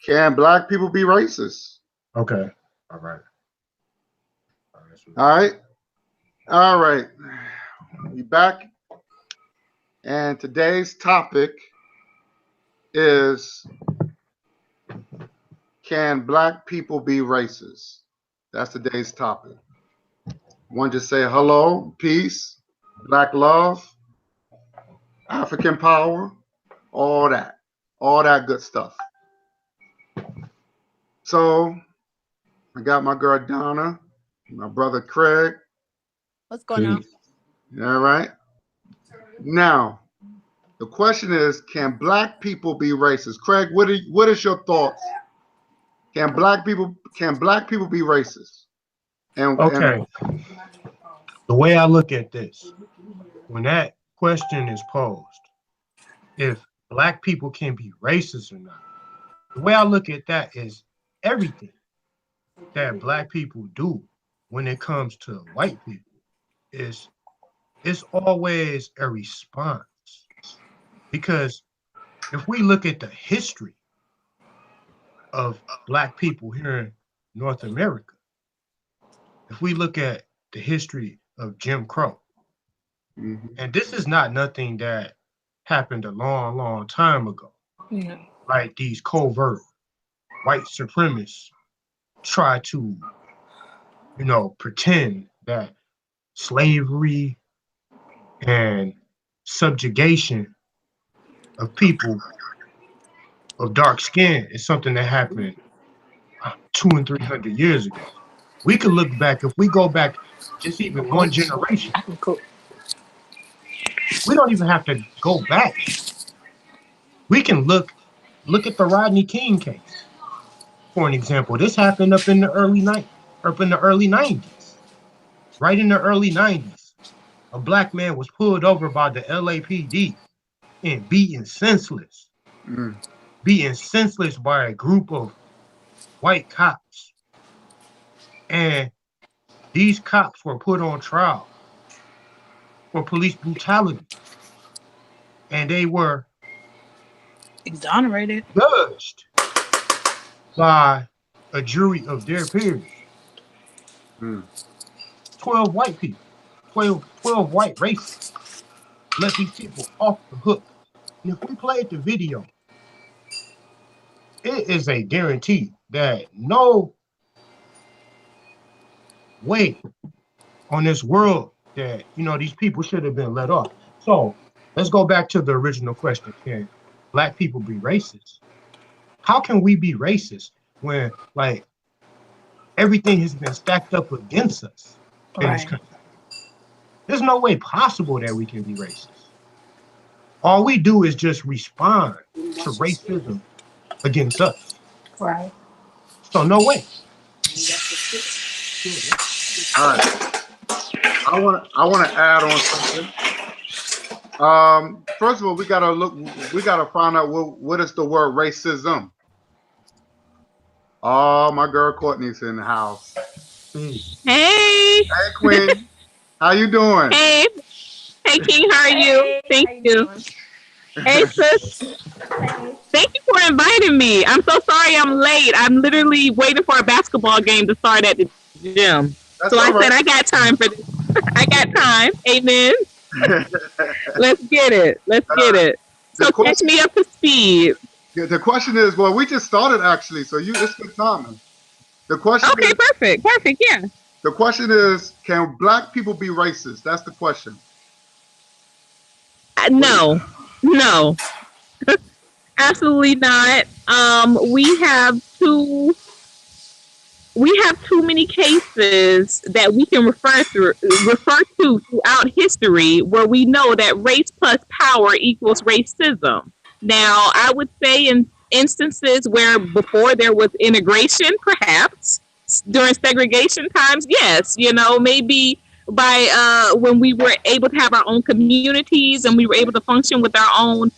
Can black people be racist? Okay. All right. All right. All right. We back. And today's topic is, can black people be racist? That's today's topic. Want to say hello, peace, black love, African power, all that good stuff. So I got my girl Donna, my brother Craig. What's going on? All right. Now, the question is, can black people be racist? Craig, what is your thoughts? Can black people be racist? Okay. The way I look at this, when that question is posed, if black people can be racist or not, the way I look at that is everything that black people do when it comes to white people is it's always a response. Because if we look at the history of black people here in North America, if we look at the history of Jim Crow, and this is not nothing that happened a long, long time ago. Like these covert white supremacists try to, pretend that slavery and subjugation of people of dark skin is something that happened 200 and 300 years ago. We could look back, if we go back just even one generation, we don't even have to go back. We can look at the Rodney King case, for an example. This happened up in the early 90s. Right in the early 90s, a black man was pulled over by the LAPD and beaten senseless. Beaten senseless by a group of white cops. And these cops were put on trial for police brutality. And they were exonerated, judged by a jury of their peers. 12 white people, 12 white racists let these people off the hook. And if we played the video, it is a guarantee that no way on this world that, these people should have been let off. So let's go back to the original question. Can black people be racist? How can we be racist when, everything has been stacked up against us in this country? There's no way possible that we can be racist. All we do is just respond to racism against us. Right. So no way. All right. I want to add on something. First of all, we gotta find out what is the word racism. Oh, my girl Courtney's in the house. Hey. Hey, Queen. How you doing? Hey. Hey, King. How are you? Thank you. Hey, sis. Thank you for inviting me. I'm so sorry I'm late. I'm literally waiting for a basketball game to start at the gym. That's so I right. said I got time for this. I got time. Amen. Let's get it. So catch me up to speed. The question is, well, we just started actually, so it's good timing. The question. Okay, is, perfect, yeah. The question is, can black people be racist? That's the question. No, absolutely not. We have too many cases that we can refer to throughout history where we know that race plus power equals racism. Now, I would say in instances where before there was integration, perhaps during segregation times, yes, maybe by when we were able to have our own communities and we were able to function with our own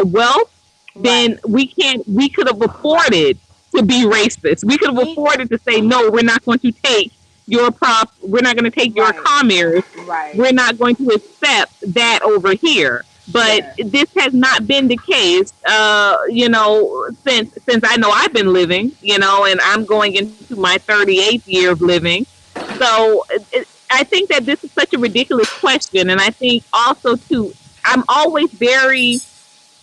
wealth, then we could have afforded to be racist. We could have afforded to say, no, we're not going to take your we're not going to take your commerce. We're not going to accept that over here. But this has not been the case, you know, since I know I've been living, you know, and I'm going into my 38th year of living. So I think that this is such a ridiculous question. And I think also, too, I'm always very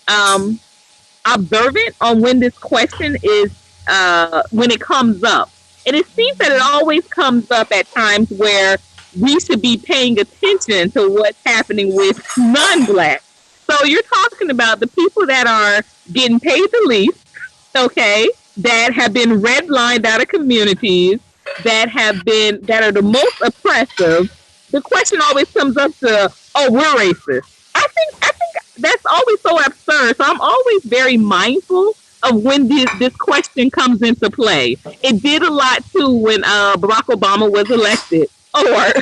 observant on when this question is, when it comes up. And it seems that it always comes up at times where we should be paying attention to what's happening with non-Black. So you're talking about the people that are getting paid the least, okay, that have been redlined out of communities, that are the most oppressive. The question always comes up to, oh, we're racist. I think that's always so absurd. So I'm always very mindful of when this question comes into play. It did a lot too when Barack Obama was elected, or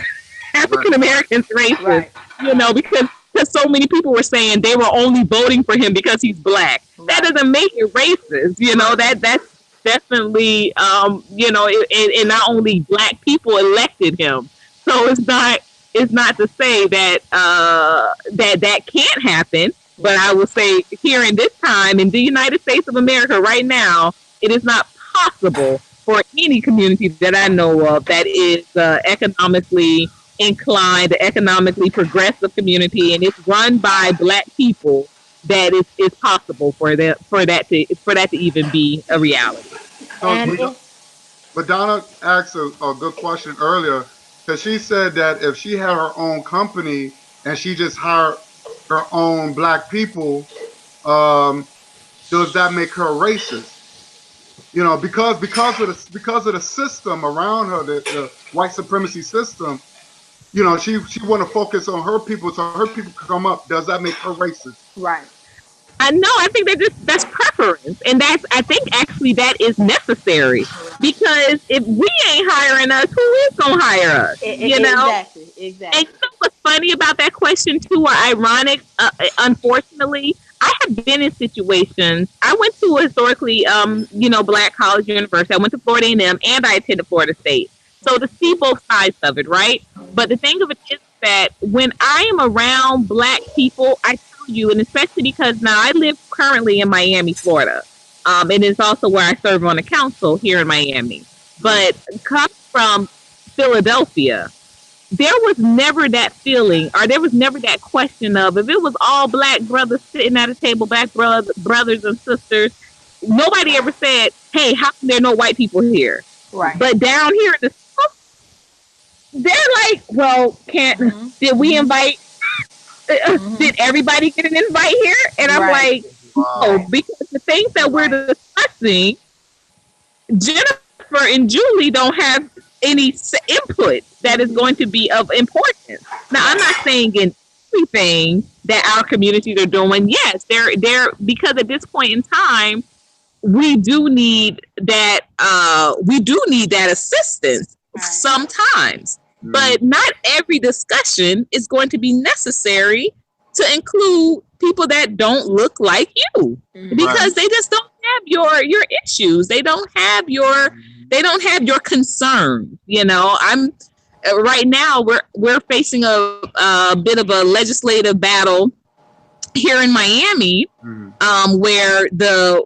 African Americans racist, you know, because so many people were saying they were only voting for him because he's Black. That doesn't make it racist, you know. That's definitely, you know, and not only Black people elected him. So it's not to say that that can't happen. But I will say here in this time in the United States of America right now, it is not possible for any community that I know of that is economically inclined, economically progressive community, and it's run by Black people, that it's possible for that to even be a reality. But Donna asked a good question earlier, because she said that if she had her own company and she just hired her own Black people, does that make her racist? You know, because of the system around her, the white supremacy system. You know, she want to focus on her people, so her people can come up. Does that make her racist? Right. I know. I think that's preference, and I think actually that is necessary, because if we ain't hiring us, who is gonna hire us? You know, exactly. And you know what's funny about that question too, or ironic? Unfortunately, I have been in situations. I went to a historically, you know, Black college university. I went to Florida A&M, and I attended Florida State. So to see both sides of it, right? But the thing of it is that when I am around Black people, I tell you, and especially because now I live currently in Miami, Florida. And it's also where I serve on the council here in Miami. But come from Philadelphia, there was never that feeling, or there was never that question of, if it was all Black brothers sitting at a table, Black brothers and sisters, nobody ever said, hey, how come there are no white people here? Right. But down here in the they're like, well, did we invite, did everybody get an invite here? And I'm like, no, because the things that we're discussing, Jennifer and Julie don't have any input that is going to be of importance. Now, I'm not saying in everything that our communities are doing. Yes, they're because at this point in time, we do need that assistance sometimes. But not every discussion is going to be necessary to include people that don't look like you, because they just don't have your issues. They don't have your concerns. You know, I'm right now we're facing a bit of a legislative battle here in Miami, where the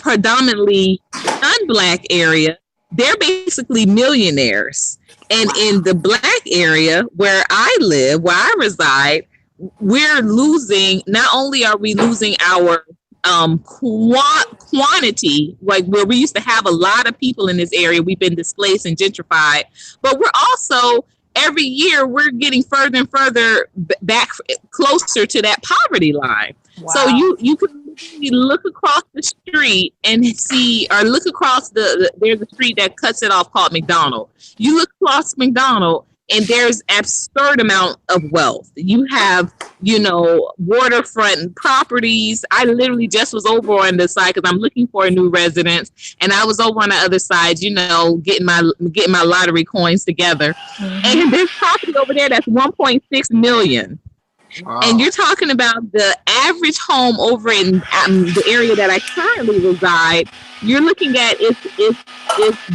predominantly non-Black area, they're basically millionaires. And in the Black area where I live, where I reside, we're losing, not only are we losing our quantity, like where we used to have a lot of people in this area, we've been displaced and gentrified, but we're also, every year, we're getting further and further back closer to that poverty line. Wow. So you can look across the street and see, or look across there's a street that cuts it off called McDonald. You look across McDonald and there's absurd amount of wealth. You have, waterfront properties. I literally just was over on this side because I'm looking for a new residence, and I was over on the other side, getting my lottery coins together. And there's property over there that's 1.6 million. Wow. And you're talking about the average home over in the area that I currently reside. You're looking at its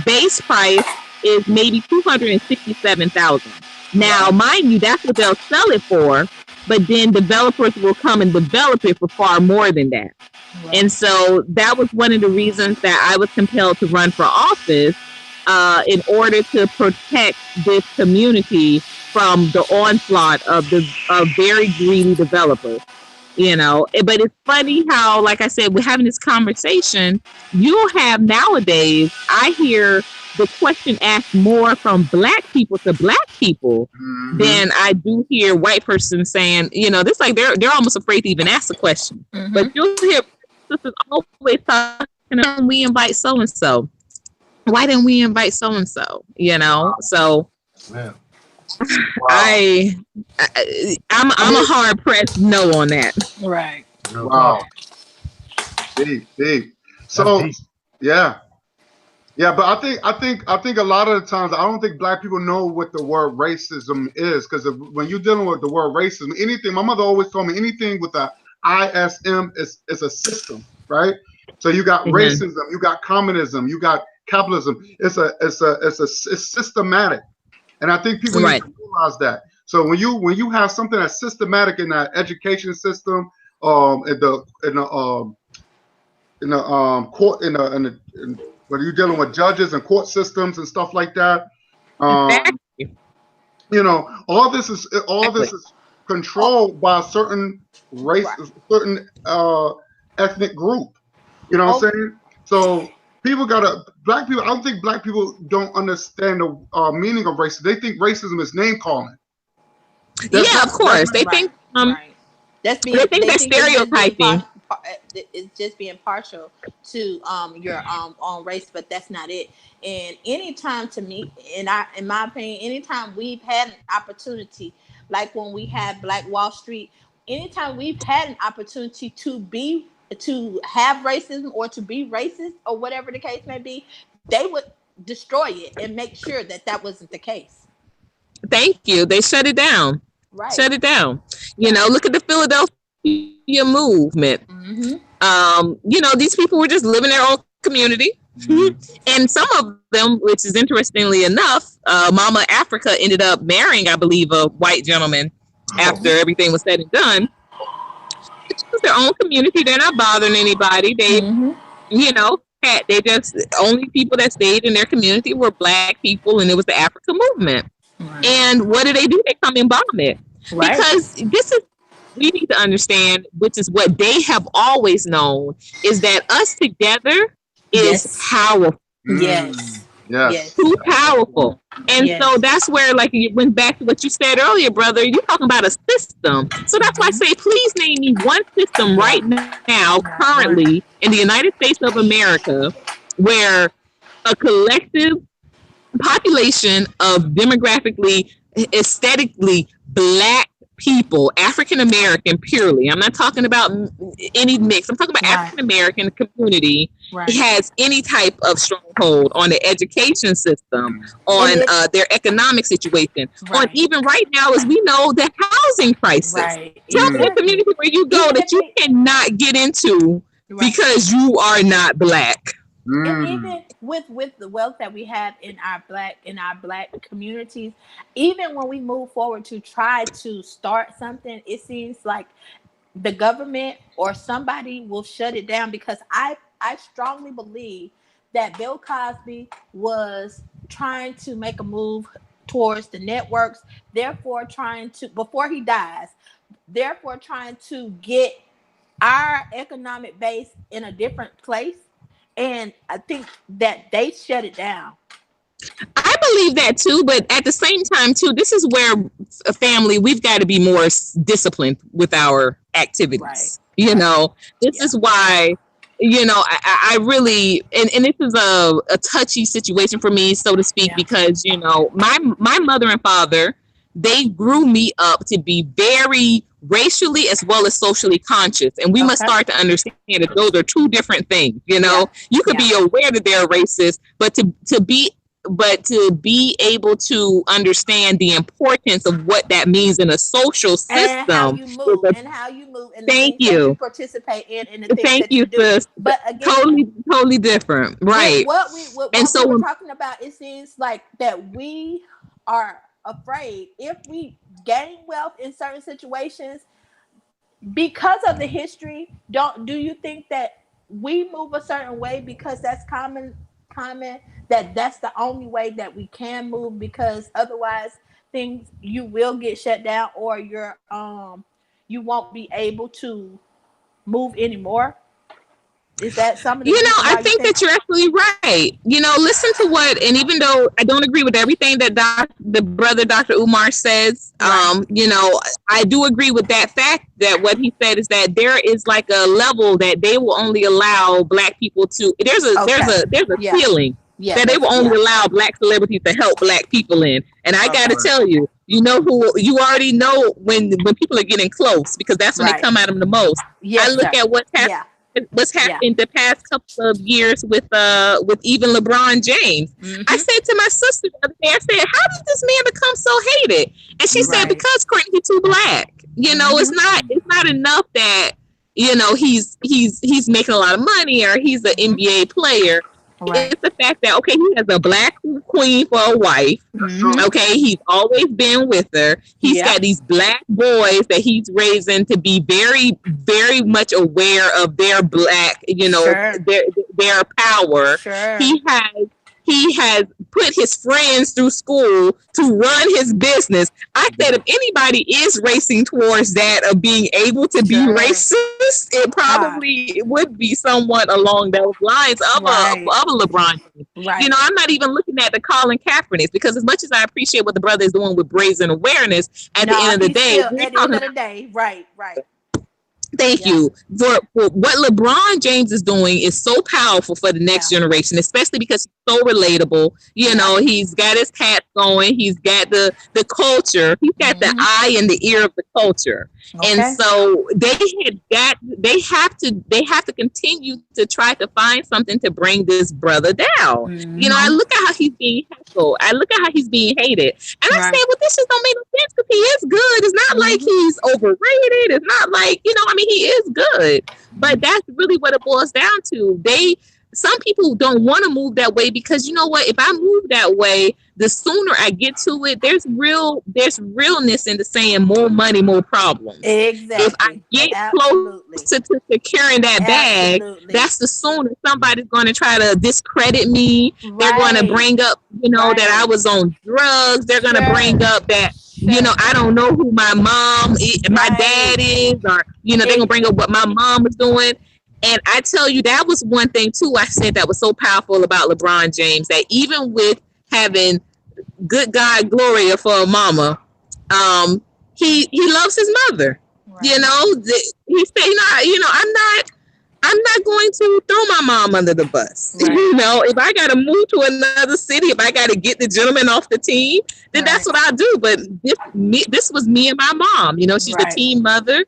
base price is maybe $267,000. Now, mind you, that's what they'll sell it for. but then developers will come and develop it for far more than that. Right. And so that was one of the reasons that I was compelled to run for office, in order to protect this community from the onslaught of very greedy developers. But it's funny how, like I said, we're having this conversation. You'll have nowadays, I hear the question asked more from black people to black people than I do hear white persons saying, this like they're almost afraid to even ask the question. But you'll hear sisters always talking, we invite so and so. Why didn't we invite so and so? So Yeah. I'm a hard pressed no on that. Right. Wow. Deep. So That's deep. yeah. But I think a lot of the times I don't think black people know what the word racism is, because when you're dealing with the word racism, anything, my mother always told me anything with the ISM is a system, right? So you got racism, you got communism, you got capitalism. It's systematic, and I think people need to realize that. So when you have something that's systematic in that education system, when you're dealing with judges and court systems and stuff like that, all this is controlled by a certain race, certain ethnic group. You know what I'm saying? So black people. I don't think black people don't understand the meaning of racism. They think racism is name calling. Of course. They think that's they think that's stereotyping. It's just being partial to your own race, but that's not it. And anytime, to me, in my opinion, anytime we've had an opportunity, like when we had Black Wall Street, anytime we've had an opportunity to have racism or to be racist or whatever the case may be, they would destroy it and make sure that wasn't the case. Thank you. They shut it down. Right. Shut it down. Look at the Philadelphia movement. These people were just living their own community. And some of them, which is interestingly enough, Mama Africa ended up marrying, I believe, a white gentleman after everything was said and done. It's their own community. They're not bothering anybody. They, they just, only people that stayed in their community were black people, and it was the Africa movement. Right. And what do? They come and bomb it. Right. Because we need to understand, which is what they have always known, is that us together is powerful. Yes. Too powerful. And so that's where, like, you went back to what you said earlier, brother. You're talking about a system. So that's why I say, please name me one system right now, currently, in the United States of America, where a collective population of demographically, aesthetically black people, African American purely, I'm not talking about any mix, I'm talking about African American community, has any type of stronghold on the education system, on their economic situation, on even right now, as we know, the housing crisis. Tell me a community where you go that you cannot get into because you are not black. And even with the wealth that we have in our black communities, even when we move forward to try to start something, it seems like the government or somebody will shut it down, because I strongly believe that Bill Cosby was trying to make a move towards the networks, therefore trying to, before he dies, therefore trying to get our economic base in a different place. And I think that they shut it down. I believe that too, but at the same time too, this is where a family, we've got to be more disciplined with our activities. This is why, I really, and this is a touchy situation for me, so to speak, because, my mother and father, they grew me up to be very racially as well as socially conscious, and we must start to understand that those are two different things. You could be aware that they're racist, but to be able to understand the importance of what that means in a social system, and how you move, and thank you, participate in the things thank that you do. Sis. But again, totally different, right? What we're talking about, it seems like that we are afraid if we gain wealth in certain situations because of the history. Do you think that we move a certain way because that's common, that's the only way that we can move, because otherwise things, you will get shut down, or you won't be able to move anymore? Is that some of the I think that you're absolutely right. Listen to what, and even though I don't agree with everything that the brother Dr. Umar says, right. I do agree with that fact that what he said is that there is like a level that they will only allow Black people to. There's a ceiling that they will only allow Black celebrities to help Black people in. And I got to tell you, who you already know when people are getting close, because that's when they come at them the most. Yes, I look at what's happening. Yeah. What's happened the past couple of years with even LeBron James. Mm-hmm. I said to my sister the other day, I said, how did this man become so hated? And she said, because Courtney, he's too Black. It's not enough that he's making a lot of money or he's an NBA player. Right. It's the fact that, okay, he has a Black queen for a wife. Mm-hmm. Okay, he's always been with her. He's got these Black boys that he's raising to be very, very much aware of their Black, their power. Sure. He has put his friends through school to run his business. I said if anybody is racing towards that of being able to be racist, it probably would be someone along those lines of a LeBron. Right. I'm not even looking at the Colin Kaepernick, because as much as I appreciate what the brother is doing with brazen awareness, at the end of the day, right. Thank you. For what LeBron James is doing is so powerful for the next generation, especially because he's so relatable. He's got his hat going. He's got the culture. He's got the eye and the ear of the culture. Okay. And so they have to continue to try to find something to bring this brother down. Mm-hmm. I look at how he's being heckled. I look at how he's being hated. And I say, well, this just don't make no sense, because he is good. It's not like he's overrated. It's not like, he is good. But that's really what it boils down to. Some people don't want to move that way, because you know what? If I move that way, the sooner I get to it, there's realness in the saying, more money, more problems. Exactly. If I get close to securing that bag, that's the sooner somebody's going to try to discredit me. Right. They're going to bring up, that I was on drugs. They're going to bring up that, I don't know who my dad is, or, they're going to bring up what my mom was doing. And I tell you, that was one thing, too, I said that was so powerful about LeBron James, that even with having good God Gloria for a mama, he loves his mother. Right. He said, I'm not going to throw my mom under the bus. Right. If I got to move to another city, if I got to get the gentleman off the team, then that's what I do. But this was me and my mom. She's the team mother.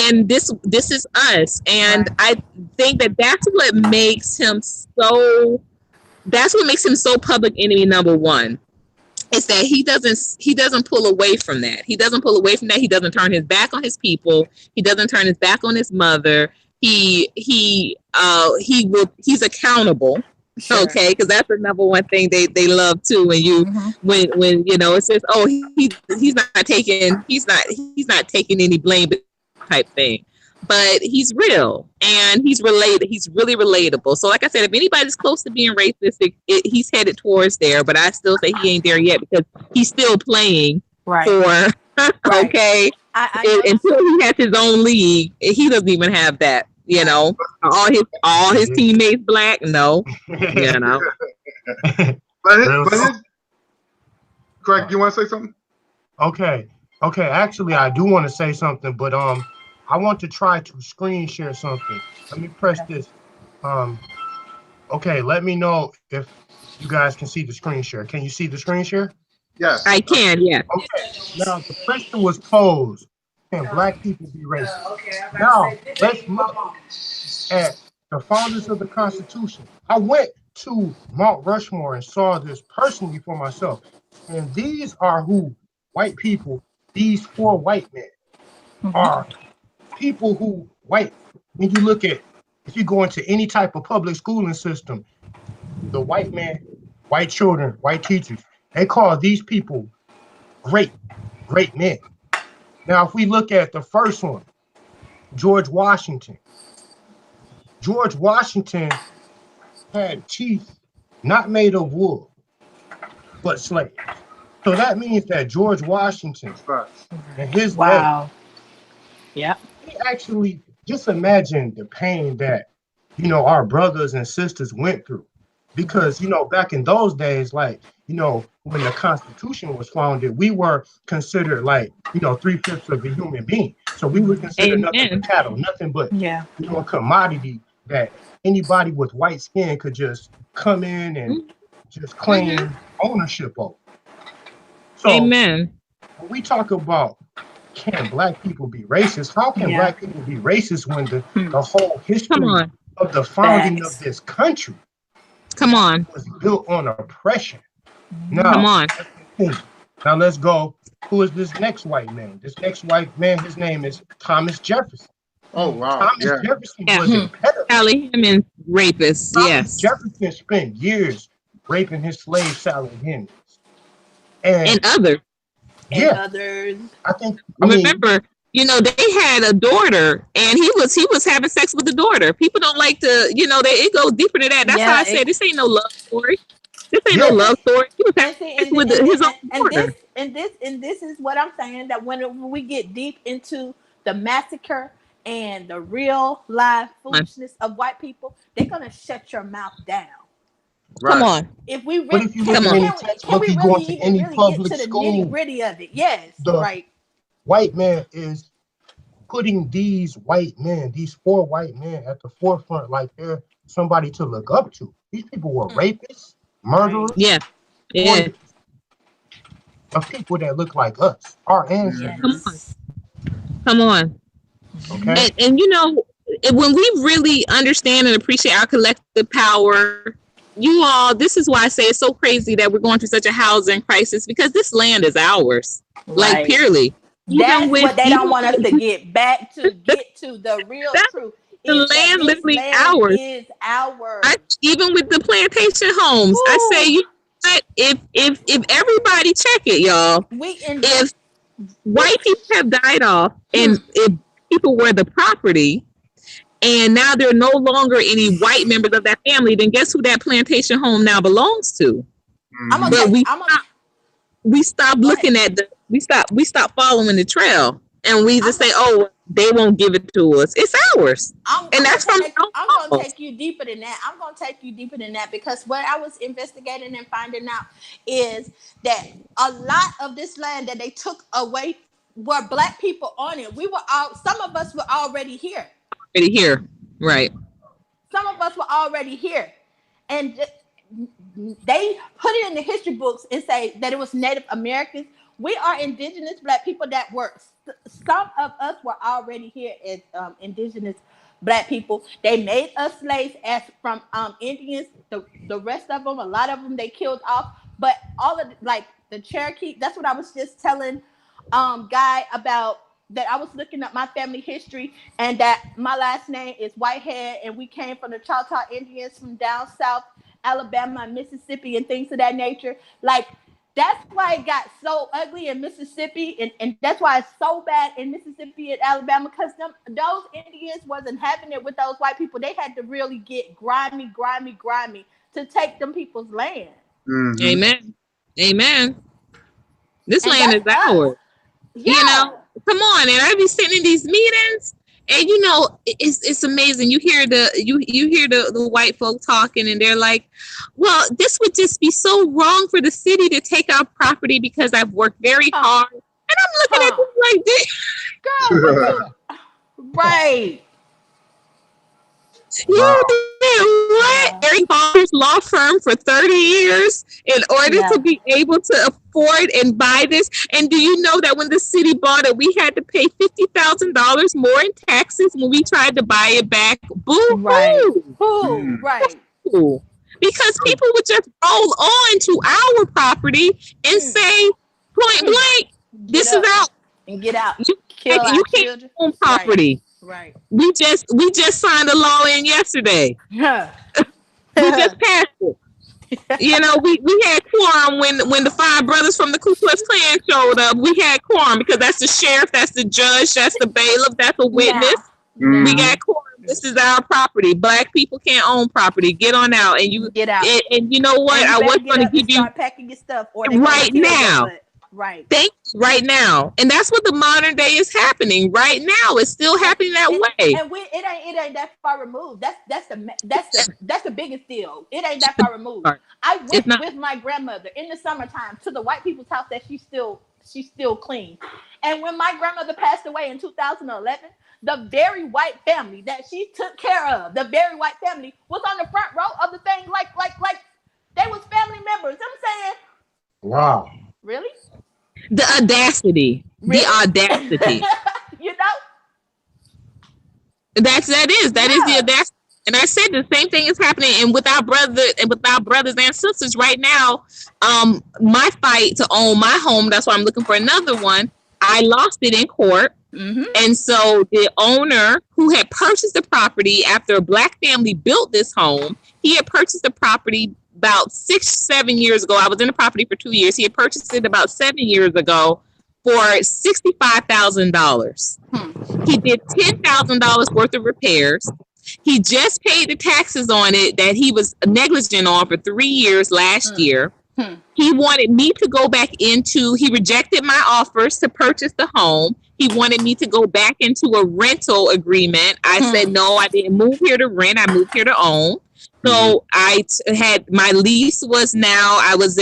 And this is us. And I think that's what makes him so public enemy number one. Is that he doesn't pull away from that. He doesn't pull away from that. He doesn't turn his back on his people. He doesn't turn his back on his mother. He's accountable. Sure. Okay, because that's the number one thing they love too. When it says, oh, he's not taking any blame type thing, but he's real and he's really relatable. So like I said, if anybody's close to being racist, he's headed towards there, but I still say he ain't there yet, because he's still playing for okay. Until he has his own league, he doesn't even have that. All his teammates Black. No, but Craig, you want to say something? Okay. Actually, I do want to say something, but I want to try to screen share something. Let me press this. Okay, let me know if you guys can see the screen share. Can you see the screen share? Yes. I can, yeah. Okay, now the question was posed, can Black people be racist? Now, let's look at the founders of the Constitution. I went to Mount Rushmore and saw this personally for myself. And these are who white people, these 4 white men are people who when you look at, if you go into any type of public schooling system, the white man, white children, white teachers, they call these people great men. Now, if we look at the first one, George Washington. George Washington had teeth not made of wool, but slaves. So that means that George Washington and his Wow. Yeah. he actually, just imagine the pain that, our brothers and sisters went through. Because, back in those days, like, when the Constitution was founded, we were considered like, 3/5 of a human being. So we were considered nothing but cattle, nothing but, a commodity that anybody with white skin could just come in and just claim ownership of. So Amen. when we talk about can black people be racist, how can black people be racist when the whole history of the founding of this country was built on oppression? Now, now let's go. Who is this next white man? This next white man, his name is Thomas Jefferson. Oh, wow. Thomas Jefferson was a pedophile. Sally Hemings rapist, Thomas Jefferson spent years raping his slave Sally Hemings. And others. Others. Remember, they had a daughter, and he was having sex with the daughter. People don't like to, it goes deeper than that. That's how I said this ain't no love story. This ain't no love story. He was having sex with his own daughter. And this is what I'm saying, that when we get deep into the massacre and the real life foolishness of white people, they're gonna shut your mouth down. Right. Come on. If we But if you look at any textbook, you go into any public school, nitty-gritty of it. Yes, the white man is putting these white men, these 4 white men, at the forefront like they're somebody to look up to. These people were rapists, murderers, of people that look like us, our ancestors. Come on. Okay. And when we really understand and appreciate our collective power, this is why I say it's so crazy that we're going through such a housing crisis, because this land is ours. Like, purely. That's what they don't want us to get to the real truth. The land literally ours. Is ours. Even with the plantation homes, I say, if everybody check it, y'all, if white people have died off and if people were the property, and now there are no longer any white members of that family, then guess who that plantation home now belongs to? We stop looking at we stop following the trail, and we just say, oh, they won't give it to us. It's ours. I'm gonna take you deeper than that. Because what I was investigating and finding out is that a lot of this land that they took away were black people on it. Some of us were already here. Right. Some of us were already here, and they put it in the history books and say that it was Native Americans. We are indigenous black people that were. Some of us were already here as indigenous black people. They made us slaves from Indians. The rest of them, a lot of them, they killed off. But all of the Cherokee. That's what I was just telling Guy about. That I was looking up my family history, and that my last name is Whitehead, and we came from the Choctaw Indians from down south Alabama and Mississippi and things of that nature. Like, that's why it got so ugly in Mississippi, and that's why it's so bad in Mississippi and Alabama, because those Indians wasn't having it with those white people. They had to really get grimy to take them people's land. Mm-hmm. Amen. This land is ours. Yeah. Come on, and I be sitting in these meetings, and it's amazing. You hear the white folk talking, and they're like, "Well, this would just be so wrong for the city to take our property because I've worked very hard." And I'm looking at them like this, girl, right? You did what? Eric Balmer's law firm for 30 years in order to be able to afford and buy this. And do you know that when the city bought it, we had to pay $50,000 more in taxes when we tried to buy it back? Boo! Right. Boo! Right. Boo. Because people would just roll on to our property and say, point blank, this is out. And get out. You can't own property. Right. We just signed a law in yesterday. We just passed it. You know, we had quorum when the 5 brothers from the Ku Klux Klan showed up. We had quorum because that's the sheriff, that's the judge, that's the bailiff, that's a witness. Mhm. We got quorum. This is our property. Black people can't own property. Get on out, and you Get out. And you know what? And I you was better going get to up give and you start packing your stuff or they're gonna right kill you, now. but- Right. Thanks right now, and that's what the modern day is happening right now. It's still happening that way. And it ain't that far removed. That's the biggest deal. It ain't that far removed. I went with my grandmother in the summertime to the white people's house that she's still clean. And when my grandmother passed away in 2011, the very white family that she took care of, the very white family was on the front row of the thing, like they was family members. I'm saying, Wow. really? The audacity. Really? The audacity. You know? That is the audacity. And I said the same thing is happening, and with our brothers and sisters right now. My fight to own my home, that's why I'm looking for another one. I lost it in court. Mm-hmm. And so the owner who had purchased the property after a Black family built this home, he had purchased the property about 6-7 years ago. I was in the property for 2 years. He had purchased it about 7 years ago for $65,000. He did $10,000 worth of repairs. He just paid the taxes on it that he was negligent on for 3 years last year. He wanted me to go back he rejected my offers to purchase the home. He wanted me to go back into a rental agreement. I said, no, I didn't move here to rent. I moved here to own. So I had my lease was now I was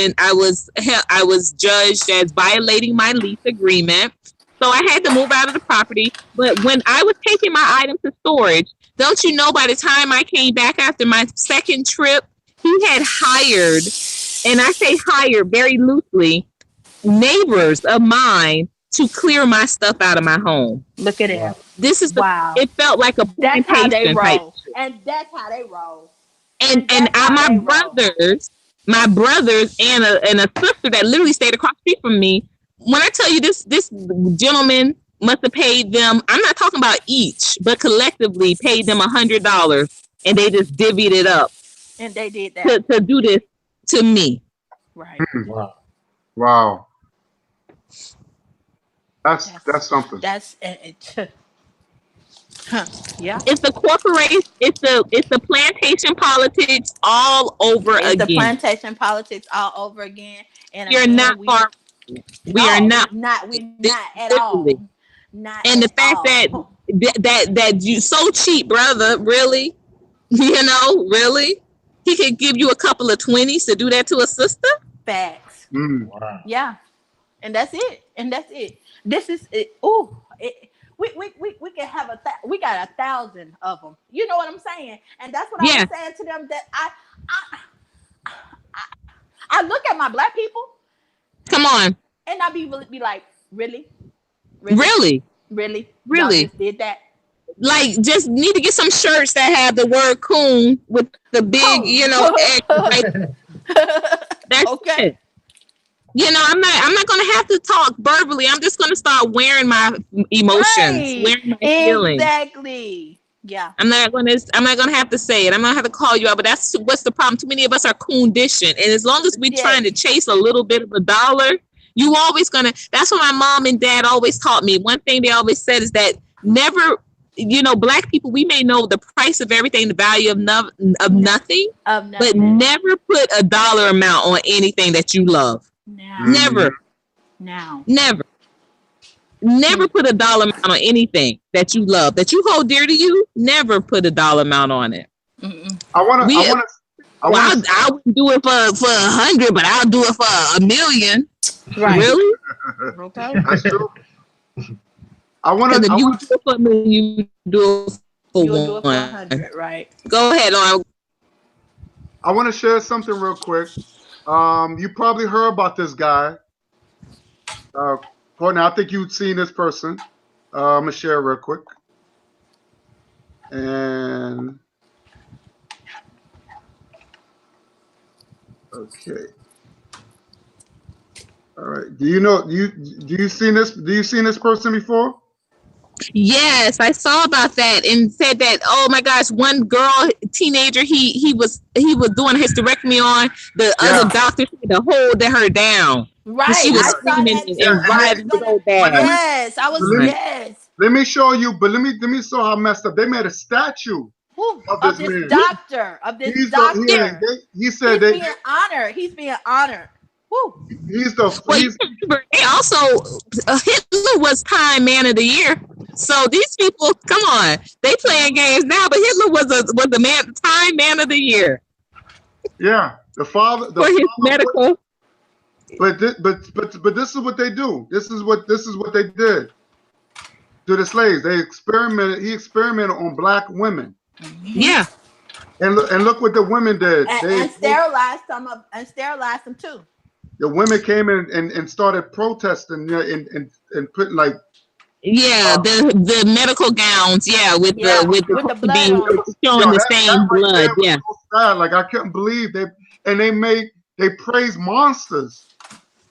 judged as violating my lease agreement. So I had to move out of the property. But when I was taking my items to storage, don't you know, by the time I came back after my second trip, he had hired, and I say hired very loosely, neighbors of mine to clear my stuff out of my home. Look at it. This is wow. It felt like a that's how they plantation roll. And that's how they roll. And my brothers and a sister that literally stayed across the street from me. When I tell you this gentleman must have paid them, I'm not talking about each, but collectively paid them $100, and they just divvied it up. And they did that to do this to me. Right. Wow. That's something. That's yeah. It's the corporation. It's the plantation politics all over again. The plantation politics all over again. And you're not far. We are not. We're not at all. Not. And the fact that you so cheap, brother. Really, really, he could give you a couple of 20s to do that to a sister. Facts. Wow. Yeah. And that's it. This is it. Oh, we can have we got 1,000 of them. You know what I'm saying? And that's what I was saying to them, that I look at my Black people. Come on. And I be like, really? Really? Y'all just did that? Like, just need to get some shirts that have the word coon with the big, that's okay. It. I'm not gonna have to talk verbally. I'm just gonna start wearing my emotions, wearing my feelings. Exactly. Yeah. I'm not gonna have to say it. I'm not have to call you out. But that's what's the problem. Too many of us are conditioned, and as long as we're trying to chase a little bit of a dollar, you always gonna. That's what my mom and dad always taught me. One thing they always said is that never. Black people, we may know the price of everything, the value of nothing, but never put a dollar amount on anything that you love. Never put a dollar amount on anything that you love, that you hold dear to you. Never put a dollar amount on it. I wouldn't do it for 100, but I'll do it for 1,000,000. Right? Really? Okay. That's true. Because if you do it for 1,000,000, you do it for 100, right? Go ahead. I want to share something real quick. You probably heard about this guy. Courtney, I think you've seen this person. I'm gonna share real quick. And okay. All right. Do you seen this? Do you seen this person before? Yes, I saw about that and said that, oh my gosh, one girl, teenager, he was doing hysterectomy on, the Yeah. other doctor had to hold her down. Right. She was I saw screaming that and too. I writhing was so gonna, bad. yes, I was, Let me- yes. Let me show you, but let me show how messed up. They made a statue Whew, of of this this man. doctor, of this He's doctor. he said He's being honored. He's being honored. Whew. Well, you remember, they also Hitler was Time Man of the Year. So these people, come on, they playing games now, but Hitler was the man, Time Man of the Year yeah, the father for his medical. But this is what they do. This is what they did to the slaves. He experimented on black women. Yeah. And look what the women did. And sterilized them too. The women came in and started protesting and putting like the medical gowns, with the blood on. showing the same blood. Yeah. So sad. Like I couldn't believe they praised monsters.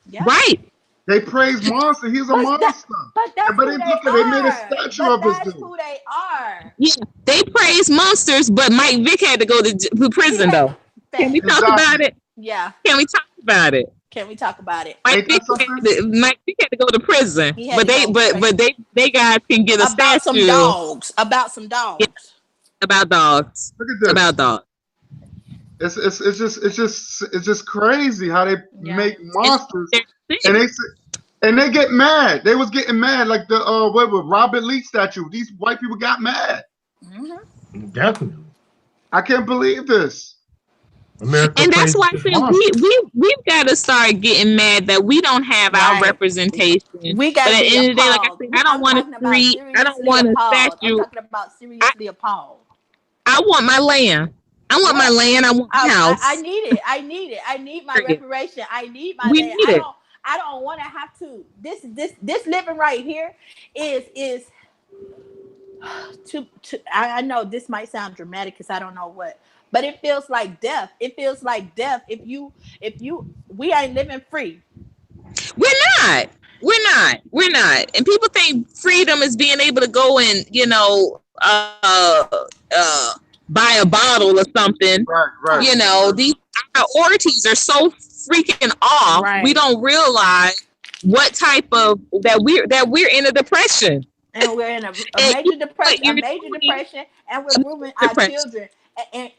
Yeah. Right. They praised monster. He's a monster. But that's who they they made a are. statue But of this that's dude. who they are. Yeah, they praise monsters, but Mike Vick had to go to prison though. Can we talk about it? Yeah. Can we talk about it? Can we talk about it? Mike Vick had to go to prison, but they guys can get a about statue some dogs. About some dogs. Yeah. About dogs. Look at this. About dogs. It's just crazy how they make monsters and they get mad. They was getting mad like the Robert Lee statue. These white people got mad. Mm-hmm. Definitely. I can't believe this. America, and that's why I think we've got to start getting mad that we don't have our representation. We got. But at the end of the day, like I said, I don't want a statue. I'm talking about seriously appalled. I want my land. I want my land. I want my house. I need it. I need my reparation. I need my land. I don't want to have to. This living right here is to. I know this might sound dramatic because I don't know what, but it feels like death. It feels like death. If we ain't living free. We're not. And people think freedom is being able to go and buy a bottle or something. Right. These priorities are so freaking off. Right. We don't realize what type of that we're in a depression. And we're in a major depression, and we're moving our children. And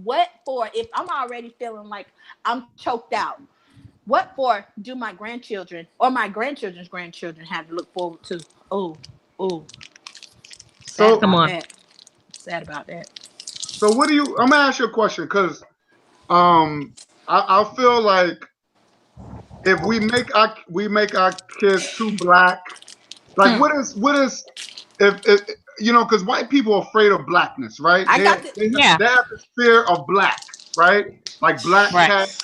what for? If I'm already feeling like I'm choked out, what for do my grandchildren or my grandchildren's grandchildren have to look forward to? Oh. So come on. Sad about that. So I'm gonna ask you a question because I feel like if we make our kids too black, like what is if because white people are afraid of blackness, right? They have this fear of black, right? Like black cat,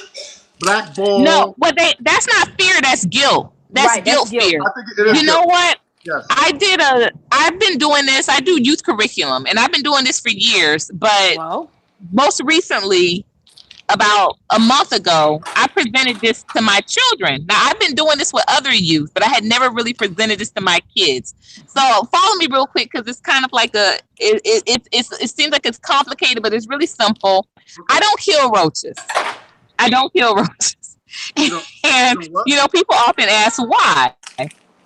black ball. No, but that's not fear, that's guilt. That's guilt fear. I think it is know what? Yes. I've been doing this. I do youth curriculum and I've been doing this for years, but most recently, about a month ago, I presented this to my children. Now I've been doing this with other youth, but I had never really presented this to my kids. So follow me real quick because it's kind of like it seems like it's complicated, but it's really simple. I don't kill roaches. And people often ask why.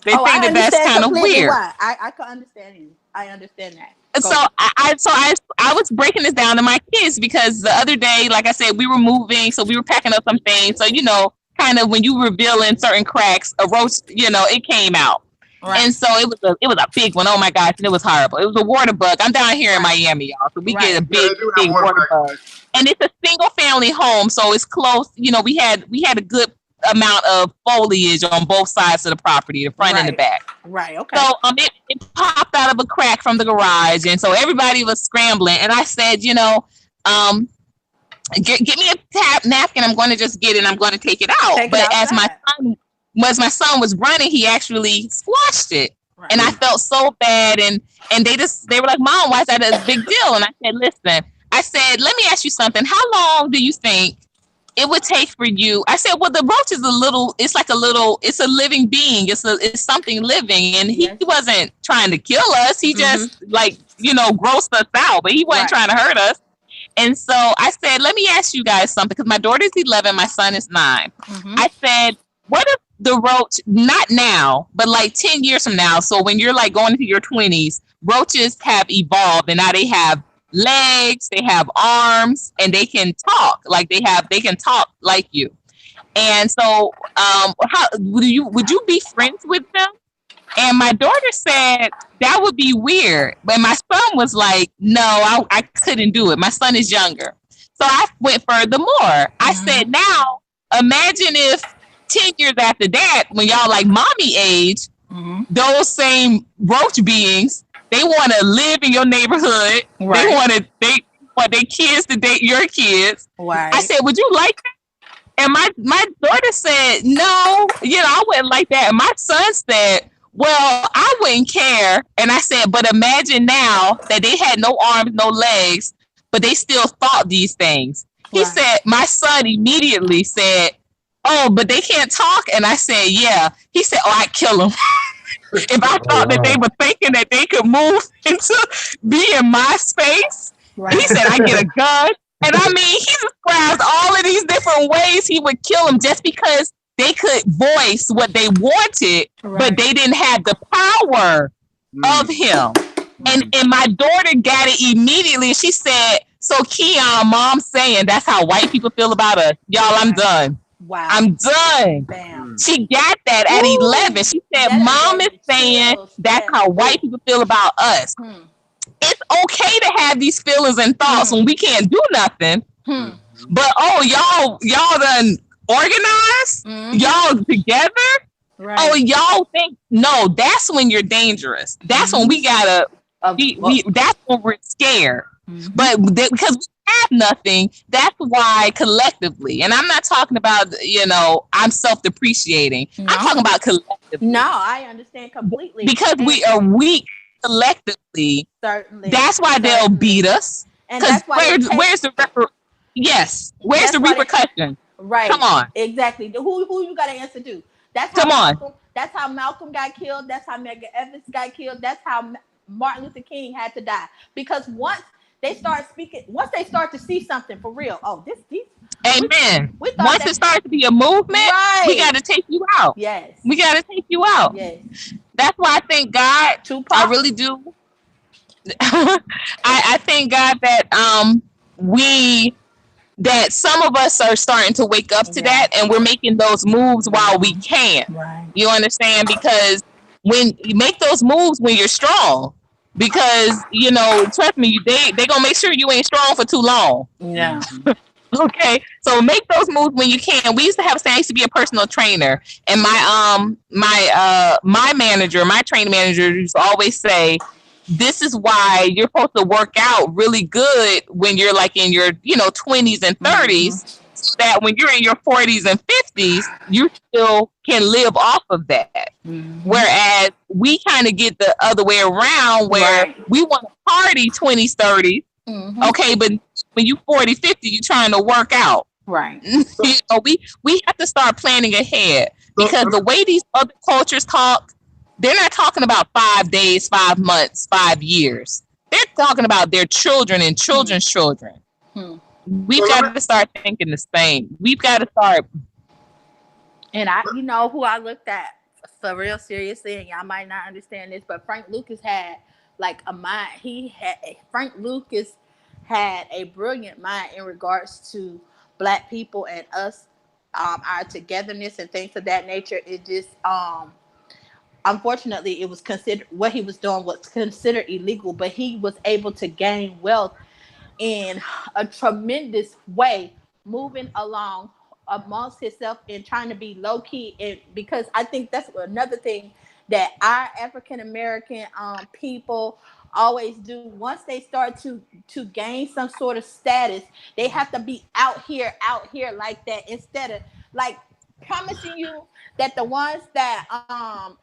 They think that's kind of weird. Why. I can understand you. I understand that. So I was breaking this down to my kids because the other day, like I said, we were moving, so we were packing up some things. So kind of when you reveal in certain cracks, a roach, it came out, and so it was a big one. Oh my gosh, and it was horrible. It was a water bug. I'm down here in Miami, y'all, so we get a big water bug, and it's a single family home, so it's close. We had a good amount of foliage on both sides of the property, the front and the back. Right. Okay. So it popped out of a crack from the garage, and so everybody was scrambling. And I said, get me a napkin. I'm going to just get it. And I'm going to take it out. But as my son was running, he actually squashed it, and I felt so bad. And they were like, "Mom, why is that a big deal?" And I said, "Listen," I said, "let me ask you something. How long do you think it would take for you. I said, well, the roach is it's a living being. It's something living. And he wasn't trying to kill us. He just grossed us out, but he wasn't trying to hurt us. And so I said, let me ask you guys something, because my daughter's 11, my son is 9. I said, what if the roach, not now, but like 10 years from now, so when you're like going into your 20s, roaches have evolved and now they have legs, they have arms, and they can talk. Like they can talk like you. And so how would you be friends with them? And my daughter said that would be weird. But my son was like, no, I couldn't do it. My son is younger. So I went furthermore. I said, now imagine if 10 years after that, when y'all like mommy age, those same roach beings, they want to live in your neighborhood. Right. They want their kids to date your kids. Right. I said, would you like that? And my daughter said, no, I wouldn't like that. And my son said, well, I wouldn't care. And I said, but imagine now that they had no arms, no legs, but they still thought these things. He said, my son immediately said, oh, but they can't talk? And I said, yeah. He said, oh, I'd kill them. If I thought that they were thinking that they could move into be in my space. Right. He said, I get a gun. And I mean, he describes all of these different ways he would kill them just because they could voice what they wanted, but they didn't have the power of him. And my daughter got it immediately. She said, so Keon, mom's saying that's how white people feel about us. Y'all, I'm done. Wow. I'm done. Bam. She got that at 11. She said, mom is saying that's how white people feel about us. It's okay to have these feelings and thoughts when we can't do nothing. But y'all done organized? Y'all together? Right. Oh, y'all think, no, that's when you're dangerous. That's when we gotta that's when we're scared. But because we have nothing, that's why collectively, and I'm not talking about, I'm self-depreciating. No. I'm talking about collectively. No, I understand completely. Because we are weak collectively. Certainly. That's why they'll beat us. And that's why where's the the repercussion? Right. Come on. Exactly. Who you gotta answer to? That's how Malcolm got killed. That's how Medgar Evers got killed. That's how Martin Luther King had to die. Because once they start to see something for real, amen. Once it starts to be a movement, we got to take you out. Yes. We got to take you out. Yes. That's why I thank God. I really do. I thank God that that some of us are starting to wake up to that, and we're making those moves while we can. Right. You understand? Because when you make those moves when you're strong, because trust me, they gonna make sure you ain't strong for too long. Yeah. Okay, so make those moves when you can. We used to have I used to be a personal trainer, and my manager, my training manager, used to always say, this is why you're supposed to work out really good when you're like in your 20s and 30s, so that when you're in your 40s and 50s, you still can live off of that. Whereas we kind of get the other way around, where we want to party 20s, 30s. Okay, but when you 40, 50, you're trying to work out. Right. We have to start planning ahead, because the way these other cultures talk, they're not talking about 5 days, 5 months, 5 years. They're talking about their children and children's children. We've got to start thinking the same. We've got to start. And who I looked at for real seriously, and y'all might not understand this, but Frank Lucas had like a mind. Frank Lucas had a brilliant mind in regards to Black people and us, our togetherness and things of that nature. It just unfortunately, it was considered, what he was doing was considered illegal, but he was able to gain wealth in a tremendous way, moving along amongst himself and trying to be low key. And because I think that's another thing that our African American people always do. Once they start to gain some sort of status, they have to be out here like that, instead of like promising you that the ones that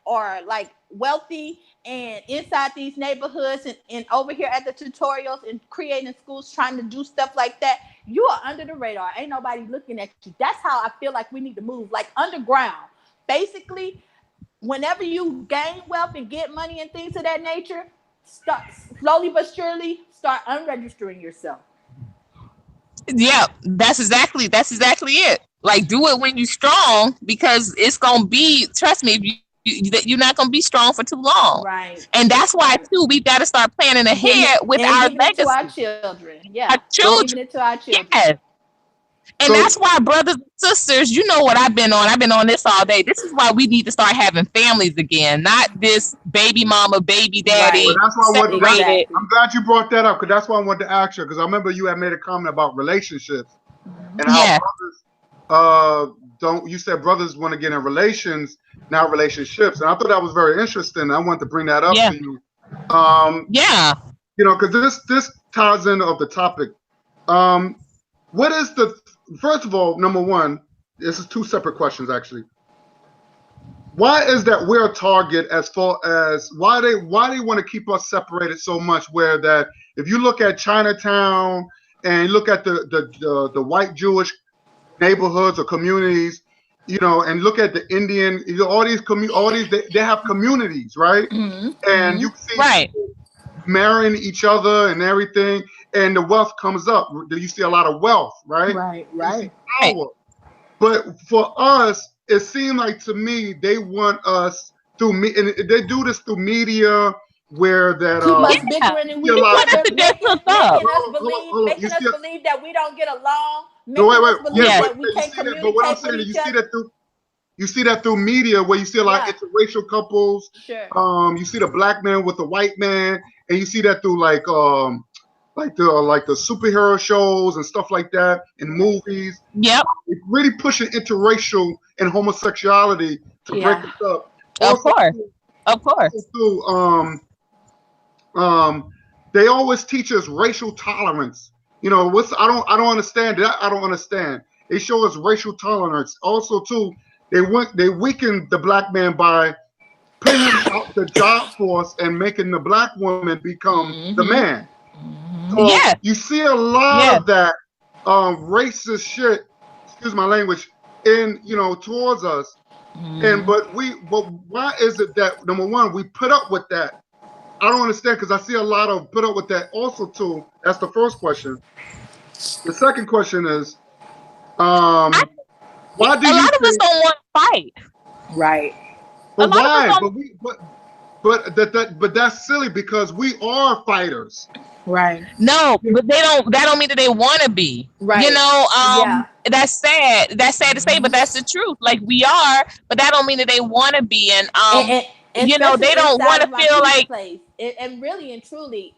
are like wealthy and inside these neighborhoods and over here at the tutorials and creating schools trying to do stuff like that, you are under the radar. Ain't nobody looking at you. That's how I feel like we need to move, like underground. Basically, whenever you gain wealth and get money and things of that nature, start slowly but surely start unregistering yourself. Yeah, that's exactly it. Like, do it when you're strong, because it's gonna be, trust me, you're not gonna be strong for too long. Right. And that's why too we've got to start planning ahead with our legacy. To our children. Yeah. Our children. Giving it to our children. Yes. And that's why, brothers and sisters, you know what I've been on. I've been on this all day. This is why we need to start having families again, not this baby mama, baby daddy. Well, that's why separated. I'm glad you brought that up, because that's why I wanted to ask you, because I remember you had made a comment about relationships and how brothers you said brothers want to get in relations, not relationships. And I thought that was very interesting. I wanted to bring that up to you. You know, because this ties in of the topic. What is first of all, number one, this is two separate questions actually. Why is that we're a target as far as why they want to keep us separated so much? Where that if you look at Chinatown and look at the white Jewish neighborhoods or communities, you know, and look at the Indian, you know, all these they have communities, right? Mm-hmm. And you see people marrying each other and everything, and the wealth comes up. You see a lot of wealth, right? Right. Power. But for us, it seemed like to me they want us through me, and they do this through media, where that keep us bickering and making us believe that we don't get along. But what I'm saying is you see that through media, where you see a lot of interracial couples. Sure. You see the black man with the white man, and you see that through like the superhero shows and stuff like that in movies. Yep. It's really pushing interracial and homosexuality to break it up. Of course. Too, they always teach us racial tolerance. You know, I don't understand that. I don't understand. They show us racial tolerance. Also, too, they weaken the black man by putting him out the job force and making the black woman become the man. So you see a lot of that racist shit, excuse my language, towards us. And but why is it that, number one, we put up with that? I don't understand, because I see a lot of put up with that also too. That's the first question. The second question is, why do a lot of us don't want to fight? Right. But why? But that's silly, because we are fighters. Right. No, but that don't mean that they want to be. Right. You know, that's sad. That's sad to say, but that's the truth. Like, we are, but that don't mean that they want to be. And you know, they don't want to feel like. And really and truly,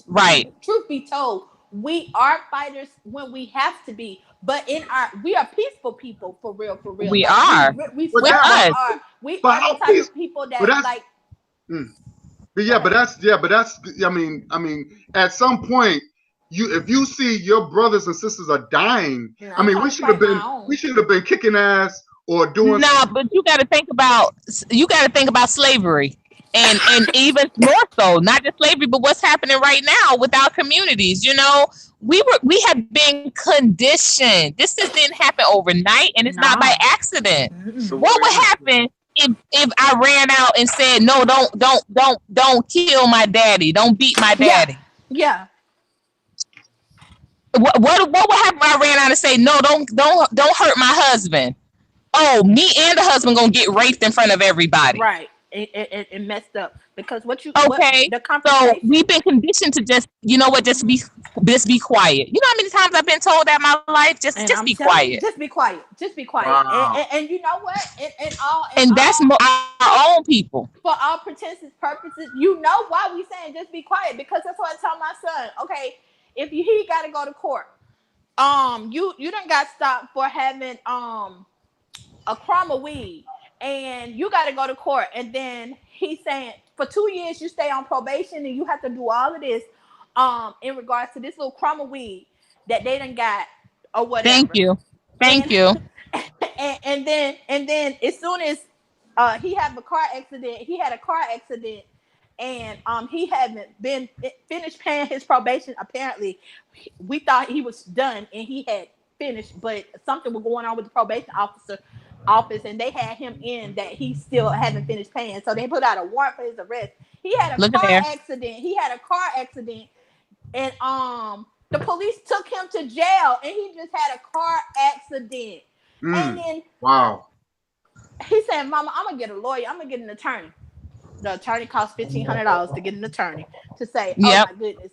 right. Truth be told, we are fighters when we have to be. But we are peaceful people, for real. We are. We are the type of people that like. But that's. I mean, at some point, if you see your brothers and sisters are dying, we should have been kicking ass or doing. No, but you got to think about slavery, and even more so, not just slavery, but what's happening right now with our communities. You know, we have been conditioned. This just didn't happen overnight, and it's not by accident. So what would happen if I ran out and said, no, don't kill my daddy, don't beat my daddy? Yeah. What would happen if I ran out and say, no, don't hurt my husband? Oh, me and the husband gonna get raped in front of everybody. Right. It messed up, because so we've been conditioned to just be quiet. You know how many times I've been told that in my life, just be quiet. Just be quiet. Wow. And you know what? That's our own people. For all intents and purposes, you know why we saying just be quiet? Because that's what I tell my son. Okay, if he got to go to court, you done got stopped for having a crumb of weed, and you got to go to court, and then he's saying for 2 years you stay on probation, and you have to do all of this in regards to this little crumb of weed that they done got or whatever. Thank you. And And then as soon as he had a car accident, and he hadn't been finished paying his probation. Apparently, we thought he was done and he had finished, but something was going on with the probation office, and they had him in that he still hadn't finished paying. So they put out a warrant for his arrest. He had a car accident, and the police took him to jail, and he just had a car accident. And then wow, he said, "Mama, I'm gonna get a lawyer. I'm gonna get an attorney." The attorney costs $1,500 to get an attorney to say, "Oh my goodness,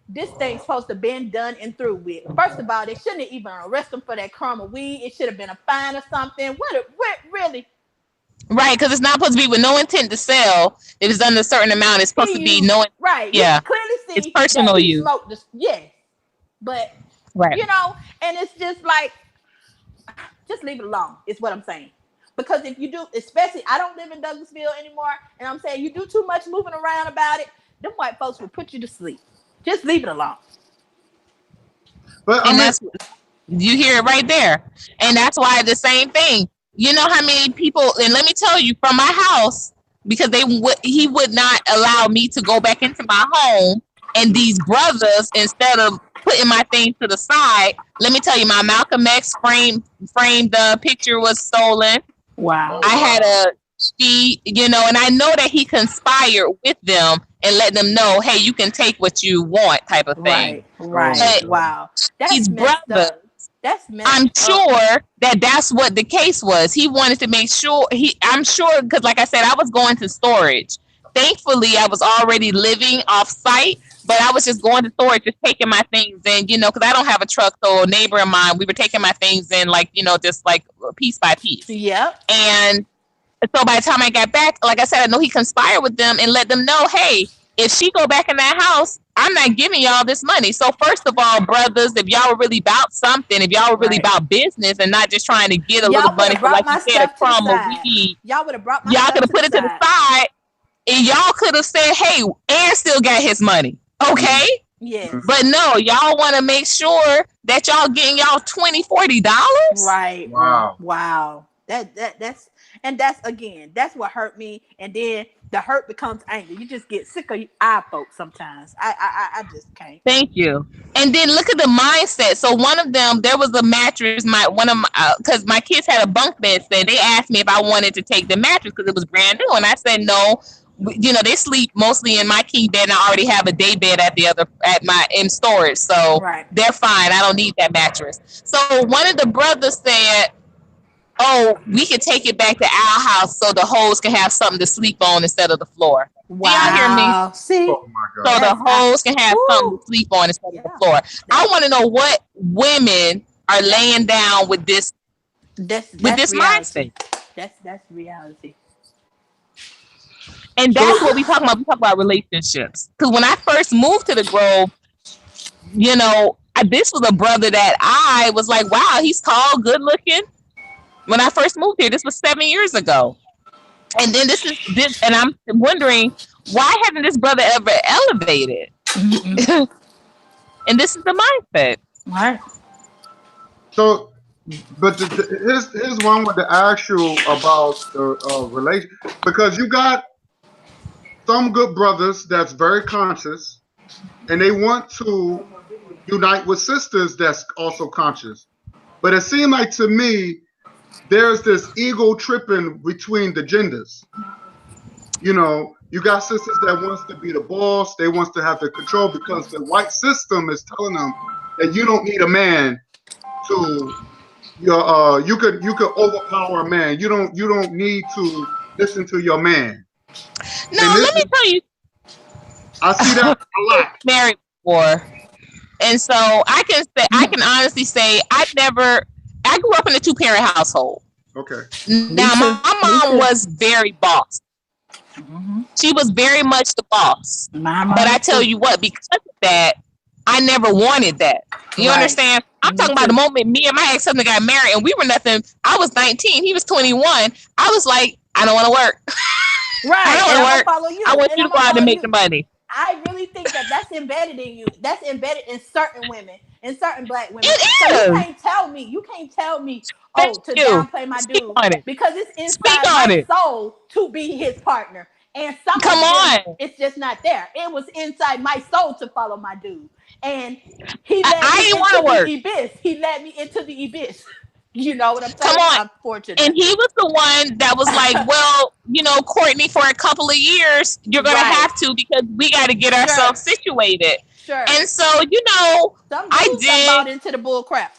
this thing's supposed to have been done and through with." First of all, they shouldn't have even arrested him for that crumb of weed. It should have been a fine or something. What really? Right, because it's not supposed to be with no intent to sell. If it's under a certain amount, it's supposed to be no. Right. Yeah. You clearly see it's personal use. Yes. But right. And it's just like, just leave it alone. Is what I'm saying. Because if you do, especially, I don't live in Douglasville anymore, and I'm saying you do too much moving around about it, them white folks will put you to sleep. Just leave it alone. But you hear it right there, and that's why the same thing. You know how many people? And let me tell you, from my house, because he would not allow me to go back into my home, and these brothers, instead of putting my thing to the side, let me tell you, my Malcolm X framed picture was stolen. Wow. I had and I know that he conspired with them and let them know, hey, you can take what you want, type of thing. Right. Wow. These brothers, that's I'm sure that's what the case was. He wanted to make sure I'm sure, because like I said, I was going to storage. Thankfully, I was already living off site, but I was just going to storage, just taking my things in, because I don't have a truck. So a neighbor of mine, we were taking my things in, just like piece by piece. Yep. And so by the time I got back, like I said, I know he conspired with them and let them know, hey, if she go back in that house, I'm not giving y'all this money. So first of all, brothers, if y'all were really about something, if y'all were really about business and not just trying to get a little money for, like you said, a crumb of weed, y'all would have brought my y'all could have put it to the side. And y'all could have said, hey, Aaron still got his money. Okay? Yes. But no, y'all want to make sure that y'all getting y'all $20, $40. Right. Wow. That's what hurt me. And then the hurt becomes anger. You just get sick of our folks sometimes. I just can't. Thank you. And then look at the mindset. So one of them, there was a mattress. Because my kids had a bunk bed. So they asked me if I wanted to take the mattress because it was brand new, and I said no. They sleep mostly in my king bed, and I already have a day bed in storage, so they're fine. I don't need that mattress. So one of the brothers said, "Oh, we can take it back to our house so the hoes can have something to sleep on instead of the floor." Wow. Do y'all hear me? See, oh my God. So the hoes can have something to sleep on instead of the floor. I want to know what women are laying down with this mindset. That's reality. And that's what we talk about. We talk about relationships. Because when I first moved to the Grove, this was a brother that I was like, wow, he's tall, good looking. When I first moved here, this was 7 years ago. And then and I'm wondering, why hasn't this brother ever elevated? Mm-hmm. And this is the mindset. Right. So, but here's one with the actual about the relation, because you got some good brothers that's very conscious, and they want to unite with sisters that's also conscious. But it seemed like to me, there's this ego tripping between the genders. You got sisters that wants to be the boss, they wants to have the control because the white system is telling them that you don't need a man to you could overpower a man. You don't need to listen to your man. No, let me tell you. I see that a lot. Married before. And so I can honestly say I grew up in a 2-parent household. Okay. Now my mom was very boss. Mm-hmm. She was very much the boss. But I tell you what, because of that, I never wanted that. You understand? I'm talking about the moment me and my ex-husband got married and we were nothing. I was 19, he was 21. I was like, I don't want to work. Right. I don't want to work. I want you to go out and make the money. I really think that that's embedded in you. That's embedded in certain women, in certain black women. It So is. you can't tell me, Thank to you. downplay my Speak dude, on it. because it's Speak inside on my it. soul to be his partner. And some Come of them, on. it's just not there. It was inside my soul to follow my dude. And he I led me ain't wanna into work. the abyss. He led me into the abyss. You know what I'm Come saying? on. Unfortunately. And he was the one that was like, well, Courtney, for a couple of years, you're going to Right. have to, because we got to get Sure. ourselves situated. Sure. And so, Some I dudes did. bought into the bull crap.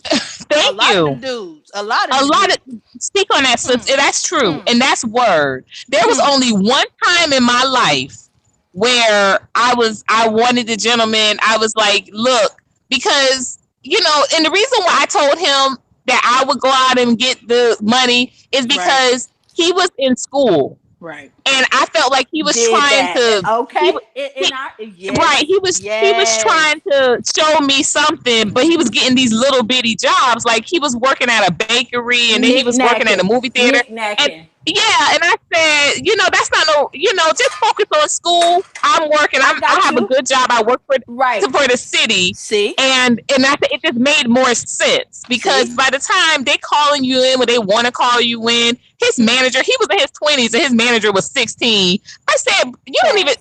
Thank a lot you. Of dudes. A lot A of lot of speak on that, sis. That's true, and that's word. There was only one time in my life where I wanted the gentleman. I was like, look, because and the reason why I told him that I would go out and get the money is because he was in school. Right. And I felt like he was trying to. Okay. Right. He was trying to show me something, but he was getting these little bitty jobs. Like he was working at a bakery, and then he was working at a movie theater. And I said, that's not just focus on school. I'm working. I have a good job. I work for the city. See? And I said it just made more sense, because by the time they calling you in when they want to call you in, his manager, he was in his 20s and his manager was 16. I said, you don't even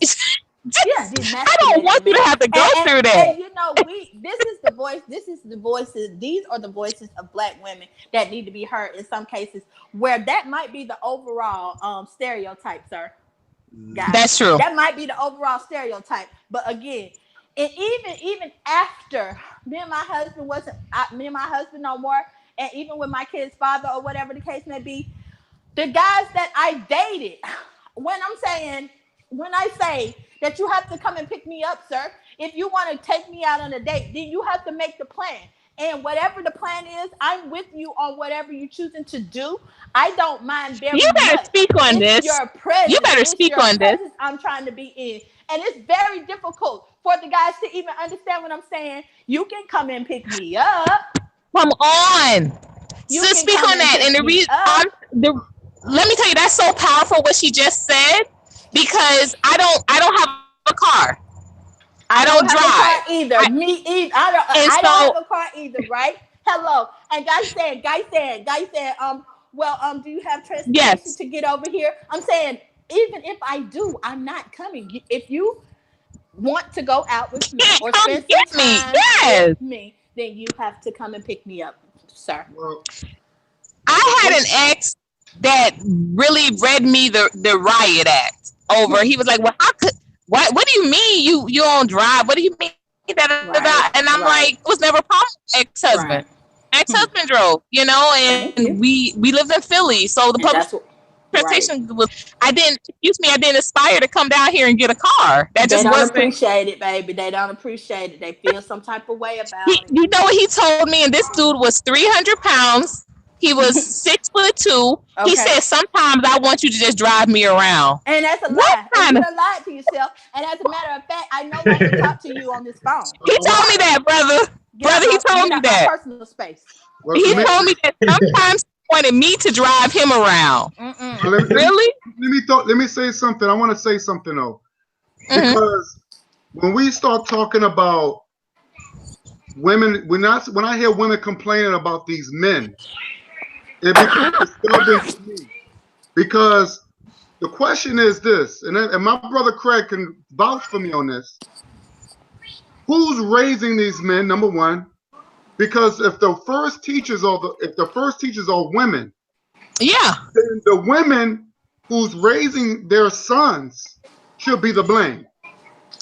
I don't want you to have to go through that. And this is the voices, these are the voices of black women that need to be heard in some cases, where that might be the overall stereotype, sir. Guys, that's true. That might be the overall stereotype. But again, and even after me and my husband no more, and even with my kid's father or whatever the case may be, the guys that I dated, when I say that you have to come and pick me up, sir, if you want to take me out on a date, then you have to make the plan. And whatever the plan is, I'm with you on whatever you're choosing to do. I don't mind very much. You better speak on this. You better speak on this. I'm trying to be in. And it's very difficult for the guys to even understand what I'm saying. You can come and pick me up. Come on. So speak on that. And the reason let me tell you, that's so powerful what she just said, because I don't have a car. I don't drive. Have a car either. Me either. I don't have a car either, right? Hello. And guy said, do you have transportation to get over here? I'm saying, even if I do, I'm not coming. If you want to go out with me or spend some time with me, then you have to come and pick me up, sir. Well, I had an ex that really read me the riot act over. He was like, well, what do you mean you don't drive? What do you mean that? And I'm like, it was never a problem with ex-husband. Ex-husband drove, and we lived in Philly. So the public transportation was, I didn't aspire to come down here and get a car. That just wasn't. They don't appreciate it, baby. They don't appreciate it. They feel some type of way about it. You know what he told me? And this dude was 300 pounds. He was 6'2". Okay. He said, sometimes I want you to just drive me around. And that's a lie. You're lying to yourself. And as a matter of fact, I no longer talk to you on this phone. He told me that, brother. He told me that. Personal space. Well, he told me that sometimes he wanted me to drive him around. Really? Let me say something. I want to say something though, because when we start talking about women, when I hear women complaining about these men, it becomes disturbing to me, because the question is this, and my brother Craig can vouch for me on this. Who's raising these men? Number one, because if the first teachers are women, then the women who's raising their sons should be the blame.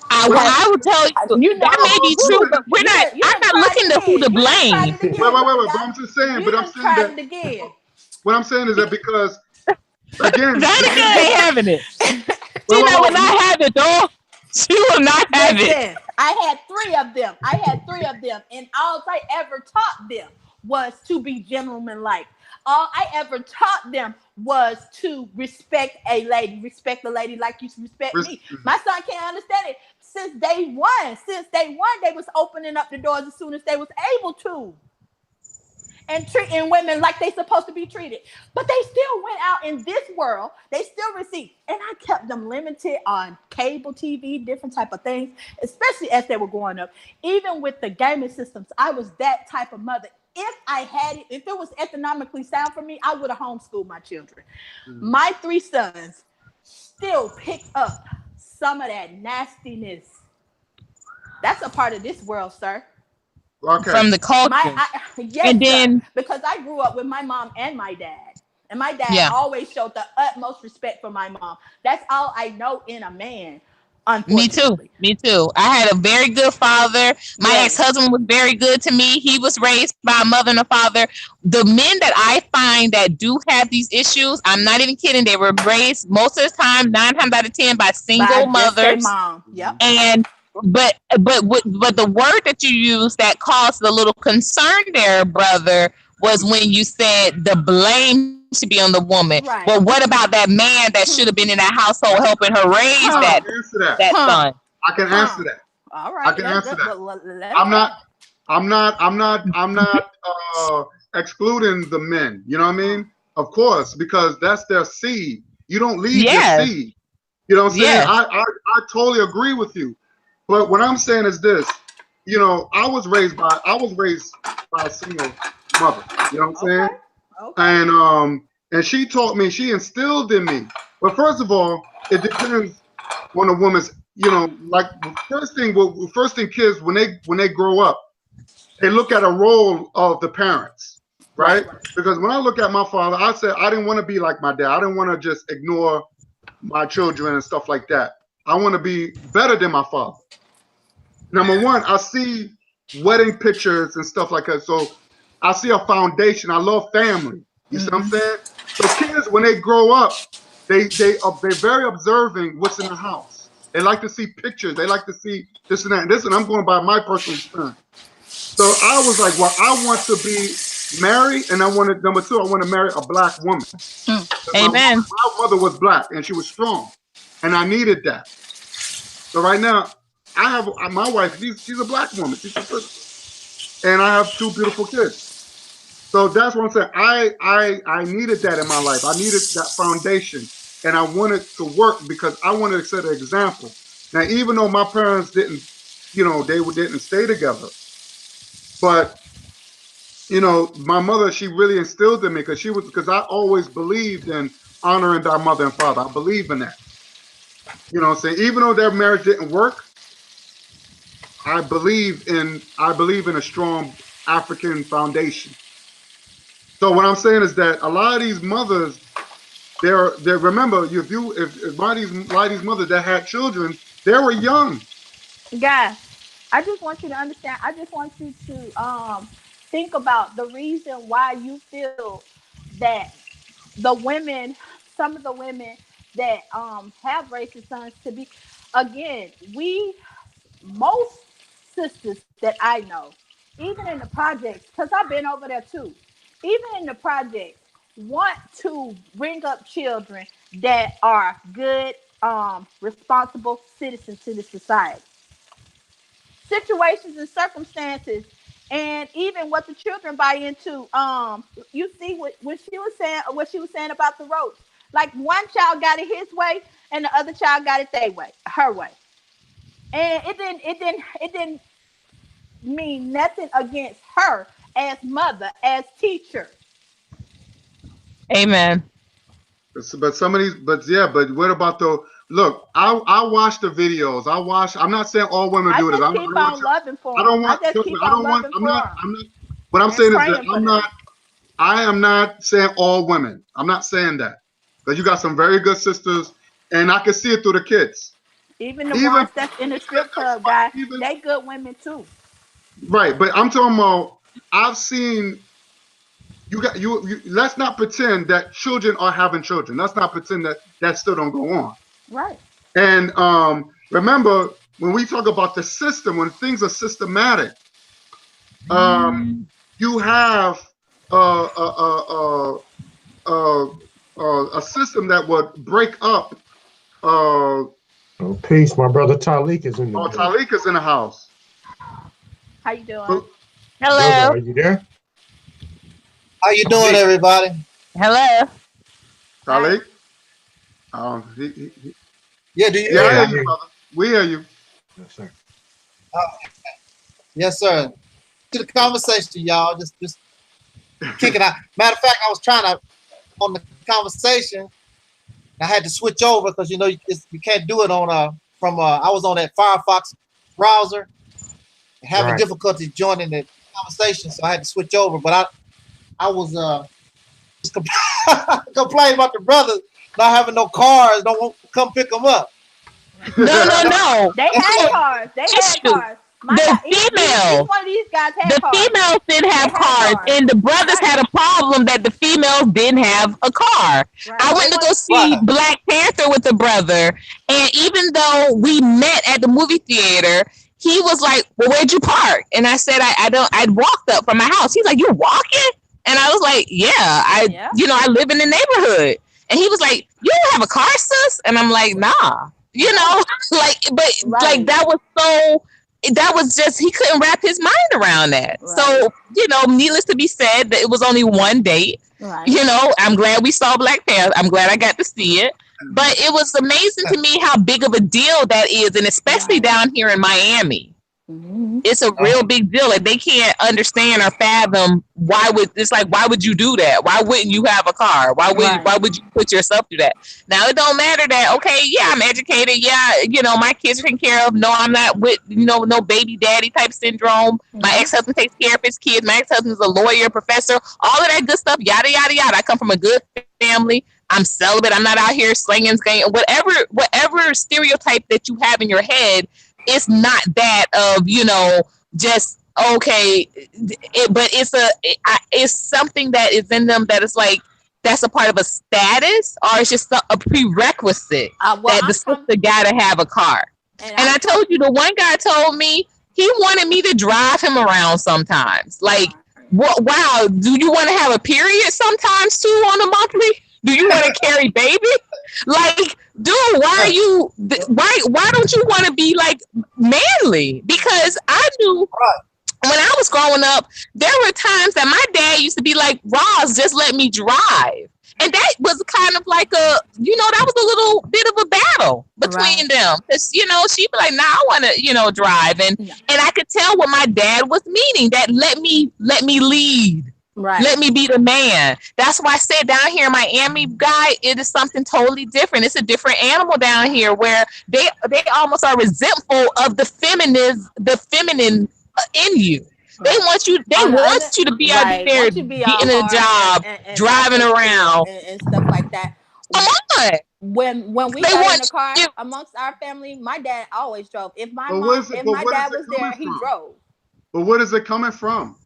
I would tell you that may be true, but I'm not looking to who to blame. Wait. But I'm just saying. What I'm saying is that because again, Danica ain't having it. She will not have it, though. She will not have it. I had three of them, and all I ever taught them was to be gentlemanlike. All I ever taught them was to respect a lady, respect the lady like you respect me. My son can't understand it. Since day one, they was opening up the doors as soon as they was able to. and treating women like they supposed to be treated. But they still went out in this world. They still received. And I kept them limited on cable TV, different type of things, especially as they were growing up. Even with the gaming systems, I was that type of mother. If I had it, if it was economically sound for me, I would have homeschooled my children. My 3 sons still pick up some of that nastiness. That's a part of this world, sir. Okay. From the culture. Yes, and then sir, because I grew up with my mom and my dad. And my dad always showed the utmost respect for my mom. That's all I know in a man. Me too. I had a very good father. My ex-husband was very good to me. He was raised by a mother and a father. The men that I find that do have these issues, I'm not even kidding, they were raised most of the time, 9 times out of 10, by single mothers. Mom. Yep. And but the word that you used that caused a little concern there, brother, was when you said the blame should be on the woman. Right. Well, what about that man that should have been in that household helping her raise that son? I can answer that. All right. I can answer that. I'm not excluding the men. You know what I mean? Of course, because that's their seed. You don't leave your seed. You know what I'm saying? I totally agree with you. But what I'm saying is this. You know, I was raised by a single mother. You know what I'm saying? Okay. And she taught me, she instilled in me. But first of all, it depends on a woman's, you know, like first thing kids when they grow up, they look at a role of the parents, right? Because when I look at my father, I said I didn't want to be like my dad. I didn't want to just ignore my children and stuff like that. I want to be better than my father. Number one, I see wedding pictures and stuff like that. So I see a foundation. I love family. You see what I'm saying? So kids, when they grow up, they're very observing what's in the house. They like to see pictures. They like to see this and that. And this, and I'm going by my personal experience. So I was like, well, I want to be married, and number two, I want to marry a black woman. Amen. My mother was black, and she was strong, and I needed that. So right now, I have my wife. She's a black woman. She's a sister, and I have 2 beautiful kids. So that's what I'm saying. I needed that in my life. I needed that foundation, and I wanted to work because I wanted to set an example. Now, even though my parents didn't, you know, they didn't stay together, but you know, my mother, she really instilled in me because I always believed in honoring thy mother and father. I believe in that. You know what I'm saying? Even though their marriage didn't work, I believe in a strong African foundation. So what I'm saying is that a lot of these mothers, they're remember if a lot of these mothers that had children, they were young. Guys, I just want you to understand. I just want you to think about the reason why you feel that some of the women that have racist sons to be, again, most sisters that I know, even in the projects, because I've been over there too, even in the projects, want to bring up children that are good, responsible citizens to the society. Situations and circumstances, and even what the children buy into. You see what she was saying about the roach. Like one child got it his way, and the other child got it her way, and it didn't mean nothing against her as mother, as teacher. Amen. But some of these, but what about the look? I watch the videos. I'm not saying all women do this. Keep on loving for them. What I'm saying is that I am not saying all women. I'm not saying that. Because you got some very good sisters, and I can see it through the kids. Even the ones that's in the strip club, guys, they good women too. Right, but I'm talking about. I've seen. You. Let's not pretend that children are having children. Let's not pretend that still don't go on. Right. And remember, when we talk about the system, when things are systematic, you have a system that would break up. Peace, my brother Talik is in the house. Talik is in the house. How you doing? Hello. Are you there? How you doing, everybody? Hello. Khalid? Yeah, do you? Yeah, I Yeah, hear you, brother. We hear you. Yes, sir. Yes, sir. To the conversation, y'all. Just kick it out. Matter of fact, I was trying to on the conversation. I had to switch over because you know you can't do it on I was on that Firefox browser, having Right. difficulty joining the conversation, so I had to switch over. But I was just complaining about the brothers not having no cars, don't want to come pick them up. No. They had cars. They had Issue. cars. The Each female. one of these guys had The cars. females didn't have They had cars, cars. and the brothers Right. had a problem that the females didn't have a car. Right. I went to go see Right. Black Panther with the brother, and even though we met at the movie theater, he was like, "Well, where'd you park?" And I said, "I walked up from my house." He's like, "You walking?" And I was like, "Yeah, Yeah. I live in the neighborhood." And he was like, "You don't have a car, sis?" And I'm like, "Nah." Right. That was just, he couldn't wrap his mind around that. Right. So, needless to be said, that it was only one date. Right. I'm glad we saw Black Panther. I'm glad I got to see it. But it was amazing to me how big of a deal that is, and especially down here in Miami. Mhm. It's a real big deal. Like, they can't understand or fathom why would you do that? Why wouldn't you have a car? Why would you put yourself through that? Now, it don't matter that, okay, yeah, I'm educated. Yeah, my kids are taken care of. No, I'm not with, no baby daddy type syndrome. My ex-husband takes care of his kids. My ex-husband's a lawyer, professor, all of that good stuff, yada, yada, yada. I come from a good family. I'm celibate. I'm not out here slinging, whatever stereotype that you have in your head. It's not that of, just okay, but it's something that is in them that is like, that's a part of a status, or it's just a prerequisite that the sister gotta have a car. And I told you, the one guy told me he wanted me to drive him around sometimes. Like, wow, do you want to have a period sometimes too on a monthly? Do you want to carry baby? Like, dude, why don't you want to be like manly? Because I knew when I was growing up, there were times that my dad used to be like, "Roz, just let me drive." And that was kind of like that was a little bit of a battle between them. Because, she'd be like, "Nah, I want to, drive." And I could tell what my dad was meaning, that let me lead. Right. Let me be the man. That's why I said down here in Miami, guy, it is something totally different. It's a different animal down here where they almost are resentful of the feminine in you. They want you to be out there getting a job, and driving around and stuff like that. Come on. When we got in the car amongst our family, my dad always drove. If my dad was there, he drove. But where is it coming from?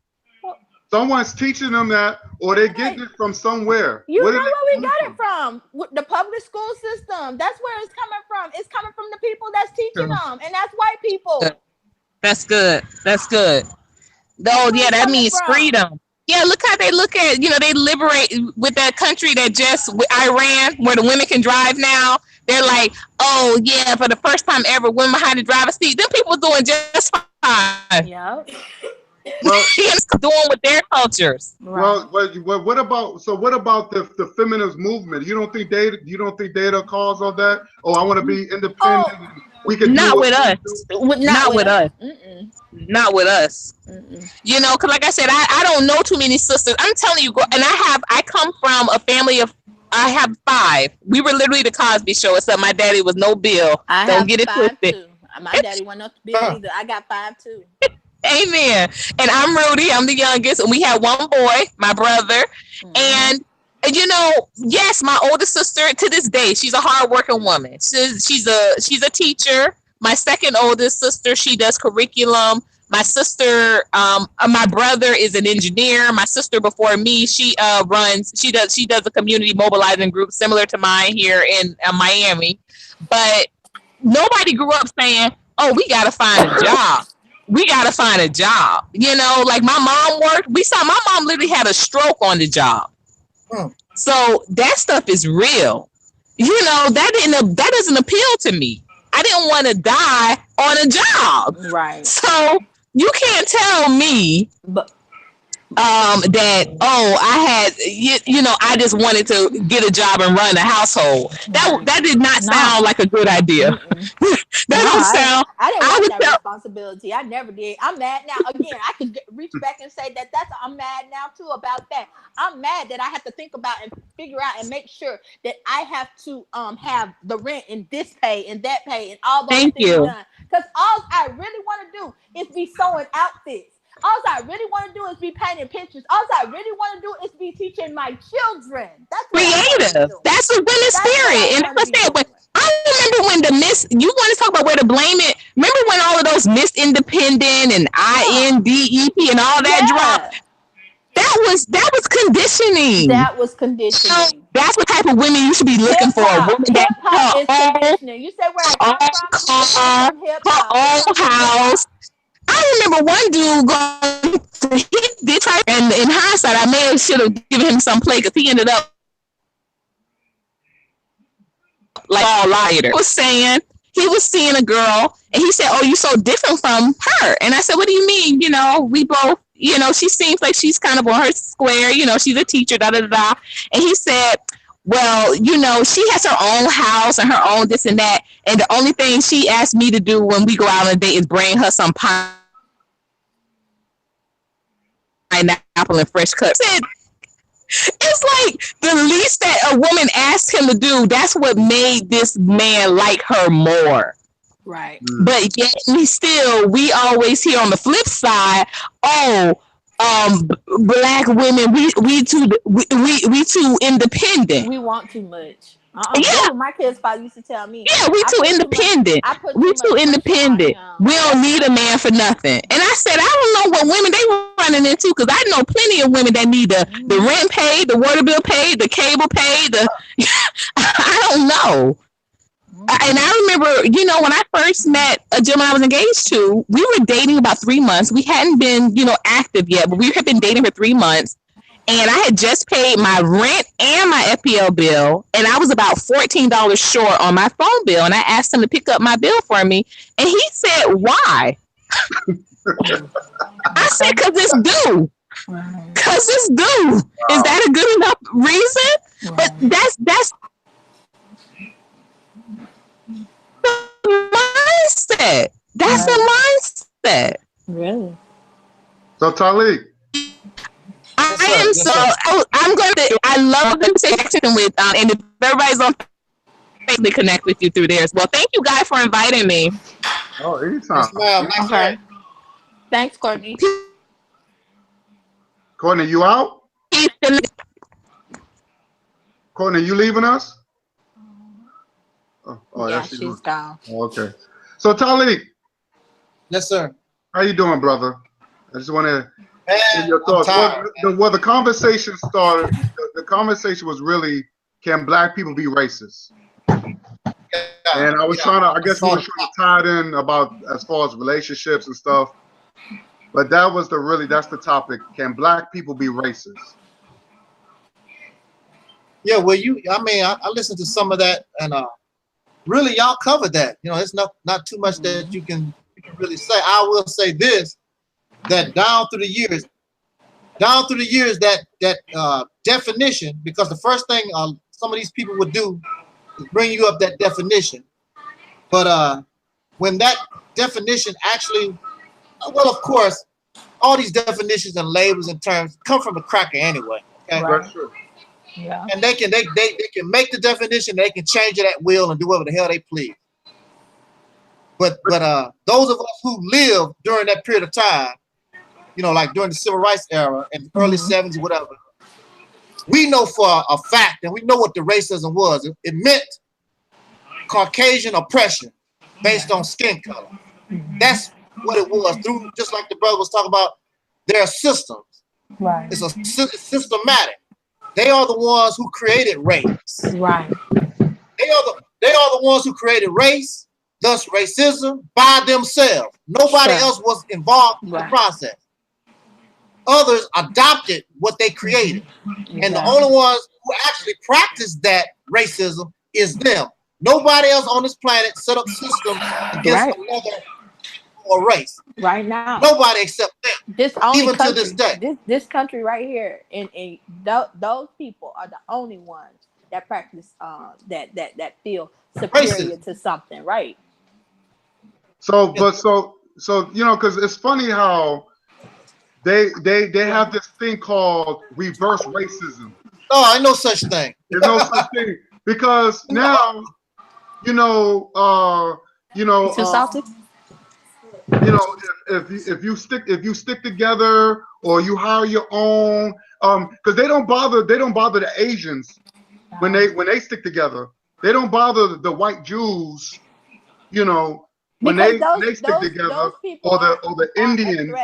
Someone's teaching them that, or they're getting it from somewhere. You know where we got it from? The public school system. That's where it's coming from. It's coming from the people that's teaching them, and that's white people. That's good. Oh, yeah, that means freedom. Yeah, look how they look at, they liberate with that country that Iran, where the women can drive now. They're like, oh, yeah, for the first time ever, women behind the driver's seat. Them people doing just fine. Yeah. Well, doing with their cultures. Well, what about the feminist movement? You don't think they're the cause of that? Oh, I want to be independent. We can not with us. Not with us. Not with us. Because like I said, I don't know too many sisters. I'm telling you, and I come from a family of, I have 5. We were literally the Cosby Show, except my daddy was no Bill. Don't get it twisted. Too. My daddy wasn't no Bill either. I got 5 too. Amen. And I'm Rudy. I'm the youngest, and we had one boy, my brother. And yes, my oldest sister to this day, she's a hardworking woman. She's a teacher. My second oldest sister, she does curriculum. My sister, my brother is an engineer. My sister before me, she does a community mobilizing group similar to mine here in Miami. But nobody grew up saying, "Oh, we got to find a job. We got to find a job." Like my mom worked. We saw my mom literally had a stroke on the job. So that stuff is real. That doesn't appeal to me. I didn't want to die on a job. Right. So you can't tell me that I had I just wanted to get a job and run a household. That did not sound like a good idea. That don't sound. I didn't want that responsibility. I never did. I'm mad now. Again, I could reach back and say I'm mad now too about that. I'm mad that I have to think about and figure out and make sure that I have to have the rent and this pay and that pay and all those things done. Because all I really want to do is be sewing outfits. All I really want to do is be painting pictures. All I really want to do is be teaching my children. That's creative. That's a women's spirit. And like I said, I remember when the Miss, you want to talk about where to blame it? Remember when all of those Miss Independent and INDEP and all that dropped? That was conditioning. That was conditioning. So that's what type of women you should be looking for. A woman that is conditioning. You said where I come from? Her own house. I remember one dude going to hit this, and in hindsight, I may have should have given him some play because he ended up like all liar. He was seeing a girl, and he said, "Oh, you're so different from her." And I said, "What do you mean? We both, she seems like she's kind of on her square. She's a teacher, da da da." And he said, "Well, she has her own house and her own this and that, and the only thing she asked me to do when we go out on a date is bring her some pineapple and fresh cut." It's like the least that a woman asked him to do, that's what made this man like her more. Right. But yet we always hear on the flip side, black women, we too independent. We want too much. Yeah, my kids probably used to tell me. Yeah, we too independent. We too independent. We don't need a man for nothing. And I said, I don't know what women they were running into, because I know plenty of women that need the rent paid, the water bill paid, the cable paid. I don't know. And I remember, when I first met a gentleman I was engaged to, we were dating about 3 months. We hadn't been, active yet, but we had been dating for 3 months. And I had just paid my rent and my FPL bill, and I was about $14 short on my phone bill. And I asked him to pick up my bill for me, and he said, "Why?" I said, "'Cause it's due. 'Cause it's due." Is that a good enough reason? But that's the mindset. That's the mindset. Really? So Talik, I love the conversation with, and if everybody's on Facebook, connect with you through there as well. Thank you guys for inviting me. Oh, anytime. Okay. Thanks, Courtney. Courtney, you out? Courtney, you leaving us? Oh yeah, she's gone. Oh, okay. So Talik. Yes, sir. How you doing, brother? I just want to hear your thoughts. The conversation started, the conversation was really, can black people be racist? And I was trying to, I guess we were trying to tie it in about as far as relationships and stuff. But that was that's the topic. Can black people be racist? Yeah, well, I listened to some of that, and really y'all covered that. It's not too much that you can really say. I will say this, that down through the years, that definition, because the first thing some of these people would do is bring you up that definition. But when that definition actually, well, of course, all these definitions and labels and terms come from a cracker anyway. Okay? That's true. Yeah. And they can make the definition, they can change it at will and do whatever the hell they please. But those of us who lived during that period of time, like during the civil rights era and the early 70s, whatever, we know for a fact, and we know what the racism was. It meant Caucasian oppression based on skin color. That's what it was. Through, just like the brother was talking about, there are systems. Right. It's systematic. They are the ones who created race. Right. They are the ones who created race, thus racism, by themselves. Nobody else was involved in the process. Others adopted what they created. And the only ones who actually practice that racism is them. Nobody else on this planet set up systems against another or race. Right now, Nobody except them. this only Even to country, this day. this country right here, and those people are the only ones that practice that feel superior to something, right? So, you know, because it's funny how they have this thing called reverse racism. No, I know such thing. There's no such thing because now, you know, Too salty? you know, if you stick together or you hire your own, because they don't bother the Asians when they stick together. They don't bother the white Jews, you know, when they stick together, or the Indians.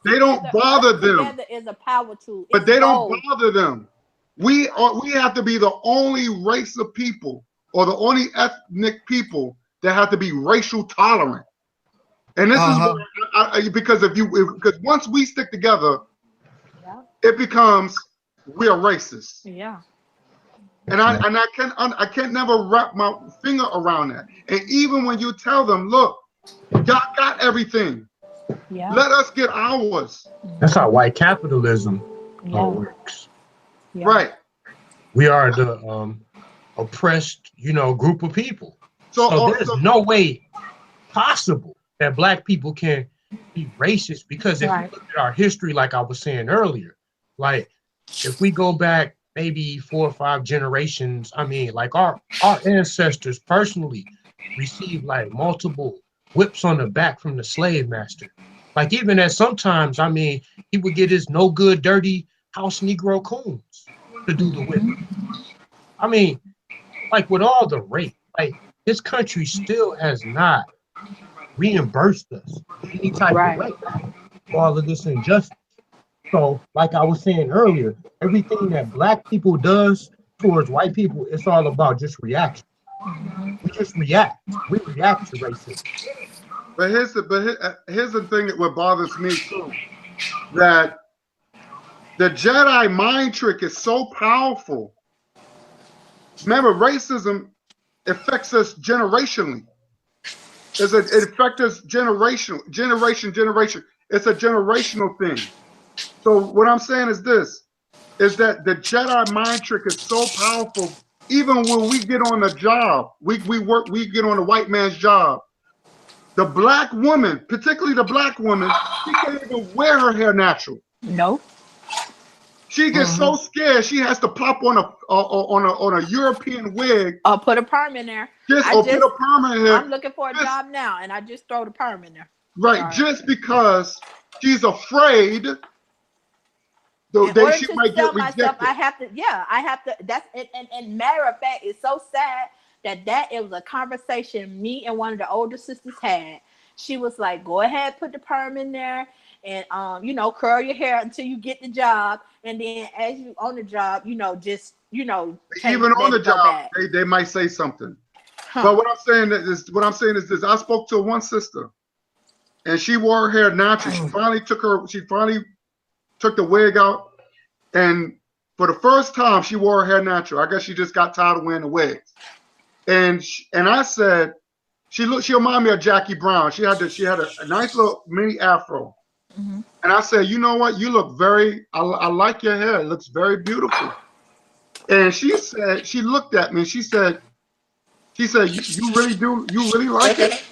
They don't bother them. Together is a power tool. But they don't bother them. We have to be the only race of people or the only ethnic people that have to be racial tolerant. And this is because because once we stick together, it becomes we are racist. Yeah. And I can't never wrap my finger around that. And even when you tell them, look, y'all got everything. Yeah. Let us get ours. That's how white capitalism works. Yeah. Right. We are the oppressed, you know, group of people. So there's no way possible that black people can be racist, because if you look at our history, like I was saying earlier, like if we go back maybe 4 or 5 generations, I mean, like our ancestors personally received like multiple whips on the back from the slave master. Like even at sometimes, I mean, he would get his no good, dirty house Negro coons to do the whip. I mean, like with all the rape, like this country still has not reimbursed us any type of rape for all of this injustice. So, like I was saying earlier, everything that black people does towards white people, it's all about just reaction. We just react. We react to racism. But here's the thing that what bothers me too, that the Jedi mind trick is so powerful. Remember, racism affects us generationally. It affects us generation. It's a generational thing. So what I'm saying is this, is that the Jedi mind trick is so powerful. Even when we get on a job, we get on a white man's job. The black woman, particularly the black woman, she can't even wear her hair natural. No. She gets so scared she has to pop on a European wig. Or put a perm in there. Put a perm in there. I'm looking for a job now, and I just throw the perm in there. Right, just because she's afraid that she might get rejected. I have to. That's it. And matter of fact, it's so sad that it was a conversation me and one of the older sisters had. She was like, "Go ahead, put the perm in there, and you know, curl your hair until you get the job, and then as you on the job, you know, just even on the job, they might say something." But what I'm saying is this: I spoke to one sister, and she wore her hair natural. She finally took the wig out, and for the first time, she wore her hair natural. I guess she just got tired of wearing the wigs. And I said, she reminded me of Jackie Brown. She had a nice little mini afro. And I said, you know what? You look I like your hair. It looks very beautiful. And she said, she looked at me and she said, you really do? You really like it?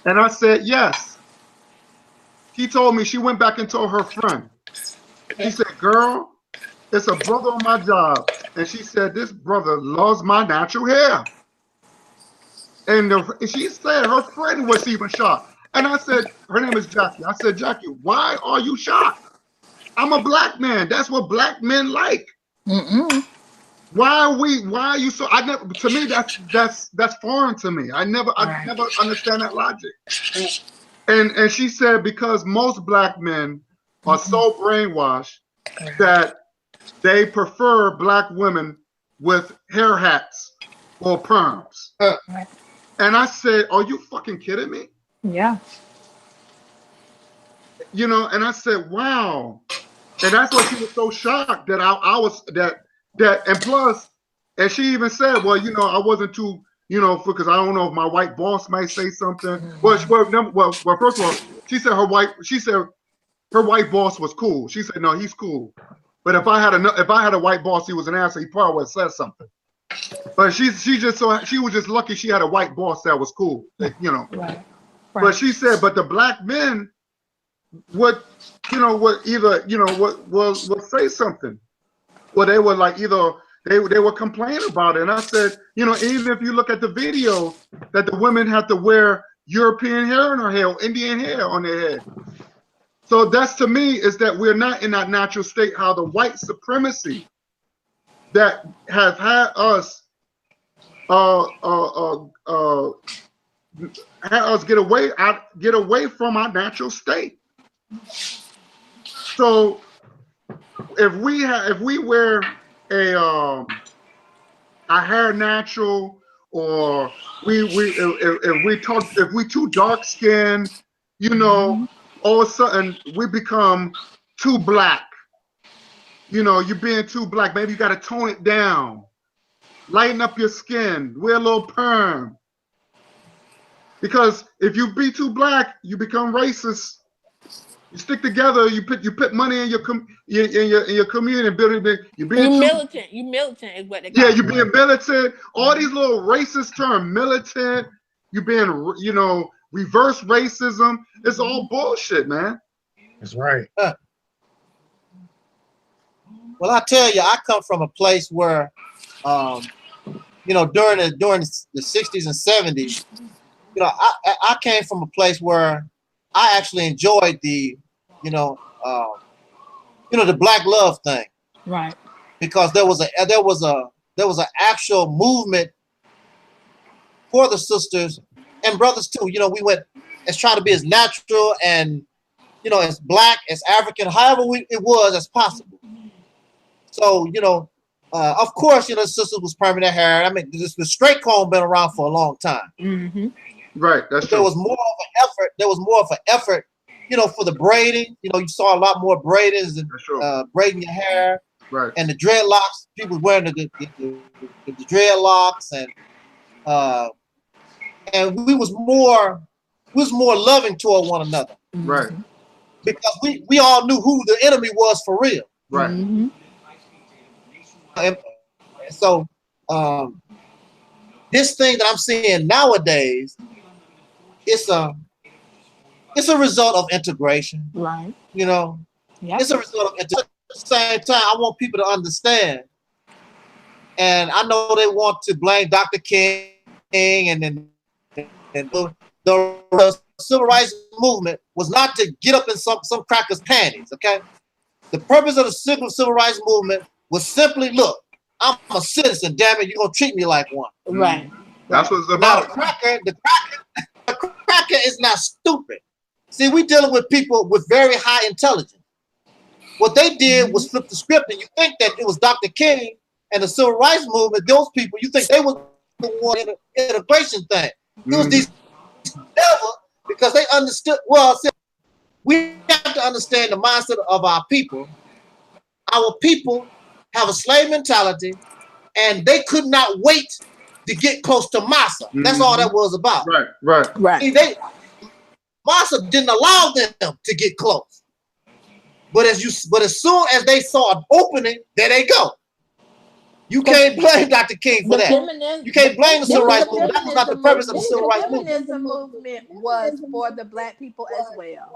And I said, yes. She told me, she went back and told her friend. She said, girl, it's a brother on my job. And she said, this brother loves my natural hair. And she said her friend was even shocked. And I said, her name is Jackie. I said, Jackie, why are you shocked? I'm a black man. That's what black men like. Why are you so? To me, that's foreign to me. I never understand that logic. And she said, because most black men are so brainwashed that they prefer black women with hair hats or perms. And I said, are you fucking kidding me? Yeah. You know, and I said, wow. And that's why she was so shocked that I was that and plus, and she even said, well, you know, I wasn't too you know, because I don't know if my white boss might say something. Well, first of all, she said her white boss was cool. She said, no, he's cool. But if I had a white boss, he was an asshole, he probably would have said something. But she was just lucky she had a white boss that was cool, you know. Right. But she said, but the black men would say something. Well, they would like either they would complain about it. And I said, you know, even if you look at the video that the women have to wear European hair in their hair, Indian hair on their head. So that's, to me, is that we're not in that natural state. How the white supremacy that has had us get away from our natural state. So if we wear a hair natural, or if we too dark skinned, you know, all of a sudden we become too black. You know, you're being too black. Maybe you got to tone it down, lighten up your skin, wear a little perm. Because if you be too black, you become racist. You stick together. You put money in your community and building. You militant. You militant is what they call. Yeah, you being militant. All these little racist terms, militant. You being, you know, reverse racism. It's all bullshit, man. That's right. Well, I tell you, I come from a place where, you know, during the 60s and 70s, you know, I came from a place where I actually enjoyed the, the Black love thing, right? Because there was an actual movement for the sisters and brothers too. You know, we went as trying to be as natural and, you know, as black, as African, however it was as possible. So, you know, of course, you know, sisters was permanent hair. I mean, the straight comb been around for a long time. Mm-hmm. Right, that's true. There was more of an effort. There was more of an effort, you know, for the braiding. You know, you saw a lot more braiders and braiding your hair. Right. And the dreadlocks. People wearing the dreadlocks, and we was more loving toward one another. Right. Because we all knew who the enemy was for real. Right. Mm-hmm. And so this thing that I'm seeing nowadays, it's a result of integration. Right. You know, it's a result of integration. At the same time, I want people to understand, and I know they want to blame Dr. King and the civil rights movement was not to get up in some crackers' panties. Okay, the purpose of the civil rights movement was simply, look, I'm a citizen, damn it, you're gonna treat me like one. Right. That's what it's about. Now the cracker is not stupid. See, we dealing with people with very high intelligence. What they did was flip the script, and you think that it was Dr. King and the civil rights movement, those people, you think they was the one in the integration thing. It was these devils, because they understood, well, see, we have to understand the mindset of our people. Our people have a slave mentality, and they could not wait to get close to Massa. That's all that was about. Right. See, Massa didn't allow them to get close. But as soon as they saw an opening, there they go. You can't blame Dr. King for that. You can't blame the civil rights movement. That was not the purpose of the civil rights movement. The feminism movement was for the black people as well.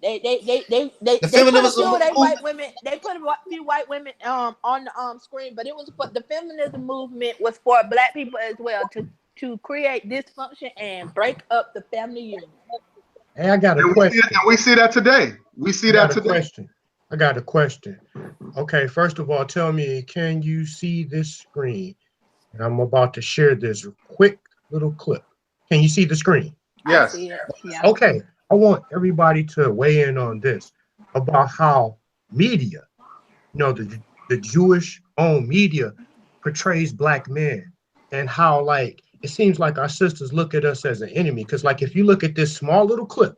They put a few white women. They put a few white women on the screen, but it was for the feminism movement was for black people as well to create dysfunction and break up the family unit. Hey, I got a question. We see that today. We see that today. I got a question. Okay, first of all, tell me, can you see this screen? And I'm about to share this quick little clip. Can you see the screen? Yes. Yeah. Okay, I want everybody to weigh in on this about how media, you know, the Jewish-owned media portrays black men, and how, like, it seems like our sisters look at us as an enemy. Because, like, if you look at this small little clip,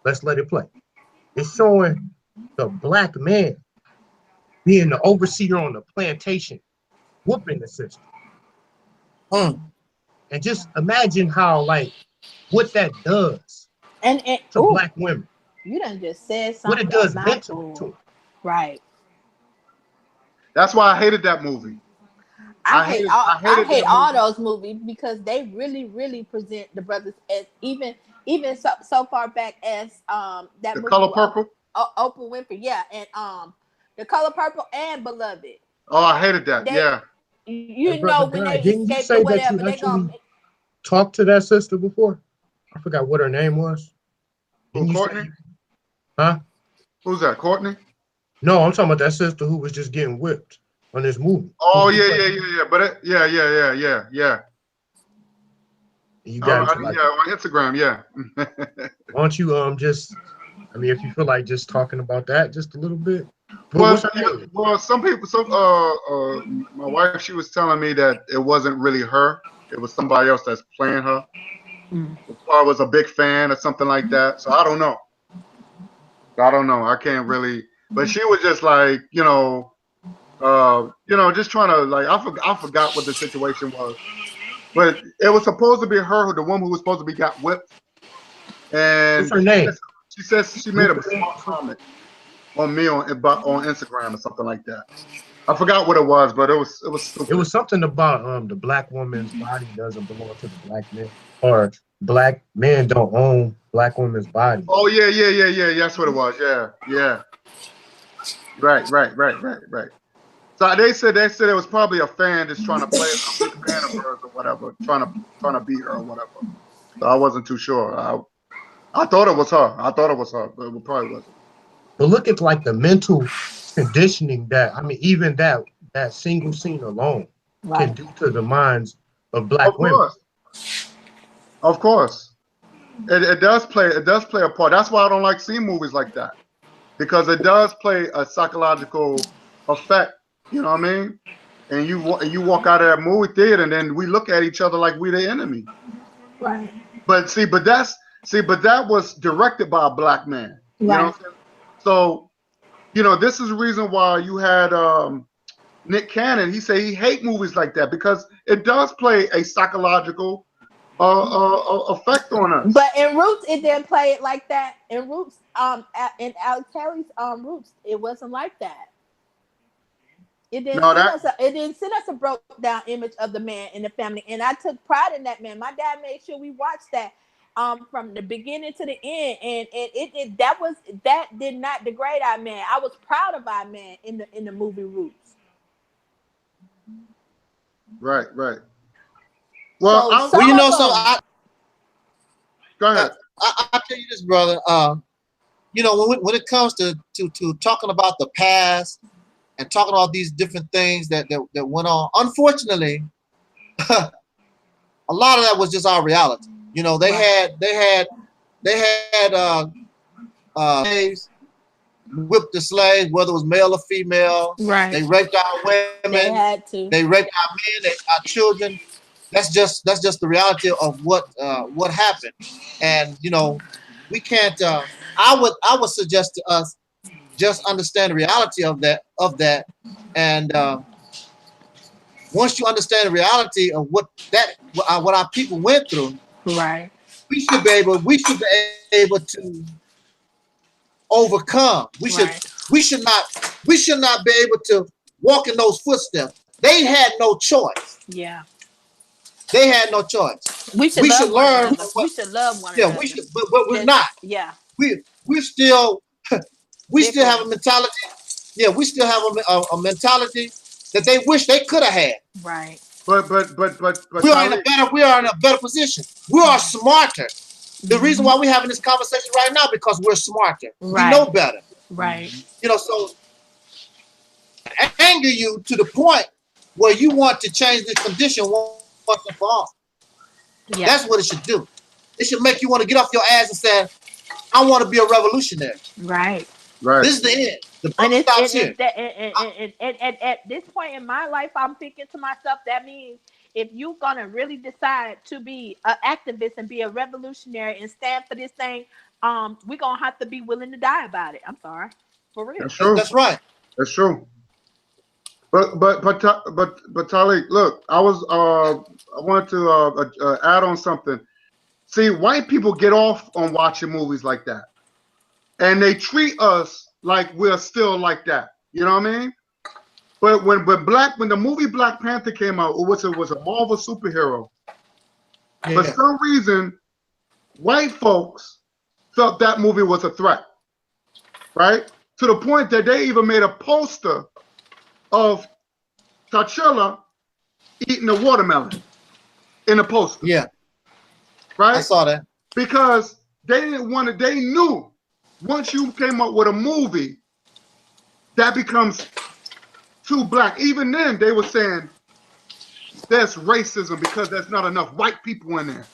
let's let it play. It's showing the black man being the overseer on the plantation, whooping the sister. Mm. And just imagine how, like, what that does And to ooh, Black women, you done just said what something it does a mentally to mouthful. them. Right. That's why I hated that movie. I I hated hate that all movie. those movies because they really present the brothers as even so far back as that The movie Color with Purple. Oprah Winfrey, yeah, and The Color Purple and Beloved. Oh, I hated that. They, Yeah. you Hey, know, brother when Guy, they didn't you escaped or say that whatever, you they gonna actually talked to that sister before? I forgot what her name was. Who, Didn't you say Courtney? huh? Who's that? Courtney? No, I'm talking about that sister who was just getting whipped on this movie. Oh Who yeah, played- yeah. But yeah. You got into like, Yeah, on Instagram, yeah. why don't you just, I mean, if you feel like just talking about that just a little bit. Well, What's her name? well, some people, my wife, she was telling me that it wasn't really her; it was somebody else that's playing her. Mm. Or I was a big fan or something like that. So I don't know. I can't really. But she was just like, just trying to like. I forgot what the situation was, but it was supposed to be her, the woman who was supposed to be got whipped, What's and her name? she says she made a smart comment on me on Instagram or something like that. I forgot what it was, but it was stupid. It was something about the Black woman's body doesn't belong to the Black man, or Black men don't own Black women's body. Oh yeah. That's what it was. Yeah. Right. So they said it was probably a fan just trying to play a big fan of hers or whatever, trying to beat her or whatever. So I wasn't too sure. I thought it was her. But it probably wasn't. But look at like the mental conditioning that, I mean, even that single scene alone can Right. do to the minds of Black Of women. course. It does play a part. That's why I don't like seeing movies like that, because it does play a psychological effect. You know what I mean? And you walk out of that movie theater, and then we look at each other like we're the enemy. Right. But that was directed by a Black man. You know what I'm saying? So, this is the reason why you had Nick Cannon. He said he hate movies like that because it does play a psychological effect on us. But in Roots, it didn't play it like that. In Roots, in Alex Haley's Roots, it wasn't like that. It didn't send us a broke down image of the man in the family, and I took pride in that man. My dad made sure we watched that from the beginning to the end, and that did not degrade our man. I was proud of our man in the movie Roots. Right. Well, So, go ahead. I'll tell you this, brother. When it comes to talking about the past and talking about these different things that went on, unfortunately, a lot of that was just our reality. They had slaves, whipped the slaves, whether it was male or female. right. They raped our women. They had to. They raped our men, our children. That's just the reality of what happened. And we can't. I would suggest to us just understand the reality of that, and once you understand the reality of what our people went through, Right. we should be able to overcome. We should not be able to walk in those footsteps. They had no choice. Yeah. They had no choice. We should learn. We should love one another. Yeah, we should, but we're not. Yeah. We still have a mentality. Yeah, we still have a mentality that they wish they could have had. Right. But we are in a better position. We are smarter. The reason why we're having this conversation right now because we're smarter. Right. We know better. Right. So anger you to the point where you want to change the condition once and for all. Yeah. That's what it should do. It should make you want to get off your ass and say, I want to be a revolutionary. Right. This is the end. The book stops here. And at this point in my life, I'm thinking to myself, that means if you're going to really decide to be an activist and be a revolutionary and stand for this thing, we're going to have to be willing to die about it. I'm sorry. For real. That's true. That's right. That's true. But Talik, look, I wanted to add on something. See, white people get off on watching movies like that, and they treat us like we're still like that. You know what I mean? But when the movie Black Panther came out, it was a Marvel superhero. Yeah. For some reason, white folks felt that movie was a threat, right? To the point that they even made a poster of T'Challa eating a watermelon in the poster. Yeah, right? I saw that. Because they didn't want to. They knew once you came up with a movie that becomes too black. Even then, they were saying there's racism because there's not enough white people in there.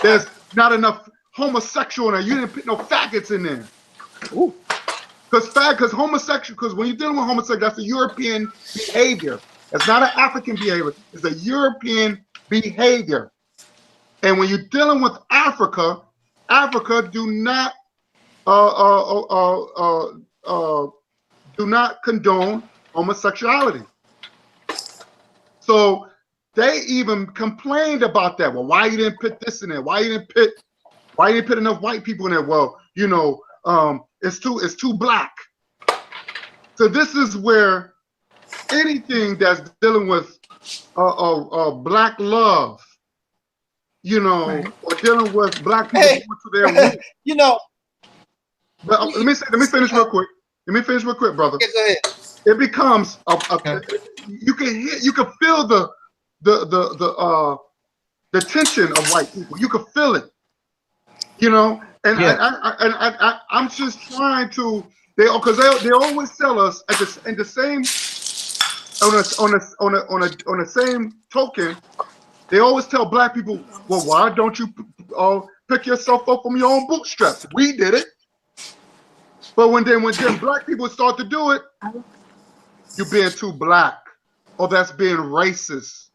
There's not enough homosexual in there. You didn't put no faggots in there. Because homosexual, because when you're dealing with homosexual, that's a European behavior. It's not an African behavior. It's a European behavior. And when you're dealing with Africa, Africa do not condone homosexuality. So they even complained about that. Well, why you didn't put this in there? Why you didn't put enough white people in there? Well, you know, it's too black. So this is where anything that's dealing with black love, you know, Right. or dealing with black people Hey, going to their roots. you know, But let me finish real quick. Let me finish real quick, brother. yeah, go ahead. It becomes Okay. you can feel the tension of white people. You can feel it, you know. And Yeah. I'm just trying to they always tell us at the same on the same token. They always tell black people, well, why don't you pick yourself up from your own bootstraps? We did it. But when black people start to do it, you're being too black, or that's being racist.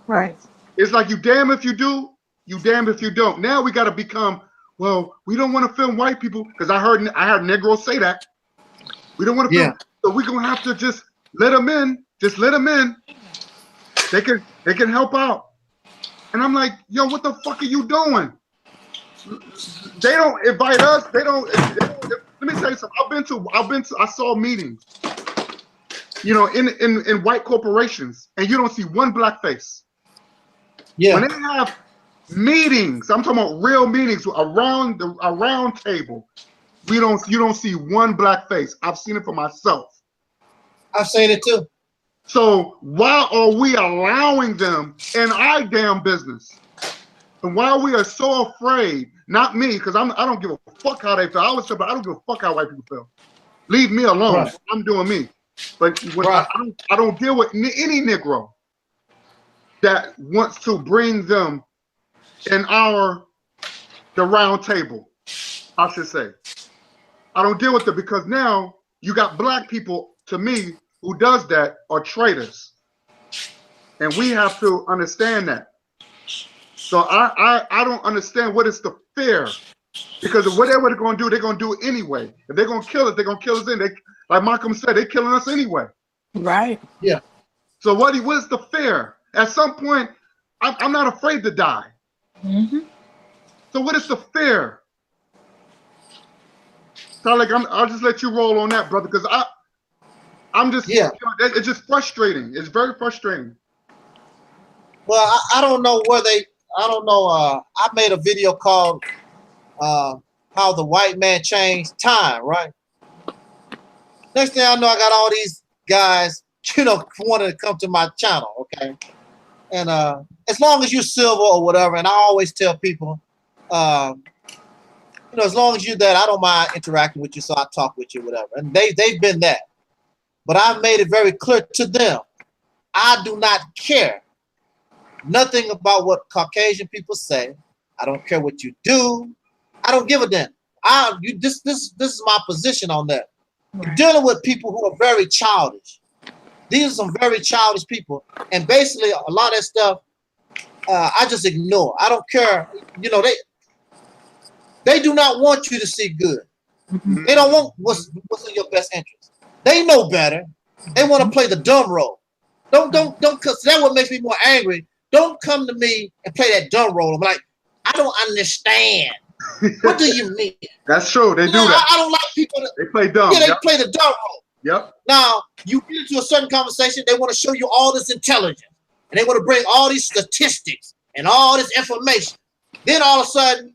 Right. It's like you damn if you do, you damn if you don't. Now we got to become, well, we don't want to film white people, because I heard Negroes say that. We don't want to film, so we're gonna have to just let them in. Just let them in. They can help out. And I'm like, yo, what the fuck are you doing? They don't invite us. They don't. Let me tell you something. I saw meetings, you know, in white corporations, and you don't see one black face. Yeah. When they have meetings, I'm talking about real meetings around a round table, you don't see one black face. I've seen it for myself. I've seen it too. So why are we allowing them in our damn business? And why we are so afraid, not me, because I don't give a fuck how they feel. I always say, but I don't give a fuck how white people feel. Leave me alone. Right. I'm doing me. But when Right. I don't deal with any Negro that wants to bring them in the round table, I should say. I don't deal with them because now you got black people, to me, who does that are traitors. And we have to understand that. So I don't understand what is the fear. Because whatever they're going to do, they're going to do it anyway. If they're going to kill us, they're going to kill us in. Like Malcolm said, they're killing us anyway. Right. Yeah. So what is the fear? At some point, I'm not afraid to die. Mm-hmm. So what is the fear? So like I'll just let you roll on that, brother, because I'm just, Yeah. you know, it's just frustrating. It's very frustrating. Well, I don't know I don't know. I made a video called How the White Man Changed Time, right? Next thing I know, I got all these guys, you know, wanting to come to my channel, okay? And as long as you're silver or whatever, and I always tell people, you know, as long as you're that, I don't mind interacting with you, so I talk with you, whatever. And they've been that. But I've made it very clear to them, I do not care nothing about what Caucasian people say. I don't care what you do. I don't give a damn. This is my position on that. You're dealing with people who are very childish. These are some very childish people, and basically a lot of that stuff I just ignore. I don't care. You know, they do not want you to see good. Mm-hmm. They don't want what's in your best interest. They know better. They want to play the dumb role. Cause that's what makes me more angry. Don't come to me and play that dumb role. I'm like, I don't understand. What do you mean? That's true. They do that. I don't like people that They play dumb. they Yep. play the dumb role. Yep. Now, you get into a certain conversation, they want to show you all this intelligence. And they want to bring all these statistics and all this information. Then all of a sudden,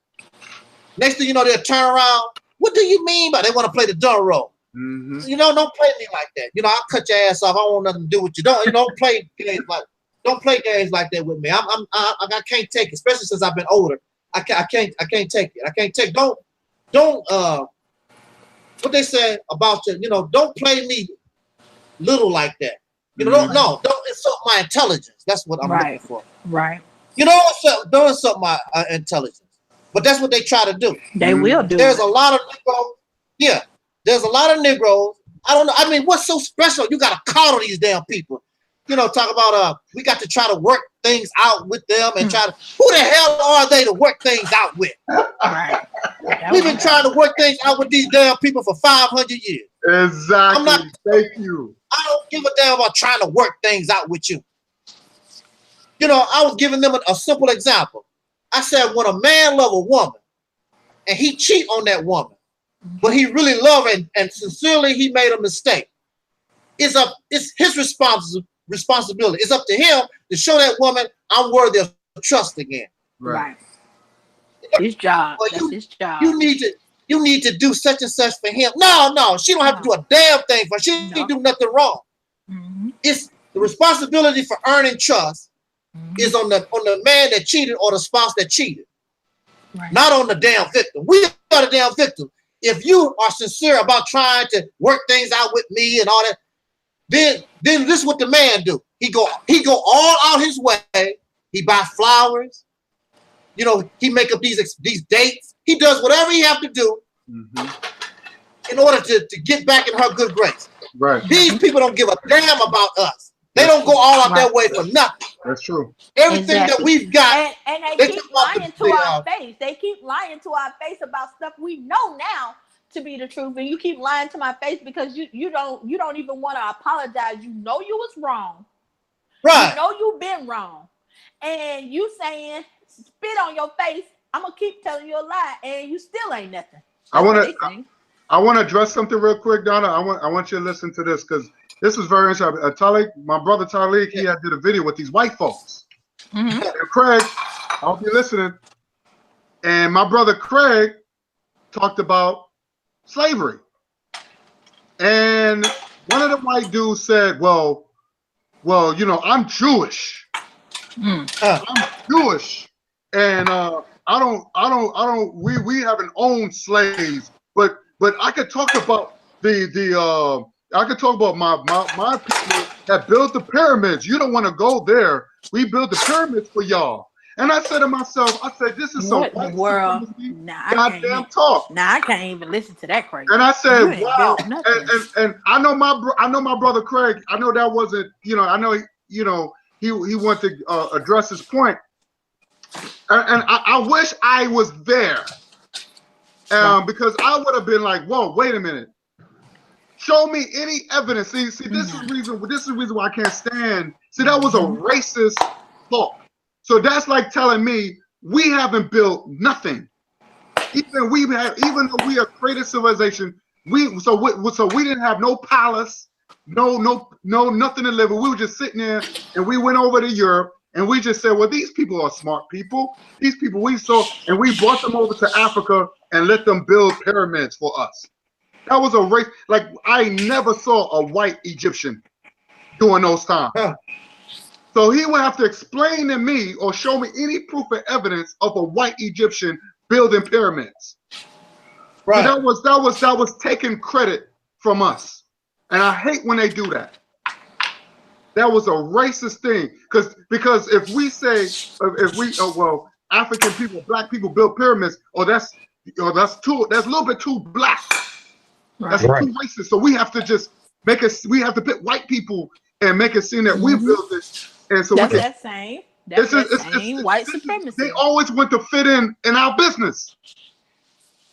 next thing you know, they'll turn around. What do you mean by they want to play the dumb role? Mm-hmm. You know, don't play me like that. You know, I'll cut your ass off. I don't want nothing to do with you. Don't play games like that with me. I can't take it, especially since I've been older. I can't take it. I can't take. Don't what they say about you. You know, don't play me little like that. You know, don't insult my intelligence. That's what I'm looking for. Right. You know, don't insult my intelligence. But that's what they try to do. They will do. There's a lot of Negroes. Yeah, there's a lot of Negroes. I don't know. I mean, what's so special? You got to coddle these damn people. You know, talk about we got to try to work things out with them and try to. Who the hell are they to work things out with? Right. We've been trying to work things out with these damn people for 500 years. Exactly. Thank you. I don't give a damn about trying to work things out with you. You know, I was giving them a simple example. I said, when a man love a woman and he cheat on that woman, but he really love her and sincerely he made a mistake, it's his responsibility. It's up to him to show that woman I'm worthy of trust again. Right. His job. Well, That's his job. You need to do such and such for him. No, she don't have to do a damn thing for. She didn't do nothing wrong. Mm-hmm. It's the responsibility for earning trust is on the man that cheated or the spouse that cheated, not on the damn victim. We are the damn victim. If you are sincere about trying to work things out with me and all that, then this is what the man do. He go all out his way. He buy flowers. You know, he make up these dates. He does whatever he have to do in order to get back in her good grace. Right. These people don't give a damn about us. They don't go all out their way for nothing. That's true. Everything that we've got. And they keep lying to our face. They keep lying to our face about stuff we know now to be the truth. And you keep lying to my face because you don't even want to apologize. You know you was wrong. Right. You know you've been wrong. And you saying spit on your face, I'm gonna keep telling you a lie, and you still ain't nothing. I want to address something real quick, Donna. I want you to listen to this because this is very interesting. Talik, my brother Talik, he had did a video with these white folks. And Craig, I hope you're listening. And my brother Craig talked about slavery. And one of the white dudes said, well, you know, I'm Jewish. I'm Jewish. And we haven't owned slaves, but I could talk about I could talk about my people that built the pyramids. You don't want to go there. We built the pyramids for y'all. And I said to myself, this is some what world? goddamn talk. I can't even listen to that crazy. And I said, wow. And I know my brother Craig. I know that wasn't, you know, I know he wanted to address his point. And I wish I was there. Because I would have been like, whoa, wait a minute. Show me any evidence. See, this is the reason why I can't stand. See, that was a racist thought. So that's like telling me we haven't built nothing. Even though we are created civilization, we didn't have no palace, no nothing to live with. We were just sitting there, and we went over to Europe, and we just said, well, these people are smart people. These people we saw, and we brought them over to Africa and let them build pyramids for us. That was a race. Like, I never saw a white Egyptian during those times. So he would have to explain to me or show me any proof or evidence of a white Egyptian building pyramids. Right. So that was taking credit from us. And I hate when they do that. That was a racist thing. Because if we say, African people, black people built pyramids, that's a little bit too black. That's too racist. So we have to just we have to put white people and make it seem that we built this. And so that's that same white supremacy. They always want to fit in our business.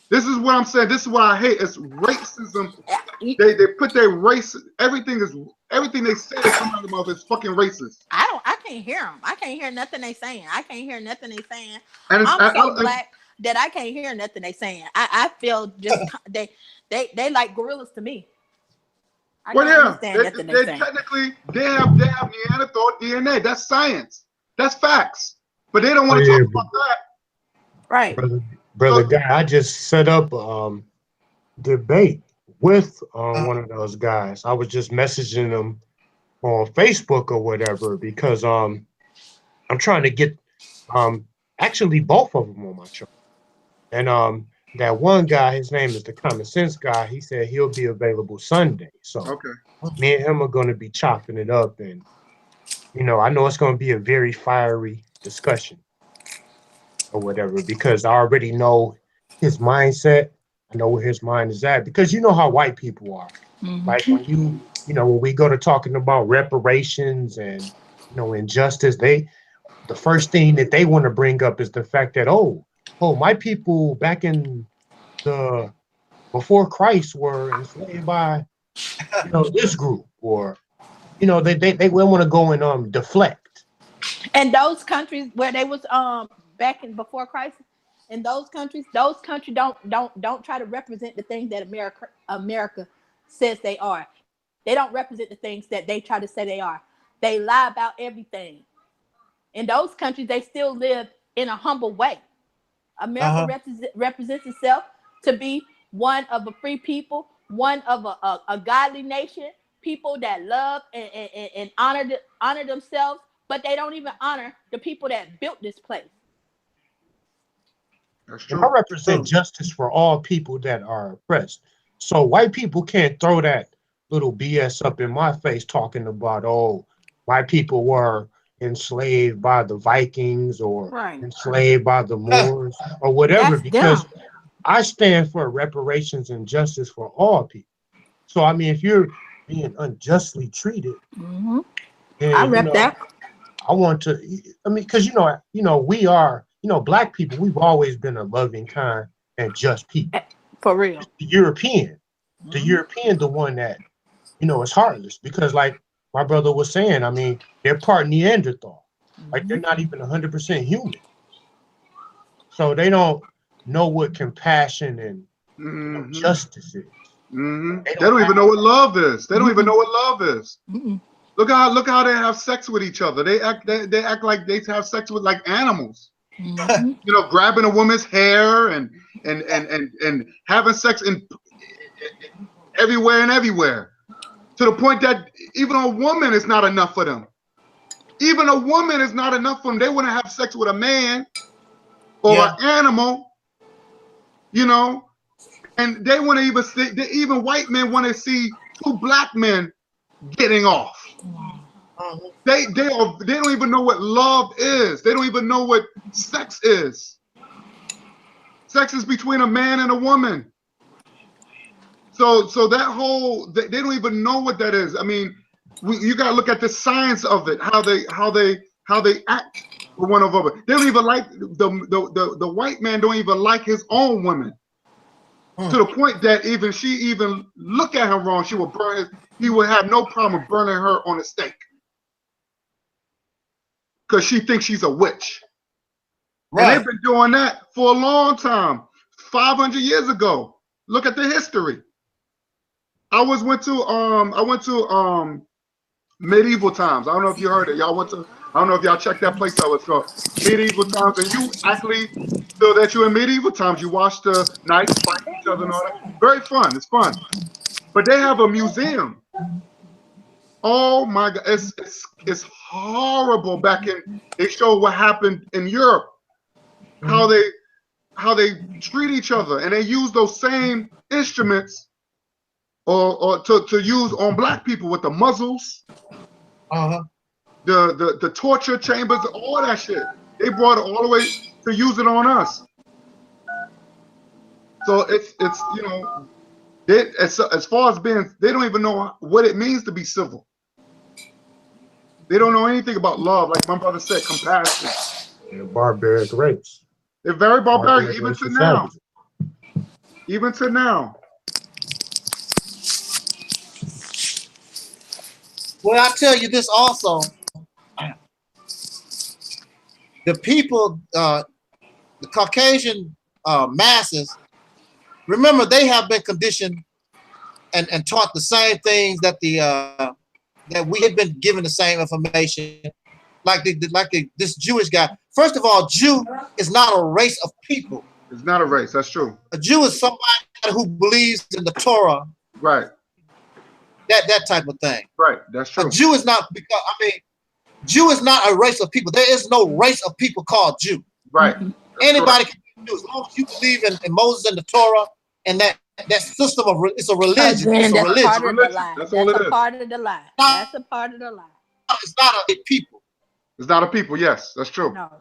This is what I'm saying. This is what I hate. It's racism. You- They put their race. Everything they say that comes out of their mouth is fucking racist. I can't hear them. I can't hear nothing they saying. I can't hear nothing they saying. And it's, I'm so black that I can't hear nothing they saying. I feel just they like gorillas to me. I well, can't yeah, understand nothing they they saying. technically they have Neanderthal DNA. That's science. That's facts. But they don't want to Oh, yeah, talk about that. Right. Brother Guy, I just set up debate with one of those guys. I was just messaging them on Facebook or whatever because I'm trying to get actually both of them on my show. And that one guy, his name is the Common Sense guy. He said he'll be available Sunday. So Okay. me and him are going to be chopping it up, and I know it's going to be a very fiery discussion or whatever because I already know his mindset. I know where his mind is at because you know how white people are. Mhm. Like when when we go to talking about reparations and injustice, the first thing that they want to bring up is the fact that my people back in the before Christ were enslaved by this group, or they want to go and deflect. And those countries where they was back in before Christ, in those countries don't try to represent the things that America says they are. They don't represent the things that they try to say they are. They lie about everything. In those countries, they still live in a humble way. America represents itself to be one of a free people, one of a godly nation, people that love and honor themselves, but they don't even honor the people that built this place. That's And true. I represent justice for all people that are oppressed. So white people can't throw that little BS up in my face talking about, white people were enslaved by the Vikings or Right. enslaved by the Moors or whatever, That's because dumb. I stand for reparations and justice for all people. So, I mean, if you're being unjustly treated, Mhm. then, I rep that. I want to, because, we are, Black people, we've always been a loving, kind, and just people. For real. The European, Mhm. the one that, is heartless, because like my brother was saying, I mean, they're part Neanderthal. Like they're not even 100% human. So they don't know what compassion and justice is. They don't even know what love is. They don't even know what love is. Mhm. Look how they have sex with each other. They act like they have sex with like animals. Mhm. Grabbing a woman's hair and having sex in everywhere. To the point that even a woman is not enough for them. Even a woman is not enough for them. They want to have sex with a man or an animal, and they want to even see, even white men want to see two black men getting off. They don't even know what love is. They don't even know what sex is. Sex is between a man and a woman. So that whole they don't even know what that is. I mean, you gotta look at the science of it, how they act with one another. They don't even like the white man don't even like his own women. To the point that even she look at him wrong, he would have no problem burning her on a stake. Because she thinks she's a witch. Right. And they've been doing that for a long time. 500 years ago. Look at the history. I went to medieval times. I don't know if you heard it. I don't know if y'all checked that place out. It's called Medieval Times. And you actually feel that you're in medieval times. You watch the knights fight each other and all that. Very fun. It's fun. But they have a museum. Oh my God. It's horrible. They show what happened in Europe. How they treat each other. And they use those same instruments or to use on black people with the muzzles, the torture chambers, all that shit. They brought it all the way to use it on us. So it's as far as being, they don't even know what it means to be civil. They don't know anything about love, like my brother said, compassion. They're barbaric race. They're very barbaric, even to now. even to now. Well, I tell you this also. The people, the Caucasian masses, remember they have been conditioned and taught the same things that that we had been given the same information, like this Jewish guy. First of all, Jew is not a race of people. It's not a race. That's true. A Jew is somebody who believes in the Torah, Right. that type of thing. Right. That's true. A Jew is not because Jew is not a race of people. There is no race of people called Jew. Right. Anybody can be Jew as long as you believe in Moses and the Torah and that system of it's a religion. Again, It's a that's religion. part of the lie. That's all it That's is. a part of the lie. That's a part of the lie. It's not a people. It's not a people. Yes, that's true. No.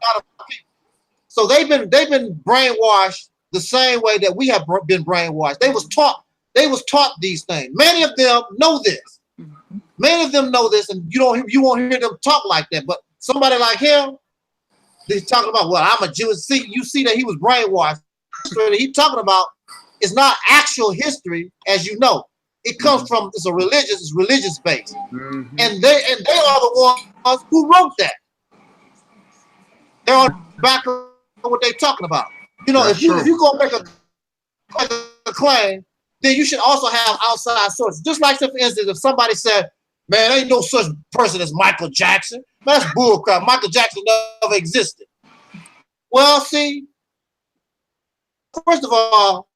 So they've been brainwashed the same way that we have been brainwashed. They was taught these things. Many of them know this. Many of them know this, and you won't hear them talk like that. But somebody like him, he's talking about, well, I'm a Jew. See, you see that he was brainwashed. So he's talking about is not actual history, as you know. It comes from it's religious based, Mhm. and they are the ones who wrote that. They're on back of what they're talking about. You know, That's if you true. go make a claim, then you should also have outside sources. Just like, for instance, if somebody said, "Man, ain't no such person as Michael Jackson," that's bullcrap. Michael Jackson never existed. Well, see, first of all,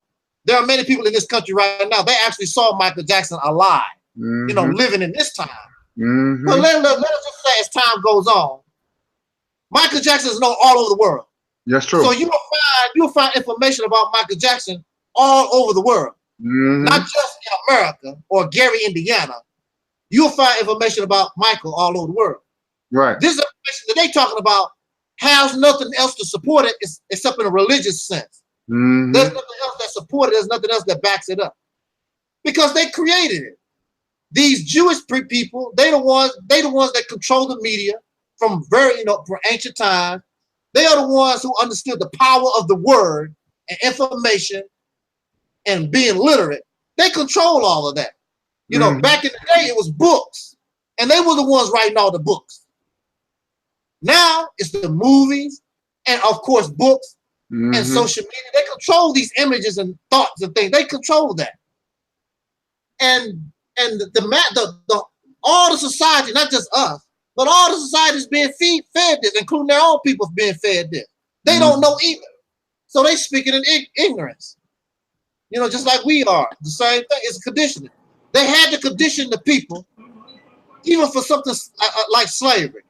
there are many people in this country right now. They actually saw Michael Jackson alive. Mhm. You know, living in this time. Mhm. But let us just say, as time goes on, Michael Jackson is known all over the world. That's true. So you'll find information about Michael Jackson all over the world, Mhm. not just in America or Gary, Indiana. You'll find information about Michael all over the world. Right. This information that they talking about has nothing else to support it except in a religious sense. Mhm. There's nothing else that supports it. There's nothing else that backs it up because they created it. These Jewish people, they the ones that control the media from from ancient times. They are the ones who understood the power of the word and information and being literate. They control all of that. You know, back in the day, it was books, and they were the ones writing all the books. Now it's the movies, and of course, books and Mhm. social media. They control these images and thoughts and things. They control that, and all the society, not just us, but all the society is being fed this, including their own people being fed this. They don't know either, so they speaking in ignorance. You know, just like we are. The same thing. It's conditioning. They had to condition the people, even for something like slavery.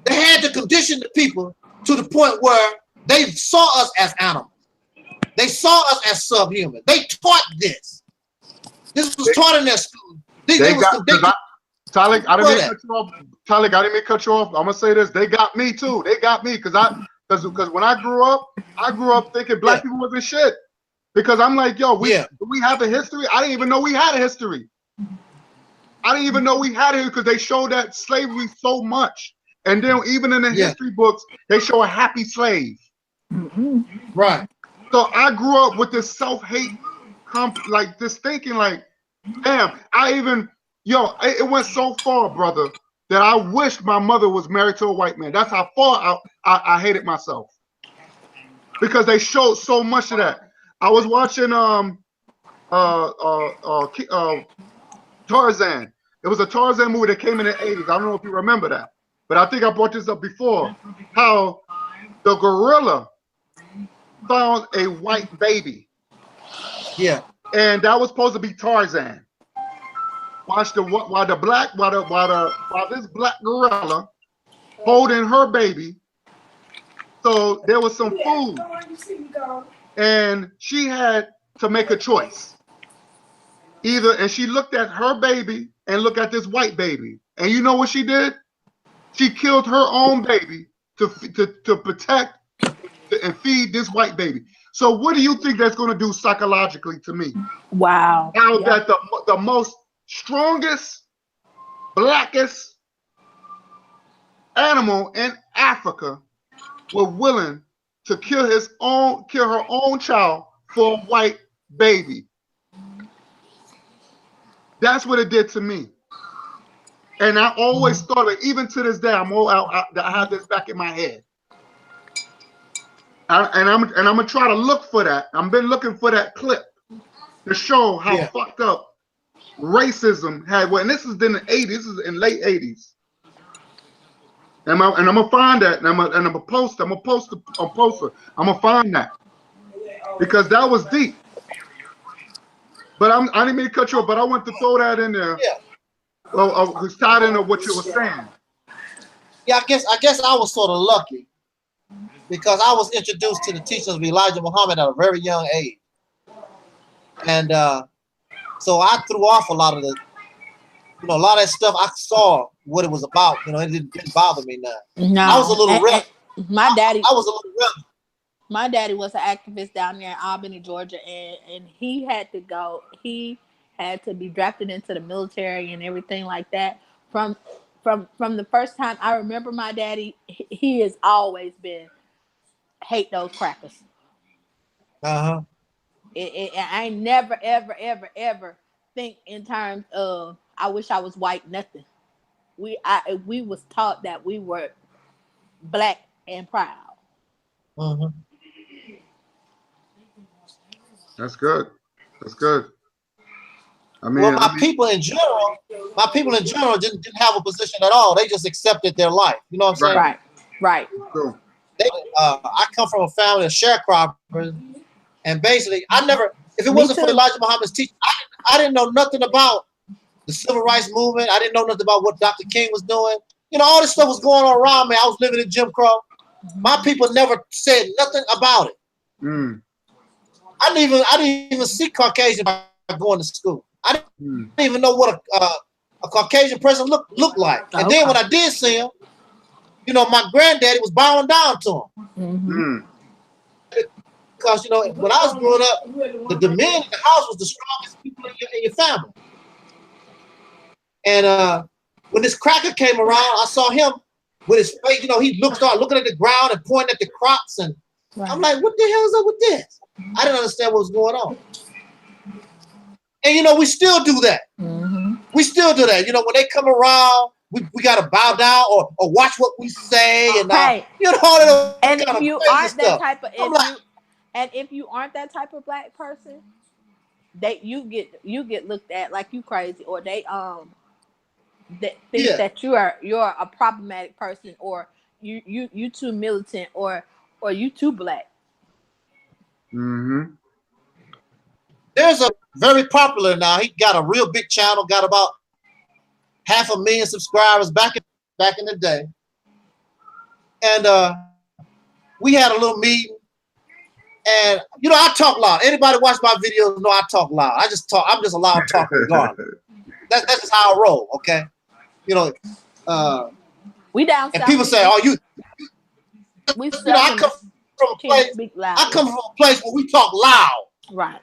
They had to condition the people to the point where they saw us as animals. They saw us as subhuman. They taught this. This was taught in their school. Talik, I didn't mean to cut you off. Talik, I didn't mean to cut you off. I'm gonna say this. They got me too. They got me because when I grew up thinking black people wasn't shit. Because I'm like, yo, we have a history. I didn't even know we had a history. I didn't even know we had it because they showed that slavery so much. And then even in the history books, they show a happy slave. Right. So I grew up with this self-hate, like this thinking like, damn, it went so far, brother, that I wished my mother was married to a white man. That's how far I hated myself. Because they showed so much of that. I was watching Tarzan. It was a Tarzan movie that came in the 80s. I don't know if you remember that. But I think I brought this up before. How the gorilla found a white baby. Yeah. And that was supposed to be Tarzan. While this black gorilla holding her baby. So there was some food. And she had to make a choice. And she looked at her baby and looked at this white baby. And you know what she did? She killed her own baby to protect and feed this white baby. So what do you think that's going to do psychologically to me? Wow. How that the most strongest, blackest animal in Africa were willing to kill her own child for a white baby. That's what it did to me. And I always thought of it, even to this day, I have this back in my head. And I'm gonna try to look for that. I've been looking for that clip to show how fucked up racism had. Well, and this is in the 80s. This is in late 80s. And I'm gonna find that, and I'm gonna post. I'm gonna find that because that was deep. But I didn't mean to cut you off. But I want to throw that in there. Yeah. Well, it's tied into what you were saying. Yeah, I guess I was sort of lucky because I was introduced to the teachings of Elijah Muhammad at a very young age, and so I threw off a lot of the, a lot of that stuff. I saw what it was about. It didn't bother me now. No, I was a little rebel. My daddy. I was a little rebel. My daddy was an activist down there in Albany, Georgia, and he had to go. He had to be drafted into the military and everything like that. From the first time I remember my daddy, he has always been hate those crackers. Uh-huh. I never, ever, ever, ever think in terms of I wish I was white. Nothing. We was taught that we were black and proud. Uh-huh. That's good. That's good. I mean, well, my people in general didn't have a position at all. They just accepted their life. You know what I'm saying? Right. Cool. I come from a family of sharecroppers, and basically, if it wasn't for Elijah Muhammad's teaching, I didn't know nothing about the civil rights movement. I didn't know nothing about what Dr. King was doing. All this stuff was going on around me. I was living in Jim Crow. My people never said nothing about it. Mm. I didn't even see Caucasian by going to school. I didn't even know what a Caucasian person looked like. And then when I did see him, my granddaddy was bowing down to him. Mm-hmm. Because, when I was growing up, the men in the house was the strongest people in your family. And when this cracker came around, I saw him with his face, he started looking at the ground and pointing at the crops. And I'm like, what the hell is up with this? I didn't understand what was going on. And, we still do that. Mm-hmm. We still do that. When they come around, we got to bow down or watch what we say. And, right. All and if you aren't stuff. that type of, if you aren't that type of black person, you get looked at like you crazy, or they think that you're a problematic person, or you too militant, or you too black. Mm-hmm. There's a very popular now. He got a real big channel, got about 500,000 subscribers back in the day. And we had a little meeting. And I talk loud. Anybody watch my videos know I talk loud. I'm just a loud talker regardless. That's just how I roll, okay? We down. And people say, "Oh, you." I come from a place. I come from a place where we talk loud. Right.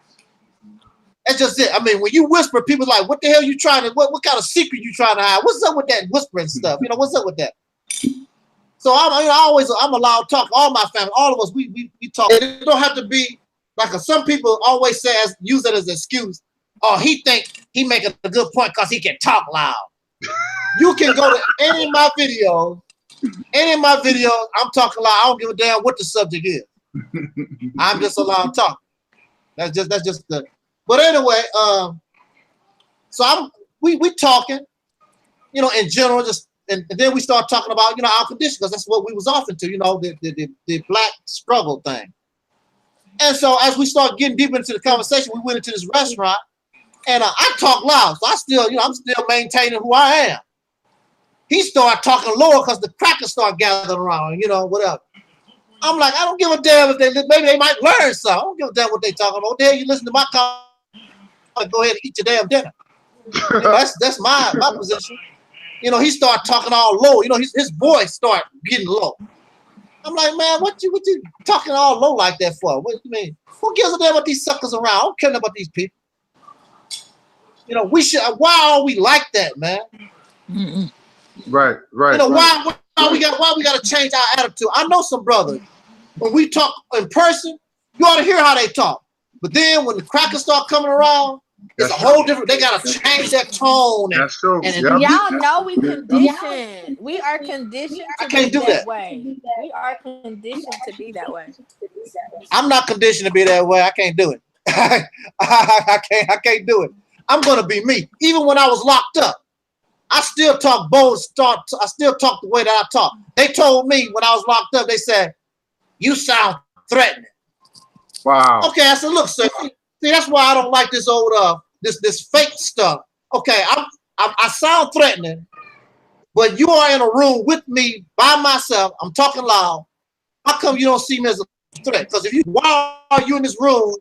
That's just it. I mean, when you whisper, people are like, "What the hell you trying to? What kind of secret you trying to hide? What's up with that whispering stuff? What's up with that?" So I'm a loud talker. All my family, all of us, we talk. It don't have to be like some people always say use it as an excuse. Oh, he think he making a good point because he can talk loud. You can go to any of my videos. I'm talking loud. I don't give a damn what the subject is. I'm just a loud talker. That's just the. But anyway, so we talking, in general, just and then we start talking about our condition, because that's what we was often to, the black struggle thing. And so as we start getting deeper into the conversation, we went into this restaurant, and I talk loud, so I still, I'm still maintaining who I am. He started talking lower because the crackers start gathering around, whatever. I'm like, I don't give a damn if maybe they might learn something. I don't give a damn what they talking about. What the hell you listen to my comment? Go ahead and eat your damn dinner. That's my position. He started talking all low. His voice started getting low. I'm like, man, what you talking all low like that for? What do you mean? Who gives a damn about these suckers around? I don't care about these people. We should. Why are we like that, man? Mm-mm. Right. Why we got to change our attitude? I know some brothers. When we talk in person, you ought to hear how they talk. But then when the crackers start coming around, it's That's a whole different. They gotta change that tone. And That's true. and- Yep. Y'all know we conditioned. We are conditioned I to can't be do that that. way. We are conditioned to be that way. I'm not conditioned to be that way. I can't do it. I can't do it. I'm gonna be me. Even when I was locked up, I still talk bold. I still talk the way that I talk. They told me when I was locked up, they said, "You sound threatening." Wow. Okay, I said, "Look, sir. See, that's why I don't like this old this fake stuff." Okay, I sound threatening, but you are in a room with me by myself. I'm talking loud. How come you don't see me as a threat? Because why are you in this room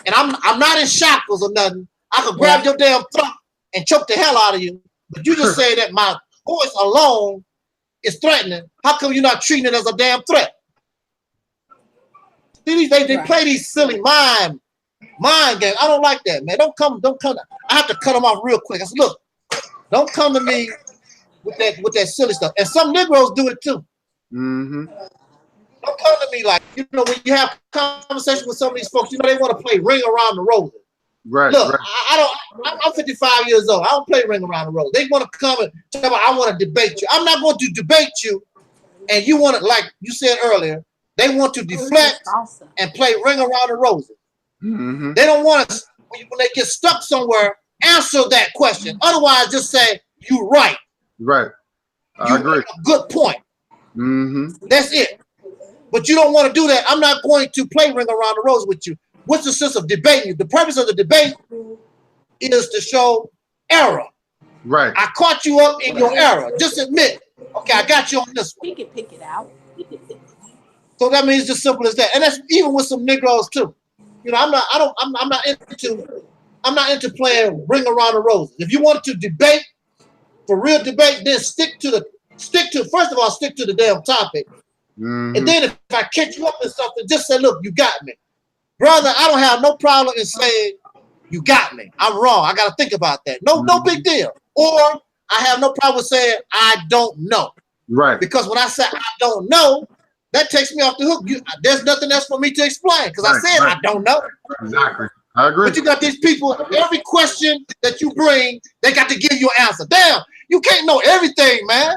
and I'm not in shackles or nothing? I could grab your damn throat and choke the hell out of you. But you just say that my voice alone is threatening. How come you're not treating it as a damn threat? See, they play these silly mind games. I don't like that, man. Don't come. I have to cut them off real quick. I said, look, don't come to me with that silly stuff. And some Negroes do it too. Mm-hmm. Don't come to me like, when you have conversation with some of these folks, they want to play ring around the rosy. Right. Look, right. I'm 55 years old. I don't play ring around the rosy. They want to come and talk about, I want to debate you. I'm not going to debate you. And you want to, like you said earlier, they want to deflect and play ring around the rosy. Mm-hmm. They don't want to, when they get stuck somewhere, answer that question. Otherwise, just say, you're right. Right. I agree. Make a good point. Mm-hmm. That's it. But you don't want to do that. I'm not going to play ring around the rosy with you. What's the sense of debating you? The purpose of the debate is to show error. Right. I caught you up in your error. Just admit, okay, I got you on this one. He can pick it out. So that means just simple as that. And that's even with some Negroes too. I'm not into playing ring around the roses. If you want to debate, for real debate, then stick to the damn topic. Mm-hmm. And then if I catch you up in something, just say, look, you got me. Brother, I don't have no problem in saying you got me. I'm wrong. I got to think about that. No big deal. Or I have no problem with saying I don't know. Right. Because when I say I don't know, that takes me off the hook. There's nothing else for me to explain because I said I don't know. Exactly. I agree. But you got these people, every question that you bring, they got to give you an answer. Damn, you can't know everything, man.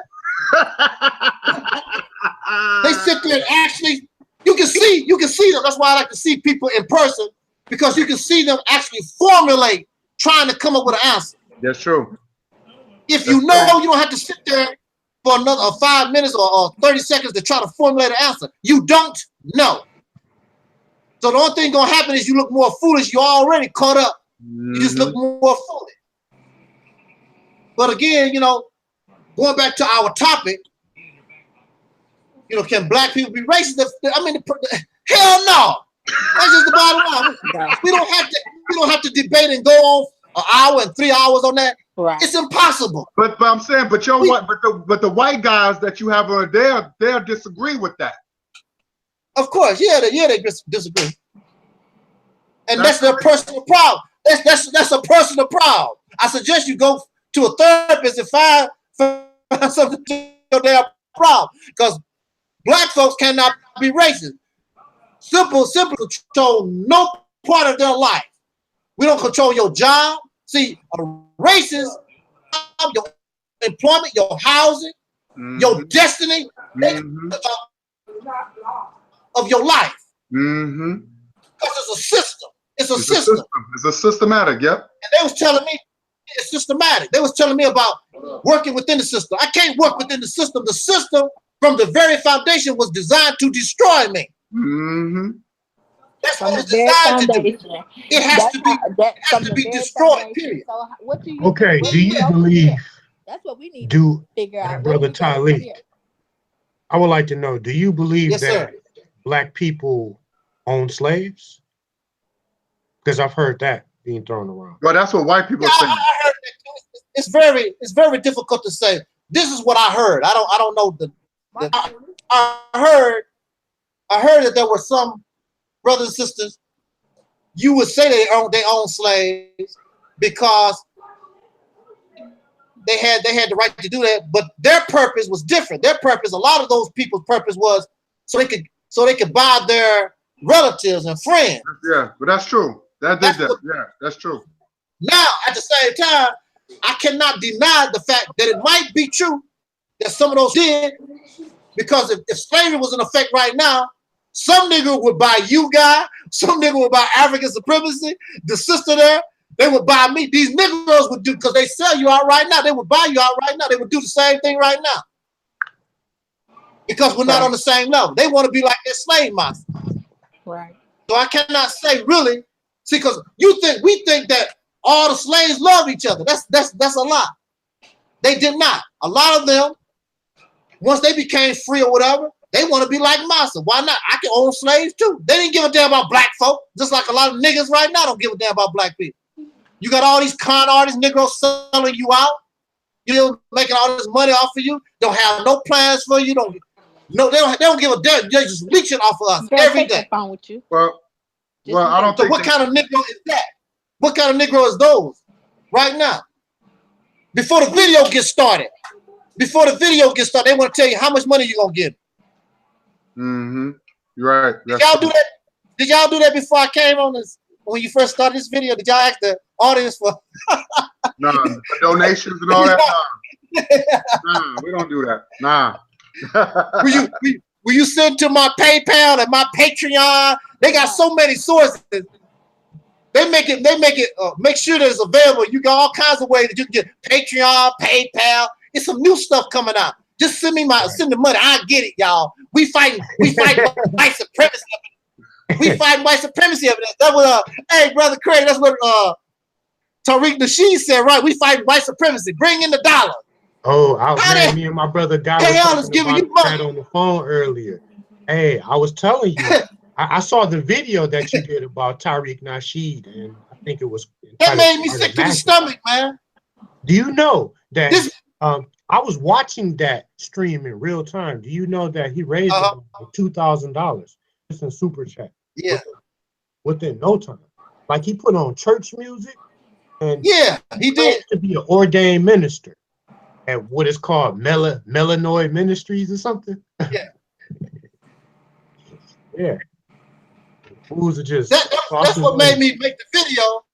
They sit there and actually, you can see them. That's why I like to see people in person, because you can see them actually formulate, trying to come up with an answer. That's true. If you know, you don't have to sit there for another 5 minutes or 30 seconds to try to formulate an answer. You don't know. So the only thing gonna happen is you look more foolish. You're already caught up. You just look more foolish. But again, going back to our topic, can black people be racist? Hell no. That's just the bottom line. We don't have to debate and go on an hour and 3 hours on that. Right. It's impossible. But I'm saying, but the white guys that you have on they'll disagree with that. Of course, they disagree, and that's their personal problem. That's a personal problem. I suggest you go to a therapist and find something to your damn problem, because black folks cannot be racist. Simple control no part of their life. We don't control your job. See, a racist, your employment, your housing, your destiny, of your life. Mm-hmm. Because it's a system. It's a system. It's a systematic, yep. And they was telling me it's systematic. They was telling me about working within the system. I can't work within the system. The system from the very foundation was designed to destroy me. Mm-hmm. That's what it's designed to do. It has to be destroyed, period. So what do you Okay, do you believe? That's what we need to figure out. Brother Tyleek, I would like to know, do you believe Yes, that sir. Black people own slaves? Because I've heard that being thrown around. Well, that's what white people Yeah, are saying. I heard that. It's very difficult to say. This is what I heard. I don't know I heard that there were some brothers and sisters, you would say they own slaves because they had the right to do that, but their purpose was different. Their purpose, a lot of those people's purpose was so they could buy their relatives and friends. Yeah, but that's true. That did That's that. what- Yeah, that's true. Now, at the same time, I cannot deny the fact that it might be true that some of those did, because if slavery was in effect right now, some nigga would buy you, guy. Some nigga would buy African supremacy. The sister there, they would buy me. These niggas would do, because they sell you out right now. They would buy you out right now. They would do the same thing right now. Because we're not on the same level. They want to be like their slave masters. Right. So I cannot say really, see, because we think that all the slaves love each other. That's a lie. They did not. A lot of them, once they became free or whatever, they want to be like master. Why not? I can own slaves too. They didn't give a damn about black folk, just like a lot of niggas right now don't give a damn about black people. You got all these con artists, Negroes selling you out. You know, making all this money off of you. Don't have no plans for you. They don't give a damn. They just leeching off of us every day. Phone with you. Well, I don't So think what kind of Negro is that? What kind of Negro is those right now? Before the video gets started, they want to tell you how much money you're gonna get. Mm-hmm. You're right. Did y'all do that? Did y'all do that before I came on this? When you first started this video, did y'all ask the audience for? No, for donations and all that. Nah, we don't do that. Nah. Will you send to my PayPal and my Patreon? They got so many sources. They make sure that it's available. You got all kinds of ways that you can get Patreon, PayPal. It's some new stuff coming out. Just send the money. I get it, y'all. We fighting white supremacy. We fighting white supremacy evidence. That was hey, brother Craig, that's what Tariq Nasheed said, right? We fighting white supremacy. Bring in the dollar. Oh, me and my brother Guy was talking about that on the phone earlier. Hey, I was telling you, I saw the video that you did about Tariq Nasheed, and I think it was that made me sick to the stomach, man. Do you know that I was watching that stream in real time? Do you know that he raised $2,000 just in super chat? Yeah, within no time. Like he put on church music, and yeah, he did to be an ordained minister at what is called Melanoid Ministries or something. Yeah. Yeah. Fools are just that's what made me make the video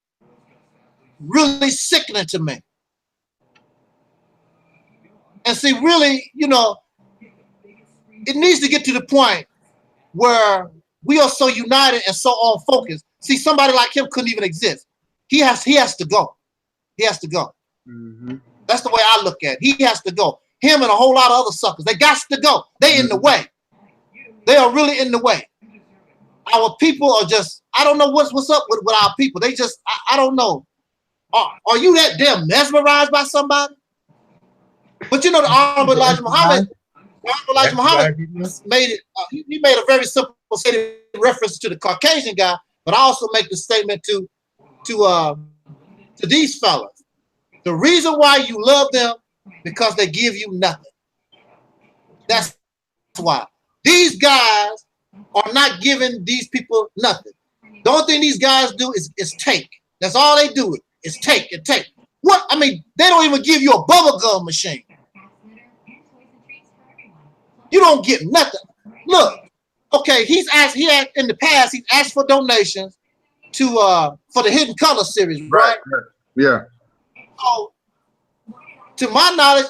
really sickening to me. And see, really, you know, it needs to get to the point where we are so united and so on focus. See, somebody like him couldn't even exist. He has to go. He has to go. Mm-hmm. That's the way I look at it. He has to go. Him and a whole lot of other suckers. They got to go. They in the way. They are really in the way. Our people are just, I don't know what's up with our people. They just, I don't know. Are you that damn mesmerized by somebody? But you know, the Honorable Elijah Muhammad made it, he made a very simple reference to the Caucasian guy, but I also make the statement to these fellas. The reason why you love them, because they give you nothing. That's why. These guys are not giving these people nothing. The only thing these guys do is take. That's all they do is take and take. What? I mean, they don't even give you a bubble gum machine. You don't get nothing. Look, okay, he asked in the past, he's asked for donations to for the Hidden Color series, right? Yeah. So, to my knowledge,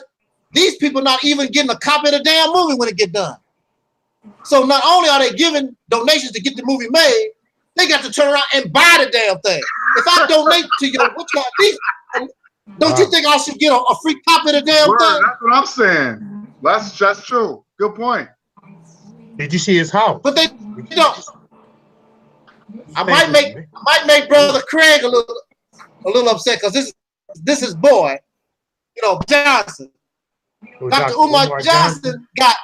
these people not even getting a copy of the damn movie when it get done. So not only are they giving donations to get the movie made, they got to turn around and buy the damn thing. If I donate to you, don't you think I should get a free copy of the damn thing? That's what I'm saying. That's true. Good point. Did you see his house? But they don't. I might make Brother Craig a little upset because this is boy, you know, Johnson. Dr. Umar Johnson got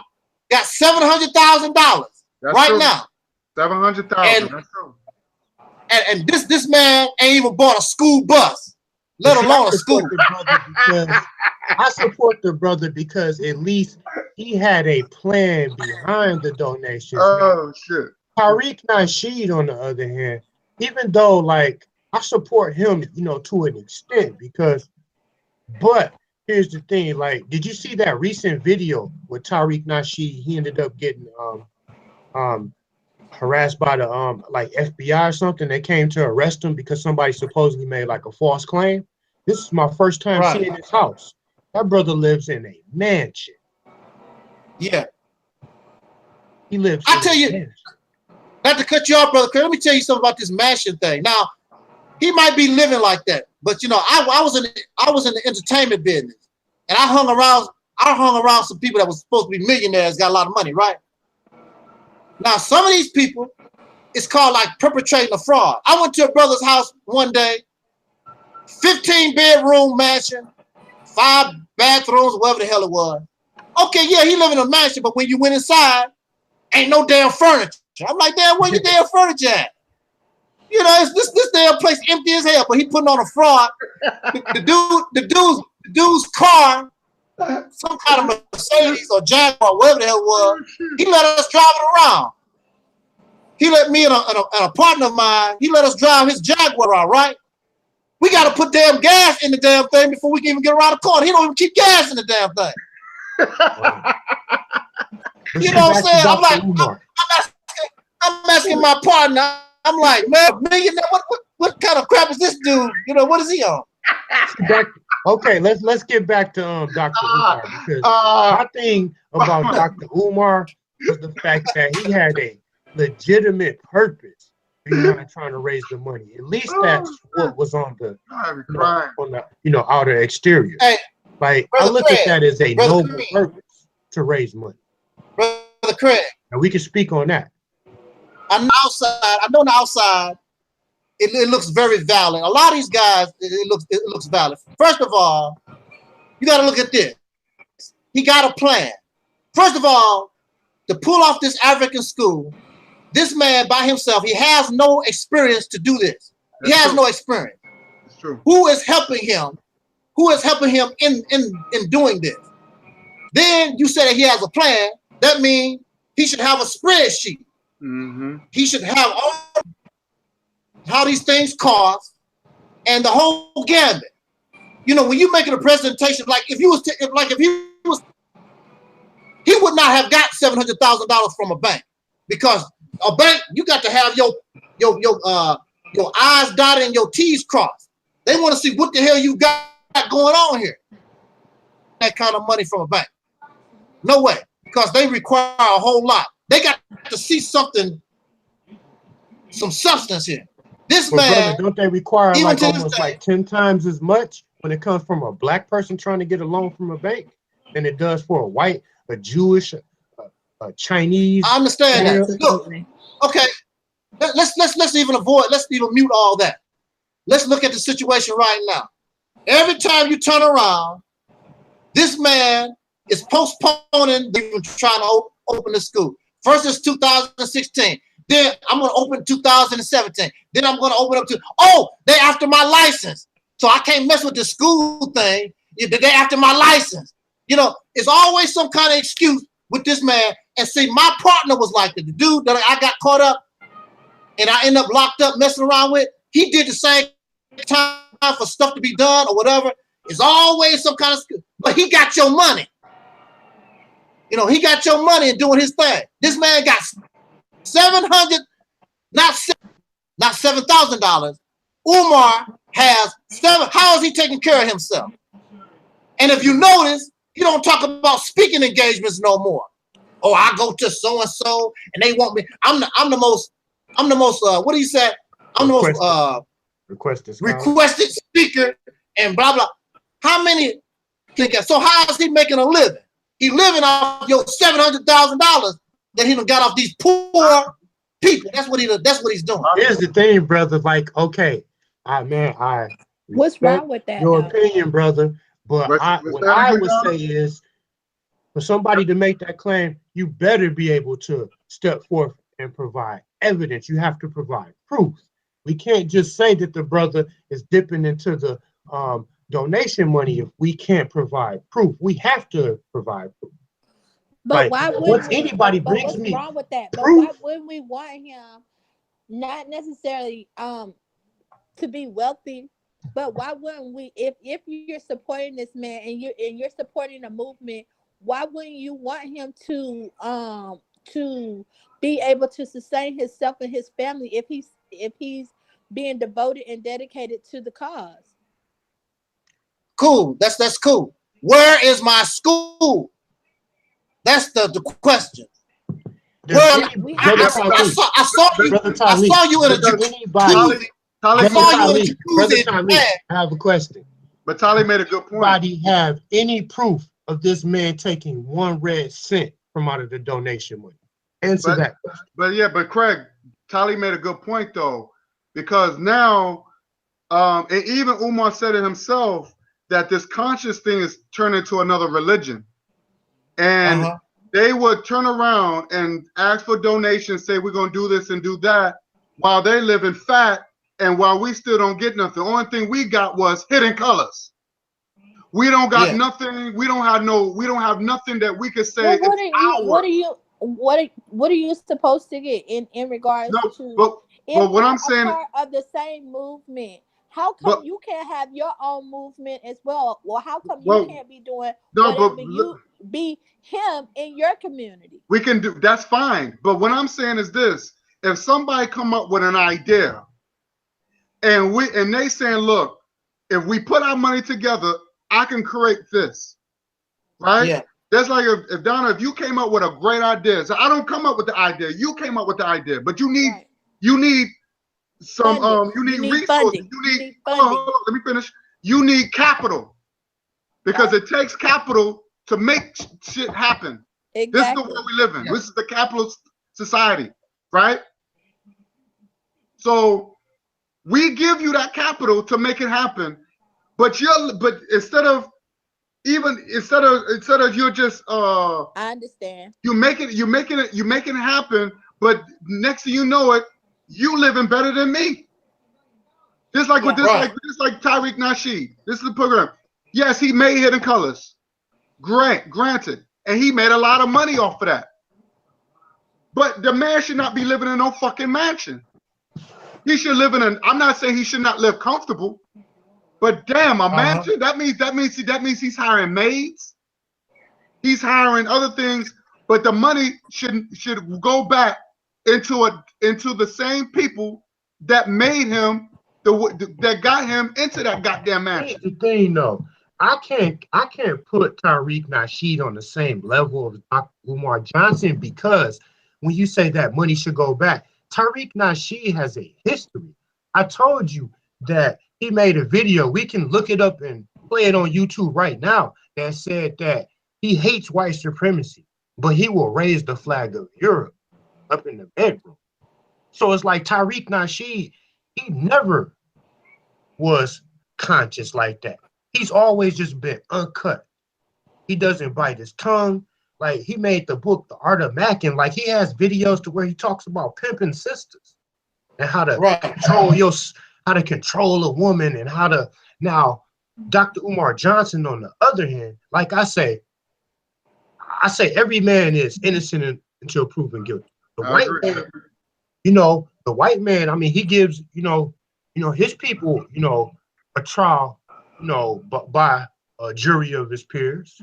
$700,000 right true. now. 700,000. That's true. And this man ain't even bought a school bus, let alone a school. I support the brother because at least he had a plan behind the donation. Oh shit. Tariq Nasheed, on the other hand, even though like I support him, you know, to an extent but here's the thing, like, did you see that recent video with Tariq Nasheed? He ended up getting harassed by the like FBI or something. They came to arrest him because somebody supposedly made like a false claim. This is my first time Right. seeing his house. That brother lives in a mansion. Yeah. He lives. I in tell a you- mansion. Not to cut you off, brother, Chris, let me tell you something about this mansion thing. Now, he might be living like that, but you know, I was in the entertainment business, and I hung around some people that was supposed to be millionaires, got a lot of money, right? Now, some of these people, it's called like perpetrating a fraud. I went to a brother's house one day, 15-bedroom mansion, 5 bathrooms, whatever the hell it was. Okay, yeah, he living in a mansion, but when you went inside, ain't no damn furniture. I'm like, damn, where your damn furniture at? You know, it's this damn place empty as hell, but he putting on a fraud. The dude's car, some kind of Mercedes or Jaguar, whatever the hell it was, he let us drive it around. He let me and a partner of mine, he let us drive his Jaguar around, right? We got to put damn gas in the damn thing before we can even get around the corner. He don't even keep gas in the damn thing. Let's You get know what I'm back to saying? I'm Dr. like, Umar. I'm asking my partner, I'm like, man, millionaire, what kind of crap is this dude? You know, what is he on? Okay, let's get back to Dr. Umar, because my thing about Dr. Umar was the fact that he had a legitimate purpose behind trying to raise the money. At least that's what was on the outer exterior. Hey, like I Brother look Craig, at that as a Brother noble Craig. purpose to raise money. Brother Craig, And we can speak on that. I know on the outside, it looks very valid. A lot of these guys, it looks valid. First of all, you got to look at this. He got a plan. First of all, to pull off this African school, this man by himself, he has no experience to do this. He has no experience. It's true. Who is helping him? Who is helping him in doing this? Then you say that he has a plan. That means he should have a spreadsheet. Mm-hmm. He should have all how these things cost and the whole gambit. You know, when you're making a presentation, like if he was, he would not have got $700,000 from a bank, because a bank, you got to have your I's dotted and your T's crossed. They want to see what the hell you got going on here. That kind of money from a bank. No way, because they require a whole lot. They got to see something, some substance here. This But man, brother, don't they require even like to this almost day- like 10 times as much when it comes from a black person trying to get a loan from a bank than it does for a white, a Jewish, a Chinese? I understand that. Look, Absolutely. okay, let's even mute all that. Let's look at the situation right now. Every time you turn around, this man is postponing even trying to open the school. First it's 2016. Then I'm going to open 2017. Then I'm going to open up to, they after my license. So I can't mess with the school thing. They after my license. You know, it's always some kind of excuse with this man. And see, my partner was like that. The dude that I got caught up and I end up locked up messing around with, he did the same time for stuff to be done or whatever. It's always some kind of excuse. But he got your money. You know, he got your money and doing his thing. This man got $700, not $7,000. Umar has $7. How is he taking care of himself? And if you notice, he don't talk about speaking engagements no more. Oh, I go to so and so, and they want me. I'm the most. What do you say? I'm the most requested speaker, and blah blah. How many? So how is he making a living? He living off your $700,000 that he done got off these poor people. That's what he's doing. Here's the thing, brother. Like, okay, I What's wrong with that? your though? opinion, brother. But what I would say is, for somebody to make that claim, you better be able to step forth and provide evidence. You have to provide proof. We can't just say that the brother is dipping into the donation money if we can't provide proof. We have to provide proof. But Like, why once would anybody brings what's me wrong with that? But proof- why wouldn't we want him not necessarily to be wealthy? But why wouldn't we, if you're supporting this man and you're supporting a movement, why wouldn't you want him to be able to sustain himself and his family if he's being devoted and dedicated to the cause. Cool. That's cool. Where is my school? That's the question. Well, I saw you in a jacuzzi. I have a question. But Tali made a good point. Anybody have any proof of this man taking 1 red cent from out of the donation money? Answer that question. But Craig, Tali made a good point though, because now, and even Umar said it himself, that this conscious thing is turned into another religion. And they would turn around and ask for donations, say we're gonna do this and do that, while they live in fat, and while we still don't get nothing. The only thing we got was hidden colors. We don't got nothing. We don't have nothing that we could say. Well, what are you supposed to get in regards to? But what I'm saying, part of the same movement. How come you can't have your own movement as well? Well, how come you can't be doing whatever you be him in your community? We can do that's fine. But what I'm saying is this: if somebody come up with an idea, and they saying, look, if we put our money together, I can create this, right? Yeah. That's like if Donna, if you came up with a great idea, so I don't come up with the idea, you came up with the idea, but you need some you need resources. Funding. You need hold on, let me finish. You need capital because it takes capital to make shit happen. Exactly. This is the world we live in. Yeah. This is the capitalist society, right? So we give you that capital to make it happen, but instead of you're just I understand. You're making it happen, but next thing you know it, you living better than me. Just like with this, like Tariq Nasheed. This is the program. Yes, he made Hidden Colors. Granted. And he made a lot of money off of that. But the man should not be living in no fucking mansion. He should live in I'm not saying he should not live comfortable, but damn, a mansion, that means he's hiring maids. He's hiring other things, but the money should go back into the same people that made him that got him into that goddamn mansion. Here's the thing though, I can't put Tariq Nasheed on the same level of Dr. Umar Johnson, because when you say that money should go back, Tariq Nasheed has a history. I told you that he made a video. We can look it up and play it on YouTube right now that said that he hates white supremacy, but he will raise the flag of Europe up in the bedroom. So it's like Tariq Nasheed, he never was conscious like that. He's always just been uncut. He doesn't bite his tongue. Like, he made the book, The Art of Macking. Like, he has videos to where he talks about pimping sisters and how to control a woman and how to. Now, Dr. Umar Johnson, on the other hand, like I say every man is innocent until proven guilty. The white man, the white man, I mean, he gives, his people, a trial, by a jury of his peers.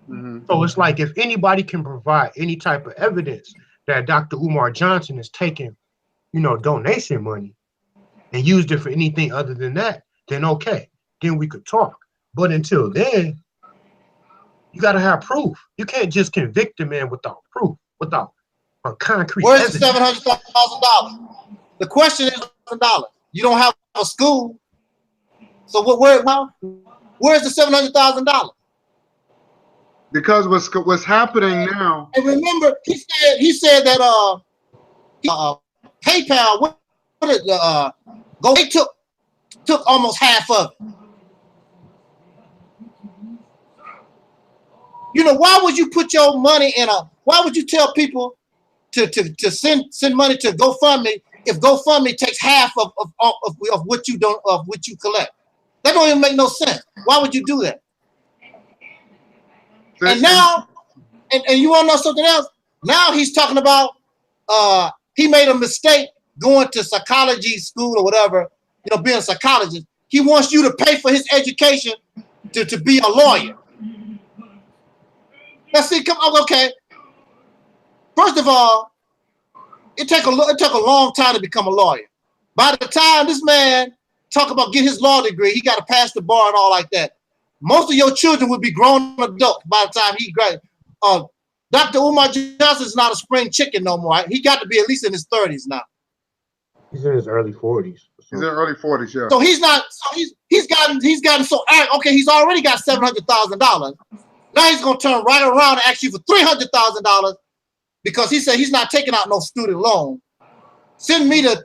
Mm-hmm. So it's like, if anybody can provide any type of evidence that Dr. Umar Johnson is taking, donation money and used it for anything other than that, then okay, then we could talk. But until then, you got to have proof. You can't just convict a man without proof, without a concrete evidence. Where's the $700,000? The question is $1,000. You don't have a school. So where's the $700,000? Because what's happening now. And remember, he said that PayPal, they took almost half of it. Why would you put your money why would you tell people to send money to GoFundMe if GoFundMe takes half of what you collect? That don't even make no sense. Why would you do that? And now, and you want to know something else? Now he's talking about he made a mistake going to psychology school or whatever, being a psychologist. He wants you to pay for his education to be a lawyer. Now see, come on, okay. First of all, it took a long time to become a lawyer. By the time this man talk about get his law degree, he got to pass the bar and all like that. Most of your children would be grown adults by the time he graduates. Dr. Umar Johnson is not a spring chicken no more. He got to be at least in his 30s now. He's in his early 40s. He's in early 40s, yeah. So he's not. So he's gotten so okay. He's already got $700,000. Now he's gonna turn right around and ask you for $300,000 because he said he's not taking out no student loan. Send me to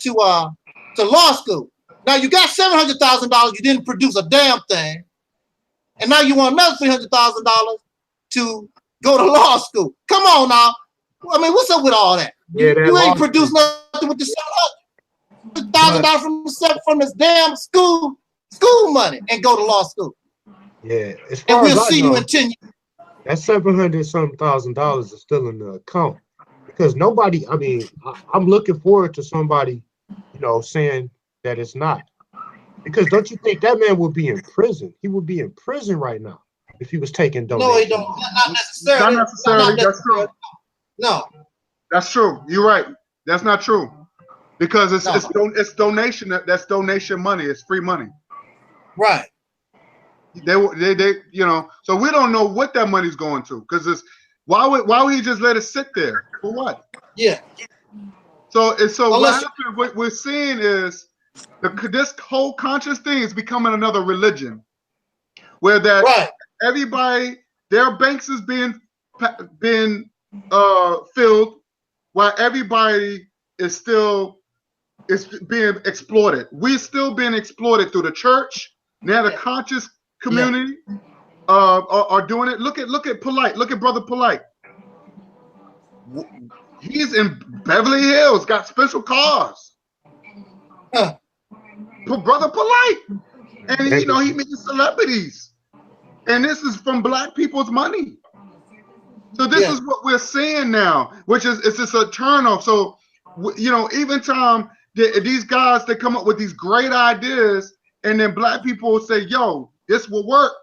law school. Now you got $700,000. You didn't produce a damn thing, and now you want another $300,000 to go to law school. Come on now. I mean, what's up with all that? Yeah, you ain't produced nothing with the $700,000 from this damn school money and go to law school. Yeah, and we'll see you in 10 years. That $700,000 is still in the account because nobody. I mean, I'm looking forward to somebody, saying that it's not. Because don't you think that man would be in prison? He would be in prison right now if he was taking donations. No, he don't. Not necessarily. Not necessarily. That's true. No, that's true. You're right. That's not true. Because it's donation. That's donation money. It's free money. Right. They so we don't know what that money's going to. Because it's why would he just let it sit there for what? Yeah. So what we're seeing is this whole conscious thing is becoming another religion, where that everybody their banks is being filled, while everybody is still being exploited. We're still being exploited through the church. Now the conscious community are doing it. Look at Polite. Look at Brother Polite. He's in Beverly Hills, got special cars. Brother Polite, and he meets celebrities, and this is from Black people's money. So this is what we're seeing now, which is it's just a turnoff. So even time these guys they come up with these great ideas, and then Black people will say, "Yo, this will work."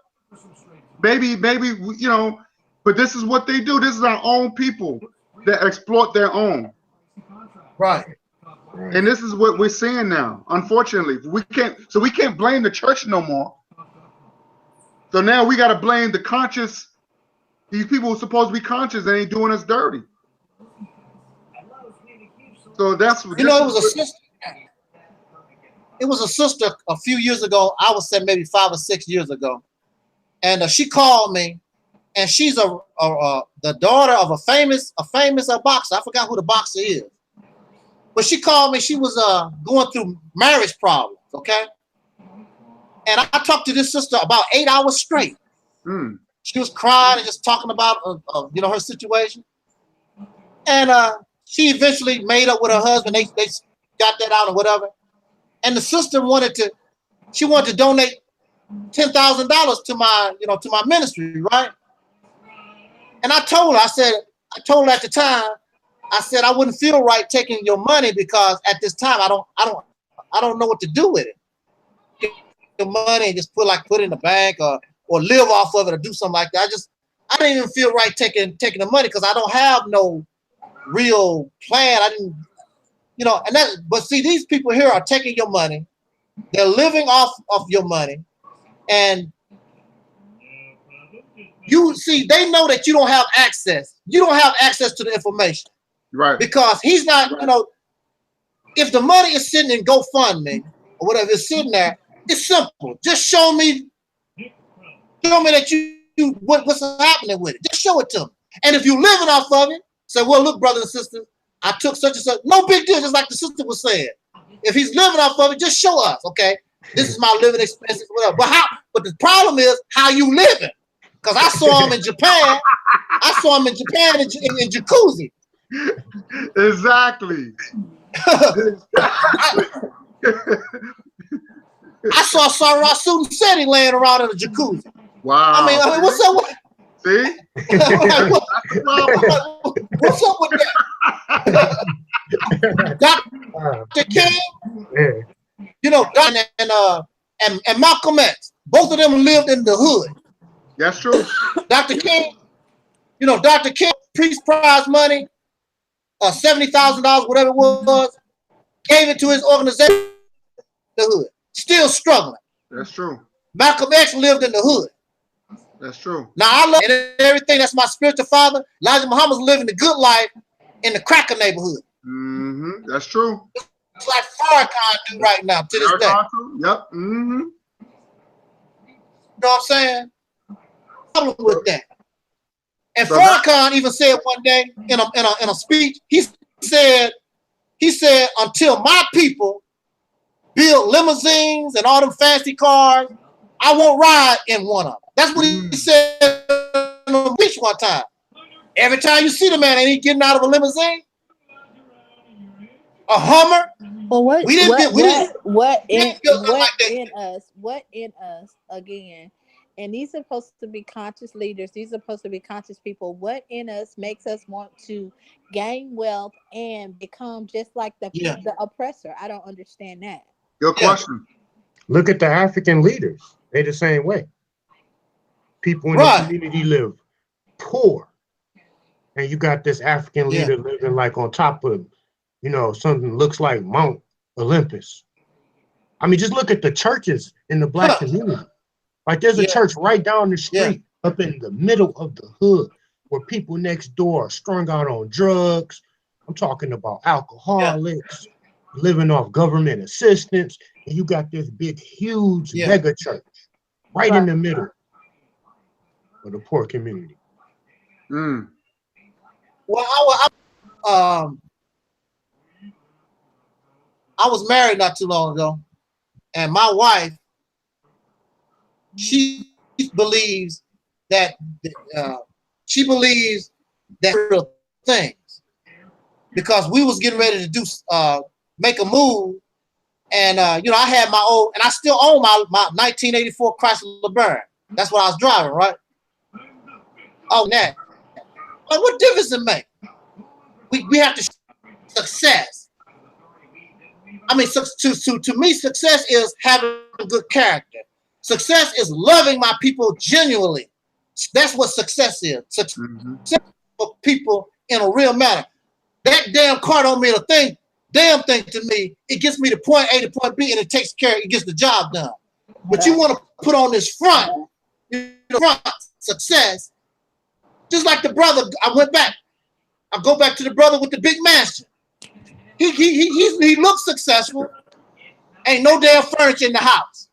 Maybe but this is what they do. This is our own people that exploit their own. Right. And this is what we're seeing now. Unfortunately, we can't blame the church no more. So now we got to blame the conscious. These people who are supposed to be conscious and ain't doing us dirty. So that's it was a sister. It was a sister a few years ago. I would say maybe 5 or 6 years ago, and she called me, and she's the daughter of a famous boxer. I forgot who the boxer is. But she called me. She was going through marriage problems, okay? And I talked to this sister about 8 hours straight. She was crying and just talking about her situation. And she eventually made up with her husband. They got that out or whatever. And the sister wanted to donate $10,000 to my ministry, right? And I told her at the time. I said I wouldn't feel right taking your money because at this time I don't know what to do with it. Get your money and just put it in the bank or live off of it or do something like that. I didn't even feel right taking the money because I don't have no real plan. I didn't, but see, these people here are taking your money. They're living off of your money, and they know that you don't have access. You don't have access to the information. Right. Because he's not, if the money is sitting in GoFundMe or whatever is sitting there, it's simple. Just show me that what's happening with it. Just show it to him. And if you're living off of it, say, well, look, brothers and sisters, I took such and such. No big deal, just like the sister was saying. If he's living off of it, just show us, okay? This is my living expenses, whatever. But the problem is how you living. Because I saw him in Japan. In jacuzzi. Exactly. I saw Sarah Seti laying around in a jacuzzi. Wow. I mean, what's up with See? what's up with that? Dr. King, and Malcolm X, both of them lived in the hood. That's true. Dr. King, Dr. King, Peace Prize money. $70,000, whatever it was, gave it to his organization, the hood, still struggling. That's true. Malcolm X lived in the hood. That's true. Now I love everything. That's my spiritual father. Elijah Muhammad's living the good life in the cracker neighborhood. Mm-hmm. That's true. It's like Farrakhan do right now to this day. Yep. Mm-hmm. You know what I'm saying? Problem with that. And Farrakhan even said one day in a speech, he said, until my people build limousines and all them fancy cars, I won't ride in one of them. That's what he said on the beach one time. Every time you see the man, ain't he getting out of a limousine? A Hummer? Well, what We didn't build in us again? And these are supposed to be conscious leaders. These are supposed to be conscious people. What in us makes us want to gain wealth and become just like the oppressor? I don't understand that. Good question. Look at the African leaders. They the same way. People in the community live poor. And you got this African leader living like on top of, you know, something looks like Mount Olympus. I mean, just look at the churches in the Black community. Like there's a church right down the street up in the middle of the hood where people next door are strung out on drugs. I'm talking about alcoholics, living off government assistance. And you got this big, huge mega church right in the middle of the poor community. Mm. Well, I was married not too long ago, and my wife, she believes that real things, because we was getting ready to do make a move, and you know, I had my old, and I still own my 1984 Chrysler LeBaron. That's what I was driving, right? Oh, that. Like, what difference it make? We have to success. I mean, to me, success is having good character. Success is loving my people genuinely. That's what success is. Success for people in a real manner. That damn car don't mean a damn thing to me. It gets me to point A to point B, and it takes care. It gets the job done. But you want to put on this front success. Just like the brother, I go back to the brother with the big mansion. He looks successful. Ain't no damn furniture in the house.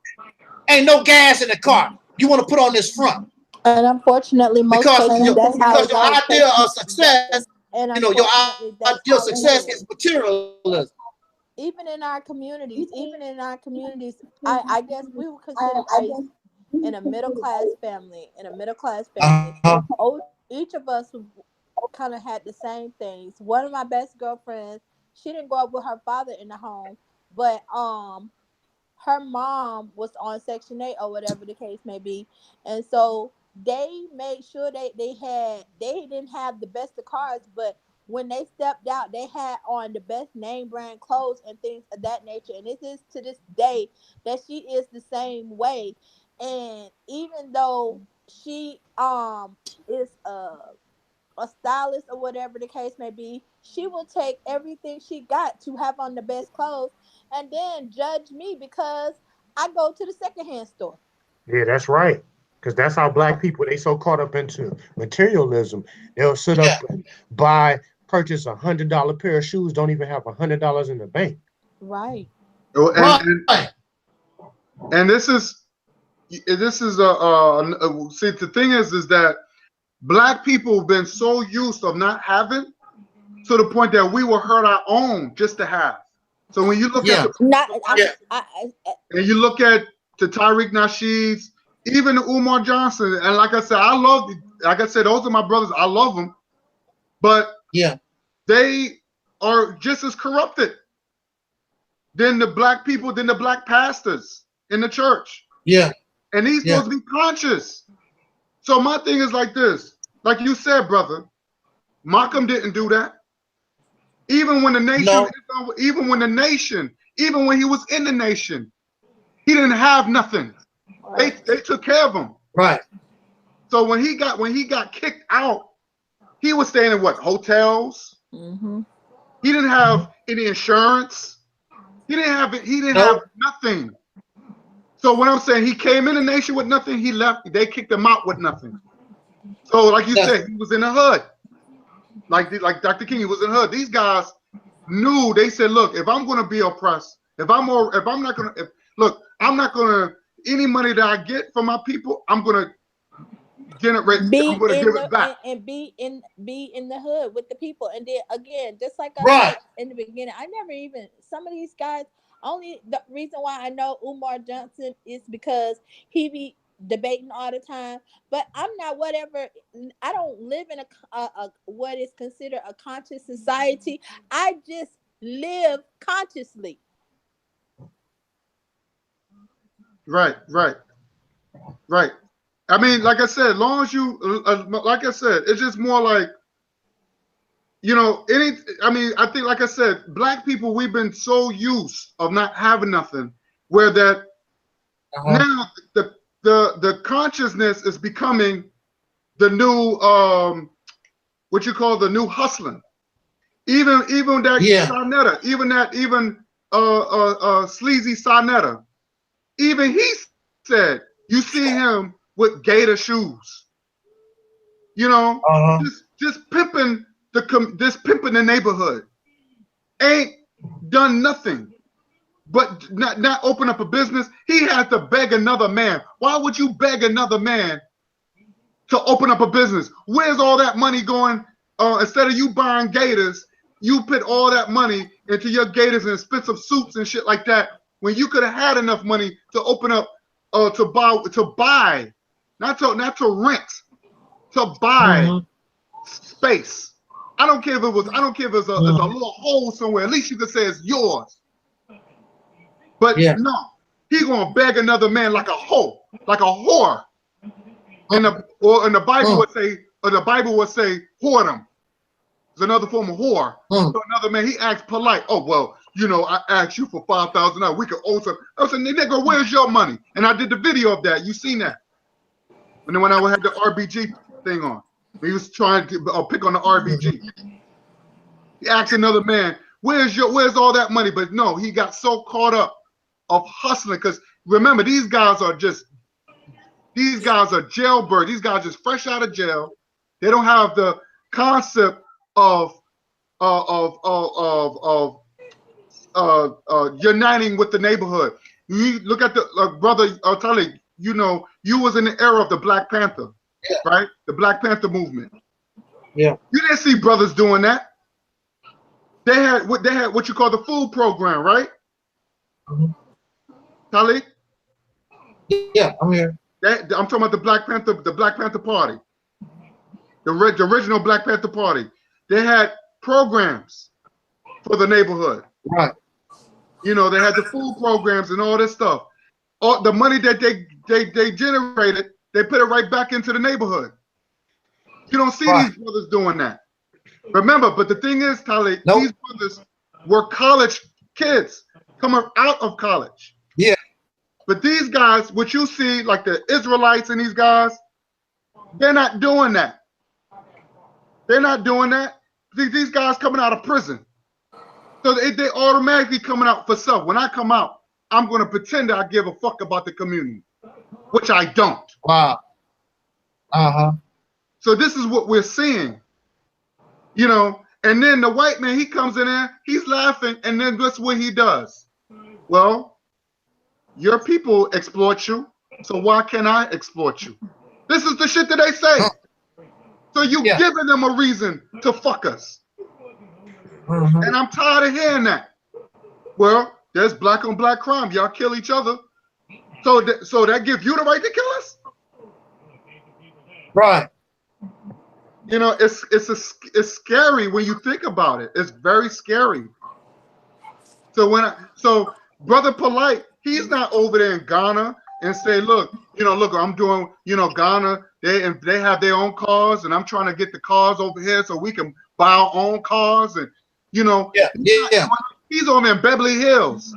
Ain't no gas in the car. You want to put on this front. And unfortunately, most cases, that's how your idea of success, and you know, your idea of success is materialism. Even in our communities, I guess we would consider race in a middle class family. Each of us kind of had the same things. One of my best girlfriends, she didn't grow up with her father in the home, but her mom was on Section 8 or whatever the case may be, and so they made sure they didn't have the best of cars, but when they stepped out, they had on the best name brand clothes and things of that nature. And it is to this day that she is the same way. And even though she is a stylist or whatever the case may be, she will take everything she got to have on the best clothes and then judge me because I go to the secondhand store. Yeah, that's right. Because that's how Black people, they so caught up into materialism. They'll sit up and purchase $100 pair of shoes, don't even have $100 in the bank. Right. And this is see, the thing is that Black people have been so used of not having to the point that we will hurt our own just to have. So when you look and you look at the Tariq Nasheeds, even the Umar Johnson, and like I said, those are my brothers. I love them, but they are just as corrupted than the Black people, than the Black pastors in the church. Yeah. And he's supposed to be conscious. So my thing is like this. Like you said, brother, Malcolm didn't do that. Even when the nation, even when he was in the nation, he didn't have nothing. They took care of him. Right. So when he got kicked out, he was staying in what, hotels? Mm-hmm. He didn't have any insurance. He didn't have it. He didn't have nothing. So what I'm saying, he came in the nation with nothing. He left. They kicked him out with nothing. So like you said, he was in the hood. Like Dr. King, he was in the hood. These guys knew. They said, look, if I'm going to be oppressed, if I'm not going to, any money that I get from my people, I'm going to generate. I'm going to give it back and be in the hood with the people. And then again, just like I said in the beginning, I never even, some of these guys, only the reason why I know Umar Johnson is because he be debating all the time. But I'm not whatever. I don't live in a what is considered a conscious society. I just live consciously. Right. I mean, like I said, as long as you, like I said, it's just more like, you know, I think, like I said, black people, we've been so used of not having nothing, where that now the consciousness is becoming the new, what you call the new hustling. Even that Sonetta, even sleazy Sonetta, even he said, you see him with gator shoes, you know, just pimping pimping the neighborhood, ain't done nothing but not open up a business. He had to beg another man. Why would you beg another man to open up a business? Where's all that money going? Instead of you buying gators, you put all that money into your gators and expensive suits and shit like that, when you could have had enough money to open up, to buy, not to rent, to buy space. I don't care if it's a little hole somewhere. At least you could say it's yours. But no, he gonna beg another man like a hoe, like a whore. And the Bible would say, whoredom. It's another form of whore. So another man, he acts polite. Oh well, you know, I asked you for $5,000. We could owe some. I said, nigga, where's your money? And I did the video of that. You seen that? And then when I had the RBG thing on, he was trying to pick on the RBG. He asked another man, where's all that money? But no, he got so caught up of hustling, because remember, these guys are jailbirds. These guys just fresh out of jail. They don't have the concept of uniting with the neighborhood. You look at the brother Tali, you know, you was in the era of the Black Panther, right? The Black Panther movement. Yeah. You didn't see brothers doing that. They had what you call the food program, right? Tali? Yeah, I'm here. I'm talking about the Black Panther Party. The original Black Panther Party. They had programs for the neighborhood. Right. You know, they had the food programs and all this stuff. All the money that they generated, they put it right back into the neighborhood. You don't see these brothers doing that. Remember, but the thing is, Tali, these brothers were college kids coming out of college. Yeah. But these guys, what you see, like the Israelites and these guys, they're not doing that. They're not doing that. These guys coming out of prison. So they automatically coming out for self. When I come out, I'm going to pretend that I give a fuck about the community, which I don't. Wow. So this is what we're seeing, you know. And then the white man, he comes in there, he's laughing, and then that's what he does. Well, your people exploit you, so why can't I exploit you? This is the shit that they say. So you giving them a reason to fuck us. And I'm tired of hearing that. Well, there's black on black crime. Y'all kill each other. So that gives you the right to kill us? Right. You know, it's scary when you think about it. It's very scary. So Brother Polite, he's not over there in Ghana and say, look, I'm doing, Ghana, they have their own cars, and I'm trying to get the cars over here so we can buy our own cars, and he's over in Beverly Hills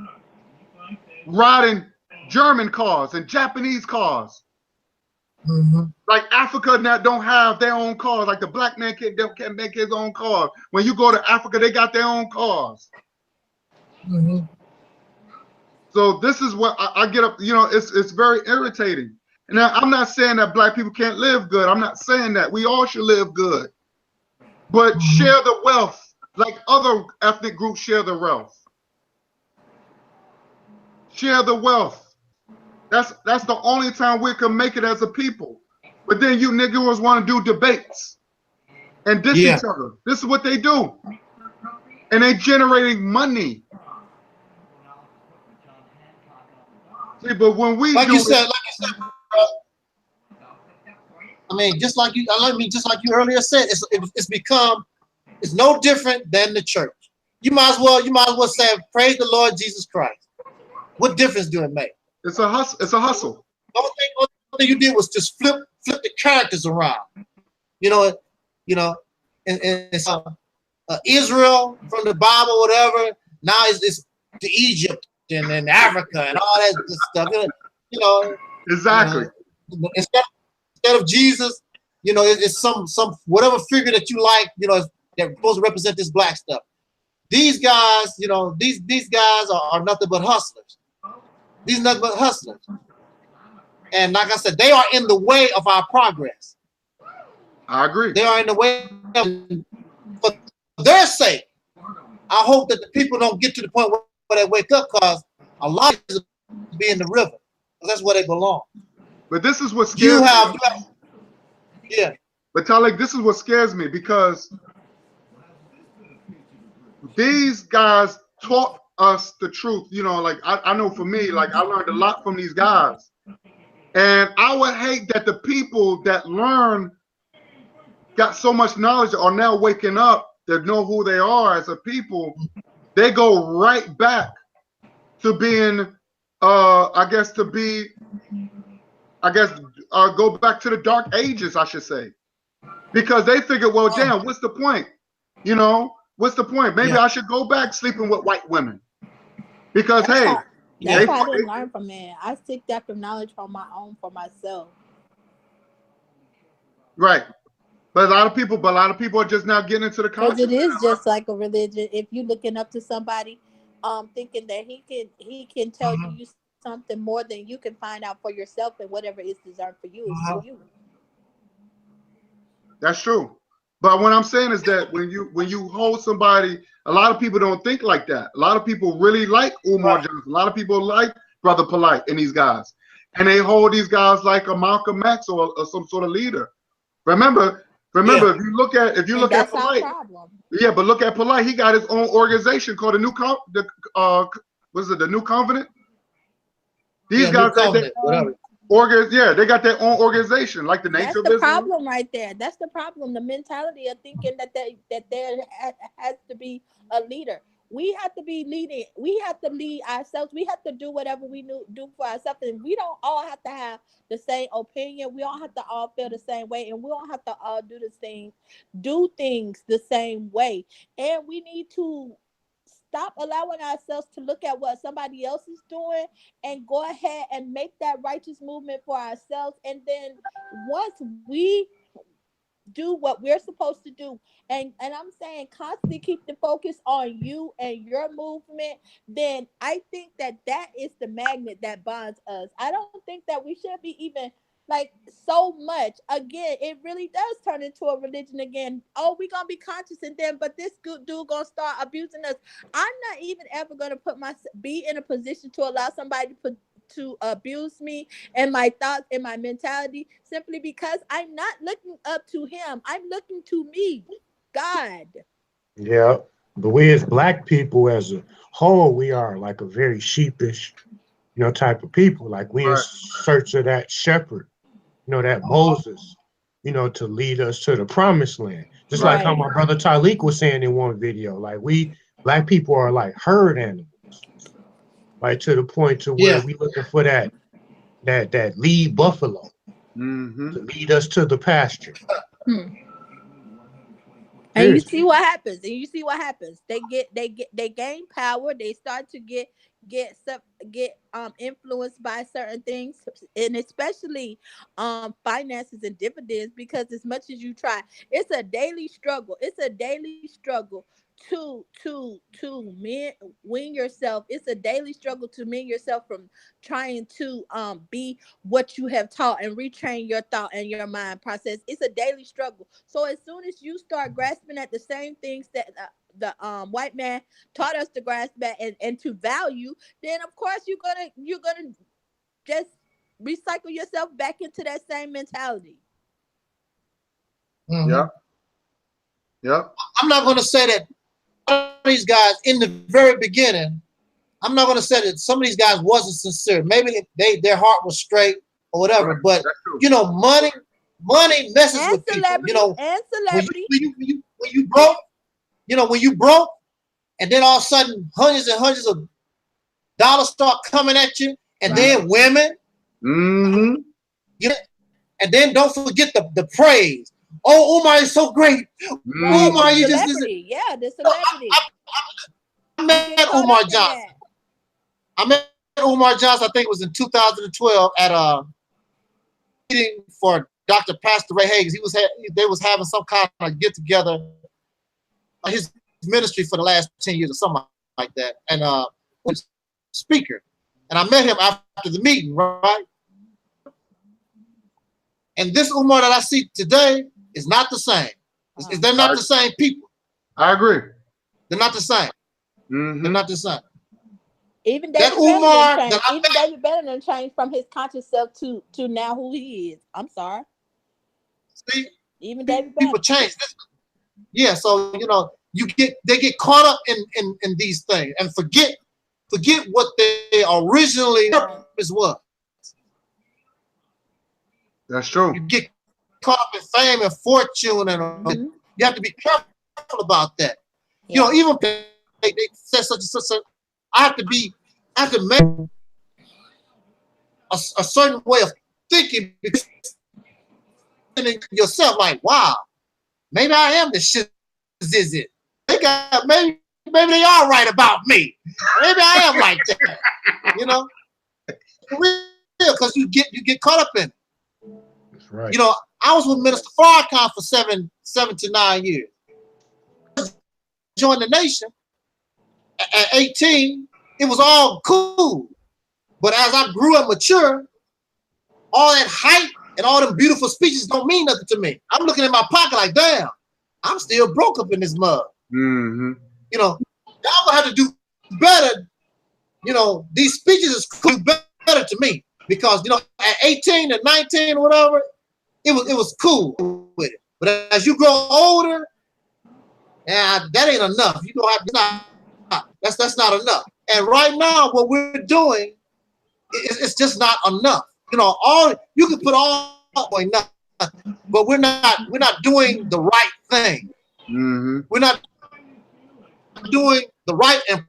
riding German cars and Japanese cars. Like Africa now don't have their own cars. Like the black man can't make his own car. When you go to Africa, they got their own cars. So this is what I get up. You know, it's very irritating. And now, I'm not saying that black people can't live good. I'm not saying that. We all should live good. But share the wealth like other ethnic groups share the wealth. Share the wealth. That's the only time we can make it as a people. But then you niggas want to do debates and diss each other. This is what they do. And they generating money. See, but when we like you said, I mean, just like you earlier said, it's no different than the church. You might as well say, praise the Lord Jesus Christ. What difference do it make? It's a hustle. It's a hustle. The only thing you did was just flip the characters around. And Israel from the Bible, whatever. Now it's to Egypt and Africa and all that good stuff. Exactly. Instead of Jesus, it's some whatever figure that you like, that's supposed to represent this black stuff. These guys, these guys are nothing but hustlers. These are nothing but hustlers. And like I said, they are in the way of our progress. I agree. They are in the way for their sake. I hope that the people don't get to the point where they wake up, because a lot of them be in the river. That's where they belong. But this is what scares me. Yeah. But Talek, this is what scares me, because these guys taught us the truth. Like I know for me, like I learned a lot from these guys. And I would hate that the people that got so much knowledge, are now waking up that know who they are as a people. They go right back to being, go back to the dark ages, I should say. Because they figured, well, damn, what's the point? What's the point? Maybe I should go back sleeping with white women. Because, That's hey. That's why I didn't learn from it. I seek after knowledge for myself. Right. But a lot of people are just now getting into the concept. Because it is just like a religion. If you're looking up to somebody, thinking that he can tell you something more than you can find out for yourself, and whatever is deserved for you is for you. That's true. But what I'm saying is that when you hold somebody, a lot of people don't think like that. A lot of people really like Umar Johnson. A lot of people like Brother Polite and these guys. And they hold these guys like a Malcolm X or some sort of leader. Remember, if you look at Polite, but look at Polite. He got his own organization called the New Covenant. These guys got their own they got their own organization, like the Nature of Islam. That's the problem right there. That's the problem. The mentality of thinking that there has to be a leader. We have to be leading. We have to lead ourselves. We have to do whatever we do for ourselves. And we don't all have to have the same opinion. We don't have to all feel the same way. And we don't have to all do things the same way. And we need to stop allowing ourselves to look at what somebody else is doing and go ahead and make that righteous movement for ourselves. And then once we do what we're supposed to do, and I'm saying constantly keep the focus on you and your movement, then I think that is the magnet that bonds us. I don't think that we should be even like so much. Again, it really does turn into a religion again. Oh, we're gonna be conscious, and then but this dude gonna start abusing us. I'm not even ever gonna be in a position to allow somebody to abuse me and my thoughts and my mentality, simply because I'm not looking up to him. I'm looking to me, God. Yeah, but we as black people as a whole, we are like a very sheepish, type of people. Like we in search of that shepherd, that Moses, to lead us to the promised land. Just like how my brother Talik was saying in one video, like we black people are like herd animals. Like to the point to where we looking for that lead buffalo to lead us to the pasture. And you see what happens. They gain power. They start to get get influenced by certain things, and especially finances and dividends, because as much as you try, it's a daily struggle. It's a daily struggle to wean yourself. It's a daily struggle to wean yourself from trying to be what you have taught and retrain your thought and your mind process. It's a daily struggle. So as soon as you start grasping at the same things that the white man taught us to grasp at and to value, then of course you're gonna just recycle yourself back into that same mentality. Mhm. Yep. Yep. I'm not going to say that these guys in the very beginning, I'm not going to say that some of these guys wasn't sincere. Maybe their heart was straight or whatever. Right. But That's true. you know, money messes And with people. celebrity, You know, and when celebrity. you broke, you know, when you broke, and then all of a sudden hundreds and hundreds of dollars start coming at you, and then women, Mm-hmm. and then don't forget the praise. Oh, Umar is so great. Mm-hmm. Umar, you just Celebrity, yeah, the celebrity. I met Get caught Umar up in Johnson. that. I met Umar Johnson, I think it was in 2012 at a meeting for Dr. Pastor Ray Hayes. They was having some kind of get together, his ministry for the last 10 years or something like that. And was speaker. And I met him after the meeting, right? And this Umar that I see today is not the same. They're not the same people. I agree. They're not the same. Mm-hmm. They're not the same. Even That David Umar Bannon that I changed. Even met, David Bannon changed from his conscious self to now who he is. I'm sorry. see, Even David people Bannon. change. Yeah, so you know, they get caught up in these things and forget what they originally purpose was. That's true. You get caught up in fame and fortune, and Mhm. you have to be careful about that. You know, even they said such and such. I have to make a certain way of thinking, because yourself like, wow, maybe I am the shit. Is it? Maybe they are right about me. Maybe I am like that. You know, for real, because you get caught up in it. That's right. You know, I was with Minister Farrakhan for 7 to 9 years. Joined the nation at 18. It was all cool, but as I grew and matured, all that hype and all them beautiful speeches don't mean nothing to me. I'm looking at my pocket like, damn, I'm still broke up in this mud. Mm-hmm. You know, y'all gonna have to do better. You know, these speeches is cool, better to me, because you know, at 18 and 19 or whatever, it was cool with it. But as you grow older, that ain't enough. You gonna have that's not enough. And right now, what we're doing, it's just not enough. You know, all you can put all way nothing, but we're not doing the right thing. Mm-hmm. We're not doing the right, and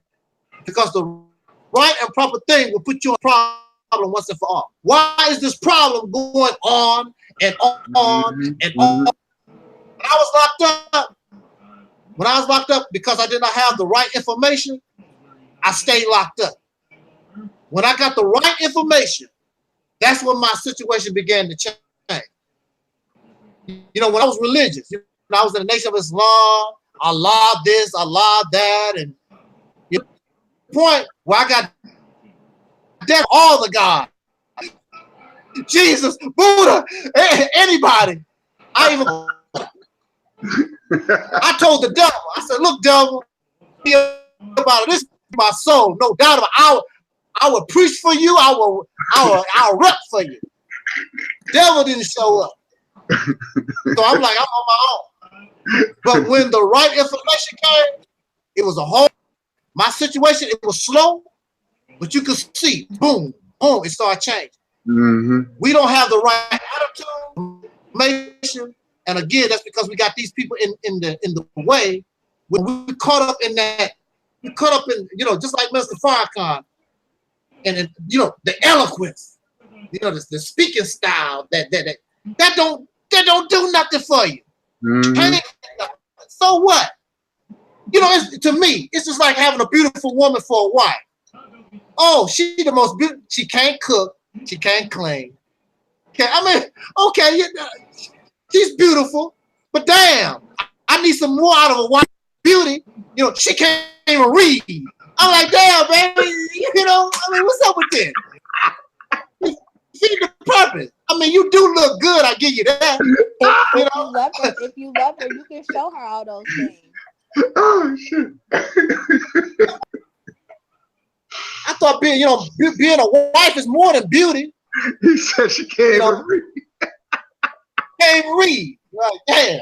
because the right and proper thing will put you in a problem once and for all. Why is this problem going on and on and on? When I was locked up because I did not have the right information, I stayed locked up. When I got the right information, that's when my situation began to change. You know, when I was religious, you know, I was in the Nation of Islam, Allah this, Allah that, and you know, the point where I got dead all the gods, Jesus, Buddha, anybody. I told the devil, I said, look, devil, about this, my soul, no doubt about it. I will preach for you. I'll rep for you. Devil didn't show up. So I'm like, I'm on my own. But when the right information came, it was my situation, it was slow, but you could see, boom, boom, it started changing. Mm-hmm. We don't have the right attitude, and again, that's because we got these people in the way. When we caught up in that, we caught up in, you know, just like Mr. Farrakhan, and you know, the eloquence, you know, the speaking style that don't do nothing for you. Mm-hmm. So what? You know, to me, it's just like having a beautiful woman for a wife. Oh, she the most beautiful. She can't cook. She can't clean. Okay, I mean, okay, she's beautiful, but damn, I need some more out of a white beauty. You know, she can't even read. I'm like, damn, baby. You know, I mean, what's up with this? Defeat the purpose. I mean, you do look good. I give you that. If you love her, you can show her all those things. Oh shit! I thought being a wife is more than beauty. He said she can't even read. Can't even read. Like, damn.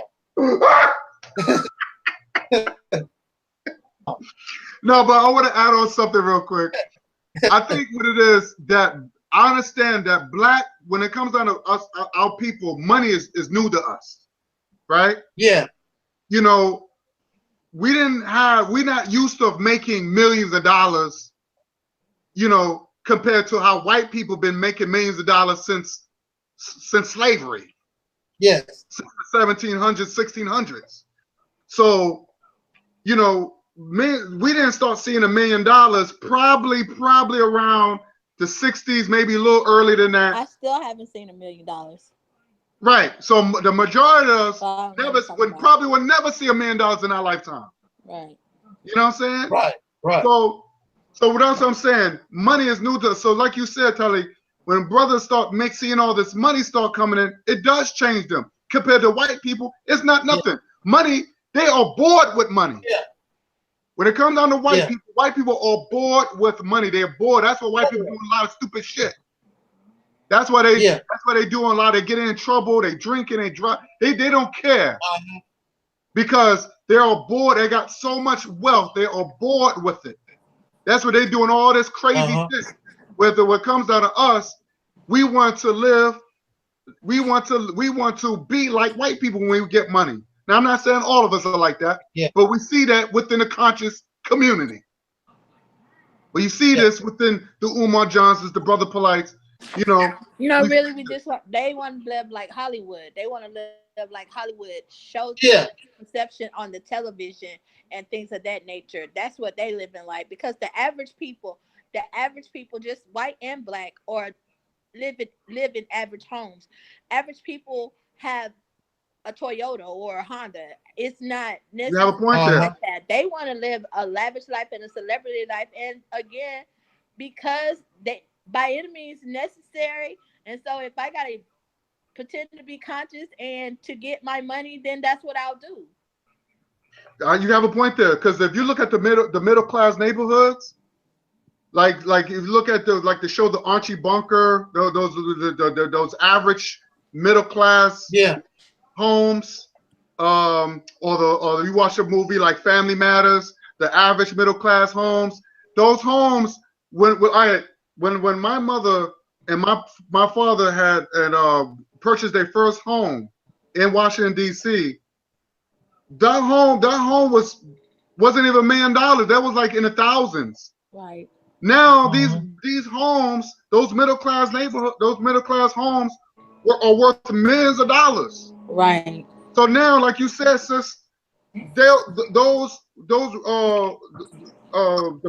No, but I want to add on something real quick. I think what it is that I understand that black, when it comes down to us, our people, money is new to us, right? Yeah. You know, we're not used to making millions of dollars, you know, compared to how white people been making millions of dollars since slavery. Yes. Since the 1700s, 1600s. So, you know, we didn't start seeing $1 million probably around the 60s, maybe a little earlier than that. I still haven't seen $1 million. Right. So the majority of us probably will never see $1 million in our lifetime. Right. You know what I'm saying? Right. So what else I'm saying? Money is new to us. So like you said, Tully, when brothers start seeing all this money start coming in, it does change them. Compared to white people, it's not nothing. Yeah. Money, they are bored with money. Yeah. When it comes down to white people are bored with money. They're bored. That's why white people doing a lot of stupid shit. That's why they doing a lot. They get in trouble. They drinking. They drive. They don't care because they are bored. They got so much wealth. They are bored with it. That's what they doing all this crazy shit. Whether what comes out of us, we want to live. We want to be like white people when we get money. Now I'm not saying all of us are like that, but we see that within the conscious community. Well, you see this within the Umar Johnsons, the Brother Polites. You know, they want to live like Hollywood. They want to live like Hollywood shows perception on the television and things of that nature. That's what they live in like, because the average people, just white and black, or live in average homes. Average people have a Toyota or a Honda. It's not necessarily you have a point there. like that. They want to live a lavish life and a celebrity life, and again, because they by any means necessary. And so if I gotta pretend to be conscious and to get my money, then that's what I'll do. You have a point there, because if you look at the middle class neighborhoods, like if you look at the show The Archie Bunker, those average middle class homes, or you watch a movie like Family Matters, the average middle class homes. Those homes, when my mother and my father had purchased their first home in Washington D.C., that home wasn't even $1 million. That was like in the thousands. Right. Now these homes, those middle class homes are worth millions of dollars. Right. So now, like you said, sis, the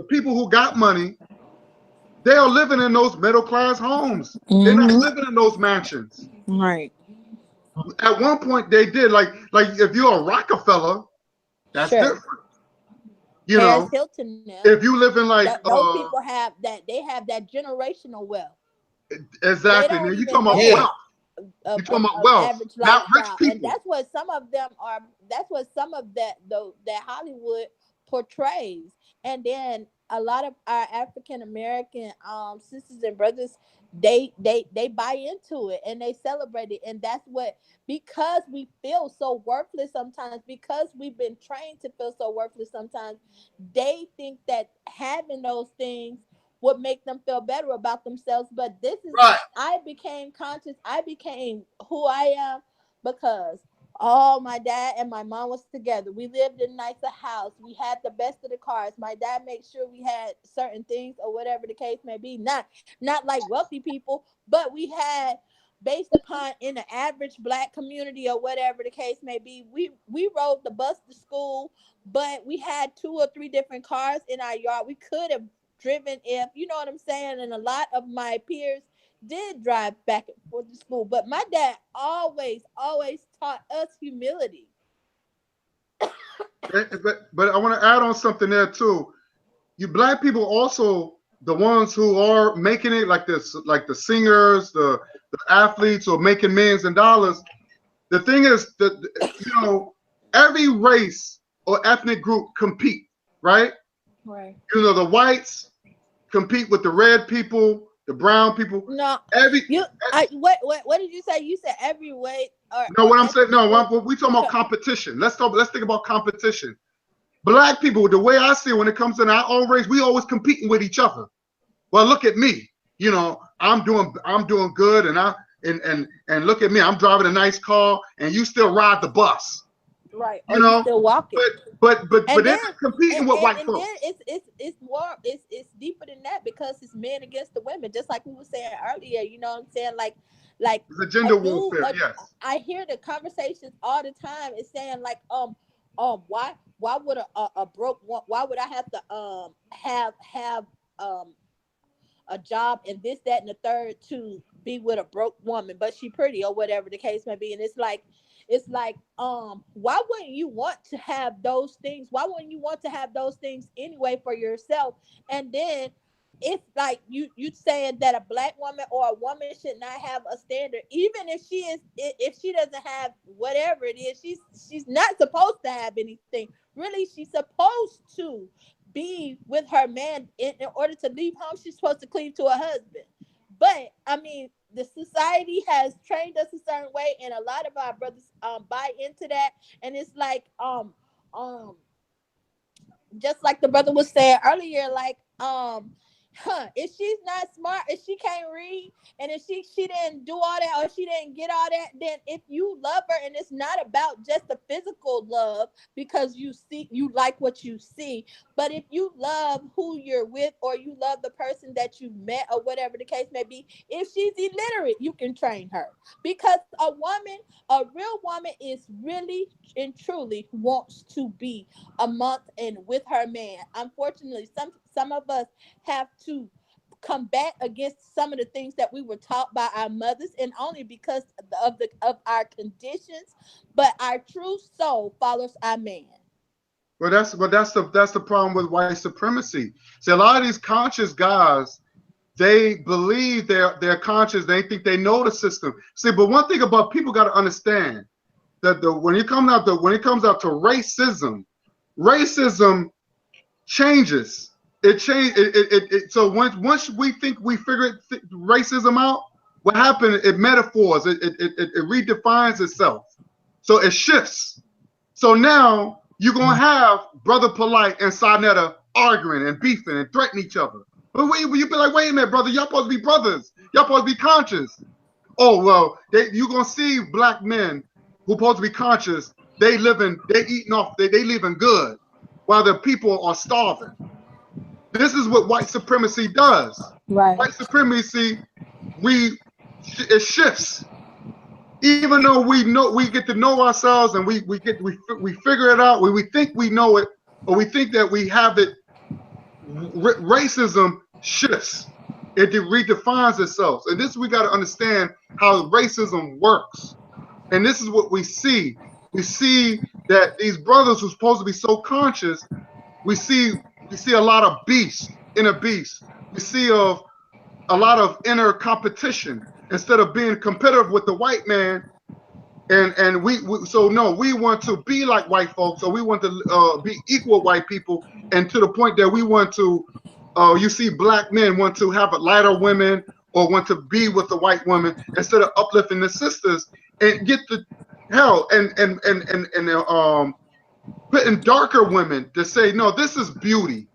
people who got money, they are living in those middle class homes. They're not living in those mansions. Right. At one point they did. Like if you're a Rockefeller, that's different. You know, Hilton now, if you live in like those people have that, they have that generational wealth. Exactly. Now you talking about wealth. You're talking about wealth, not rich people. And that's what some of them are. That's what some of that Hollywood portrays. And then a lot of our African American sisters and brothers, they buy into it and they celebrate it. And that's what, because we feel so worthless sometimes, because we've been trained to feel so worthless sometimes, they think that having those things would make them feel better about themselves. But this is I became conscious. I became who I am because my dad and my mom was together. We lived in a nicer house. We had the best of the cars. My dad made sure we had certain things, or whatever the case may be. Not like wealthy people, but we had, based upon in the average black community or whatever the case may be, we rode the bus to school, but we had 2 or 3 different cars in our yard. We could have driven if, you know what I'm saying? And a lot of my peers did drive back and forth to school. But my dad always taught us humility. But I want to add on something there too. You black people also the ones who are making it, like this, like the singers, the athletes, or making millions of dollars. The thing is that, you know, every race or ethnic group compete, right? Right. You know, the whites compete with the red people, the brown people. No, what did you say? You said every way. No, what I'm saying, no, we talking about competition. Let's think about competition. Black people, the way I see it, when it comes to our own race, we always competing with each other. Well, look at me. You know, I'm doing good, and look at me. I'm driving a nice car, and you still ride the bus. Right. You know, still walking. But they're competing with white folks. And then it's more, it's deeper than that, because it's men against the women, just like we were saying earlier. You know what I'm saying? Like the gender warfare. Yes. I hear the conversations all the time. It's saying like why would a broke one, why would I have to have a job and this, that, and the third to be with a broke woman, but she pretty, or whatever the case may be. And it's like why wouldn't you want to have those things? Why wouldn't you want to have those things anyway for yourself? And then it's like you saying that a black woman or a woman should not have a standard, even if she doesn't have whatever it is, she's not supposed to have anything. Really, she's supposed to be with her man. In order to leave home, she's supposed to cleave to her husband. But I mean, the society has trained us a certain way, and a lot of our brothers buy into that. And it's like just like the brother was saying earlier, like if she's not smart, if she can't read, and if she didn't do all that, or she didn't get all that, then if you love her, and it's not about just the physical love, because you like what you see, but if you love who you're with, or you love the person that you met, or whatever the case may be, if she's illiterate, you can train her, because a real woman is really and truly wants to be amongst and with her man. Unfortunately, some of us have to combat against some of the things that we were taught by our mothers, and only because of our conditions, but our true soul follows our man. Well, that's the problem with white supremacy. See, a lot of these conscious guys, they believe they're conscious. They think they know the system. See, but one thing about people got to understand that when it comes out to racism changes. It changed. So once we think we figured racism out, what happened? It metaphors. It redefines itself. So it shifts. So now you're gonna have Brother Polite and Sarnetta arguing and beefing and threatening each other. But you be like, wait a minute, brother. Y'all supposed to be brothers. Y'all supposed to be conscious. Oh well, you're gonna see black men who supposed to be conscious. They eating off. They living good, while the people are starving. This is what white supremacy does. Right. White supremacy, it shifts. Even though we get to know ourselves, and we figure it out. We think we know it, or we think that we have it. Racism shifts. It redefines itself. And this, we got to understand how racism works. And this is what we see. We see that these brothers who're supposed to be so conscious, we see a lot of inner beasts. We see a lot of inner competition instead of being competitive with the white man. And we want to be like white folks, or we want to be equal white people, and to the point that we want to, you see black men want to have lighter women, or want to be with the white woman instead of uplifting the sisters and get the hell and putting darker women to say, no, this is beauty.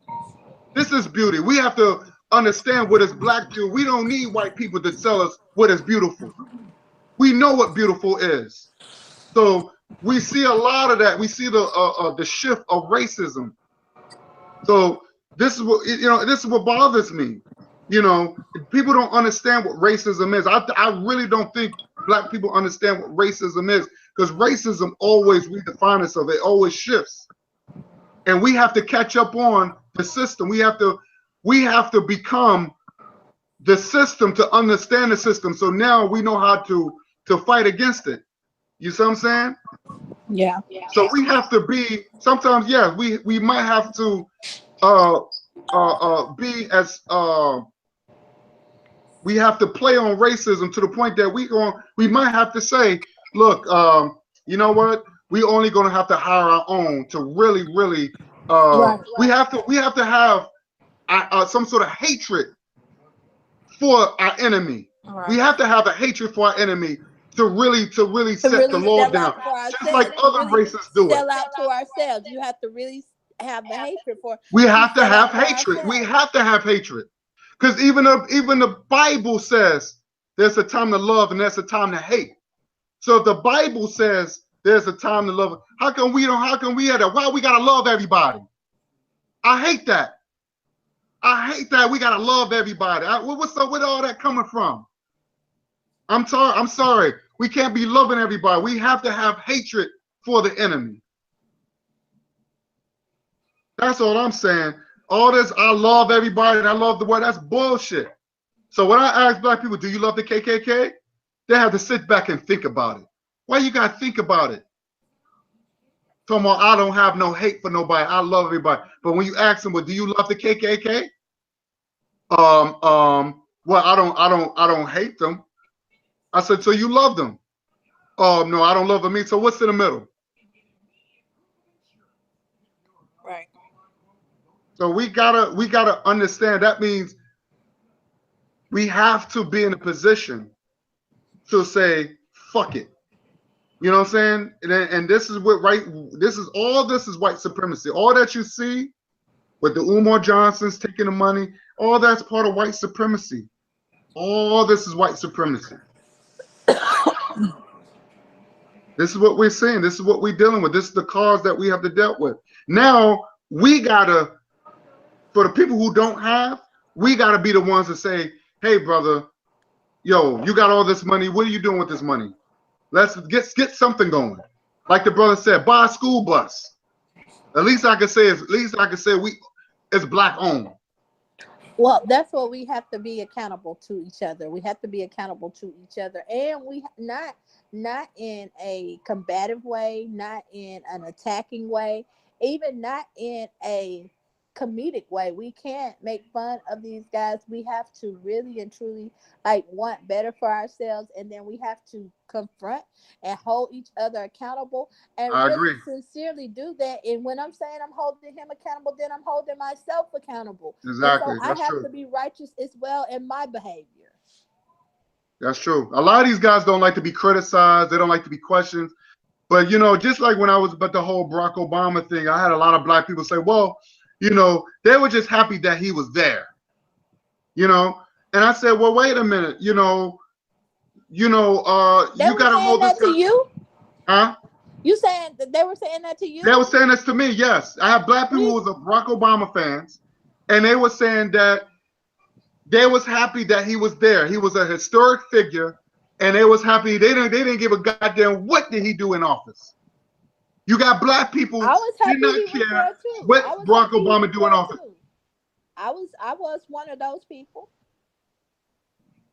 This is beauty. We have to understand what is black beauty. We don't need white people to tell us what is beautiful. We know what beautiful is. So we see a lot of that. We see the shift of racism. So this is what bothers me. You know, people don't understand what racism is. I really don't think black people understand what racism is, because racism always redefines itself. It always shifts. And we have to catch up on the system. We have to we have to become the system to understand the system. So now we know how to fight against it. You see what I'm saying? Yeah. So we have to be, sometimes, yes, we might have to be as we have to play on racism to the point that we might have to say, look, you know what? We only going to have to hire our own to really Right. we have to have some sort of hatred for our enemy. Right. We have to have a hatred for our enemy to really To set really the law sell down, out for just ourselves. like To other really races do it. sell out to ourselves. You have to really have the hatred for. We have to sell have out for hatred. We ourselves. have to have hatred, because even the Bible says there's a time to love and there's a time to hate. So if the Bible says there's a time to love, how come we have that? Why we gotta love everybody? I hate that. I hate that we gotta love everybody. What's up with all that coming from? I'm sorry. We can't be loving everybody. We have to have hatred for the enemy. That's all I'm saying. All this, I love everybody and I love the world, that's bullshit. So when I ask black people, do you love the KKK? They have to sit back and think about it. Why you gotta think about it? Talking about, I don't have no hate for nobody. I love everybody. But when you ask them, well, do you love the KKK? Well, I don't hate them. I said, so you love them? Oh, no, I don't love them. So what's in the middle? Right. So we gotta understand that means we have to be in a position to say, fuck it. You know what I'm saying? And this is what this is white supremacy. All that you see with the Umar Johnsons taking the money, all that's part of white supremacy. All this is white supremacy. This is what we're seeing. This is what we're dealing with. This is the cause that we have to deal with. Now we gotta, for the people who don't have, we gotta be the ones to say, hey brother, yo, you got all this money. What are you doing with this money? Let's get something going. Like the brother said, buy a school bus. At least I can say it's black owned. Well, that's what we have to be accountable to each other. We have to be accountable to each other, and we not in a combative way, not in an attacking way, even not in a comedic way. We can't make fun of these guys. We have to really and truly want better for ourselves, and then we have to confront and hold each other accountable and I really agree. sincerely do that. And when I'm saying I'm holding him accountable, then I'm holding myself accountable. Exactly. And so That's I have true. to be righteous as well in my behavior. That's true. A lot of these guys don't like to be criticized. They don't like to be questioned. But, just like when I was about the whole Barack Obama thing, I had a lot of black people say, well, they were just happy that he was there, And I said, well, wait a minute, you got to hold this. That to you? Huh? You saying that they were saying that to you? They were saying this to me, yes. I have black people who was Barack Obama fans, and they were saying that they was happy that he was there. He was a historic figure, and they was happy. They didn't give a goddamn what did he do in office. You got black people did not care what Barack Obama do in office. I was one of those people.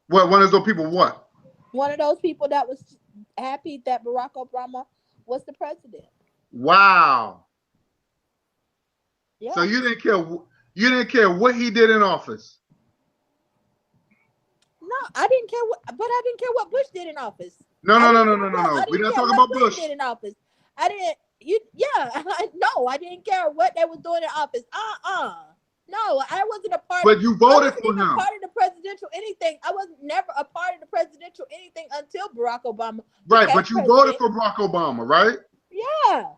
What, one of those people what? One of those people that was happy that Barack Obama was the president. Wow. Yeah. So you didn't care what he did in office. No, I didn't care what Bush did in office. No. We're not talking about Bush. Did in office. I didn't. I didn't care what they was doing in office. No, I wasn't a part. But you voted for him. Part of the presidential anything. I was never a part of the presidential anything until Barack Obama. Right, but you voted for Barack Obama, right? Yeah.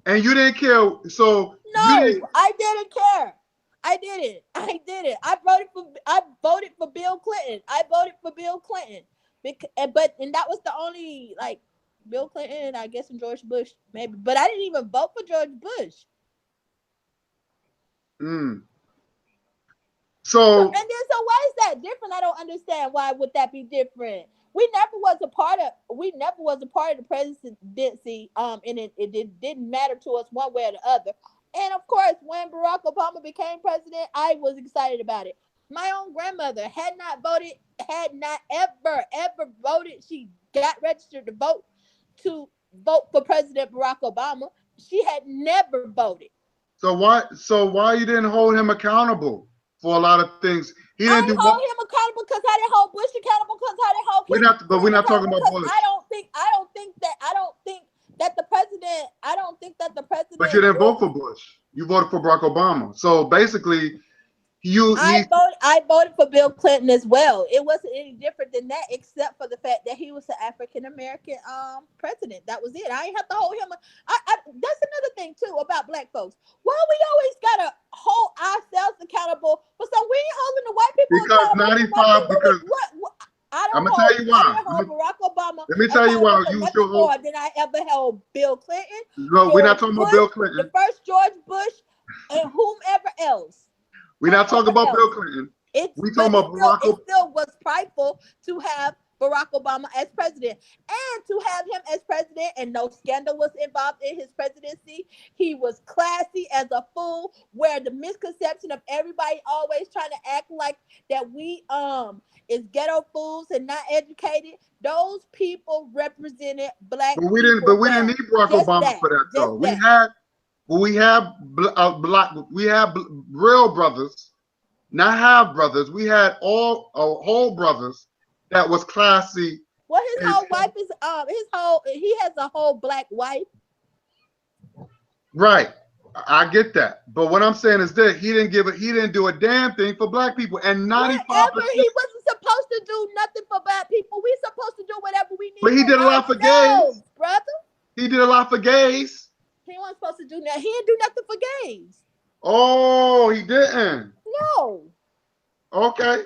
And you didn't care. So no, I didn't care. I didn't. I voted for Bill Clinton. And that was the only Bill Clinton, I guess, and George Bush maybe. But I didn't even vote for George Bush. So why is that different? I don't understand. Why would that be different? We never was a part of the presidency. And it didn't matter to us one way or the other. And of course, when Barack Obama became president, I was excited about it. My own grandmother had not ever voted. She got registered to vote for President Barack Obama. She had never voted. So why you didn't hold him accountable for a lot of things? He I didn't do didn't hold him accountable because I didn't hold Bush accountable because I didn't hold we're not talking about because Bush. I don't think that the president But you didn't vote for Bush. You voted for Barack Obama. So basically, I voted for Bill Clinton as well. It wasn't any different than that, except for the fact that he was an African American president. That was it. I ain't have to hold him. That's another thing too about black folks. Why we always gotta hold ourselves accountable for something? We ain't holding the white people because accountable. 95 because what? I'm gonna tell you why. I hold Barack Obama. Let me tell you why. You still hold more than I ever held Bill Clinton. No, we're not talking about Bill Clinton. The first George Bush and whomever else. We're not talking about Bill Clinton. We talking about Barack Obama. It still was prideful to have Barack Obama as president, and to have him as president, and no scandal was involved in his presidency. He was classy as a fool. Where the misconception of everybody always trying to act like that we is ghetto fools and not educated. Those people represented black. But we didn't need Barack Obama for that though. We have real brothers, not half brothers. We had whole brothers that was classy. Well, his whole wife is he has a whole black wife. Right. I get that. But what I'm saying is that he didn't do a damn thing for black people. And 95%. He wasn't supposed to do nothing for black people. We're supposed to do whatever we need. But he did a lot for gays. Brother. He did a lot for gays. He wasn't supposed to do that. He didn't do nothing for gays. Oh, he didn't. No. Okay.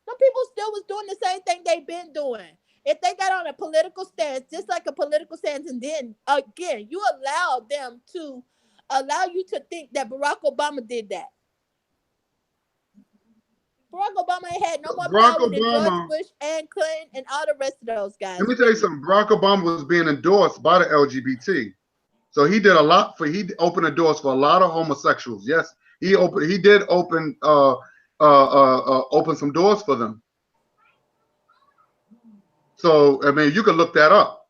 Some people still was doing the same thing they've been doing. If they got on a political stance, just like a political stance, and then again, you allow you to think that Barack Obama did that. Barack Obama ain't had no more power than George Bush and Clinton and all the rest of those guys. Let me tell you something. Barack Obama was being endorsed by the LGBT. So he did a lot he opened the doors for a lot of homosexuals. Yes, he did open some doors for them. So I mean, you can look that up.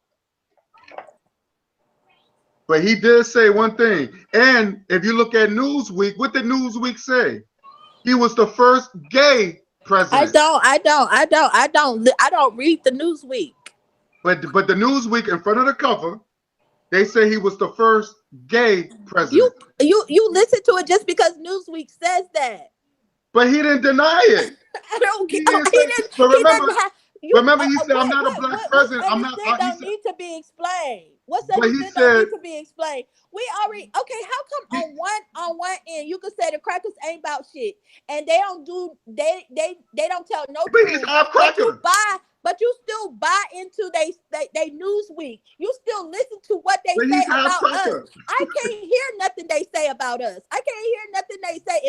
But he did say one thing. And if you look at Newsweek, what did Newsweek say? He was the first gay president. I don't read the Newsweek. But the Newsweek in front of the cover, they say he was the first gay president. You listen to it just because Newsweek says that. But he didn't deny it. I don't get. Remember, he said, "I'm not a black president. I'm not." Don't need to be explained. What said he said don't need to be explained? We already okay. How come on one end you could say the crackers ain't about shit, and they don't tell no truth. But you still buy into they Newsweek. You still listen to what they say about us. I can't hear nothing they say about us. I can't hear nothing they say.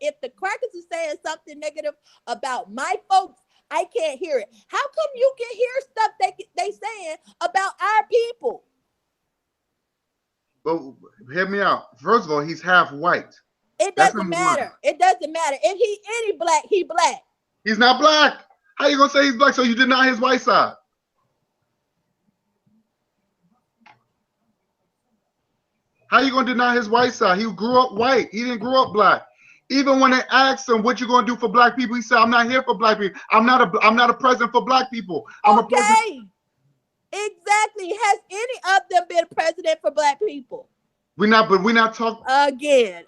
If the crackers is saying something negative about my folks, I can't hear it. How come you can hear stuff they saying about our people? Well, hear me out. First of all, he's half white. It doesn't matter. It doesn't matter. If he any black, he black. He's not black. How you gonna say he's black? So you deny his white side? How you gonna deny his white side? He grew up white. He didn't grow up black. Even when they asked him, "What you gonna do for black people?" he said, "I'm not here for black people. I'm not a president for black people. I'm a president." Exactly. Has any of them been president for black people? We're not talking again.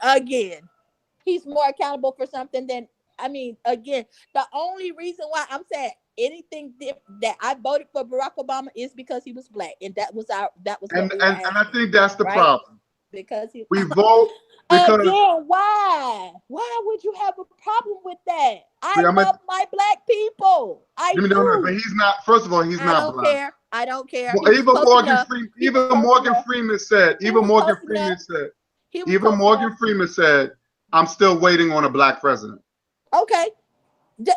He's more accountable for something than. I mean, again, the only reason why I'm saying anything that I voted for Barack Obama is because he was black, and that was and I think that's the problem. Because we vote because again, why would you have a problem with that? I love my black people. But he's not. First of all, he's not black. I don't care. Well, even Morgan Freeman said, "I'm still waiting on a black president." Okay. Again,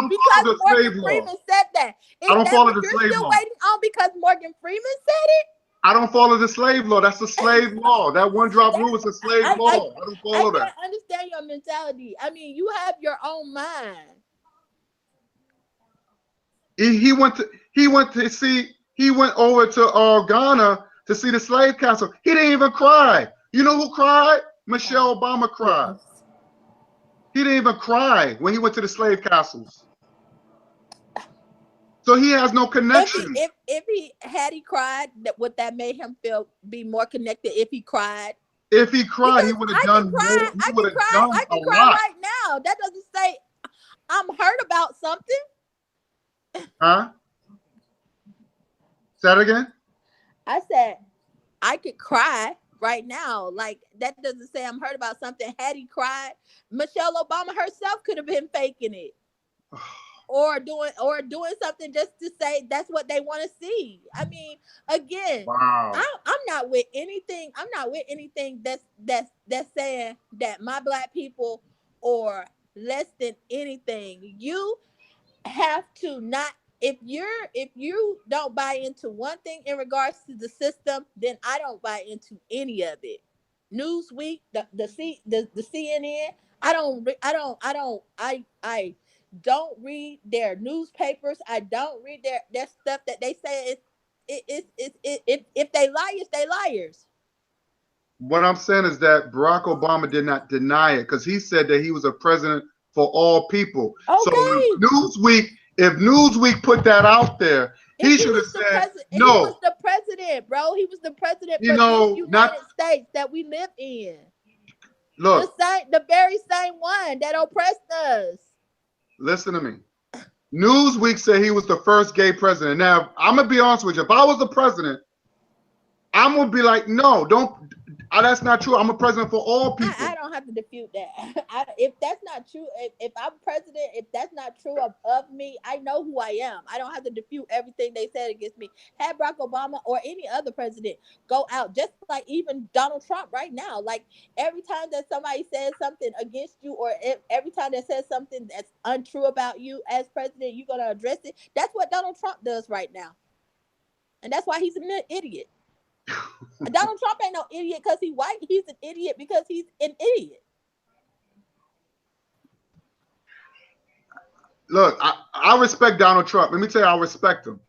because Morgan Freeman said that. I don't follow the slave law. You're still waiting on because Morgan Freeman said it? I don't follow the slave law. That's a slave law. That one drop rule is a slave law. I don't follow I that. can't understand your mentality. I mean, you have your own mind. He went over to Ghana to see the slave castle. He didn't even cry. You know who cried? Michelle Obama cried. He didn't even cry when he went to the slave castles. So he has no connection. If he cried, would that make him be more connected if he cried? If he cried, he would have done more. He would have done I can a cry lot. right now. That doesn't say I'm hurt about something. Huh? Say that again? I said I could cry right now. Like, that doesn't say I'm hurt about something. Had he cried, Michelle Obama herself could have been faking it. Or doing something just to say that's what they want to see. I mean, again, wow. I'm not with anything. I'm not with anything that's saying that my Black people are less than anything. You have to not. If you don't buy into one thing in regards to the system, then I don't buy into any of it. Newsweek, the CNN. I don't read their newspapers. I don't read their stuff that they say. If they lie, they liars. What I'm saying is that Barack Obama did not deny it because he said that he was a president for all people. Okay. So if Newsweek put that out there, he should have said no. He was the president, bro. He was the president for the United States that we live in. Look, the very same one that oppressed us. Listen to me. Newsweek said he was the first gay president. Now, I'm going to be honest with you. If I was the president, I'm going to be like, no, that's not true. I'm a president for all people. I don't have to dispute that. If that's not true, if I'm president, if that's not true of me, I know who I am. I don't have to dispute everything they said against me. Had Barack Obama or any other president go out, just like even Donald Trump right now, like every time that somebody says something against you or every time that says something that's untrue about you as president, you're going to address it. That's what Donald Trump does right now. And that's why he's an idiot. Donald Trump ain't no idiot because he's white. He's an idiot because he's an idiot. Look, I respect Donald Trump. Let me tell you, I respect him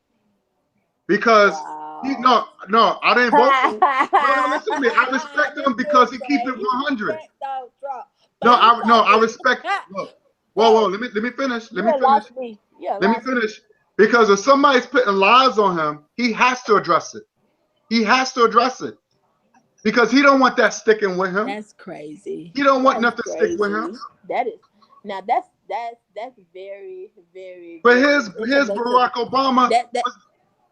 because I didn't vote for him. No, listen to me. I respect him because he keeps it 100. I respect. Look, whoa, let me finish. Let me finish. Because if somebody's putting lies on him, he has to address it. He has to address it because he don't want that sticking with him. That's crazy. He don't want nothing to stick with him. That's very, very. But here's Barack Obama.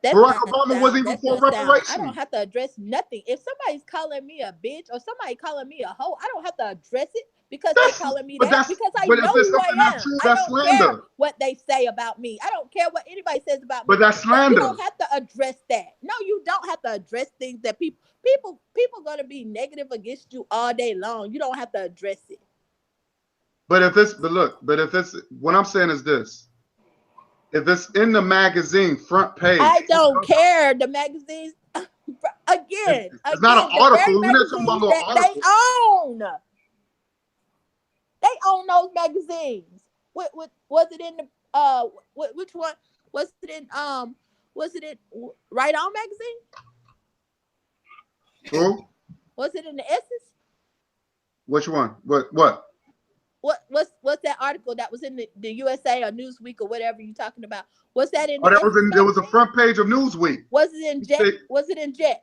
Barack Obama wasn't even for reparations. I don't have to address nothing. If somebody's calling me a bitch or somebody calling me a hoe, I don't have to address it because they're calling me that because I know who I am. I don't care what they say about me. I don't care what anybody says about me. But that's slander. You don't have to address that. No, you don't have to address things that people gonna be negative against you all day long. You don't have to address it. But if it's what I'm saying is this. If it's in the magazine front page, I don't care. The magazines again. It's not an article. We're not talking about a little article. They own those magazines. What was it in the which one was it in Right On magazine? Who? Was it in the Essence? Which one? What? What's that article that was in the USA or Newsweek or whatever you're talking about? What's that in? There was a front page of Newsweek. Was it in Jet? Was it in Jet?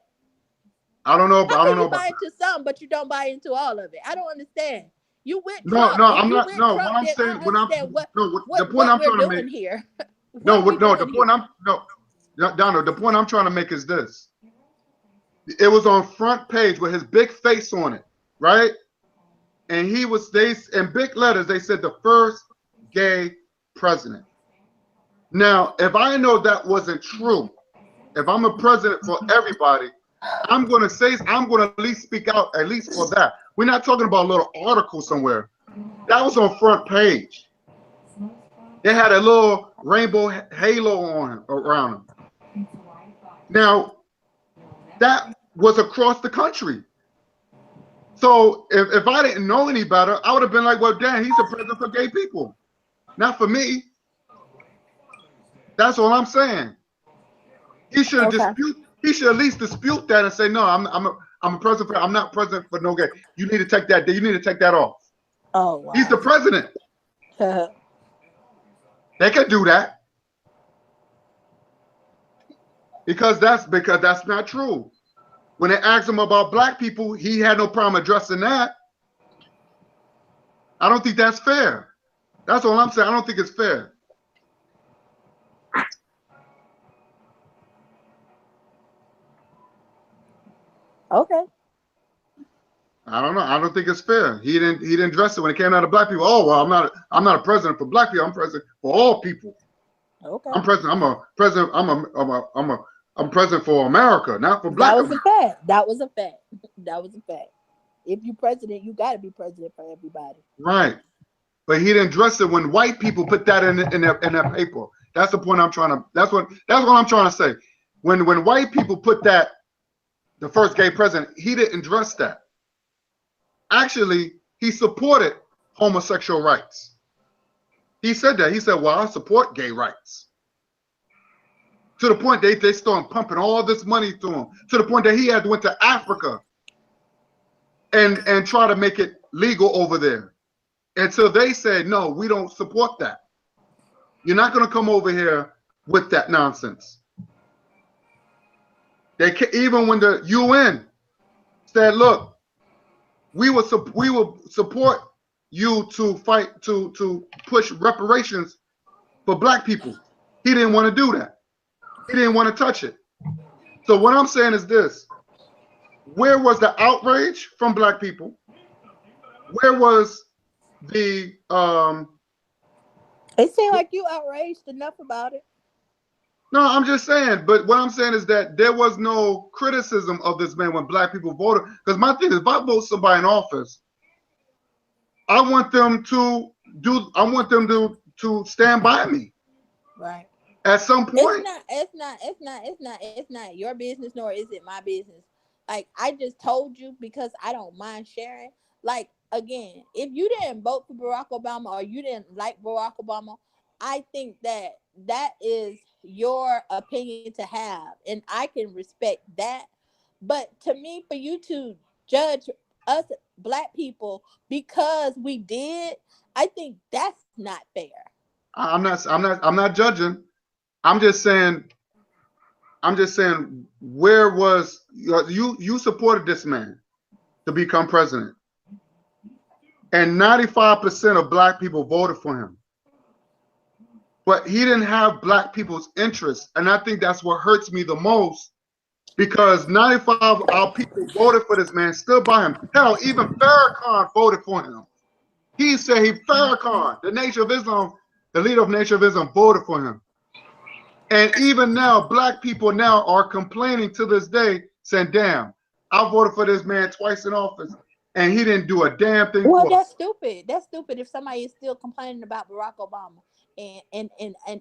I don't know. I don't know. You buy into some, but you don't buy into all of it. I don't understand. You went. No, I'm not. No, what I'm saying. The point I'm trying to make here. Donald, the point I'm trying to make is this. It was on front page with his big face on it, right? And in big letters, they said the first gay president. Now, if I know that wasn't true, if I'm a president for everybody, I'm going to at least speak out, at least for that. We're not talking about a little article somewhere. That was on front page. They had a little rainbow halo around him. Now, That was across the country. So if I didn't know any better, I would have been like, well, damn, he's the president for gay people, not for me. That's all I'm saying. He should dispute. He should at least dispute that and say, no, I'm a president. I'm not president for no gay. You need to take that. You need to take that off. Oh, wow. He's the president. They can do that because that's not true. When they asked him about black people, he had no problem addressing that. I don't think that's fair. That's all I'm saying. I don't think it's fair. Okay. I don't know. I don't think it's fair. He didn't address it when it came out of black people. Oh well, I'm not a president for black people. I'm president for all people. Okay. I'm president. I'm president for America, not for black. That was a fact. That was a fact. That was a fact. If you're president, you got to be president for everybody. Right. But he didn't address it when white people put that in that paper. That's the point I'm trying to. That's what I'm trying to say. When white people put that, the first gay president, he didn't address that. Actually, he supported homosexual rights. He said that. He said, well, I support gay rights. To the point they started pumping all this money to him. To the point that he had to went to Africa and try to make it legal over there. And so they said, no, we don't support that. You're not going to come over here with that nonsense. Even when the UN said, look, we will support you to fight to push reparations for black people. He didn't want to do that. He didn't want to touch it. So what I'm saying is this: where was the outrage from black people? Where was the It seemed like you outraged enough about it. No, I'm just saying, but what I'm saying is that there was no criticism of this man when black people voted. Because my thing is, if I vote somebody in office, I want them to stand by me. Right. At some point. It's not your business, nor is it my business. Like, I just told you because I don't mind sharing. Like, again, if you didn't vote for Barack Obama or you didn't like Barack Obama, I think that is your opinion to have, and I can respect that. But to me, for you to judge us black people because we did, I think that's not fair. I'm not judging. I'm just saying where was you supported this man to become president, and 95% of black people voted for him. But he didn't have black people's interests. And I think that's what hurts me the most, because 95 of our people voted for this man, stood by him. Hell, even Farrakhan voted for him. He said Farrakhan, the Nation of Islam, the leader of Nation of Islam, voted for him. And even now, black people now are complaining to this day, saying, damn, I voted for this man twice in office, and he didn't do a damn thing. Well, that's stupid. That's stupid if somebody is still complaining about Barack Obama. And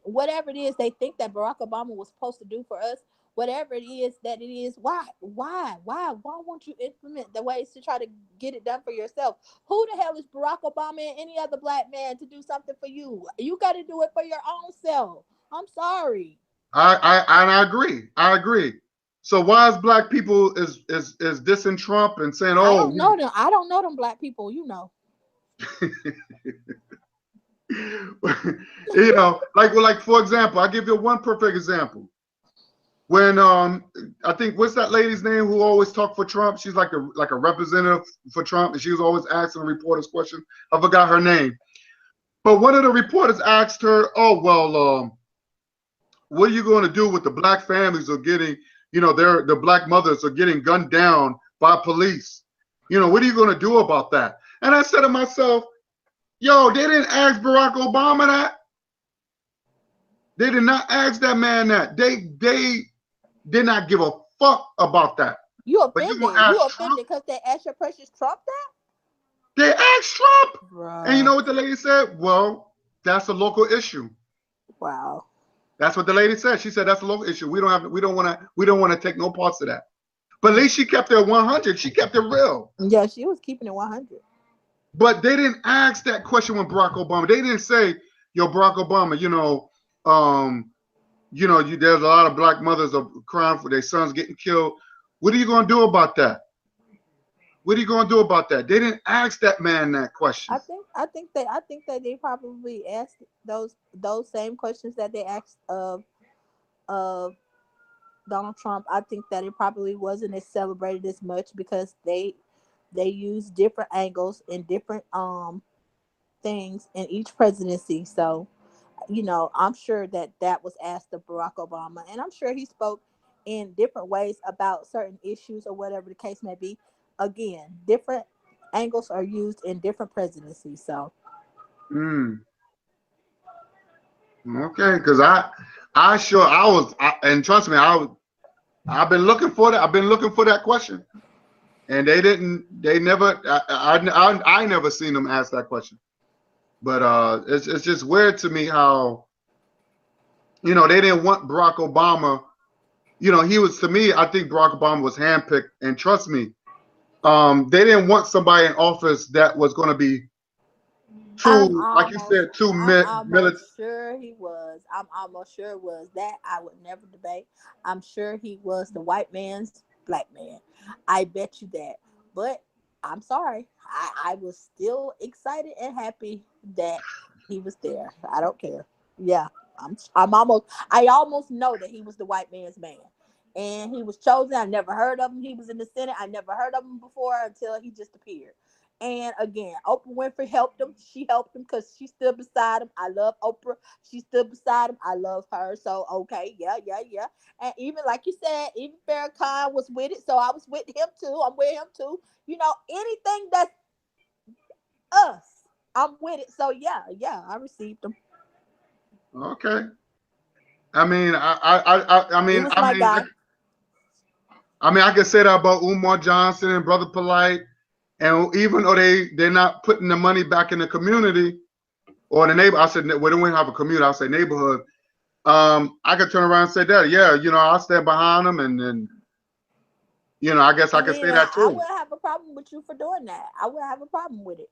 whatever it is they think that Barack Obama was supposed to do for us, whatever it is that it is, why won't you implement the ways to try to get it done for yourself? Who the hell is Barack Obama and any other black man to do something for you? You got to do it for your own self. I'm sorry. I agree. I agree. So why is black people is dissing Trump and saying, I don't know them. I don't know them black people, you know. You know, like for example, I'll give you one perfect example. When I think, what's that lady's name who always talked for Trump? She's like a representative for Trump, and she was always asking reporters questions. I forgot her name. But one of the reporters asked her, oh, well, what are you going to do with the black families are getting, you know, the black mothers are getting gunned down by police? You know, what are you going to do about that? And I said to myself, yo, they didn't ask Barack Obama that. They did not ask that man that. They did not give a fuck about that. You offended. You offended because they asked your precious Trump that? They asked Trump. Right. And you know what the lady said? Well, that's a local issue. Wow. That's what the lady said. She said that's a local issue. We don't want to take no parts of that. But at least she kept it 100. She kept it real. Yeah, she was keeping it 100. But they didn't ask that question with Barack Obama. They didn't say, "Yo, Barack Obama, there's a lot of black mothers are crying for their sons getting killed. What are you going to do about that? What are you going to do about that?" They didn't ask that man that question. I think that they probably asked those same questions that they asked of Donald Trump. I think that it probably wasn't as celebrated as much because they use different angles and different things in each presidency. So, I'm sure that was asked of Barack Obama, and I'm sure he spoke in different ways about certain issues or whatever the case may be. Again, different angles are used in different presidencies. So, okay, because and trust me, I've been looking for that. I've been looking for that question, and they never. I never seen them ask that question. But it's just weird to me how, they didn't want Barack Obama. He was, to me, I think Barack Obama was handpicked, and trust me, they didn't want somebody in office that was going to be like you said, too military. Sure he was. I'm almost sure it was that. I would never debate. I'm sure he was the white man's black man. I bet you that. But I'm sorry. I was still excited and happy that he was there. I don't care. Yeah, I almost know that he was the white man's man. And he was chosen. I never heard of him. He was in the Senate. I never heard of him before until he just appeared. And again, Oprah Winfrey helped him. She helped him because she stood beside him. I love Oprah. She stood beside him. I love her. So, okay, yeah. And even like you said, even Farrakhan was with it. So I was with him too. I'm with him too. Anything that's us, I'm with it. So yeah, I received them. Okay. I mean, I can say that about Umar Johnson and Brother Polite. And even though they're not putting the money back in the community or the neighbor, I said, we don't have a community, I'll say neighborhood. I could turn around and say that, I'll stand behind them, and I guess I can say that too. I wouldn't have a problem with you for doing that. I wouldn't have a problem with it.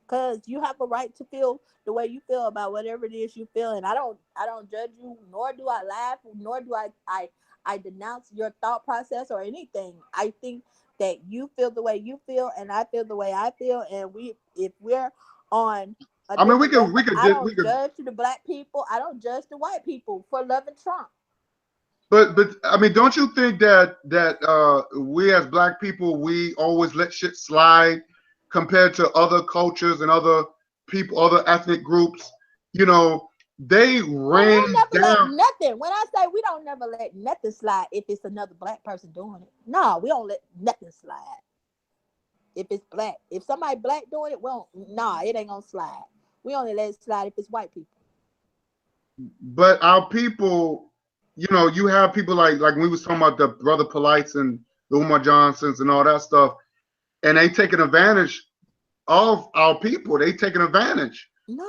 Because you have a right to feel the way you feel about whatever it is you feel. And I don't judge you, nor do I laugh, nor do I denounce your thought process or anything. I think that you feel the way you feel, and I feel the way I feel, and if we're on, I don't judge the black people. I don't judge the white people for loving Trump. But I mean, don't you think that we as black people, we always let shit slide compared to other cultures and other people, other ethnic groups? They ran down nothing. When I say we don't never let nothing slide, if it's another black person doing it, no, we don't let nothing slide. If it's black, if somebody black doing it, it ain't gonna slide. We only let it slide if it's white people. But our people, you have people like when we was talking about the Brother Polites and the Umar Johnsons and all that stuff, and they taking advantage of our people. They taking advantage. No,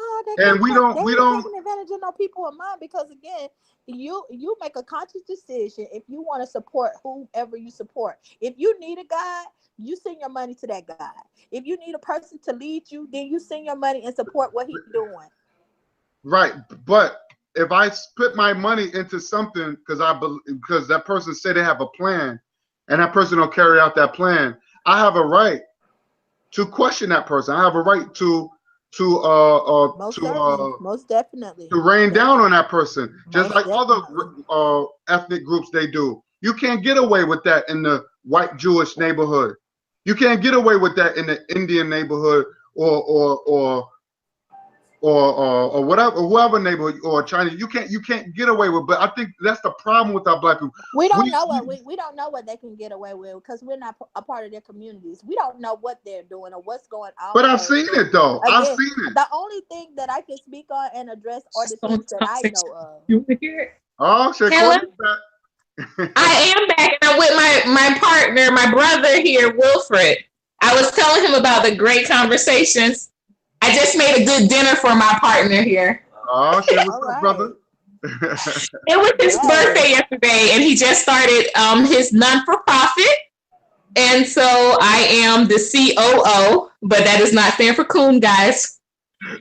we don't taking advantage of no people of mine, because again, you make a conscious decision if you want to support whoever you support. If you need a guide, you send your money to that guy. If you need a person to lead you, then you send your money and support what he's doing. Right, but if I put my money into something because that person said they have a plan, and that person don't carry out that plan, I have a right to question that person. I have a right to most definitely to rain down on that person, just like other ethnic groups they do. You can't get away with that in the white Jewish neighborhood. You can't get away with that in the Indian neighborhood or whatever, whoever neighborhood, or Chinese. You can't get away with. But I think that's the problem with our black people. We don't know what they can get away with because we're not a part of their communities. We don't know what they're doing or what's going on. But I've seen it though. I've seen it. The only thing that I can speak on and address are the things that I know of. You hear? Oh, shit. I am back, and I'm with my partner, my brother here, Wilfred. I was telling him about the great conversations. I just made a good dinner for my partner here. Oh, shit. What's up, brother? It was his birthday yesterday, and he just started his non-for-profit. And so I am the COO, but that does not stand for coon, guys.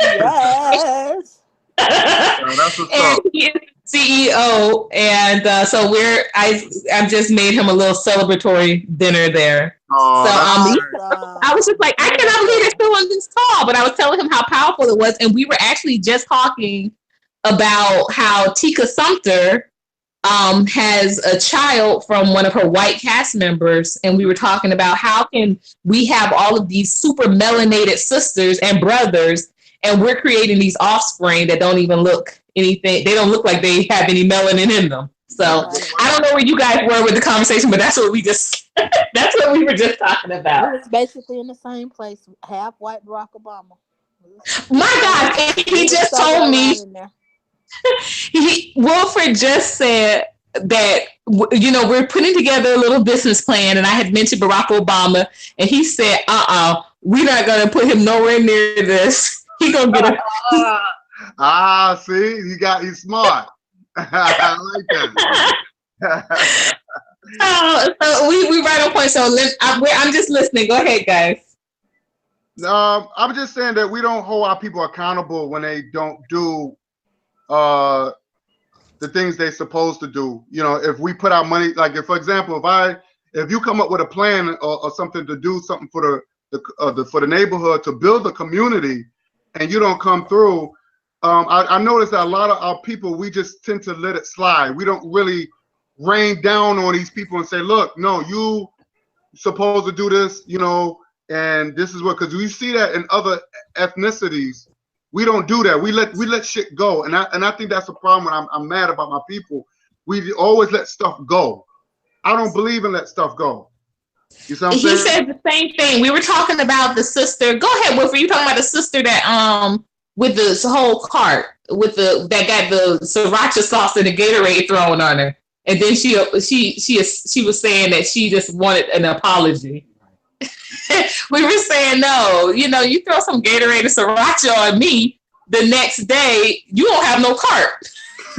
Yes. That's what's And up. he is CEO, and so I've just made him a little celebratory dinner there. Oh, So I was just like, I cannot believe they're still on this call, but I was telling him how powerful it was, and we were actually just talking about how Tika Sumter has a child from one of her white cast members, and we were talking about how can we have all of these super melanated sisters and brothers, and we're creating these offspring that don't even look anything. They don't look like they have any melanin in them. So I don't know where you guys were with the conversation, but that's what we just that's what we were just talking about. It was basically in the same place. Half white Barack Obama. My God, he just told me. Wilfred just said that, you know, we're putting together a little business plan, and I had mentioned Barack Obama, and he said, we're not going to put him nowhere near this. He gonna get a see, he's smart. I like that. So we right on point. So I'm just listening. Go ahead, guys. I'm just saying that we don't hold our people accountable when they don't do the things they're supposed to do. You know, if we put our money, like if, for example, if you come up with a plan or something to do something for the neighborhood to build the community, and you don't come through, I noticed that a lot of our people, we just tend to let it slide. We don't really rain down on these people and say, look, no, you supposed to do this, you know, and this is what, because we see that in other ethnicities. We don't do that. We let shit go, and I think that's a problem when I'm mad about my people. We always let stuff go. I don't believe in let stuff go. You see what I'm saying? He said the same thing. We were talking about the sister. Go ahead, Wilfred. You talking about the sister that with the whole cart that got the sriracha sauce and the Gatorade thrown on her, and then she was saying that she just wanted an apology. We were saying, no, you know, you throw some Gatorade and sriracha on me, the next day you don't have no cart.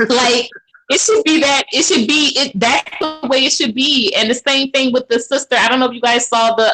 Like, it should be that. It should be that's the way it should be. And the same thing with the sister. I don't know if you guys saw the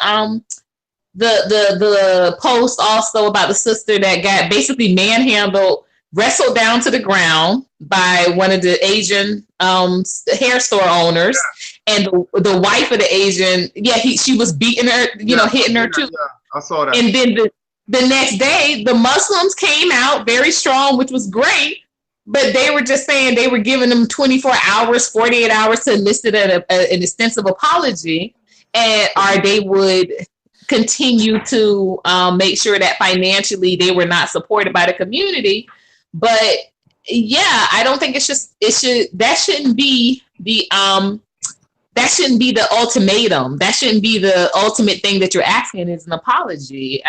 post also about the sister that got basically manhandled, wrestled down to the ground by one of the Asian hair store owners. Yeah. And the wife of the Asian, she was beating her, hitting her too. Yeah, I saw that. And then the next day, the Muslims came out very strong, which was great. But they were just saying they were giving them 24 hours, 48 hours to elicit an extensive apology, or they would continue to make sure that financially they were not supported by the community. But yeah, I don't think that shouldn't be the ultimatum. That shouldn't be the ultimate thing that you're asking is an apology.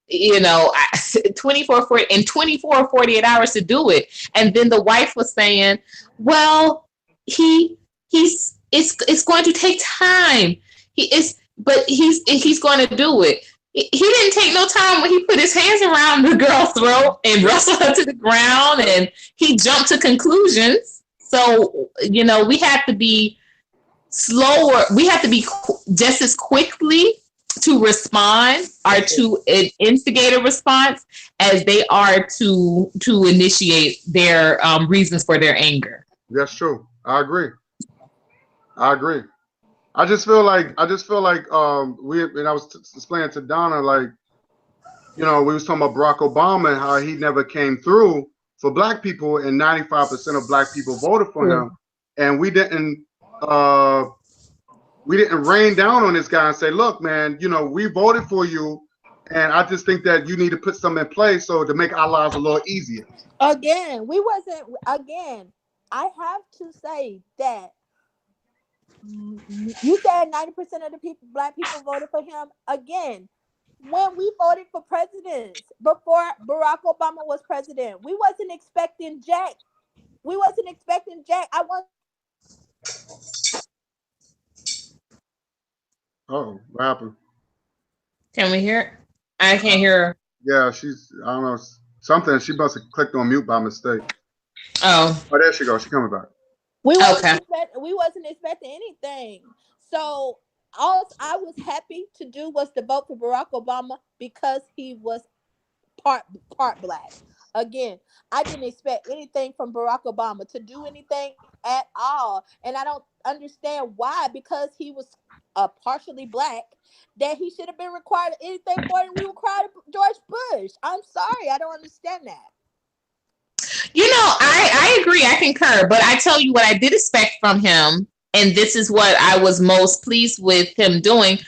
24 or 48 hours to do it. And then the wife was saying, well, it's going to take time. But he's going to do it. He didn't take no time when he put his hands around the girl's throat and wrestled her to the ground, and he jumped to conclusions. So, we have to be slower. We have to be just as quickly to respond or to instigate a response as they are to initiate their reasons for their anger. That's true. I agree. I just feel like and I was explaining to Donna, like, we was talking about Barack Obama and how he never came through for black people, and 95% of black people voted for him, and we didn't rain down on this guy and say, look, man, we voted for you, and I just think that you need to put something in place so to make our lives a little easier. Again, I have to say that you said 90% of the black people voted for him. Again, when we voted for presidents before Barack Obama was president, we wasn't expecting Jack. Oh, what happened? Can we hear it? I can't hear her. Yeah, I don't know, something. She must have clicked on mute by mistake. Oh, Oh, there she goes. She coming back. We okay. wasn't expecting anything. So all I was happy to do was to vote for Barack Obama because he was part black. Again, I didn't expect anything from Barack Obama to do anything at all, and I don't understand why. Because he was partially black, that he should have been required anything more than we required George Bush. I'm sorry, I don't understand that. I agree. I concur. But I tell you what I did expect from him, and this is what I was most pleased with him doing,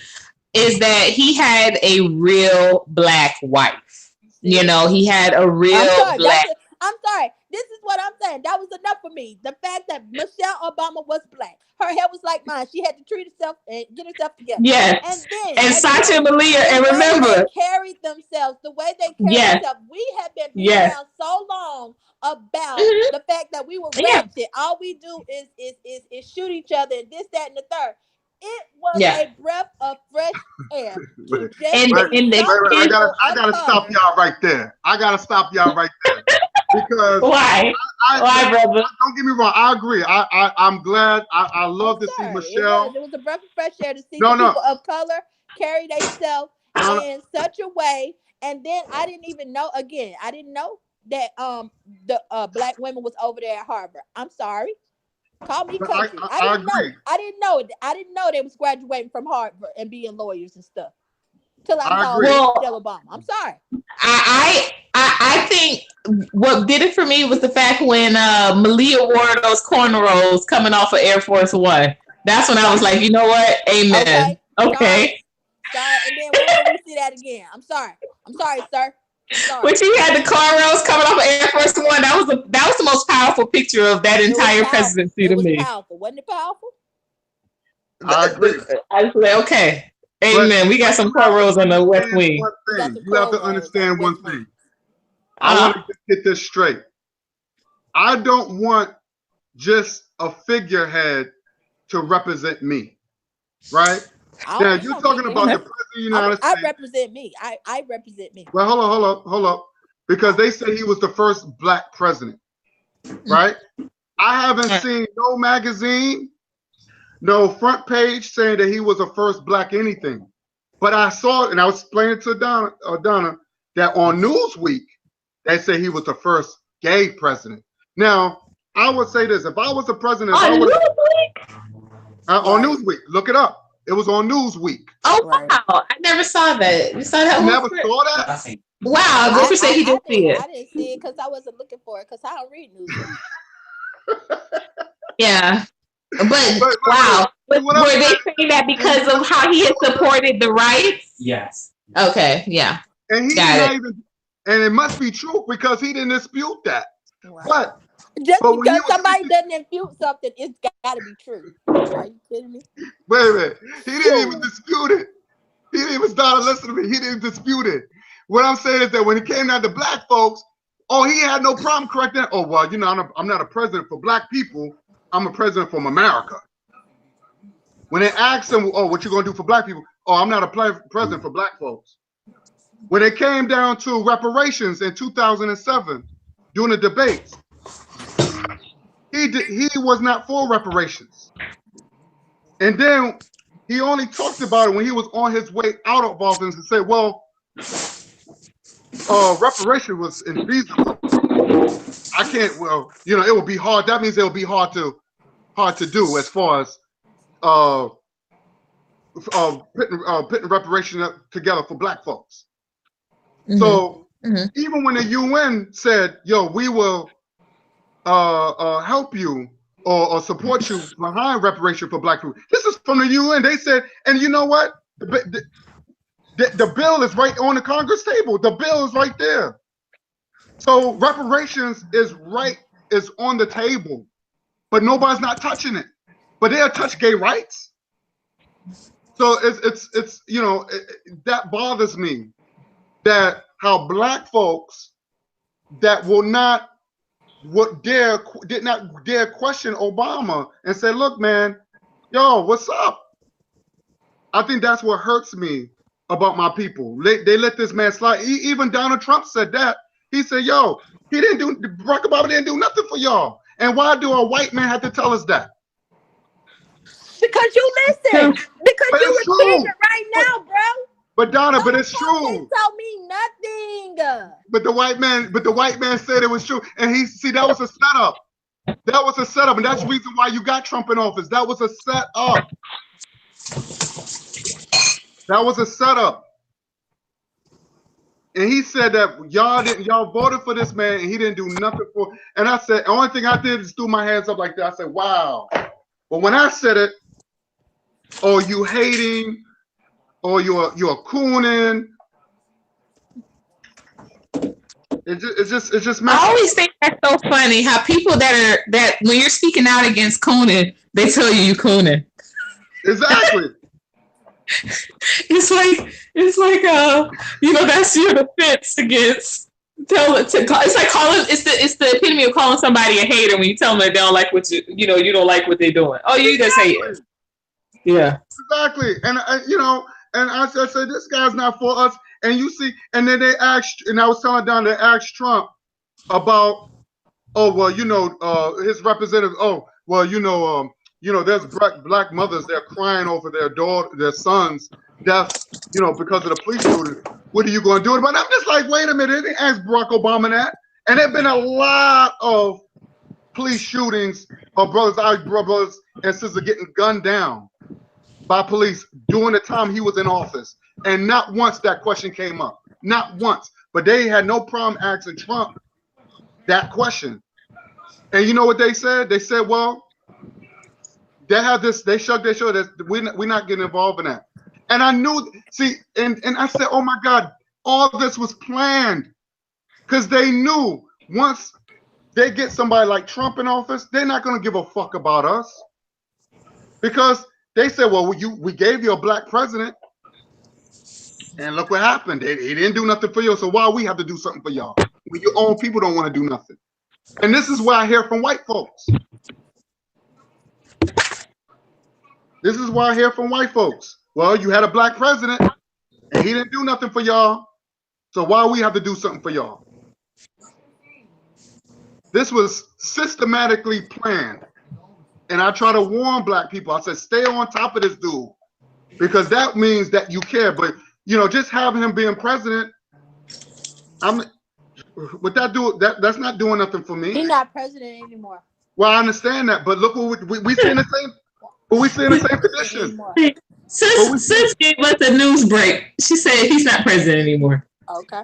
is that he had a real black wife. You know, he had a real black. I'm sorry. This is what I'm saying. That was enough for me. The fact that Michelle Obama was black. Her hair was like mine. She had to treat herself and get herself together. Yes. And Satya then, Malia, and remember, they carried themselves, the way they carried themselves. We have been around so long about the fact that we were ratchet. All we do is shoot each other and this, that, and the third. It was a breath of fresh air. I gotta stop y'all right there. Because why, brother? Don't get me wrong. I agree. I'm glad. I love to see Michelle. It was a breath of fresh air to see people of color carry themselves in such a way. And then I didn't even know. Again, I didn't know that the black women was over there at Harvard. I'm sorry. Call me country. I didn't know. I didn't know they was graduating from Harvard and being lawyers and stuff. Till I saw Michelle Obama. I'm sorry. I think what did it for me was the fact when Malia wore those cornrows coming off of Air Force One. That's when I was like, you know what? Amen. Okay. Sorry. And then when will we see that again? I'm sorry, sir. When she had the cornrows coming off of Air Force One, that was the most powerful picture of that entire presidency to me. It was powerful. Wasn't it powerful? I agree. I was like, okay. Amen. We got some cornrows on the West Wing. You have to understand one thing. I want to get this straight. I don't want just a figurehead to represent me, right? Now you're talking about the president of the United States. I represent me. I represent me. Well, hold up, because they say he was the first black president, right? I haven't seen no magazine, no front page saying that he was the first black anything. But I saw it, and I was explaining to Donna that on Newsweek, they say he was the first gay president. Now, I would say this: if I was the president, on Newsweek, look it up. It was on Newsweek. Oh wow! I never saw that. You saw that? You never saw that? Wow! Just to say he didn't see it. I didn't see it because I wasn't looking for it because I don't read Newsweek. Yeah. But wow. Were they saying that because of how he had supported the rights? Yes. Okay. Yeah. And he's not even, and it must be true because he didn't dispute that. Wow. But just because somebody doesn't dispute something, it's got to be true. Are you kidding me? Wait a minute. He didn't even dispute it. He didn't even start listening to me. He didn't dispute it. What I'm saying is that when it came down to black folks, he had no problem correcting. Oh, well, you know, I'm not a president for black people. I'm a president from America. When they asked him, what you gonna do for black people? I'm not a president for black folks. When it came down to reparations in 2007, during the debates, he was not for reparations. And then he only talked about it when he was on his way out of office and said, well, reparation was infeasible. I can't, it will be hard. That means it will be hard to do as far as putting reparation together for black folks. Mm-hmm. So even when the UN said, we will help you or support you behind reparation for black people, this is from the UN. They said, and you know what? The bill is right on the Congress table. The bill is right there. So reparations is on the table, but nobody's not touching it. But they'll touch gay rights. So it's that bothers me, that how black folks that did not dare question Obama and say, look, man, what's up? I think that's what hurts me about my people. They let this man slide. Even Donald Trump said that. He said, Barack Obama didn't do nothing for y'all. And why do a white man have to tell us that? Because you listen. Because But you it's repeating true. it right now, bro. But Donna, but it's It true. told me nothing. But the white man said it was true. And that was a setup. That was a setup. And that's the reason why you got Trump in office. That was a setup. That was a setup. And he said that y'all voted for this man and he didn't do nothing for. And I said, the only thing I did is threw my hands up like that. I said, wow. But when I said it, oh, you hating, or you're cooning. It's just I messy. always think that's so funny how people that when you're speaking out against cooning, they tell you cooning. Exactly. It's like that's your defense against it's like calling it's the epitome of calling somebody a hater when you tell them they don't like what you don't like what they're doing. Oh, you just hate it. Yeah. Exactly. And and I said this guy's not for us. And you see, and then they asked, and I was telling Don, they asked Trump about, his representative. Oh, well, there's black mothers, they're crying over their sons' death, because of the police shooting. What are you going to do about it? I'm just like, wait a minute, they didn't ask Barack Obama that. And there've been a lot of police shootings of our brothers and sisters getting gunned down by police during the time he was in office. And not once that question came up. Not once. But they had no problem asking Trump that question. And you know what they said? They said, well, they shrugged their shoulders. We're not getting involved in that. And I knew, and I said, oh my God, all this was planned. Because they knew once they get somebody like Trump in office, they're not going to give a fuck about us. Because they said, well, we gave you a black president. And look what happened. He didn't do nothing for you. So why we have to do something for y'all? When your own people don't want to do nothing. And this is what I hear from white folks. This is why I hear from white folks. Well, you had a black president and he didn't do nothing for y'all. So why we have to do something for y'all? This was systematically planned. And I try to warn black people. I said, stay on top of this dude. Because that means that you care. But just having him being president, that's not doing nothing for me. He's not president anymore. Well, I understand that, but look what we see in the same. But we see in the same position. Sis gave us a news break. She said he's not president anymore. Okay.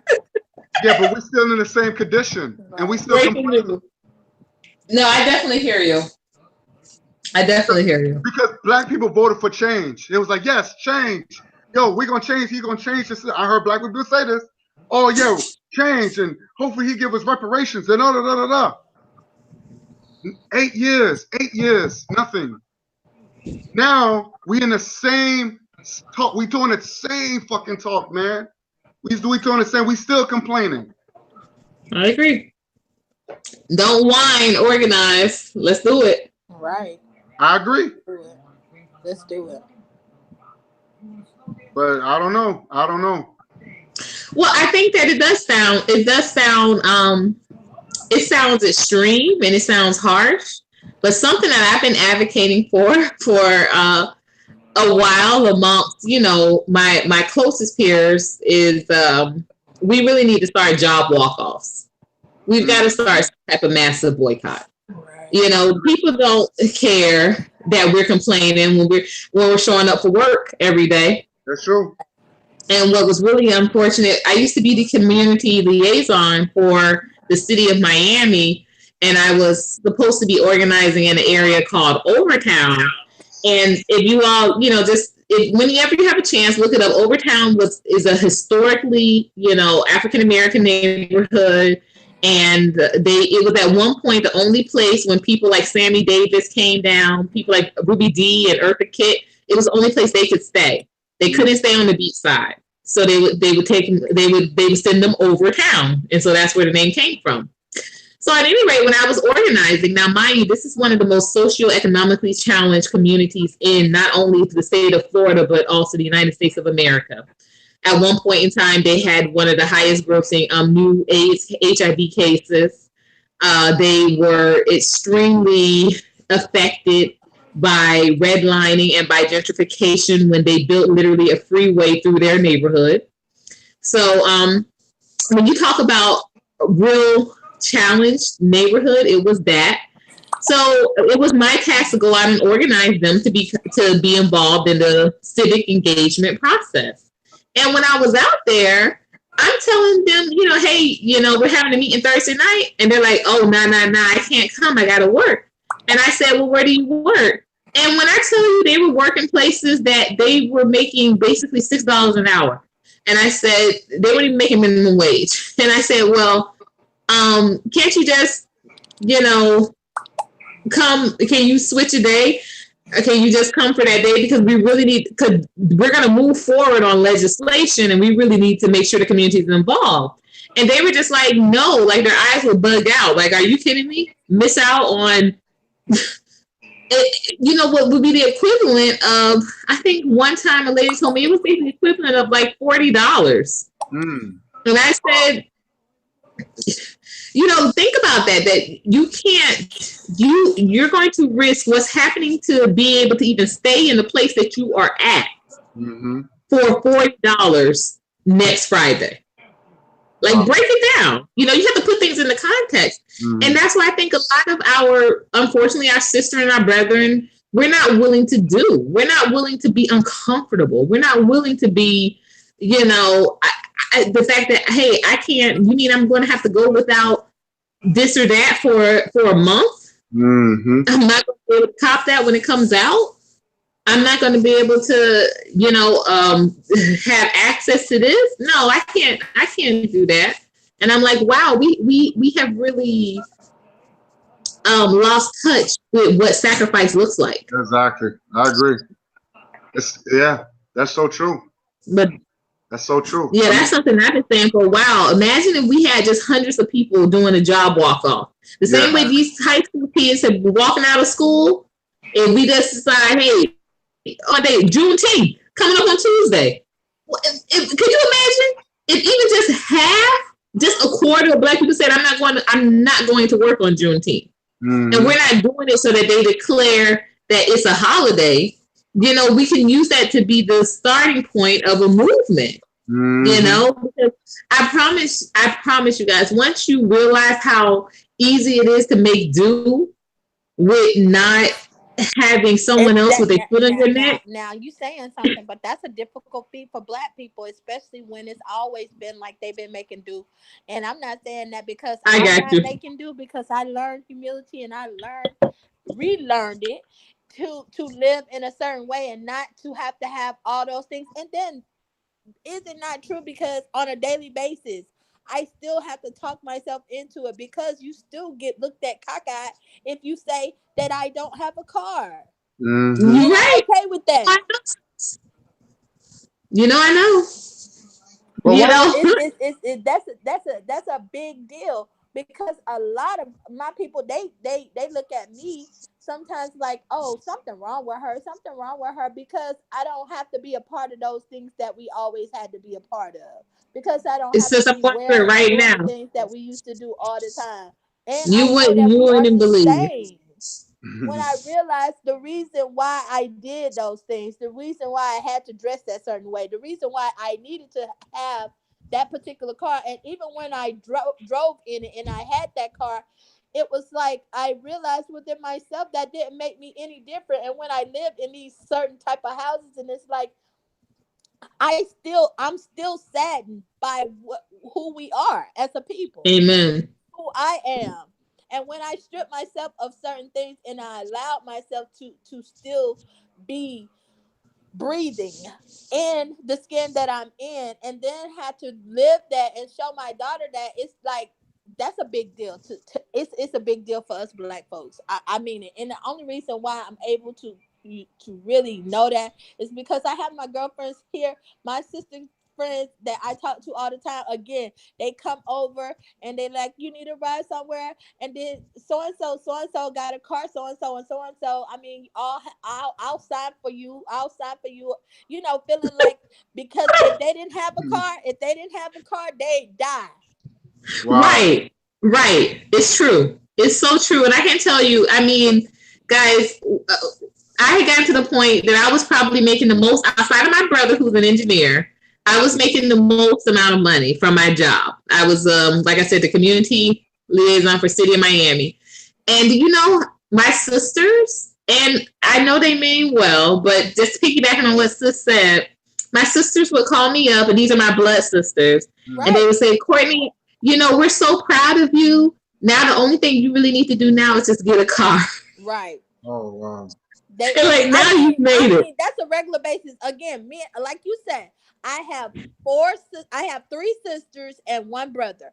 Yeah, but we're still in the same condition, and we still complaining. No, I definitely hear you. Because black people voted for change. It was like, yes, change. Yo, we're gonna change. He's gonna change this. I heard black people say this. Oh, yo, change, and hopefully he give us reparations and 8 years, nothing. Now we in the same talk. We doing the same fucking talk, man. We doing the same. We still complaining. I agree. Don't whine. Organize. Let's do it. Right. I agree. Let's do it. But I don't know. Well, I think that it sounds extreme and it sounds harsh, but something that I've been advocating for a while amongst, my closest peers is we really need to start job walk-offs. We've got to start some type of massive boycott. Right. People don't care that we're complaining when we're showing up for work every day. That's true. And what was really unfortunate, I used to be the community liaison for the city of Miami, and I was supposed to be organizing in an area called Overtown. And if you all, whenever you have a chance, look it up. Overtown is a historically, African-American neighborhood. And it was at one point the only place when people like Sammy Davis came down, people like Ruby Dee and Eartha Kitt, it was the only place they could stay. They couldn't stay on the beach side. So they would send them over town. And so that's where the name came from. So at any rate, when I was organizing, now mind you, this is one of the most socioeconomically challenged communities in not only the state of Florida, but also the United States of America. At one point in time, they had one of the highest grossing new AIDS HIV cases. They were extremely affected by redlining and by gentrification when they built literally a freeway through their neighborhood. So when you talk about a real challenged neighborhood, it was that. So it was my task to go out and organize them to be involved in the civic engagement process. And when I was out there, I'm telling them, hey, we're having a meeting Thursday night. And they're like, oh, no, I can't come. I got to work. And I said, well, where do you work? And when I tell you they were working places that they were making basically $6 an hour. And I said, they weren't even making minimum wage. And I said, well, can't you just, come, can you switch a day? Or can you just come for that day? Because we really need, because we're going to move forward on legislation and we really need to make sure the community is involved. And they were just like, no, like their eyes were bugged out. Like, are you kidding me? Miss out on, what would be the equivalent of, I think one time a lady told me it was the equivalent of like $40. And I said, think about that you can't, you're going to risk what's happening to be able to even stay in the place that you are at for $40 next Friday. Like, break it down. You have to put things in the context. And that's why I think a lot of unfortunately, our sister and our brethren, we're not willing to do. We're not willing to be uncomfortable. We're not willing to be, the fact that, hey, I can't, you mean I'm going to have to go without this or that for a month? I'm not going to be able to cop that when it comes out. I'm not going to be able to, have access to this. No, I can't do that. And I'm like, wow, we have really lost touch with what sacrifice looks like. Exactly. I agree. That's so true. But that's so true. Yeah, that's something I've been saying for a while. Imagine if we had just hundreds of people doing a job walk-off. The same way these high school kids have been walking out of school, and we just decide, hey, Juneteenth coming up on Tuesday. Can you imagine if even just a quarter of Black people said, I'm not going to work on Juneteenth. And we're not doing it so that they declare that it's a holiday. We can use that to be the starting point of a movement. Because I promise you guys, once you realize how easy it is to make do with not having someone else with a foot on your neck. Now you saying something, but that's a difficult feat for Black people, especially when it's always been like they've been making do. And I'm not saying that because I'm not making do, because I learned humility and I relearned it to live in a certain way and not to have all those things. And then is it not true, because on a daily basis I still have to talk myself into it, because you still get looked at cockeyed if you say that I don't have a car. Right. I'm okay with that. I know. Well, that's a big deal, because a lot of my people they look at me sometimes like, oh, something wrong with her, because I don't have to be a part of those things that we always had to be a part of, because I don't have to be wearing right now things that we used to do all the time. And you wouldn't believe when I realized the reason why I did those things, the reason why I had to dress that certain way, the reason why I needed to have that particular car. And even when I drove in it and I had that car, it was like I realized within myself that didn't make me any different. And when I lived in these certain type of houses, and it's like I'm still saddened by who we are as a people. Amen. Who I am. And when I stripped myself of certain things and I allowed myself to still be breathing in the skin that I'm in, and then had to live that and show my daughter that, it's like, that's a big deal. It's a big deal for us Black folks. I mean it. And the only reason why I'm able to really know that is because I have my girlfriends here, my sisters friends that I talk to all the time, again, they come over and they like, you need to ride somewhere, and then so and so got a car, so and so and so and so. I mean, I'll sign for you. I'll sign for you. You know, feeling like, because if they didn't have a car, they die. Wow. Right. It's true. It's so true. And I can tell you, I mean, guys, I had gotten to the point that I was probably making the most, outside of my brother, who's an engineer. I was making the most amount of money from my job. I was, like I said, the community liaison for City of Miami. And, you know, my sisters, and I know they mean well, but just piggybacking on what Sis said, my sisters would call me up, and these are my blood sisters, and they would say, Courtney, you know, we're so proud of you. Now the only thing you really need to do now is just get a car. Right. Oh, wow. Like, now you've made it. That's a regular basis. Again, me, like you said, I have 3 sisters and 1 brother.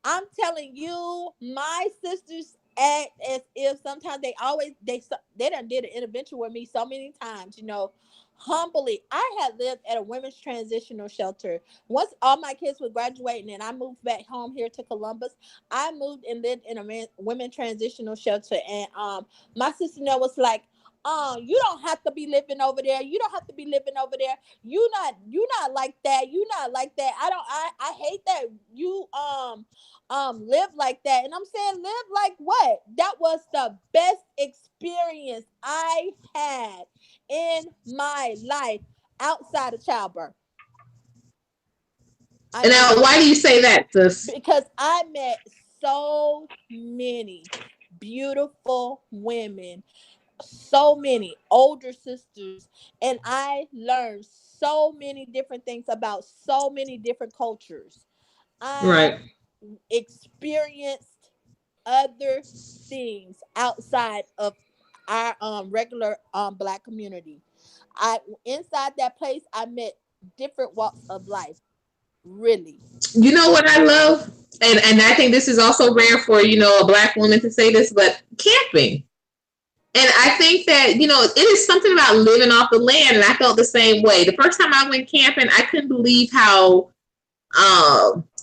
I'm telling you, my sisters act as if sometimes they done did an intervention with me so many times, you know, humbly. I had lived at a women's transitional shelter. Once all my kids were graduating and I moved back home here to Columbus, I moved and lived in a women's transitional shelter. And my sister was like, you don't have to be living over there. You don't have to be living over there. You not like that. You not like that. I hate that you live like that. And I'm saying, live like what? That was the best experience I had in my life outside of childbirth. And now, why do you say that, sis? Because I met so many beautiful women, so many older sisters, and I learned so many different things about so many different cultures. I experienced other things outside of our regular Black community. Inside that place, I met different walks of life. Really. You know what I love? And I think this is also rare for, you know, a Black woman to say this, but camping. And I think that, you know, it is something about living off the land. And I felt the same way. The first time I went camping, I couldn't believe how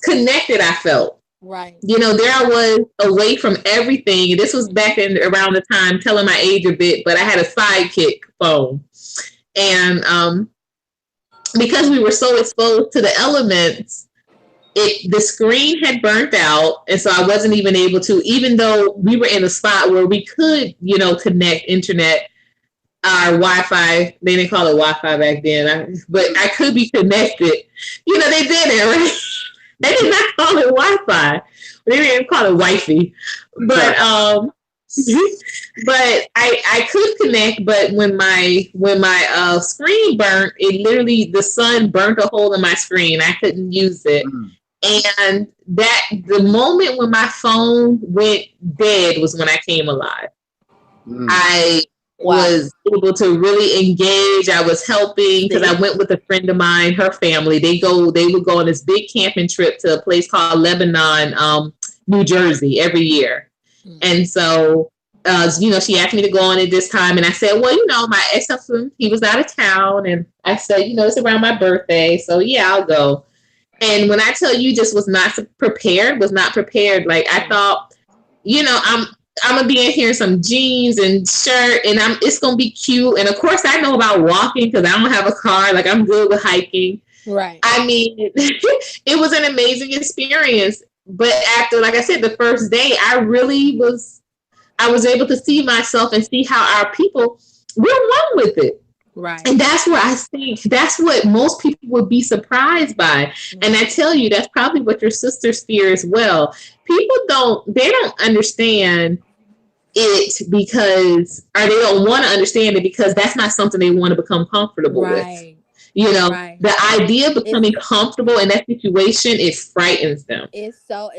connected I felt. Right. You know, there I was away from everything. And this was back in around the time, telling my age a bit, but I had a Sidekick phone. And because we were so exposed to the elements, the screen had burnt out, and so I wasn't even able to, even though we were in a spot where we could, you know, connect internet, our Wi-Fi. They didn't call it Wi-Fi back then, but I could be connected. You know, they did it, right? They did not call it Wi-Fi. They didn't call it Wi-Fi. But but I could connect. But when my screen burnt, it literally, the sun burnt a hole in my screen. I couldn't use it. And that the moment when my phone went dead was when I came alive. I was able to really engage. I was helping because I went with a friend of mine, her family. They would go on this big camping trip to a place called Lebanon, New Jersey every year. And so, you know, she asked me to go on it this time. And I said, well, you know, my ex-husband, he was out of town. And I said, you know, it's around my birthday. So yeah, I'll go. And when I tell you, just was not prepared. Like I thought, you know, I'm gonna be in here in some jeans and shirt, and it's gonna be cute. And of course, I know about walking because I don't have a car. Like I'm good with hiking. Right. I mean, it was an amazing experience. But after, like I said, the first day, I was able to see myself and see how our people, we're one with it. Right. And that's where I think that's what most people would be surprised by. And I tell you, that's probably what your sisters fear as well. People don't understand it because, or they don't want to understand it because that's not something they want to become comfortable with. You know, the idea of becoming comfortable in that situation, it frightens them. It's so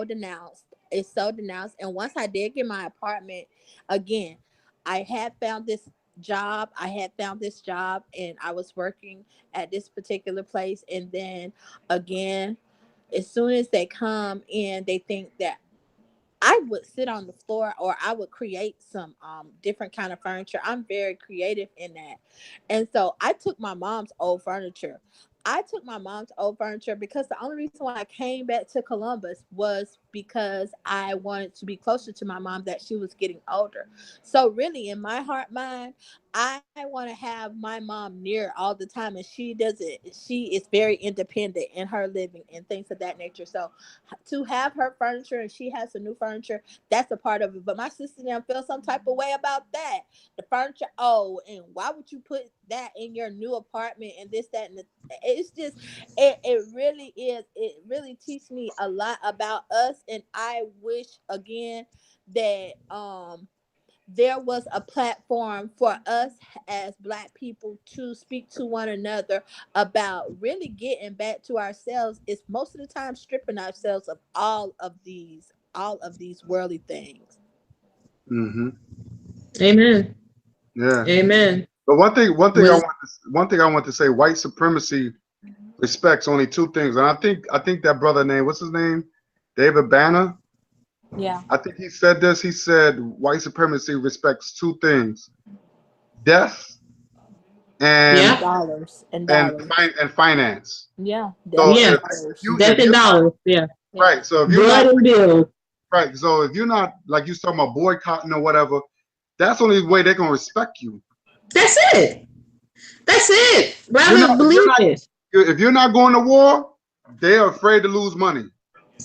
denounced. It's so denounced. And once I did get my apartment, again, I had found this job and I was working at this particular place. And then again, as soon as they come in, they think that I would sit on the floor or I would create some different kind of furniture. I'm very creative in that. And so I took my mom's old furniture. I took my mom's old furniture because the only reason why I came back to Columbus was because I wanted to be closer to my mom, that she was getting older. So really, in my heart mind, I want to have my mom near all the time, and she doesn't. She is very independent in her living and things of that nature. So to have her furniture and she has some new furniture, that's a part of it. But my sister now feel some type of way about that. The furniture, oh, and why would you put that in your new apartment and this, that, and it's just, it really is. It really teaches me a lot about us, and I wish again that there was a platform for us as Black people to speak to one another about really getting back to ourselves. It's most of the time stripping ourselves of all of these worldly things. Mm-hmm. Amen. Yeah. Amen. But one thing Was- I want to say, white supremacy respects only two things, and I think that brother name, what's his name, David Banner. Yeah. I think he said this. He said white supremacy respects two things: death and Yeah. Dollars and and dollars. and finance. Yeah. So Yeah. Death and dollars. Yeah. right. So if you're Blood not and bills. right, so if you're not, like you talking about, boycotting or whatever, that's the only way they're gonna respect you. That's it. That's it. You're Rather not- believe you're not- it. If you're not going to war, they're afraid to lose money.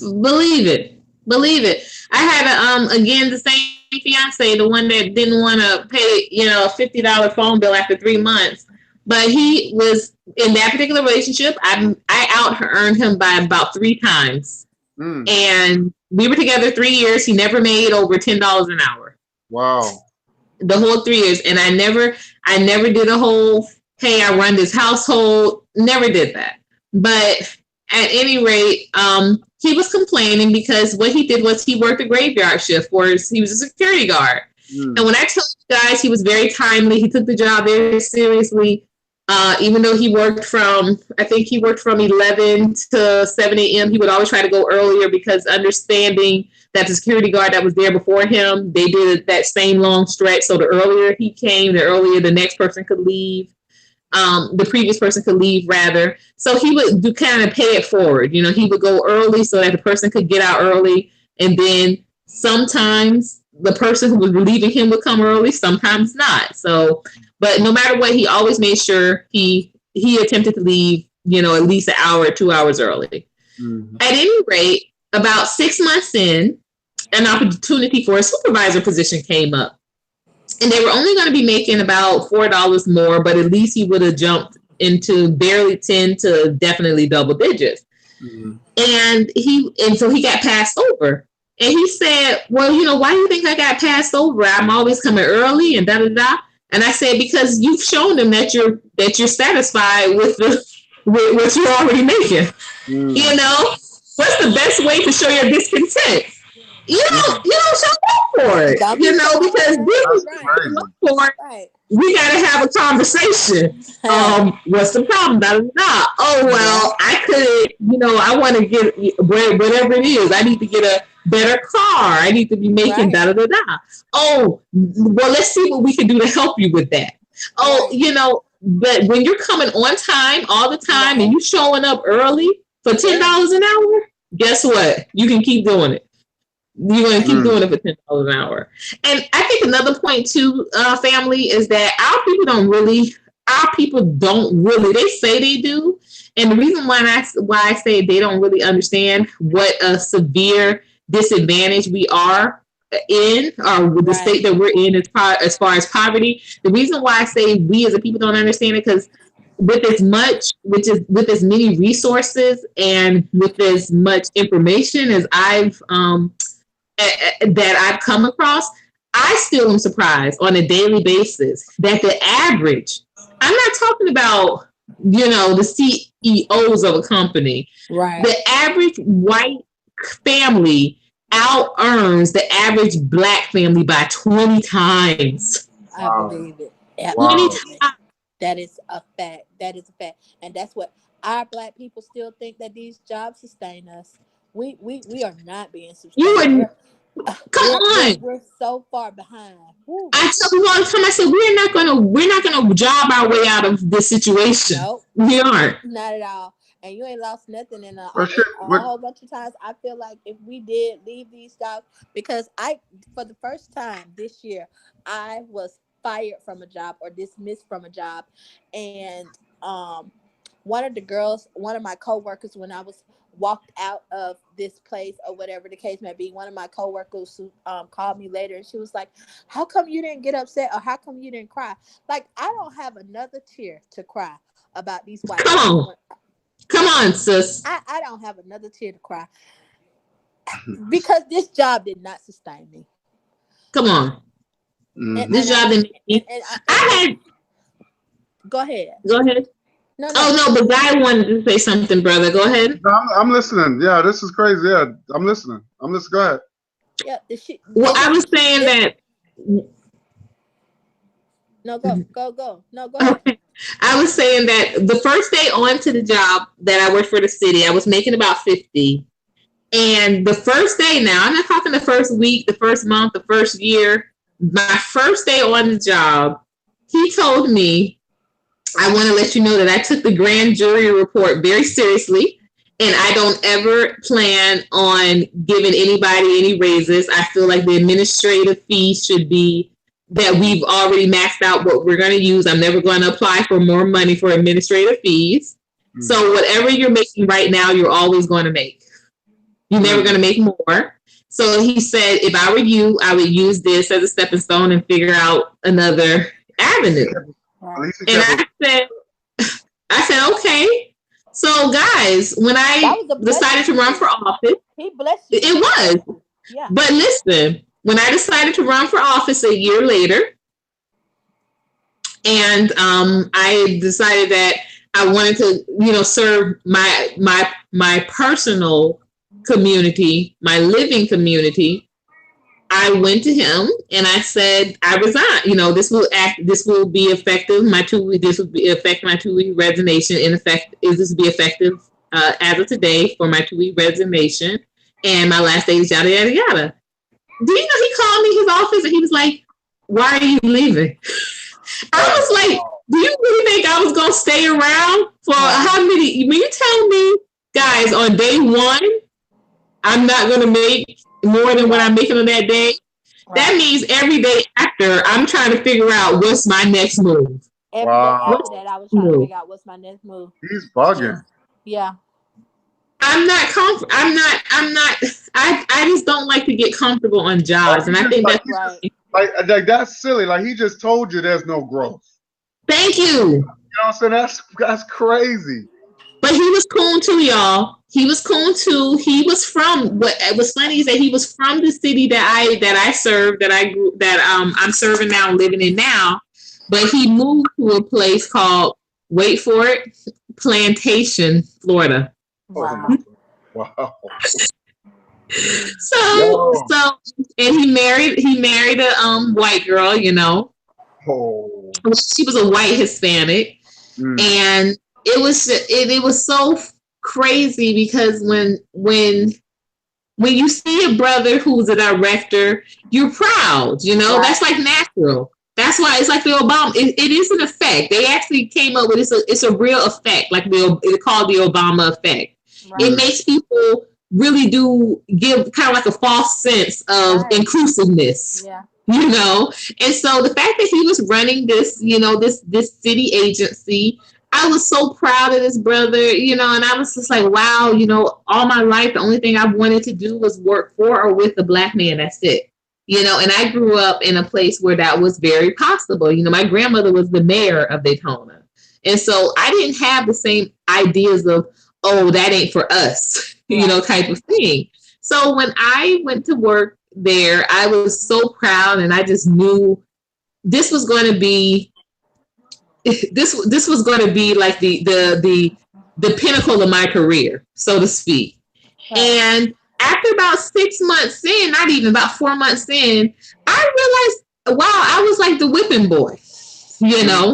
Believe it. Believe it. I had again the same fiance, the one that didn't want to pay, a $50 phone bill after 3 months. But he was in that particular relationship. I out earned him by about 3 times, and we were together 3 years. He never made over $10 an hour. Wow. The whole 3 years, and I never did a whole, hey, I run this household. Never did that. But at any rate, he was complaining because what he did was he worked a graveyard shift he was a security guard. And when I tell you guys, he was very timely. He took the job very seriously. Even though he worked from 11 to 7 a.m., he would always try to go earlier because understanding that the security guard that was there before him, they did that same long stretch. So the earlier he came, the earlier the next person could leave. The previous person could leave rather. So he would do kind of pay it forward. He would go early so that the person could get out early. And then sometimes the person who was relieving him would come early, sometimes not. So, but no matter what, he always made sure he attempted to leave, at least an hour or 2 hours early. Mm-hmm. At any rate, about 6 months in, an opportunity for a supervisor position came up. And they were only going to be making about $4 more, but at least he would have jumped into barely 10 to definitely double digits. Mm-hmm. And so he got passed over. And he said, well, why do you think I got passed over? I'm always coming early and da-da-da. And I said, because you've shown them that you're satisfied with what you're already making. Mm. What's the best way to show your discontent? You don't show up for it, because this is for. We gotta have a conversation. What's the problem? Oh well, I could. I want to get whatever it is. I need to get a better car. I need to be making da da da da. Oh well, let's see what we can do to help you with that. Oh, but when you're coming on time all the time and you showing up early for $10 an hour, guess what? You can keep doing it. You're going to keep doing it for $10 an hour. And I think another point too, family, is that our people don't really, they say they do. And the reason why I say they don't really understand what a severe disadvantage we are in, or the state that we're in as far as poverty. The reason why I say we as a people don't understand it, because with as many resources and with as much information as that I've come across, I still am surprised on a daily basis that the average, I'm not talking about, the CEOs of a company, right? The average white family out earns the average Black family by 20 times. I believe it. Wow. 20 times. That is a fact. That is a fact. And that's what our Black people still think, that these jobs sustain us. We are not being sustained. Come on. We're so far behind. Woo. I tell people all the time, I said, we're not gonna job our way out of this situation. Nope, We aren't. not at all. And you ain't lost nothing in a Well, shit, what- whole bunch of times. I feel like if we did leave these jobs, because for the first time this year, I was fired from a job or dismissed from a job. And one of my coworkers, when I was walked out of this place or whatever the case may be, one of my coworkers called me later and she was like, how come you didn't get upset or how come you didn't cry? Like, I don't have another tear to cry about these white people. Come on, sis. I don't have another tear to cry because this job did not sustain me. Come on. Mhm. This job didn't make me. Go ahead. Go ahead. No. Oh, no, but Guy wanted to say something, brother. Go ahead. No, I'm listening. Yeah, this is crazy. Yeah, I'm listening. Go ahead. Yeah, Well, I was saying that. No, go. No, go ahead. Okay. I was saying that the first day on to the job that I worked for the city, I was making about 50. And the first day now, I'm not talking the first week, the first month, the first year. My first day on the job, he told me, I want to let you know that I took the grand jury report very seriously. And I don't ever plan on giving anybody any raises. I feel like the administrative fee should be that we've already maxed out what we're going to use. I'm never going to apply for more money for administrative fees. Mm-hmm. So whatever you're making right now, you're always going to make. You're never going to make more. So he said, if I were you, I would use this as a stepping stone and figure out another avenue. And I said, okay. So guys, when I decided to run for office, he blessed you. It was. Yeah. But listen, when I decided to run for office a year later, and I decided that I wanted to, serve my personal community, my living community, I went to him and I said, I resign. This will be effective. This will affect my 2-week resignation. This will be effective as of today for my 2-week resignation, and my last day is yada yada yada. Do you know he called me his office and he was like, "Why are you leaving?" I was like, "Do you really think I was gonna stay around for how many? When you tell me, guys, on day one, I'm not gonna make more than what I'm making on that day. That means every day after, I'm trying to figure out what's my next move. Every day after that, I was trying to figure out what's my next move. He's bugging. Yeah. I'm not I just don't like to get comfortable on jobs. And I think that's right. Like that's silly. Like, he just told you there's no growth. Thank you. You know what I'm saying? That's crazy. But he was cool too, y'all. He was cool too. He was from, what was funny is that he was from the city that I served, I'm serving now and living in now. But he moved to a place called, wait for it, Plantation, Florida. Wow. Wow. So and he married a white girl, Oh. She was a white Hispanic. And it was so crazy because when you see a brother who's a director, you're proud, right. That's like natural. That's why it's like the Obama. It is an effect. They actually came up with it's a real effect, like it's called the Obama effect. Right. It makes people really do give kind of like a false sense of inclusiveness. Yeah. And so the fact that he was running this, this city agency, I was so proud of this brother, and I was just like, wow, all my life, the only thing I wanted to do was work for or with a Black man. That's it. And I grew up in a place where that was very possible. My grandmother was the mayor of Daytona. And so I didn't have the same ideas of, oh, that ain't for us, type of thing. So when I went to work there, I was so proud, and I just knew this was going to be like the pinnacle of my career, so to speak. And after about 6 months in, not even about 4 months in, I realized, wow, I was like the whipping boy,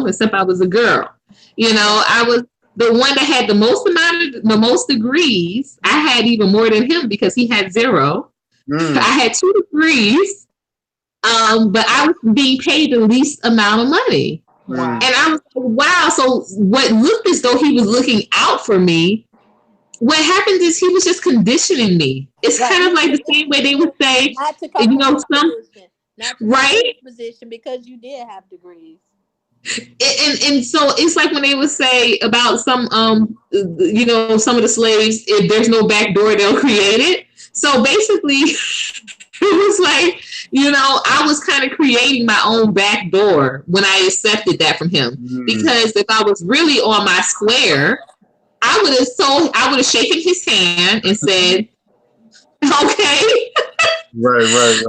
except I was a girl. I was the one that had the most degrees. I had even more than him because he had 0. Mm. I had 2 degrees, but I was being paid the least amount of money. Mm. And I was like, wow. So what looked as though he was looking out for me, what happened is he was just conditioning me. It's Right. kind of like the same way they would say, Not to come you know, from some this position, not to right? come from this position because you did have degrees. And so it's like when they would say about some you know, some of the slaves, if there's no back door, they'll create it. So basically it was like, you know, I was kind of creating my own back door when I accepted that from him. Mm. Because if I was really on my square, I would have shaken his hand and said, okay. Right.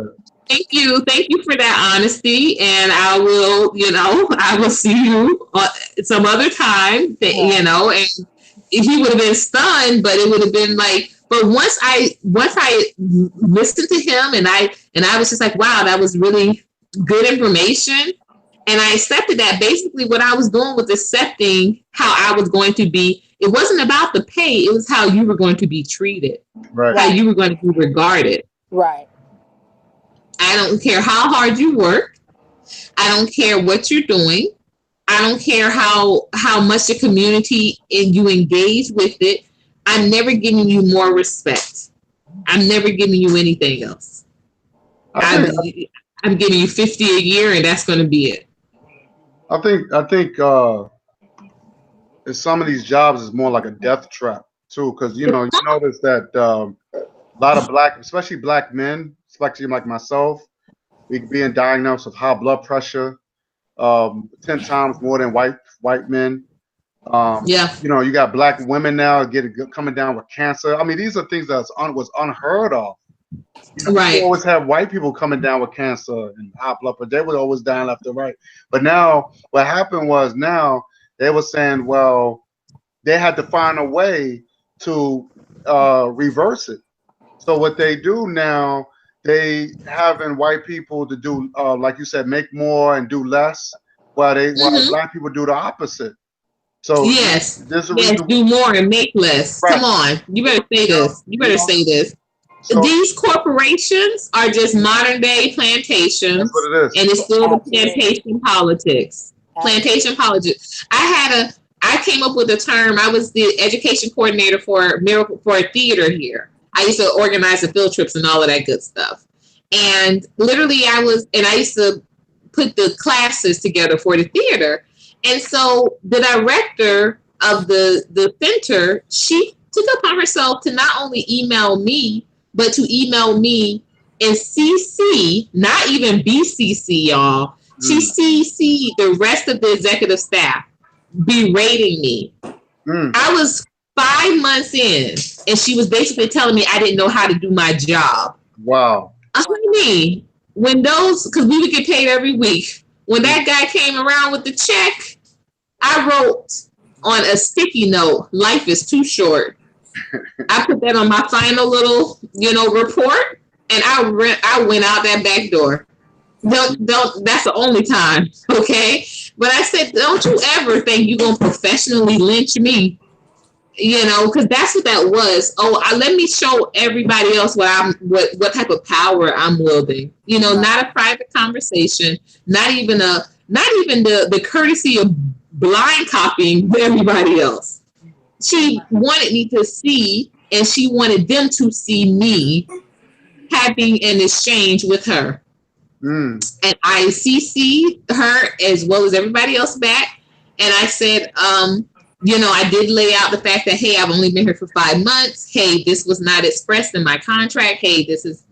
Thank you for that honesty, and I will see you some other time. You know, and he would have been stunned, but it would have been like. But once I listened to him, and I was just like, wow, that was really good information, and I accepted that. Basically, what I was doing was accepting how I was going to be. It wasn't about the pay; it was how you were going to be treated, Right. how you were going to be regarded. Right. I don't care how hard you work. I don't care what you're doing. I don't care how much the community and you engage with it. I'm never giving you more respect. I'm never giving you anything else. I'm giving you $50 a year, and that's going to be it. I think in some of these jobs is more like a death trap too, because you notice that a lot of especially black men, especially like myself, we being diagnosed with high blood pressure 10 times more than white men. Yeah. You know, you got black women now coming down with cancer. I mean, these are things that was unheard of. Right. You always have white people coming down with cancer and high blood pressure. They were always down left and right. But now what happened was now they were saying, well, they had to find a way to reverse it. So what they do now, they having white people to do, like you said, make more and do less, while black people do the opposite. So yes, reason, do more and make less. Right. Come on, you better say this. You better say this. So, these corporations are just modern day plantations. That's what it is. And it's still the plantation politics. Plantation politics. I came up with a term. I was the education coordinator for a theater here. I used to organize the field trips and all of that good stuff. And literally I used to put the classes together for the theater. And so the director of the center, she took upon herself to not only email me, but to email me and CC, not even BCC, y'all. She CC'd the rest of the executive staff, berating me. I was 5 months in, and she was basically telling me I didn't know how to do my job. Wow. Honey, because we would get paid every week. When that guy came around with the check, I wrote on a sticky note, "Life is too short." I put that on my final little, report, and I went out that back door. Don't. That's the only time, okay? But I said, don't you ever think you're gonna professionally lynch me, because that's what that was. Let me show everybody else what type of power I'm wielding. Not a private conversation, not even the courtesy of blind copying everybody else. She wanted me to see, and she wanted them to see me having an exchange with her. And I CC'd her as well as everybody else back. And I said, I did lay out the fact that, hey, I've only been here for 5 months. Hey, this was not expressed in my contract. Hey, this is,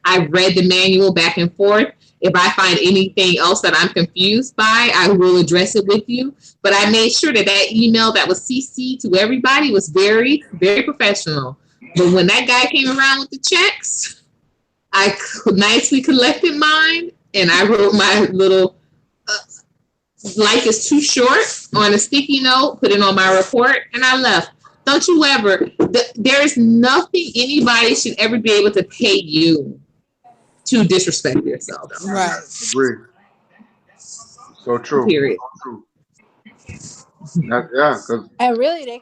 I read the manual back and forth. If I find anything else that I'm confused by, I will address it with you. But I made sure that email that was CC'd to everybody was very, very professional. But when that guy came around with the checks, I nicely collected mine, and I wrote my little "life is too short" on a sticky note, put it on my report, and I left. Don't you ever, there is nothing anybody should ever be able to pay you to disrespect yourself. Right. Agree. So true. Period. So true. Yeah, because And really, they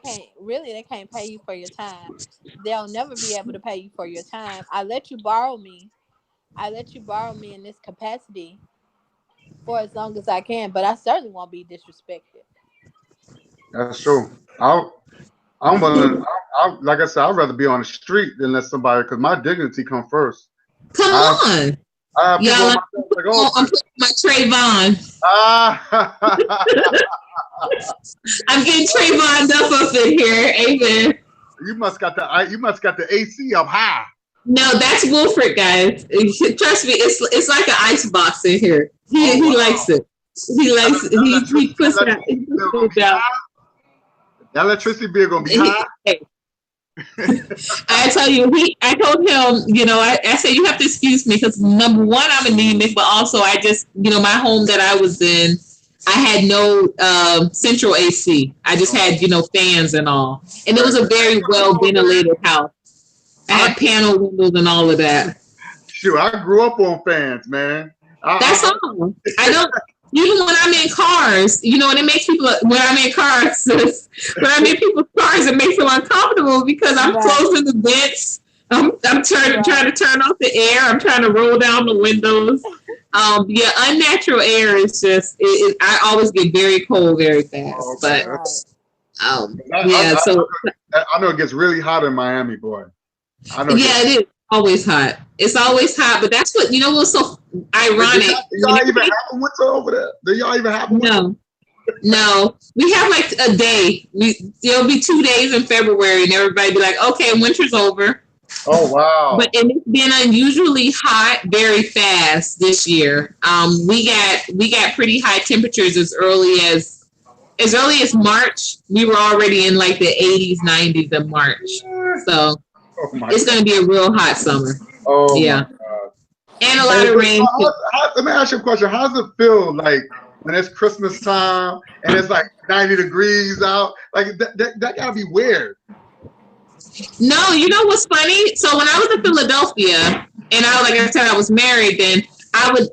can't pay you for your time. They'll never be able to pay you for your time. I let you borrow me in this capacity for as long as I can, but I certainly won't be disrespected. that's true. I'm willing. Like I said, I'd rather be on the street than let somebody, because my dignity come first. Come on. I have people Y'all, on my like, oh, I'm putting my Trayvon. I'm getting Trayvon up in here. Amen. you must got the AC up high. No, that's Wilfred, guys. Trust me, it's like an ice box in here. He likes it. He likes it. He puts it out. That electricity bill gonna be high. I tell you, I told him, I said, you have to excuse me because number one, I'm anemic, but also I just, my home that I was in, I had no central AC. I just had, fans and all. And it was a very well ventilated house. I had panel windows and all of that. Shoot, I grew up on fans, man. That's all. I don't. Even when I'm in cars, and it makes people, when I'm in cars, when I'm in people's cars, it makes them uncomfortable because I'm closing the vents. I'm trying to turn off the air. I'm trying to roll down the windows. Unnatural air is just, I always get very cold very fast. Okay. But, I know it gets really hot in Miami, boy. I know. Yeah, it is always hot. It's always hot, but that's what, what's so ironic. Do y'all even have a winter over there? Do y'all even have a winter? No. We have like a day. There'll be 2 days in February and everybody be like, okay, winter's over. Oh, wow. But it's been unusually hot very fast this year. We got pretty high temperatures as early as March. We were already in like the 80s, 90s in March. So it's going to be a real hot summer. Oh, yeah. And a lot of rain. Let me ask you a question. How does it feel like when it's Christmas time and it's like 90 degrees out? Like that gotta be weird. No, you know what's funny? So when I was in Philadelphia and I was married, then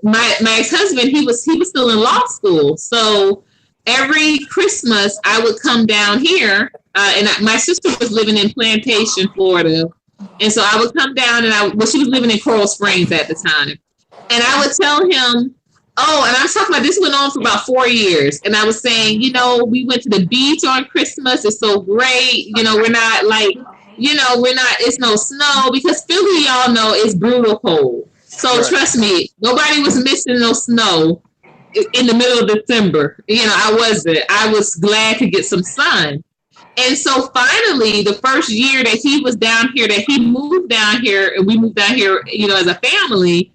my ex-husband, he was still in law school. So every Christmas I would come down here and my sister was living in Plantation, Florida. And so I would come down she was living in Coral Springs at the time. And I would tell him, and I'm talking about this went on for about 4 years. And I was saying, we went to the beach on Christmas. It's so great. We're not like, it's no snow because Philly, y'all know, is brutal cold. So Trust me, nobody was missing no snow in the middle of December. I wasn't. I was glad to get some sun. And so finally, the first year that he was down here, that he moved down here, and we moved down here, as a family,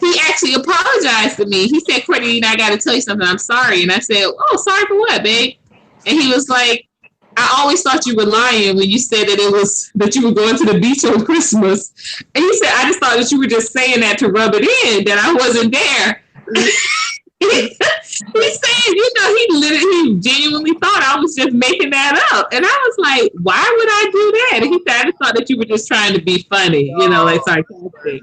he actually apologized to me. He said, Courtney, I got to tell you something. I'm sorry. And I said, oh, sorry for what, babe? And he was like, I always thought you were lying when you said that you were going to the beach on Christmas. And he said, I just thought that you were just saying that to rub it in, that I wasn't there. He said, he genuinely thought I was just making that up. And I was like, why would I do that? And he said, I just thought that you were just trying to be funny, like sarcastic.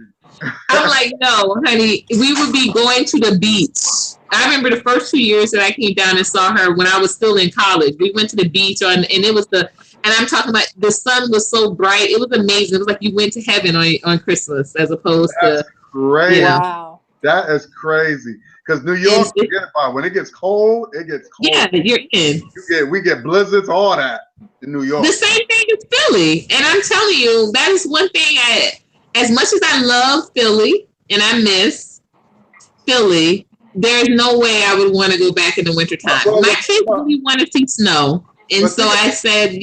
I'm like, no, honey, we would be going to the beach. I remember the first 2 years that I came down and saw her when I was still in college. We went to the beach and it was and I'm talking about the sun was so bright. It was amazing. It was like you went to heaven on Christmas as opposed to. Crazy. Wow. That is crazy. Because New York, forget about it. When it gets cold, it gets cold. Yeah, you're in. We get blizzards, all that in New York. The same thing as Philly. And I'm telling you, that is one thing as much as I love Philly and I miss Philly, there's no way I would want to go back in the wintertime. My kids really want to see snow. And so I said,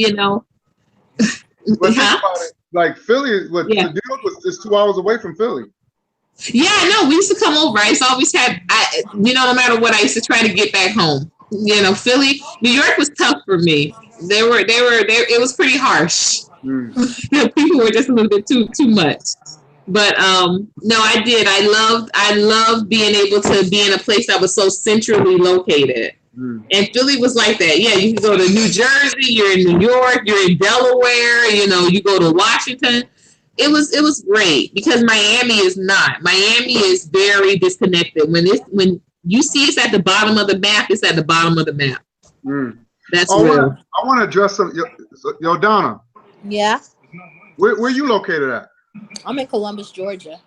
But think about it. Like Philly, New York is 2 hours away from Philly. Yeah, no, we used to come over. I used to always no matter what, I used to try to get back home. Philly, New York was tough for me. It was pretty harsh. People were just a little bit too much. But no, I did. I loved being able to be in a place that was so centrally located. And Philly was like that. Yeah, you can go to New Jersey, you're in New York, you're in Delaware, you go to Washington. It was great because Miami is not. Miami is very disconnected. When you see it's at the bottom of the map, it's at the bottom of the map. That's I real. want to address some. Yo, Donna, Yeah, where you located at? I'm in Columbus, Georgia.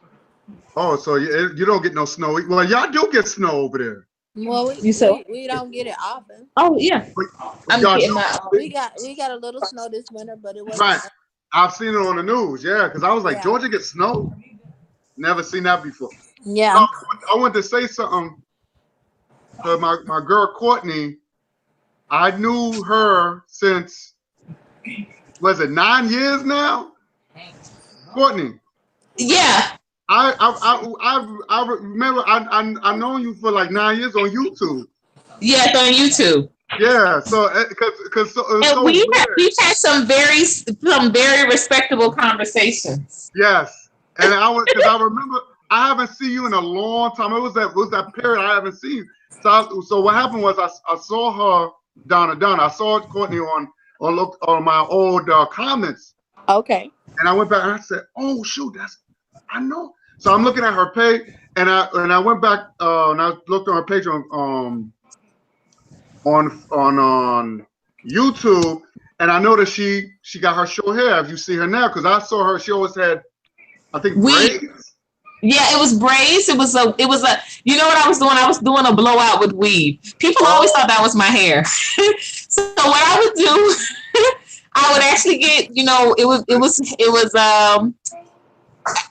Oh, so you don't get no snow. Well, y'all do get snow over there. Well, You said- we don't get it often. Oh yeah, I'm Y'all getting do- my. We got a little snow this winter, but it wasn't. Right. I've seen it on the news. Yeah, because I was like, Yeah. Georgia gets snow. Never seen that before. Yeah. No, I wanted to say something to my girl Courtney. I knew her since, was it 9 years now? Courtney, Yeah, I remember I known you for like 9 years on YouTube. yeah, it's on YouTube. Yeah, so because And we've had some very respectable conversations. yes, and I remember I haven't seen you in a long time. It was that period I haven't seen. So what happened was I saw her Donna. I saw Courtney on my old comments, Okay. and I went back and I said, "Oh shoot, I know." So I'm looking at her page, and I went back and I looked on her page on YouTube, and I noticed she got her short hair. Have you seen her now? Because I saw her. She always had, I think, braids. Yeah, it was braids. It was a. You know what I was doing? I was doing a blowout with weave. People always thought that was my hair. So what I would do, I would actually get. You know, it was.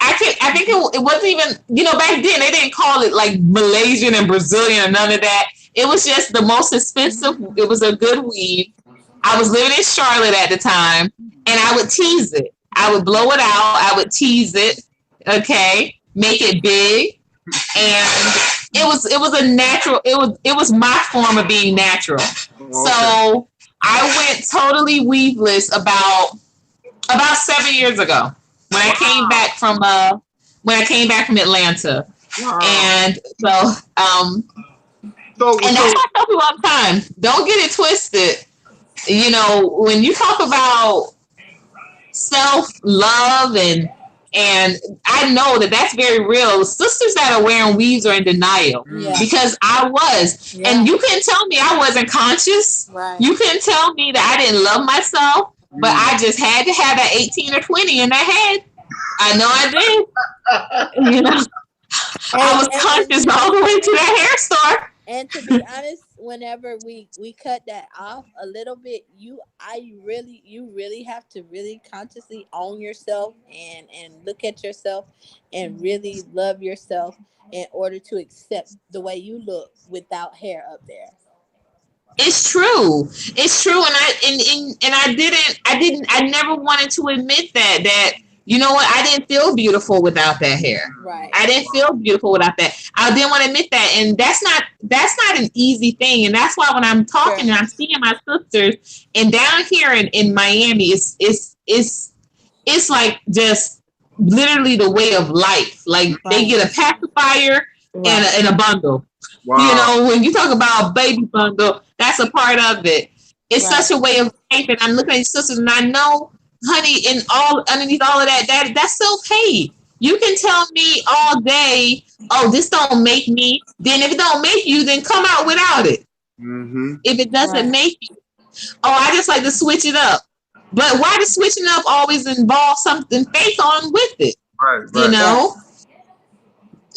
I think it wasn't even. You know, back then they didn't call it like Malaysian and Brazilian or none of that. It was just the most expensive. It was a good weave. I was living in Charlotte at the time, and I would tease it. I would blow it out. I would tease it. Okay. Make it big, and it was a natural. It was my form of being natural. Okay. So I went totally weaveless about 7 years ago when I came back from Atlanta. Wow. And so and that's why I tell people all the time, don't get it twisted. You know, when you talk about self-love and I know that that's very real. Sisters that are wearing weaves are in denial because I was. Yeah. And you couldn't tell me I wasn't conscious. Right. You couldn't tell me that I didn't love myself, but I just had to have that 18 or 20 in that head. I know I did. You know, I was conscious all the way to that hair store. And to be honest, whenever we cut that off a little bit, you really have to really consciously own yourself and look at yourself and really love yourself in order to accept the way you look without hair up there. It's true. It's true. And I never wanted to admit that you know what? I didn't feel beautiful without that hair. Right. I didn't feel beautiful without that. I didn't want to admit that. And that's not an easy thing. And that's why when I'm talking and I'm seeing my sisters and down here in Miami, it's like just literally the way of life. Like they get a pacifier and a bundle. Wow. You know, when you talk about baby bundle, that's a part of it. It's such a way of life. And I'm looking at your sisters and I know, honey, and all underneath all of that's self-hate. You can tell me all day, oh, this don't make me. Then if it don't make you, then come out without it. Mm-hmm. If it doesn't make you, oh, I just like to switch it up. But why does switching up always involve something faith on with it? Right. You know,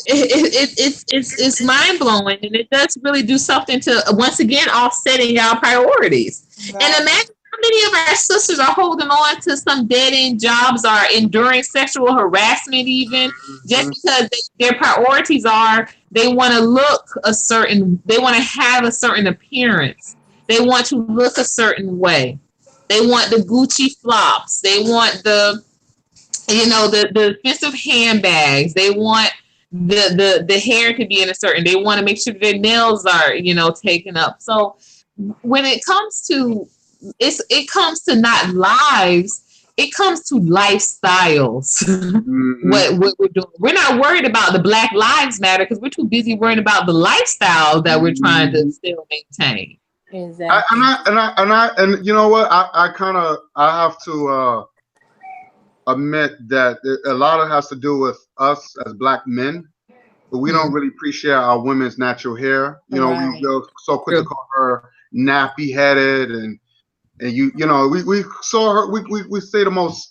it's mind blowing, and it does really do something to once again offsetting our priorities. Right. And imagine how many of our sisters are holding on to some dead-end jobs, are enduring sexual harassment even, just because their priorities are they want to look they want to have a certain appearance. They want to look a certain way. They want the Gucci flops. They want the expensive handbags. They want the hair to be in a certain. They want to make sure their nails are, taken up. So when it comes to it comes to not lives, it comes to lifestyles. Mm-hmm. What we're doing, we're not worried about the Black Lives Matter because we're too busy worrying about the lifestyle that we're trying to still maintain. Exactly. And you know what? I have to admit that a lot of it has to do with us as Black men, but we don't really appreciate our women's natural hair. You know, we go so quick to call her nappy headed, and you know, we saw her. We say the most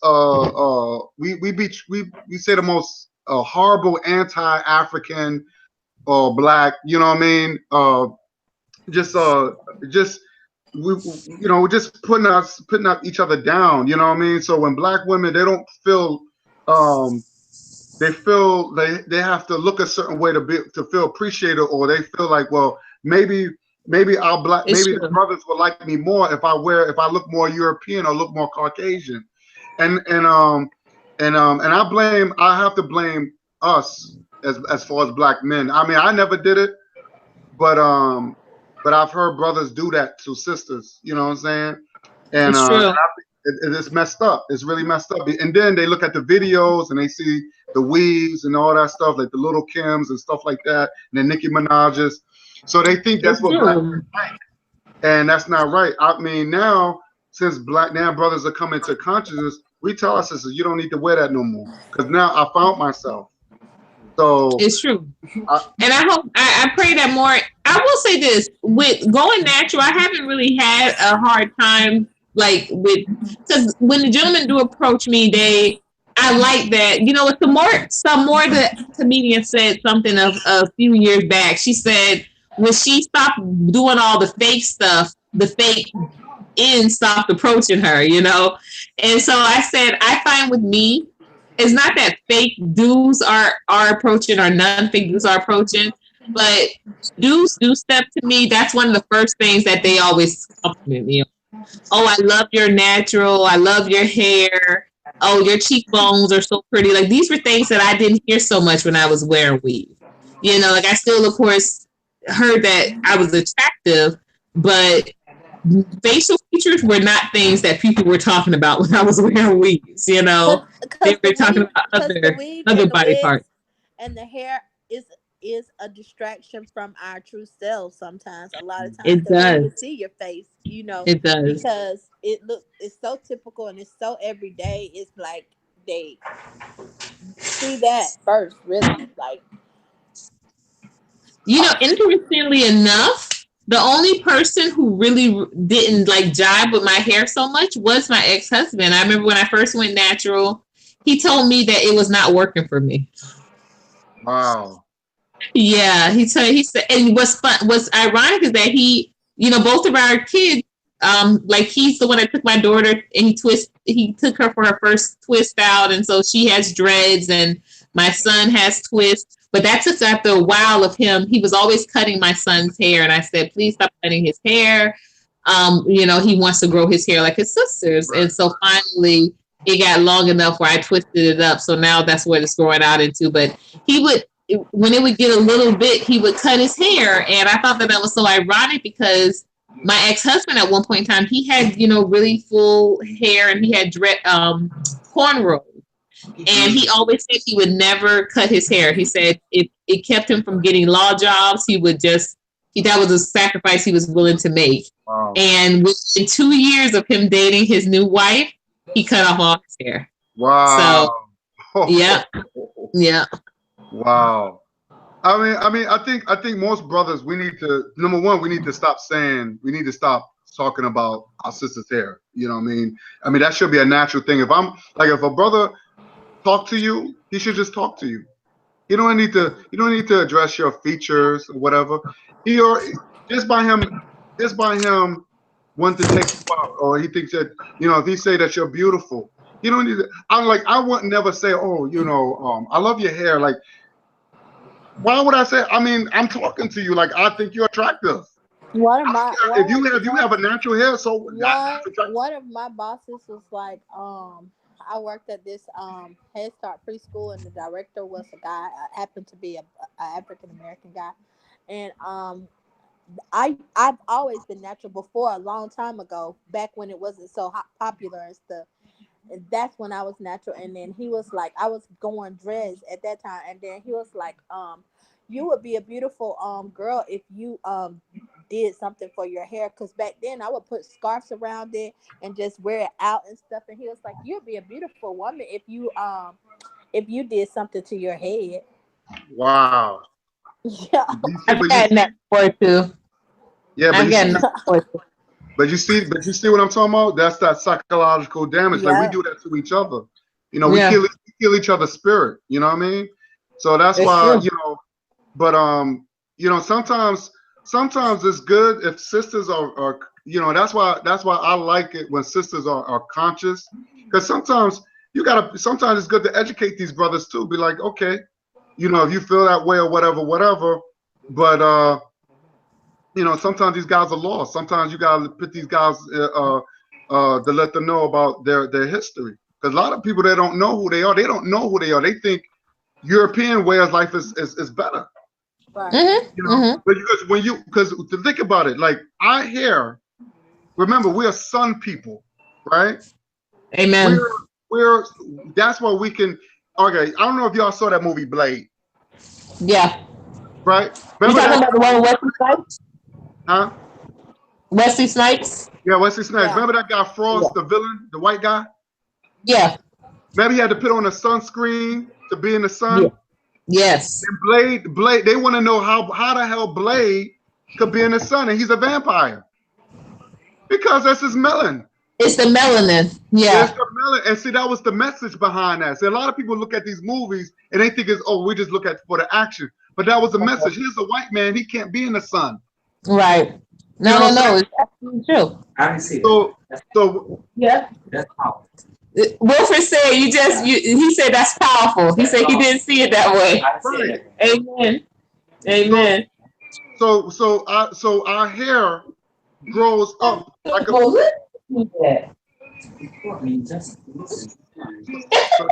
we say the most horrible anti-African or black. You know what I mean? Just we, you know, we're just putting up each other down. You know what I mean? So when black women, they don't feel they feel they have to look a certain way to feel appreciated, or they feel like, well, maybe our black, maybe the brothers will like me more if I look more European or look more Caucasian, and I have to blame us as far as black men. I mean, I never did it, but I've heard brothers do that to sisters. You know what I'm saying? And It's true. it's messed up. It's really messed up. And then they look at the videos and they see the weaves and all that stuff, like the Little Kims and stuff like that, and the Nicki Minaj's. So they think that's what black men like, and that's not right. I mean, now since brothers are coming to consciousness, we tell our sisters, you don't need to wear that no more, because now I found myself. So it's true. And I hope, I pray that more. I will say this, with going natural, I haven't really had a hard time, like, because when the gentlemen do approach me, I like that. You know, it's the comedian said something a few years back. She said when she stopped doing all the fake stuff, the fake ends stopped approaching her, you know? And so I said, I find with me, it's not that fake dudes are approaching or non-fake dudes are approaching, but dudes do step to me. That's one of the first things that they always compliment me on. Oh, I love your natural. I love your hair. Oh, your cheekbones are so pretty. Like, these were things that I didn't hear so much when I was wearing weave. You know, like, I still, of course, heard that I was attractive, but facial features were not things that people were talking about when I was wearing weaves. You know, they were talking about other body parts. And the hair is a distraction from our true selves. Sometimes, a lot of times, it does. You see your face, you know, it does, because it's so typical and it's so everyday. It's like they see that first, really. Like, you know, interestingly enough, the only person who really didn't like jive with my hair so much was my ex-husband. I remember when I first went natural, he told me that it was not working for me. Wow. Yeah, he said, and what's ironic is that he, you know, both of our kids, like, he's the one that took my daughter and he took her for her first twist out, and so she has dreads, and my son has twists. But that took after a while of him. He was always cutting my son's hair, and I said, please stop cutting his hair. You know, he wants to grow his hair like his sisters. And so finally it got long enough where I twisted it up. So now that's what it's growing out into. But when it would get a little bit, he would cut his hair. And I thought that was so ironic, because my ex-husband at one point in time, he had, you know, really full hair, and he had cornrows. And he always said he would never cut his hair. He said it kept him from getting law jobs. That was a sacrifice he was willing to make. Wow. And within 2 years of him dating his new wife, he cut off all his hair. Wow. So, yeah. Wow. I mean, I think most brothers, we need to stop talking about our sister's hair. You know what I mean? I mean, that should be a natural thing. If a brother talk to you, he should just talk to you. You don't need to address your features or whatever. Just by him wanting to take you out, or he thinks that, you know, if he say that you're beautiful, you don't need to. I wouldn't never say, oh, you know, I love your hair. Like, why would I say? I mean, I'm talking to you like I think you're attractive. If you have a natural hair, so one of my bosses was like, I worked at this Head Start preschool, and the director was a guy, happened to be a African American guy, and I've always been natural before, a long time ago, back when it wasn't so popular and stuff. And that's when I was natural. And then he was like, I was going dreads at that time, and then he was like, you would be a beautiful girl if you did something for your hair, because back then I would put scarves around it and just wear it out and stuff. And he was like, you'd be a beautiful woman if you did something to your head. Wow. Yeah. I've had that before too. Yeah, but I'm getting but you see what I'm talking about? That's that psychological damage. Like we Yeah. do that to each other. You know, Yeah. we kill each other's spirit. You know what I mean? So that's It's why, true. you know, but sometimes it's good if sisters are you know, that's why I like it when sisters are conscious. Because sometimes it's good to educate these brothers too. Be like, okay, you know, if you feel that way or whatever. But you know, sometimes these guys are lost. Sometimes you gotta put these guys to let them know about their history. Because a lot of people, they don't know who they are. They don't know who they are. They think European way of life is better. Right. You know, because to think about it, like our hair. Remember, we are sun people, right? Amen. We're that's why we can. Okay, I don't know if y'all saw that movie Blade, Yeah. right? You Remember talking that? about the one with Wesley Snipes? Huh? Wesley Snipes? Yeah, Wesley Snipes. Yeah. Remember that guy Frost, the villain, the white guy? Yeah. Remember he had to put on a sunscreen to be in the sun? Yeah. Yes. And Blade, they want to know how the hell Blade could be in the sun and he's a vampire. Because that's his melanin. It's the melanin. Yeah. It's the melanin. And see, that was the message behind that. See, a lot of people look at these movies and they think it's, oh, we just look at for the action. But that was the message. Here's a white man, he can't be in the sun. Right. No, You know what I'm no, saying? it's absolutely true. I didn't see that. So Yeah. That's powerful. Wilfred said he said that's powerful. He said he didn't see it that way. I didn't see that. Amen. Amen. so our hair grows up like a Well, look. I mean, just listen. so,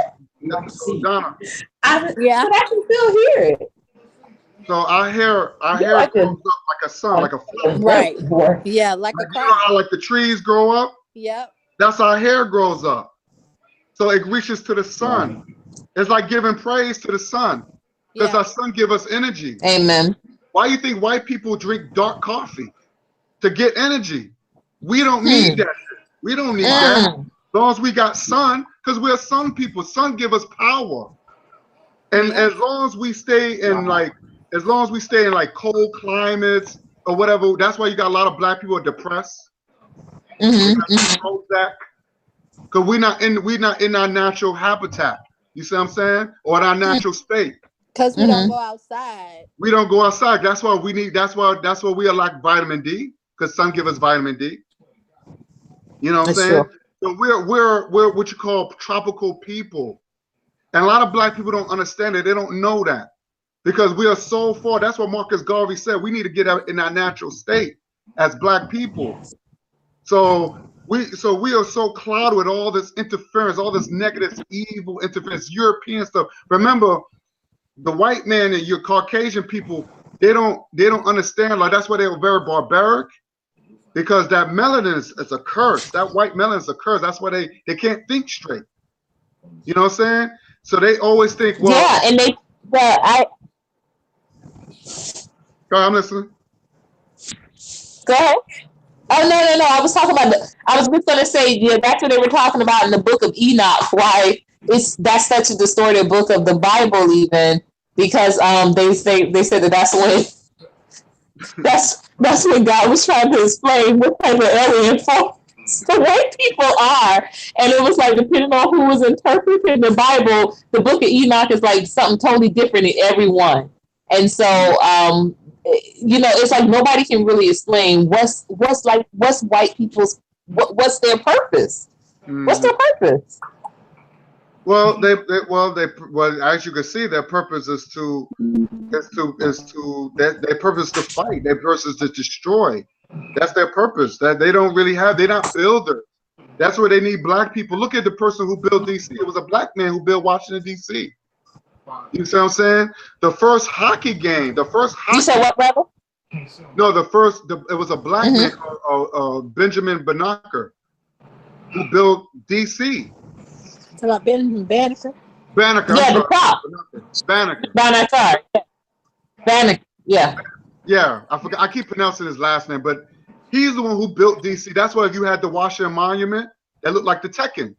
Donna. Yeah. But I can still hear it. So our hair I grows can- up like a sun, like a flower. Right. Yeah, like a Like, you know how crown. like the trees grow up? Yep. That's how our hair grows up. So it reaches to the sun. It's like giving praise to the sun. Because Yeah. our sun give us energy. Amen. Why do you think white people drink dark coffee? To get energy. We don't need that shit. We don't need that. As long as we got sun, because we're sun people. Sun give us power. And as long as we stay in like cold climates or whatever, that's why you got a lot of black people depressed. Because we're not in our natural habitat. You see what I'm saying? Or in our natural state. Because we don't go outside. We don't go outside. That's why we are like vitamin D, because sun give us vitamin D. You know what I'm That's saying? true. So we're what you call tropical people. And a lot of black people don't understand it. They don't know that. Because we are so far. That's what Marcus Garvey said. We need to get out in our natural state as black people. So we are so clouded with all this interference, all this negative, evil interference, European stuff. Remember, the white man and your Caucasian people, they don't understand. Like that's why they were very barbaric, because that melanin is a curse. That white melanin is a curse. That's why they can't think straight. You know what I'm saying? So they always think, well, Yeah, and go ahead, I'm listening. go ahead. Oh no! I was talking about I was just gonna say, yeah, that's what they were talking about in the book of Enoch. Why that's such a distorted book of the Bible, even because they said that's when God was trying to explain what type of alien folks the white people are, and it was like depending on who was interpreting the Bible, the book of Enoch is like something totally different in everyone, and so it's like nobody can really explain what's white people's what's their purpose. What's their purpose? Well, as you can see, their purpose is their purpose is to fight. Their purpose is to destroy. That's their purpose. That they don't really have. They're not builders. That's where they need black people. Look at the person who built DC. It was a black man who built Washington DC. You see what I'm saying? The first hockey game. You said what, brother? No, it was a black man called Benjamin Banneker who built DC. Talk about Ben Banneker. Banneker. Yeah, I'm the top. Banneker. Banneker. Yeah. Yeah, I forgot. I keep pronouncing his last name, but he's the one who built DC. That's why if you had the Washington Monument, that looked like the Tekken.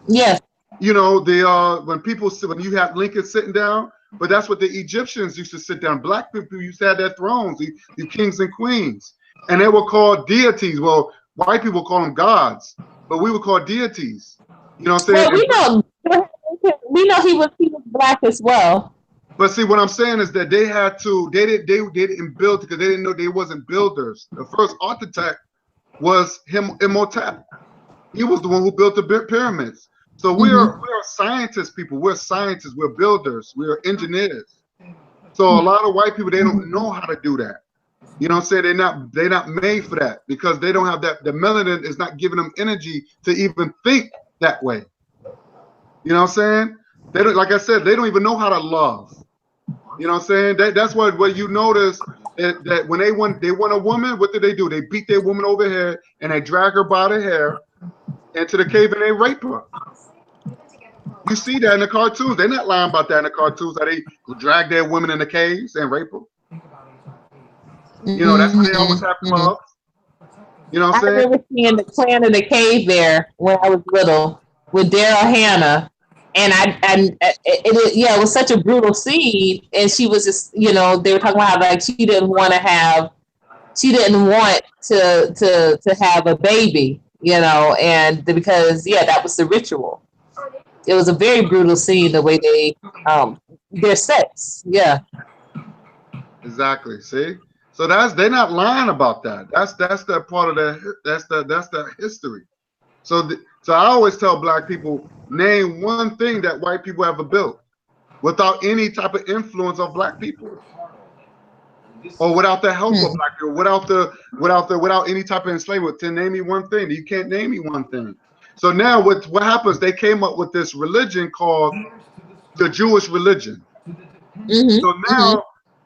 Yeah. You know, when you have Lincoln sitting down, but that's what the Egyptians used to sit down. Black people used to have their thrones, the kings and queens. and they were called deities. Well, white people call them gods, but we would call deities. You know what I'm saying? Well, we know he was black as well. But see, what I'm saying is that they didn't build because they didn't know they wasn't builders. The first architect was Imhotep. He was the one who built the pyramids. So we're scientists, people. We're scientists. We're builders. We're engineers. So a lot of white people, they don't know how to do that. You know what I'm saying? They're not made for that because they don't have that. The melanin is not giving them energy to even think that way. You know what I'm saying? They don't, like I said, they don't even know how to love. You know what I'm saying? That's what you notice that when they want a woman, what do? They beat their woman over here and they drag her by the hair into the cave and they rape her. You see that in the cartoons. They're not lying about that in the cartoons. How they drag their women in the caves and rape them. You know, that's why they always have clubs. You know what I'm saying? I remember seeing the Clan in the Cave there when I was little with Daryl Hannah. And it was such a brutal scene. And she was just, you know, they were talking about how like she didn't want to have a baby, you know, and because that was the ritual. It was a very brutal scene the way they their sex. Yeah. Exactly. See? So they're not lying about that. That's the part of that's the history. So I always tell black people, name one thing that white people ever built without any type of influence of black people, or without the help of black people, without any type of enslavement. To name me one thing, you can't name me one thing. So now what happens? They came up with this religion called the Jewish religion. So now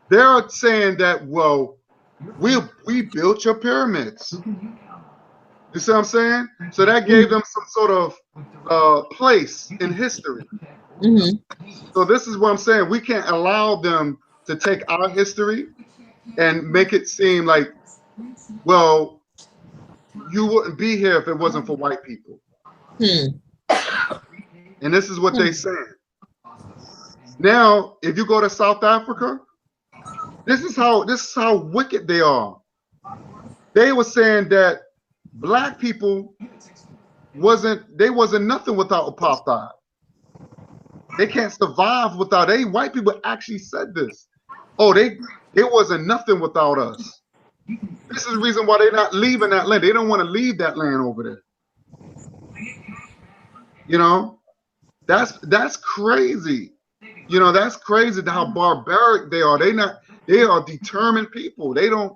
they're saying that, well, we built your pyramids. You see what I'm saying? So that gave them some sort of place in history. So this is what I'm saying. We can't allow them to take our history and make it seem like, well, you wouldn't be here if it wasn't for white people. And this is what they saying. Now, if you go to South Africa, this is how wicked they are. They were saying that black people wasn't nothing without apartheid. They can't survive without. White people actually said this. Oh, it wasn't nothing without us. This is the reason why they're not leaving that land. They don't want to leave that land over there. You know, that's crazy. You know, that's crazy how barbaric they are. They are determined people. They don't.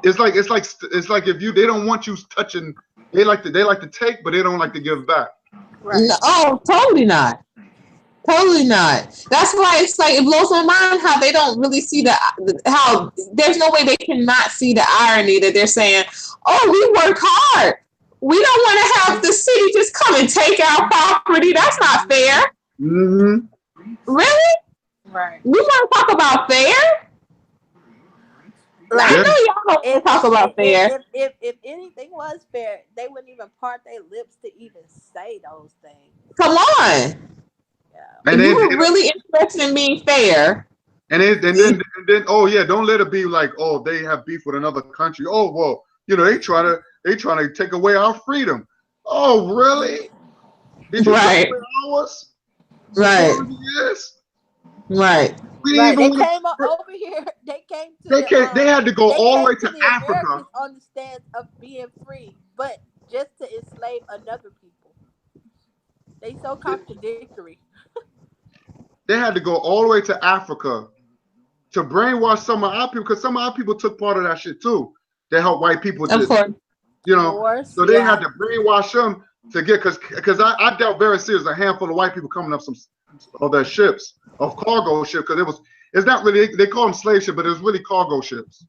It's like if they don't want you touching. They like to take, but they don't like to give back. Right. No, oh, totally not. Totally not. That's why it's like it blows my mind how they don't really see how there's no way they cannot see the irony that they're saying, "Oh, we work hard. We don't want to have the city just come and take our property. That's not fair." Really? Right. We want to talk about fair? Like, I know y'all don't talk about fair. If anything was fair, they wouldn't even part their lips to even say those things. Come on. Yeah. And you were really interested in being fair. And then oh yeah, don't let it be like, oh, they have beef with another country. Oh well, you know, they trying to take away our freedom. Oh really? Did you take away ours? Right. Yes. Right. Right. They came over here. They came to. They had to go all the way to Africa. Americans on the stance of being free, but just to enslave another people. They so contradictory. They had to go all the way to Africa to brainwash some of our people, because some of our people took part of that shit too. They helped white people. Of course. You know, so they had to brainwash them to get, because I dealt very serious. A handful of white people coming up some of their ships, of cargo ship, because it's not really, they call them slave ship, but it was really cargo ships.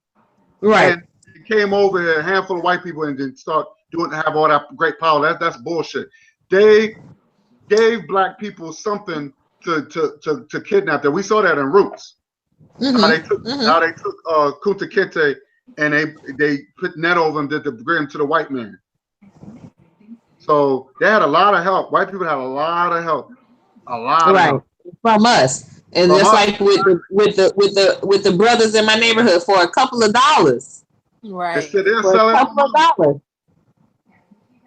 Right. And it came over here, a handful of white people, and then start have all that great power. That's bullshit. They gave black people something to kidnap them. We saw that in Roots. How they took Kunta Kinte and they put net over him to bring him to the white man. So they had a lot of help. White people had a lot of help. A lot of help. From us. And From just us, like with the brothers in my neighborhood for a couple of dollars. they Right. said they're For a selling. couple of dollars.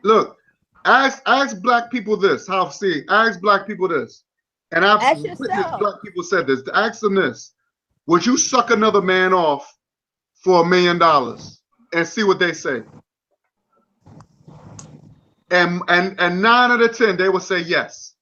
Look, ask black people this. Ask black people this. And I've Ask witnessed yourself. black people said this. Ask them this. Would you suck another man off for $1 million? And see what they say. And 9 out of 10, they will say yes.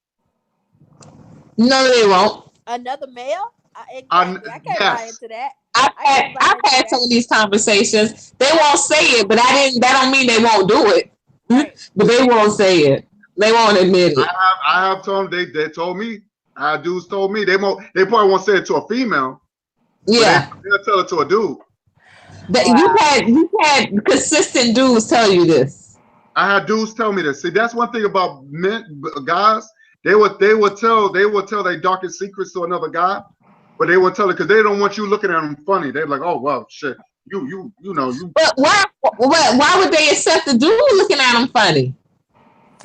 No, they won't. Another male? Exactly. I can't buy Yes. into that. I've had some of these conversations. They won't say it, but that don't mean they won't do it. Right. But they won't say it. They won't admit it. I have told them, they told me, our dudes told me, they probably won't say it to a female. Yeah. They'll tell it to a dude. You've had consistent dudes tell you this. I had dudes tell me this. See, that's one thing about men, guys. They would tell their darkest secrets to another guy, but they would tell it because they don't want you looking at them funny. They're like, oh well, shit, you know. But why would they accept the dude looking at them funny?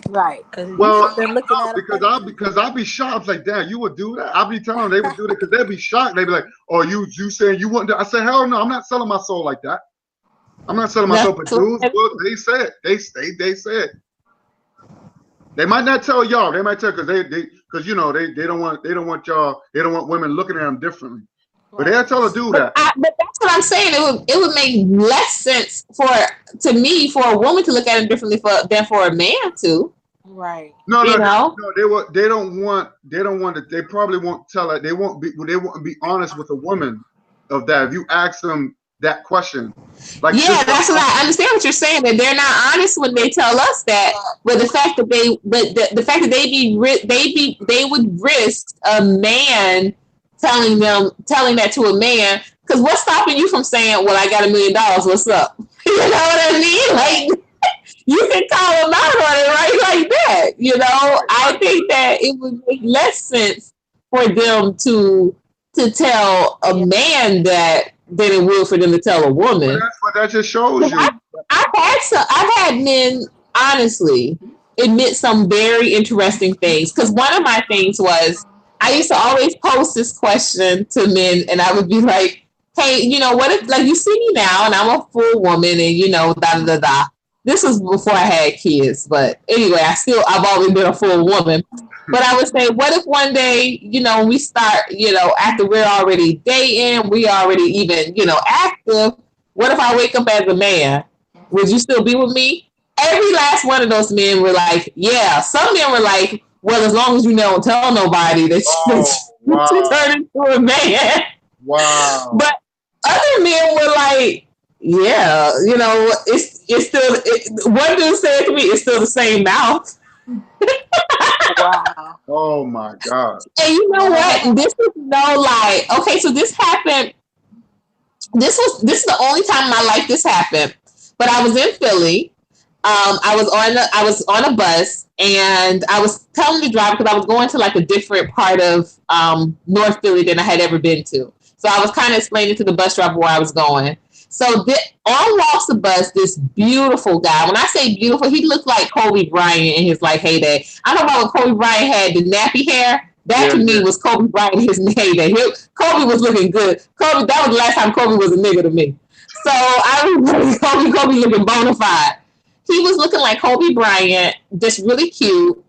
Right. Because Well, they're looking at because I'll be shocked. I was like, damn, you would do that? I'll be telling them they would do that because they'd be shocked. They'd be like, oh, you saying you wouldn't do? I said, hell no, I'm not selling my soul like that. I'm not selling my soul. But dudes, well, they said they said. They might not tell y'all. They might tell because they don't want y'all. They don't want women looking at them differently. But they'll tell a dude that. But that's what I'm saying. It would make less sense for a woman to look at it differently than for a man to. Right. No, You know? they don't want it. They probably won't tell it. They won't be honest with a woman of that. If you ask them that question, like that's what I understand what you're saying. That they're not honest when they tell us that. But the fact that they would risk a man telling that to a man. Because what's stopping you from saying, well, I got $1 million, what's up? You know what I mean? Like, you can call them out on it right like that. You know, I think that it would make less sense for them to tell a man that than it would for them to tell a woman. But that just shows you. I've had men, honestly, admit some very interesting things. Because one of my things was, I used to always post this question to men, and I would be like, hey, you know, what if, like, you see me now, and I'm a full woman, and, you know, da-da-da-da. This was before I had kids, but anyway, I've always been a full woman. But I would say, what if one day, you know, we start, you know, after we're already dating, we already even, you know, active, what if I wake up as a man? Would you still be with me? Every last one of those men were like, yeah. Some men were like, well, as long as you don't tell nobody that you turn into a man. Wow. But other men were like, yeah, you know, it's still, one dude said to me, it's still the same mouth. Wow. Oh my God. And you know what? This is no lie. Okay, so this happened. This is the only time in my life this happened. But I was in Philly. I was on a bus, and I was telling the driver because I was going to like a different part of North Philly than I had ever been to. So I was kind of explaining to the bus driver where I was going. So on walks the bus, this beautiful guy. When I say beautiful, he looked like Kobe Bryant in his like heyday. I don't know when Kobe Bryant had the nappy hair. That to me was Kobe Bryant in his heyday. Kobe was looking good. That was the last time Kobe was a nigga to me. So I was Kobe looking bona fide. He was looking like Kobe Bryant, just really cute.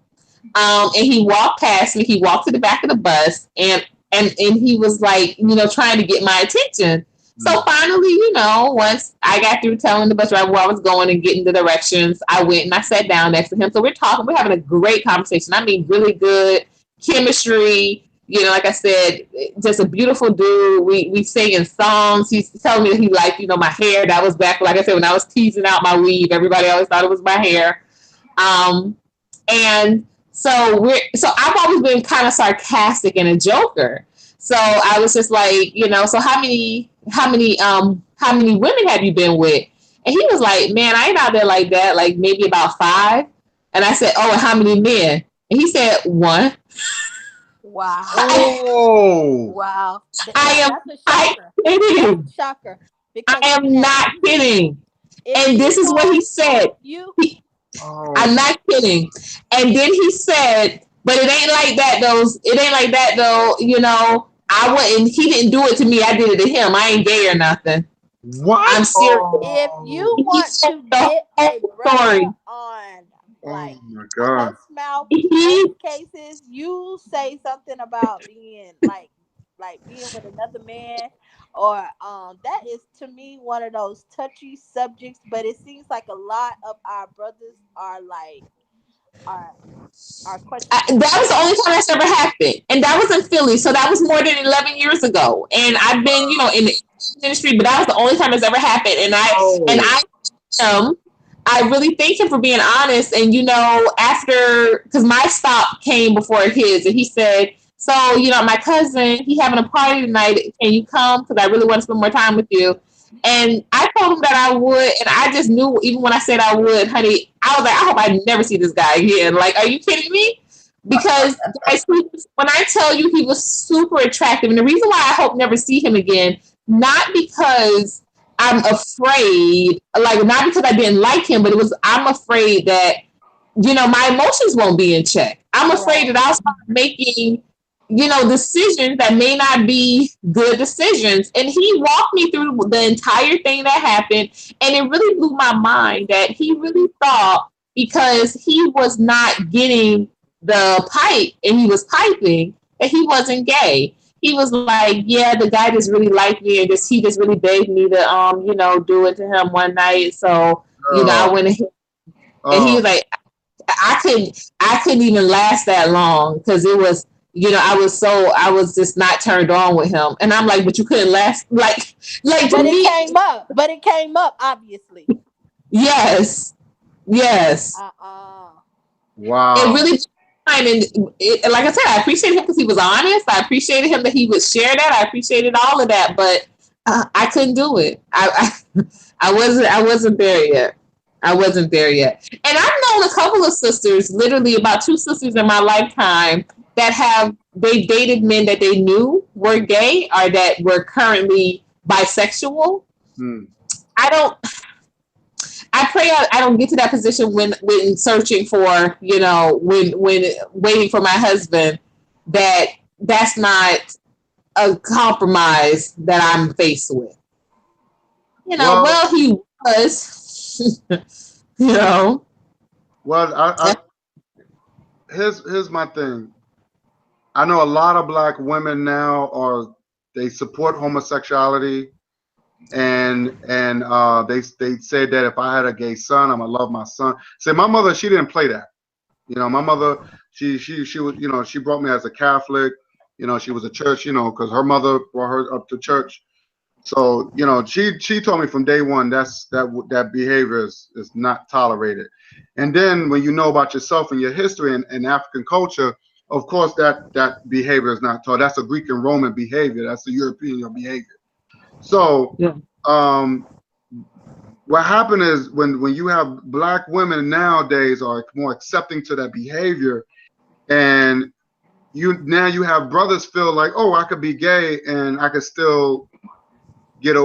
And he walked past me. He walked to the back of the bus, and he was like, you know, trying to get my attention. So finally, you know, once I got through telling the bus driver where I was going and getting the directions, I went and I sat down next to him. So we're having a great conversation. I mean, really good chemistry. You know, like I said, just a beautiful dude. We singing songs. He's telling me that he liked, you know, my hair. That was back, like I said, when I was teasing out my weave. Everybody always thought it was my hair. And so I've always been kind of sarcastic and a joker. So I was just like, you know, so how many women have you been with? And he was like, man, I ain't out there like that, like maybe about 5. And I said, oh, and how many men? And he said 1. Wow. Oh. Wow. I am kidding. Shocker. I am not kidding. And this is what he said. I'm not kidding. And then he said, but it ain't like that though. It ain't like that though, you know. I wouldn't. He didn't do it to me. I did it to him. I ain't gay or nothing. What? I'm serious. If you He want said to the get a whole brother story. on Oh like my God. hush mouth He- cases, you say something about being like being with another man, or that is to me one of those touchy subjects. But it seems like a lot of our brothers are like are questioning. That was the only time that's ever happened, and that was in Philly. So that was more than 11 years ago. And I've been, in the industry, but that was the only time it's ever happened. And I really thank him for being honest. And after, because my stop came before his, and he said, "So my cousin, he having a party tonight. Can you come? Because I really want to spend more time with you." And I told him that I would, and I just knew, even when I said I would, honey, I was like, I hope I never see this guy again. Like, are you kidding me? Because when I tell you, he was super attractive, and the reason why I hope never see him again, not because I'm afraid, like not because I didn't like him, but I'm afraid that my emotions won't be in check. I'm afraid that I'll start making decisions that may not be good decisions. And he walked me through the entire thing that happened. And it really blew my mind that he really thought, because he was not getting the pipe and he was piping, that he wasn't gay. He was like, yeah, the guy just really liked me, and he just really begged me to do it to him one night. So, I went ahead. And he was like, I couldn't even last that long, because it was, I was just not turned on with him. And I'm like, but you couldn't last, like But it came up, obviously. Yes. Wow. It really, and like I said, I appreciated him because he was honest. I appreciated him that he would share that. I appreciated all of that, but I couldn't do it. I wasn't there yet. I wasn't there yet. And I've known a couple of sisters, literally about 2 sisters in my lifetime, that they dated men that they knew were gay or that were currently bisexual. I pray I don't get to that position when searching for, when waiting for my husband, that's not a compromise that I'm faced with. Well, he was, Well, here's my thing. I know a lot of Black women now they support homosexuality, and they say that if I had a gay son, I'm gonna love my son. Say my mother, she didn't play that. My mother, she was, she brought me as a Catholic. She was a church, because her mother brought her up to church. So she told me from day one that behavior is not tolerated. And then when you know about yourself and your history and African culture, of course that behavior is not taught. That's a Greek and Roman behavior. That's a European behavior. So what happened is when you have Black women nowadays are more accepting to that behavior, and you have brothers feel like, oh, I could be gay and I could still get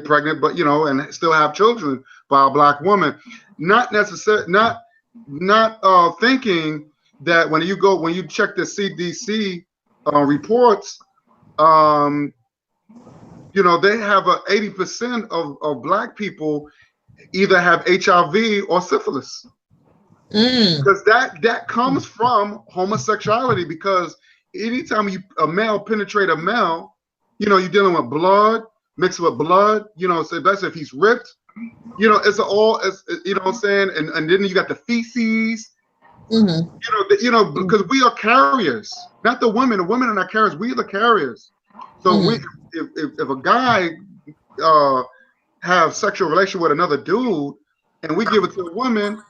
pregnant, but and still have children by a Black woman. Not thinking that when you check the CDC reports, they have 80% of Black people either have HIV or syphilis, because that comes from homosexuality. Because anytime a male penetrate a male, you're dealing with blood mixed with blood. So that's if he's ripped. It's what I'm saying, and then you got the feces. Because we are carriers, not the women. The women are not carriers. We are the carriers. So if a guy have sexual relation with another dude, and we give it to a woman,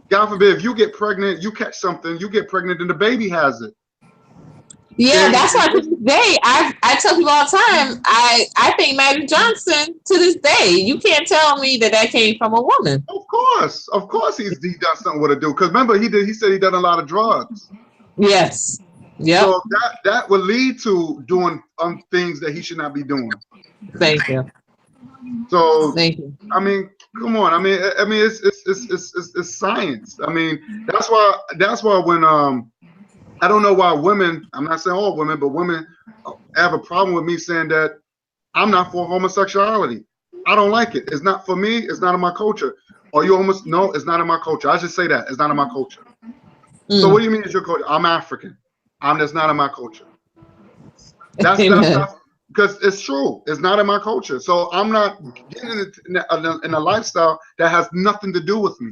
God forbid, if you get pregnant, you catch something, you get pregnant, and the baby has it. Yeah, that's why to this day, I tell people all the time, I think Magic Johnson, to this day, you can't tell me that came from a woman. Of course he done something with a dude. Because remember, he said he done a lot of drugs. Yes. Yeah. So that would lead to doing things that he should not be doing. Thank you. So thank you. I mean, Come on. I mean, it's science. I mean, that's why when I don't know why women. I'm not saying all women, but women have a problem with me saying that I'm not for homosexuality. I don't like it. It's not for me. It's not in my culture. Are you almost? No, it's not in my culture. I just say that it's not in my culture. So what do you mean it's your culture? I'm African. That's not in my culture. That's not, because it's true. It's not in my culture. So I'm not getting in a lifestyle that has nothing to do with me.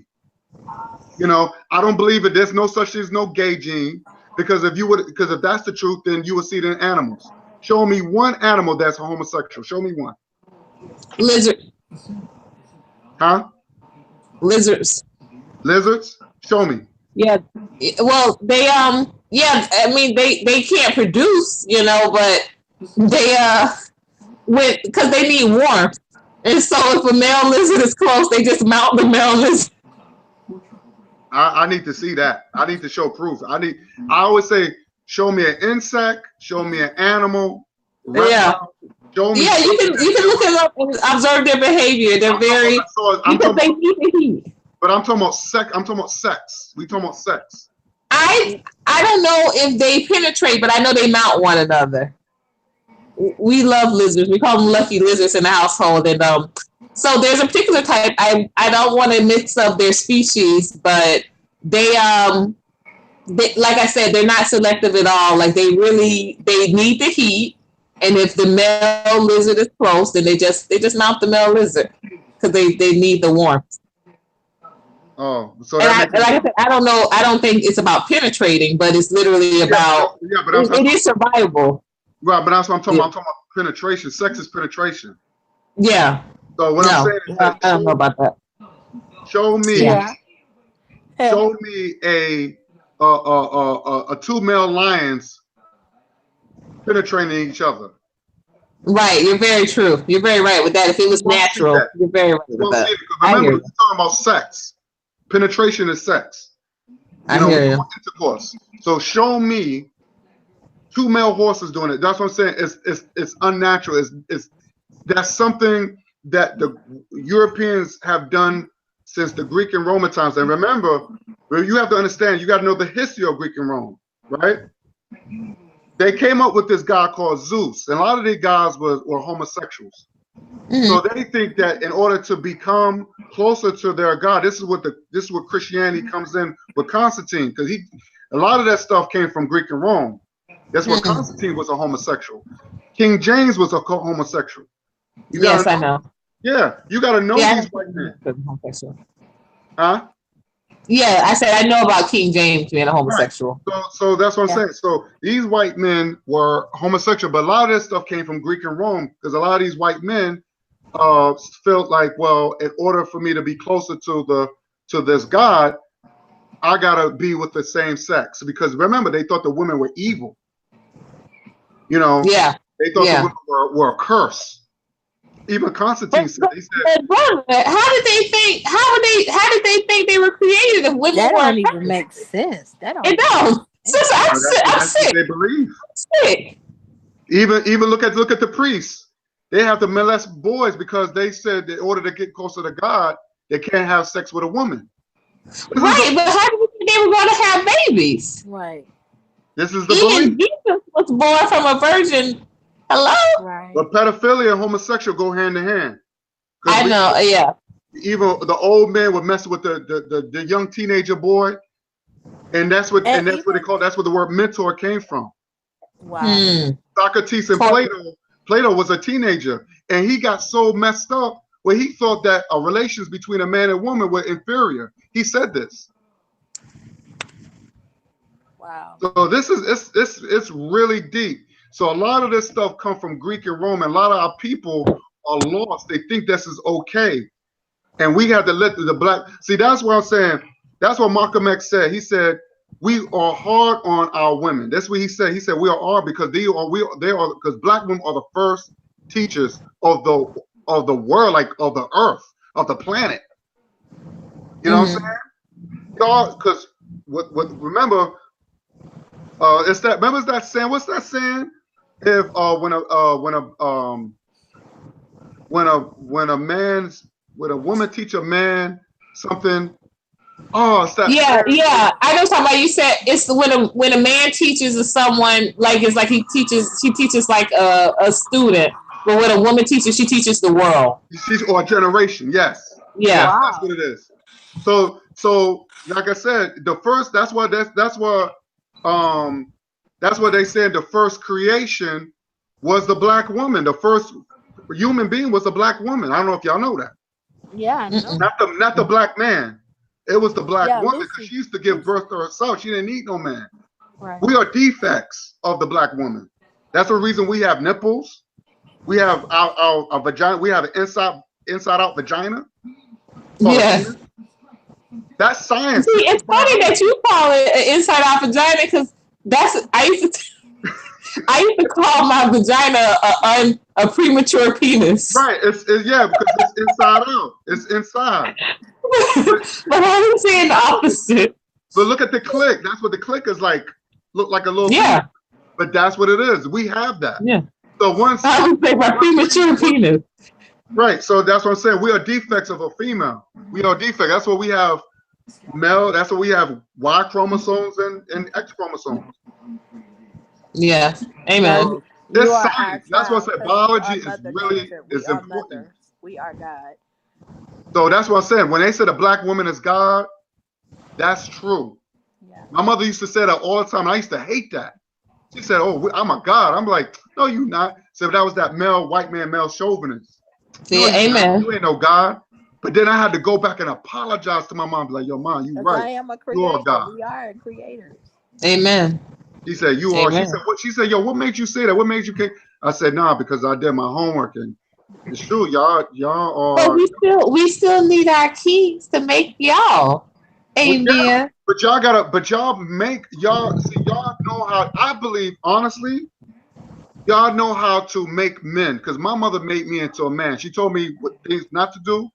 You know, I don't believe it. There's no such thing as no gay gene, because if that's the truth, then you would see it in animals. Show me one animal that's a homosexual. Show me one. Lizard. Huh? Lizards. Lizards? Show me. Yeah. Well, they yeah, I mean they can't produce, you know, but they because they need warmth. And so if a male lizard is close, they just mount the male lizard. I need to see that. I need to show proof. I always say, show me an insect, show me an animal. Reptile, show me. Yeah, you can look them up and observe their behavior. They're because they need the heat. But I'm talking about sex. I'm talking about sex. We talking about sex. I don't know if they penetrate, but I know they mount one another. We love lizards. We call them lucky lizards in the household. And so there's a particular type. I don't want to mix up their species, but they like I said, they're not selective at all. Like they need the heat, and if the male lizard is close, then they just mount the male lizard because they need the warmth. Oh, so like I said, I don't know. I don't think it's about penetrating, but it's literally about. Yeah, but it is survivable. Right, but that's what I'm talking about. I'm talking about penetration. Sex is penetration. Yeah. So what I'm saying is that I don't know about that. Show me a two male lions penetrating each other. Right, you're very true. You're very right with that. If it was natural, you're very right with that. Remember, we're talking about sex. Penetration is sex. I hear you. Intercourse. So show me two male horses doing it. That's what I'm saying. It's unnatural. That's something that the Europeans have done since the Greek and Roman times. And remember, you have to understand, you got to know the history of Greek and Rome, right? They came up with this guy called Zeus, and a lot of these guys were homosexuals. Mm-hmm. So they think that in order to become closer to their God, this is what Christianity comes in with Constantine, because a lot of that stuff came from Greek and Rome. That's why Constantine was a homosexual. King James was a homosexual. Yes, I know. Yeah, you got to know these white men. Huh? Yeah, I said I know about King James being a homosexual. Right. So that's what I'm saying. So these white men were homosexual, but a lot of this stuff came from Greek and Rome, because a lot of these white men felt like, well, in order for me to be closer to this God, I gotta be with the same sex. Because remember, they thought the women were evil. You know, they thought the women were a curse. Even Constantine said, brother, how did they think? How did they think they were created if women that were? Don't even make sense. That don't. It don't. I'm sick. They believe. I'm sick. Even look at the priests. They have to molest boys because they said that in order to get closer to God, they can't have sex with a woman. Right, but how did you think they were going to have babies? Right. This is the Even belief. Jesus was born from a virgin. Hello? Right. But pedophilia and homosexual go hand in hand. I know, yeah. Even the old man would mess with the young teenager boy, and that's what what they call. That's where the word mentor came from. Wow. Socrates and Plato was a teenager, and he got so messed up where he thought that relations between a man and woman were inferior. He said this. Wow. So this is it's really deep. So a lot of this stuff come from Greek and Roman. A lot of our people are lost. They think this is okay. And we have to let the black, see, that's what I'm saying. That's what Malcolm X said. He said, we are hard on our women. That's what he said. He said, we are hard because they are because black women are the first teachers of the world, like of the earth, of the planet. You know what I'm saying? Y'all, because remember, it's that saying, what's that saying? If when a man's would a woman teach a man something? Oh, it's that. Yeah, yeah. I know something about you said it's when a man teaches someone like it's like she teaches like a student, but when a woman teaches, she teaches the world. Or a generation, yes. Yeah. Wow. That's what it is. So like I said, the first that's what they said the first creation was the black woman. The first human being was a black woman. I don't know if y'all know that. Yeah, I know. Not the black man. It was the black woman because Lucy. she used to give birth to herself. She didn't need no man. Right. We are defects of the black woman. That's the reason we have nipples. We have our vagina. We have an inside out vagina. Yeah. That's science. See, it's funny that you call it an inside out vagina because I used to call my vagina a premature penis. Right. It's because it's inside out. It's inside. But I'm saying the opposite. But look at the click. That's what the click is like. Look like a little. Yeah. Penis. But that's what it is. We have that. Yeah. So once I would say my premature penis. Right. So that's what I'm saying. We are defects of a female. We are defects. That's what we have. Male. That's what we have. Y chromosomes and X chromosomes. Yeah. Amen. You It's are science. our That's what I child, said. Biology our is mother really nature. is We are important. mother. We are God. So that's what I said. When they said a black woman is God, that's true. Yeah. My mother used to say that all the time. And I used to hate that. She said, "Oh, I'm a God." I'm like, "No, you not." So that was that white male chauvinist. See, No, amen. you ain't no God. But then I had to go back and apologize to my mom. Be like, "Yo, mom, you Because I right. am a You are creator. God." We are creators. Amen. She said, "You are." She Amen. said, "What?" She said, "Yo, what made you say that? What made you?" I said, "Nah, because I did my homework and it's true. Y'all But are." we still need our keys to make y'all. Amen. Yeah, but y'all know how. I believe honestly, y'all know how to make men. Because my mother made me into a man. She told me what things not to do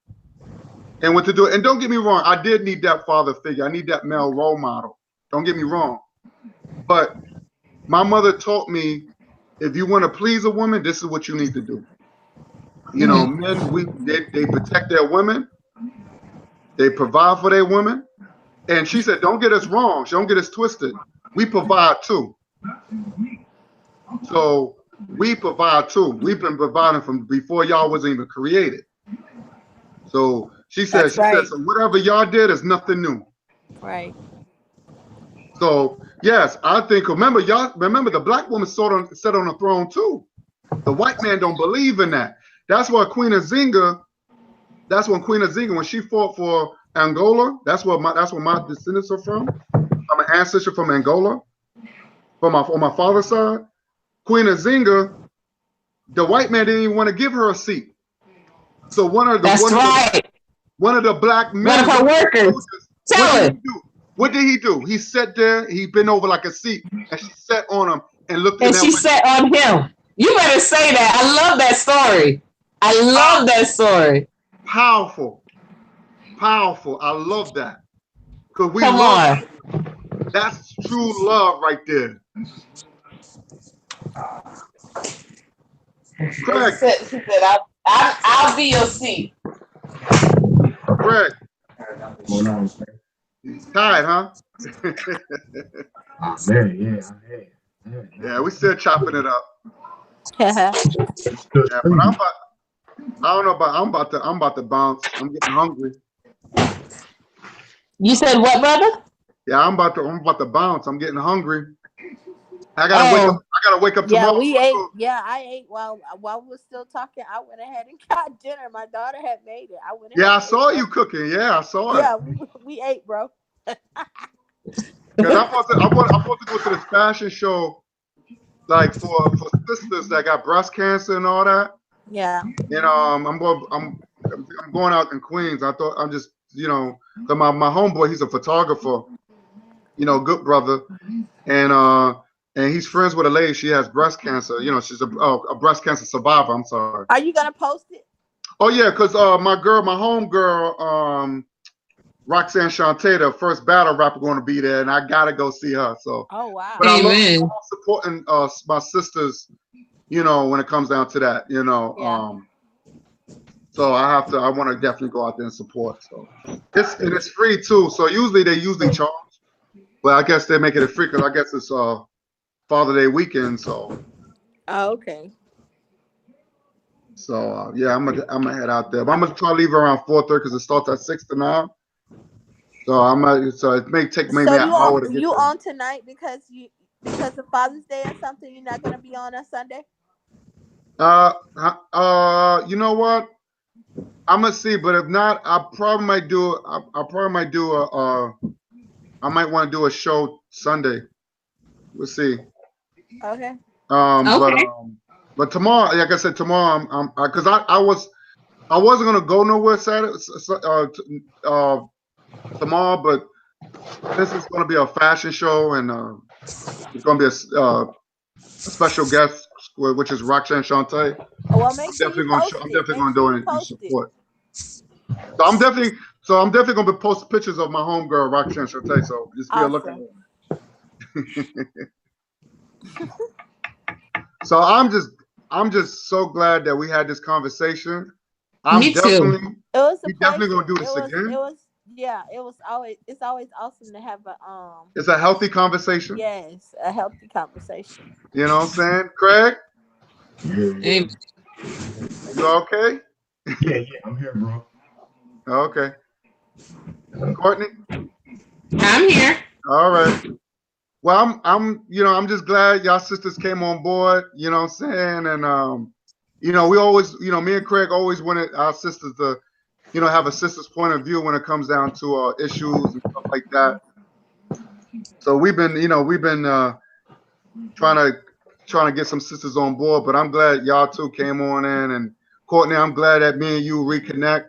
and what to do. And don't get me wrong, I did need that father figure. I need that male role model. Don't get me wrong. But my mother taught me, if you want to please a woman, this is what you need to do. You know, men, they protect their women. They provide for their women. And she said, don't get us wrong. Don't get us twisted. We provide too. So we provide too. We've been providing from before y'all wasn't even created. So she said, right. so whatever y'all did is nothing new. Right. So yes, I think remember the black woman sat on the throne too. The white man don't believe in that. That's why Queen Nzinga, when she fought for Angola, that's where my descendants are from. I'm an ancestor from Angola, on my father's side. Queen Nzinga, the white man didn't even want to give her a seat. So one of the black men, one of her workers, what did he do? He sat there, he bent over like a seat, and she sat on him and looked at him. And she sat on him. You better say that. I love that story. I love that story. Powerful. I love that. Because we Come on. That's true love right there. Craig. She said, I'll be your seat. Craig. Tired, huh? Yeah, we still chopping it up. Yeah, but I'm about to bounce. I'm getting hungry. You said what, brother? Yeah, I'm about to bounce. I'm getting hungry. I gotta wake up tomorrow. Yeah, we ate. Yeah, I ate while we were still talking. I went ahead and got dinner. My daughter had made it. I saw you cooking. Yeah, I saw it. Yeah, we ate, bro. Because I'm supposed to go to this fashion show, like for sisters that got breast cancer and all that. Yeah. And I'm going out in Queens. I thought I'm just, cause my homeboy, he's a photographer, good brother, and he's friends with a lady. She has breast cancer. She's a breast cancer survivor. I'm sorry. Are you gonna post it? Oh yeah, cause my homegirl, Roxanne Shante, the first battle rapper, going to be there, and I gotta go see her. So. Oh wow. But I love supporting my sisters, when it comes down to that, Yeah. So I want to definitely go out there and support. So it's free too. So usually they charge, but I guess they're making it free because I guess it's Father Day weekend. So Oh, okay. Yeah, I'm gonna head out there. But I'm gonna try to leave around 4:30 because it starts at 6 to 9. So it may take maybe So an hour to get you there. on tonight because of Father's Day or something? You're not gonna be on Sunday? You know what? I'm gonna see, but if not, I probably might do. I might want to do a show Sunday. We'll see. Okay. But tomorrow, like I said, tomorrow because I wasn't gonna go nowhere Saturday, tomorrow, but this is gonna be a fashion show and it's gonna be a special guest, which is Roxanne Shante. Well, make sure you post I'm it. definitely Make gonna sure do you it and post support. So I'm definitely gonna be posting pictures of my homegirl Roxanne Shante. So just be a looking. So I'm just so glad that we had this conversation. Me too. It was a We definitely pleasure. gonna do this again. It's always awesome to have a It's a healthy conversation. Yes, a healthy conversation. You know what I'm saying, Craig? Hey, You okay? Yeah, I'm here, bro. Okay. Courtney? I'm here. All right. Well, I'm just glad y'all sisters came on board, you know what I'm saying? And we always, me and Craig always wanted our sisters to, have a sister's point of view when it comes down to issues and stuff like that. So we've been trying to get some sisters on board, but I'm glad y'all two came on in. And Courtney, I'm glad that me and you reconnect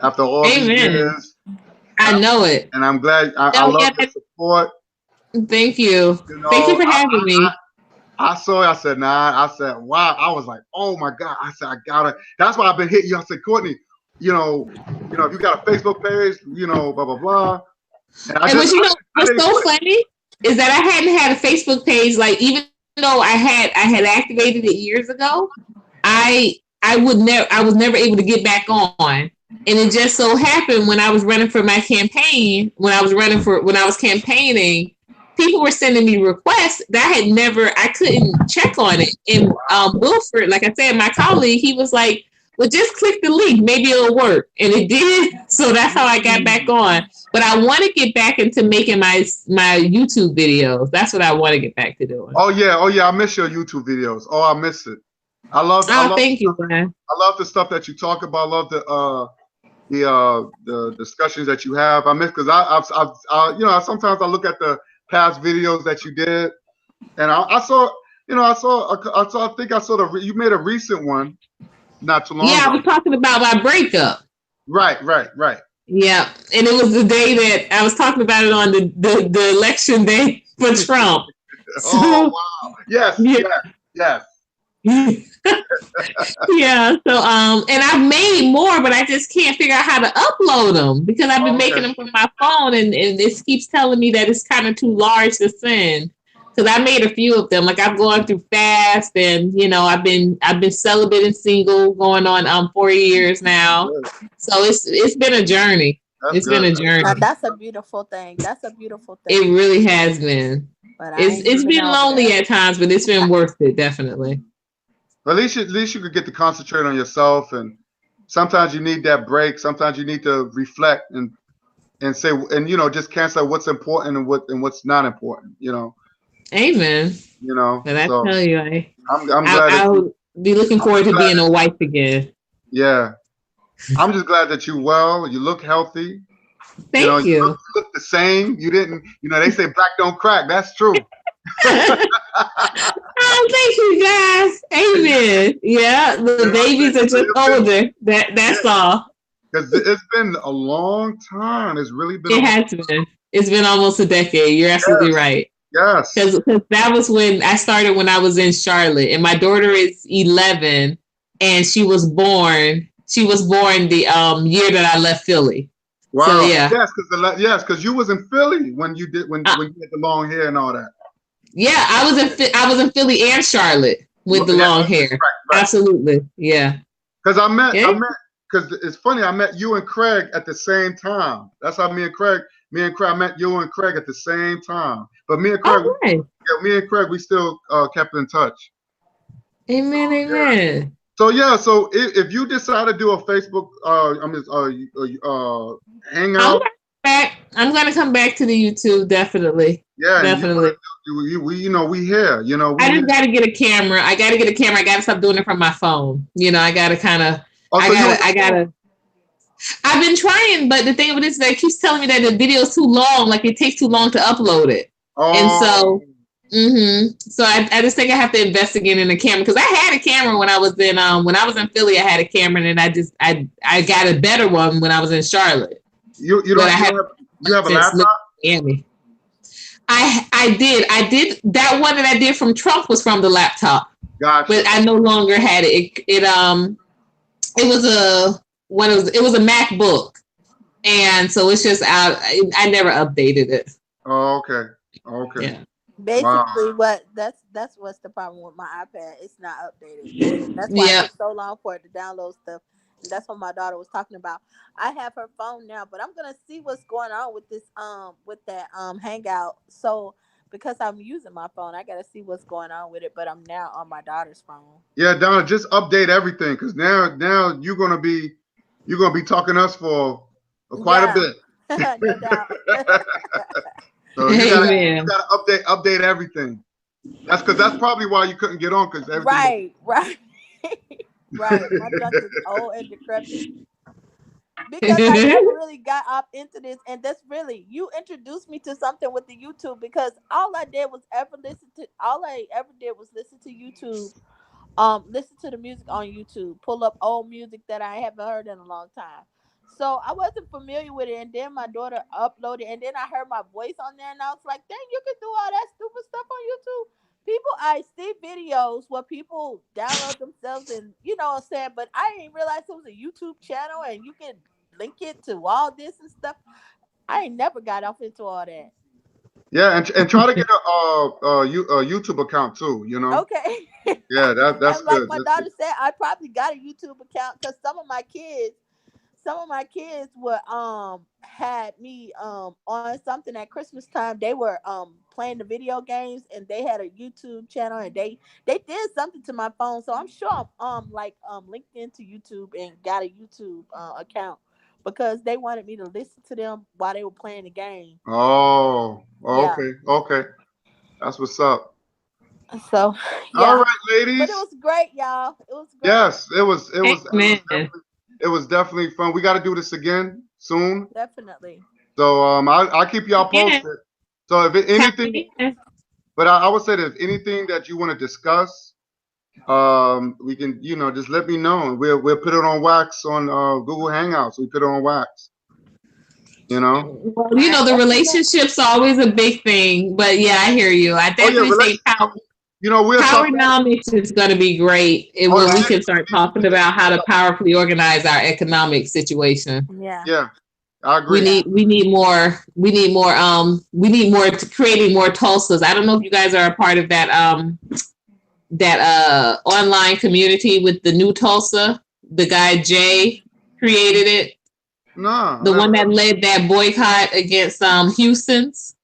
after all these years. I know it. And I'm glad I love the support. Thank you. Thank you for having me. I saw it. I said, nah. I said, wow. I was like, oh my God. I said, I gotta. That's why I've been hitting you. I said, Courtney, if you got a Facebook page, blah, blah, blah. What's so funny is that I hadn't had a Facebook page. Like, even though I had activated it years ago, I was never able to get back on. And it just so happened when I was running for my campaign, when I was campaigning, people were sending me requests that I couldn't check on it. And Wilford, like I said, my colleague, he was like, well, just click the link, maybe it'll work. And it did. So that's how I got back on. But I want to get back into making my YouTube videos. That's what I want to get back to doing. Oh yeah. I miss your YouTube videos. Oh, I miss it. Thank you, man. I love the stuff that you talk about. I love the discussions that you have. I miss because I sometimes I look at the past videos that you did, and I think I saw you made a recent one not too long ago. Yeah, I was talking about my breakup. Right. Yeah, and it was the day that I was talking about it on the election day for Trump. Oh wow! Yes. Yeah. So and I've made more, but I just can't figure out how to upload them because I've been making them from my phone, and this keeps telling me that it's kind of too large to send. Because I made a few of them. Like I've gone through fast, and I've been celibate and single going on 4 years now. So it's been a journey. Been a journey. That's a beautiful thing. It really has been. But it's been lonely at times, but it's been worth it, definitely. But at least you could get to concentrate on yourself, and sometimes you need that break. Sometimes you need to reflect and say just cancel what's important and what's not important. Amen. And I tell you, I'm glad I'll be looking forward to being a wife again. Yeah, I'm just glad that you're well. You look healthy. Thank you. You look the same. You didn't. They say black don't crack. That's true. Oh, thank you guys. Amen. Yeah, the babies are just older. That's all. Because it's been a long time. It's really been. It has been. It's been almost a decade. You're absolutely right. Yes. Because that was when I started when I was in Charlotte, and my daughter is 11, and she was born the year that I left Philly. Wow. So, yeah. Yes, because you was in Philly when you had the long hair and all that. Yeah, I was in Philly and Charlotte with the long hair. Right. Absolutely. Yeah. Because I met because it's funny. I met you and Craig at the same time. That's how me and Craig. I met you and Craig at the same time. But me and Craig, Oh, right. we still kept in touch. Amen, amen. So yeah, so if you decide to do a Facebook, hangout, I'm gonna come back to the YouTube, definitely. yeah, Definitely. we here, I just gotta get a camera. I gotta stop doing it from my phone. I gotta kind of. I've been trying, but the thing with this is that it keeps telling me that the video is too long. Like it takes too long to upload it, and so. So I just think I have to invest again in a camera because I had a camera when I was in Philly. I had a camera, and I got a better one when I was in Charlotte. You have a laptop? Miami. I did that one that I did from Trump was from the laptop. Gotcha. But I no longer had it. It was a MacBook, and so it's just out. I never updated it. Oh, okay. Yeah. Basically, that's what's the problem with my iPad. It's not updated. That's why it took so long for it to download stuff. And that's what my daughter was talking about. I have her phone now, but I'm gonna see what's going on with this with that Hangout. So because I'm using my phone, I gotta see what's going on with it. But I'm now on my daughter's phone. Yeah, Donna, just update everything because now you're gonna be talking to us for quite a bit. No doubt. So you gotta update everything. That's probably why you couldn't get on because everything. Right. Right. My junk is old and decrepit. Because I never really got up into this, and that's really you introduced me to something with the YouTube because all I did was listen to YouTube, listen to the music on YouTube, pull up old music that I haven't heard in a long time. So I wasn't familiar with it, and then my daughter uploaded, and then I heard my voice on there, and I was like, "Dang, you can do all that stupid stuff on YouTube." I see videos where people download themselves, and you know what I'm saying, but I didn't realize it was a YouTube channel, and you can link it to all this and stuff. I ain't never got off into all that. Yeah, and try to get a YouTube account too. Okay. Yeah, that's like good. my daughter said, I probably got a YouTube account because some of my kids were had me on something at Christmas time. They were playing the video games and they had a YouTube channel and they did something to my phone. So I'm sure I'm linked into YouTube and got a YouTube account because they wanted me to listen to them while they were playing the game. Oh, Yeah. Okay. That's what's up. So yeah. All right, ladies. But it was great, y'all. It was great. Yes, it was definitely fun. We got to do this again soon. Definitely. So I'll keep y'all posted. So if anything, but I would say that if anything that you want to discuss, we can just let me know. We'll put it on wax on Google Hangouts. We put it on wax. Well, the relationship's always a big thing, but yeah, I hear you. I definitely think Powernomics is going to be great. We can start talking about how to powerfully organize our economic situation. Yeah, I agree. We need more to creating more Tulsas. I don't know if you guys are a part of that online community with the New Tulsa. The guy Jay created it. No, the one that led that boycott against Houston's.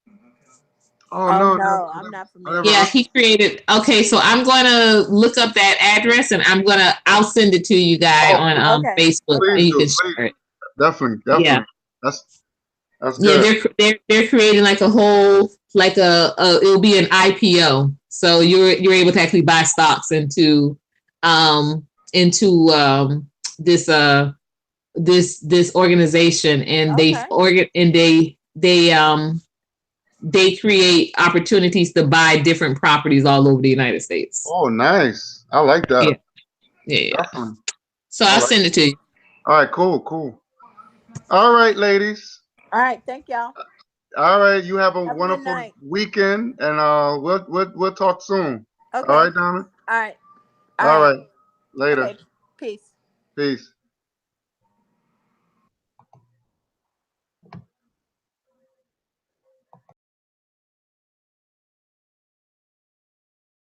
Oh no, I'm not familiar. Yeah, he created. Okay, so I'm gonna look up that address and I'll send it to you guys on Facebook, and you can share it. Definitely. Yeah, that's good. Yeah, they're creating like a whole it'll be an IPO, so you're able to actually buy stocks into this organization, and they create opportunities to buy different properties all over the United States. Oh, nice. I like that. Yeah. So I'll send it to you. All right, cool. All right, ladies. All right, thank y'all. All right, you have a wonderful weekend, and we'll talk soon. Okay. All right, Donna. All right. All right. Later. Okay. Peace. Peace.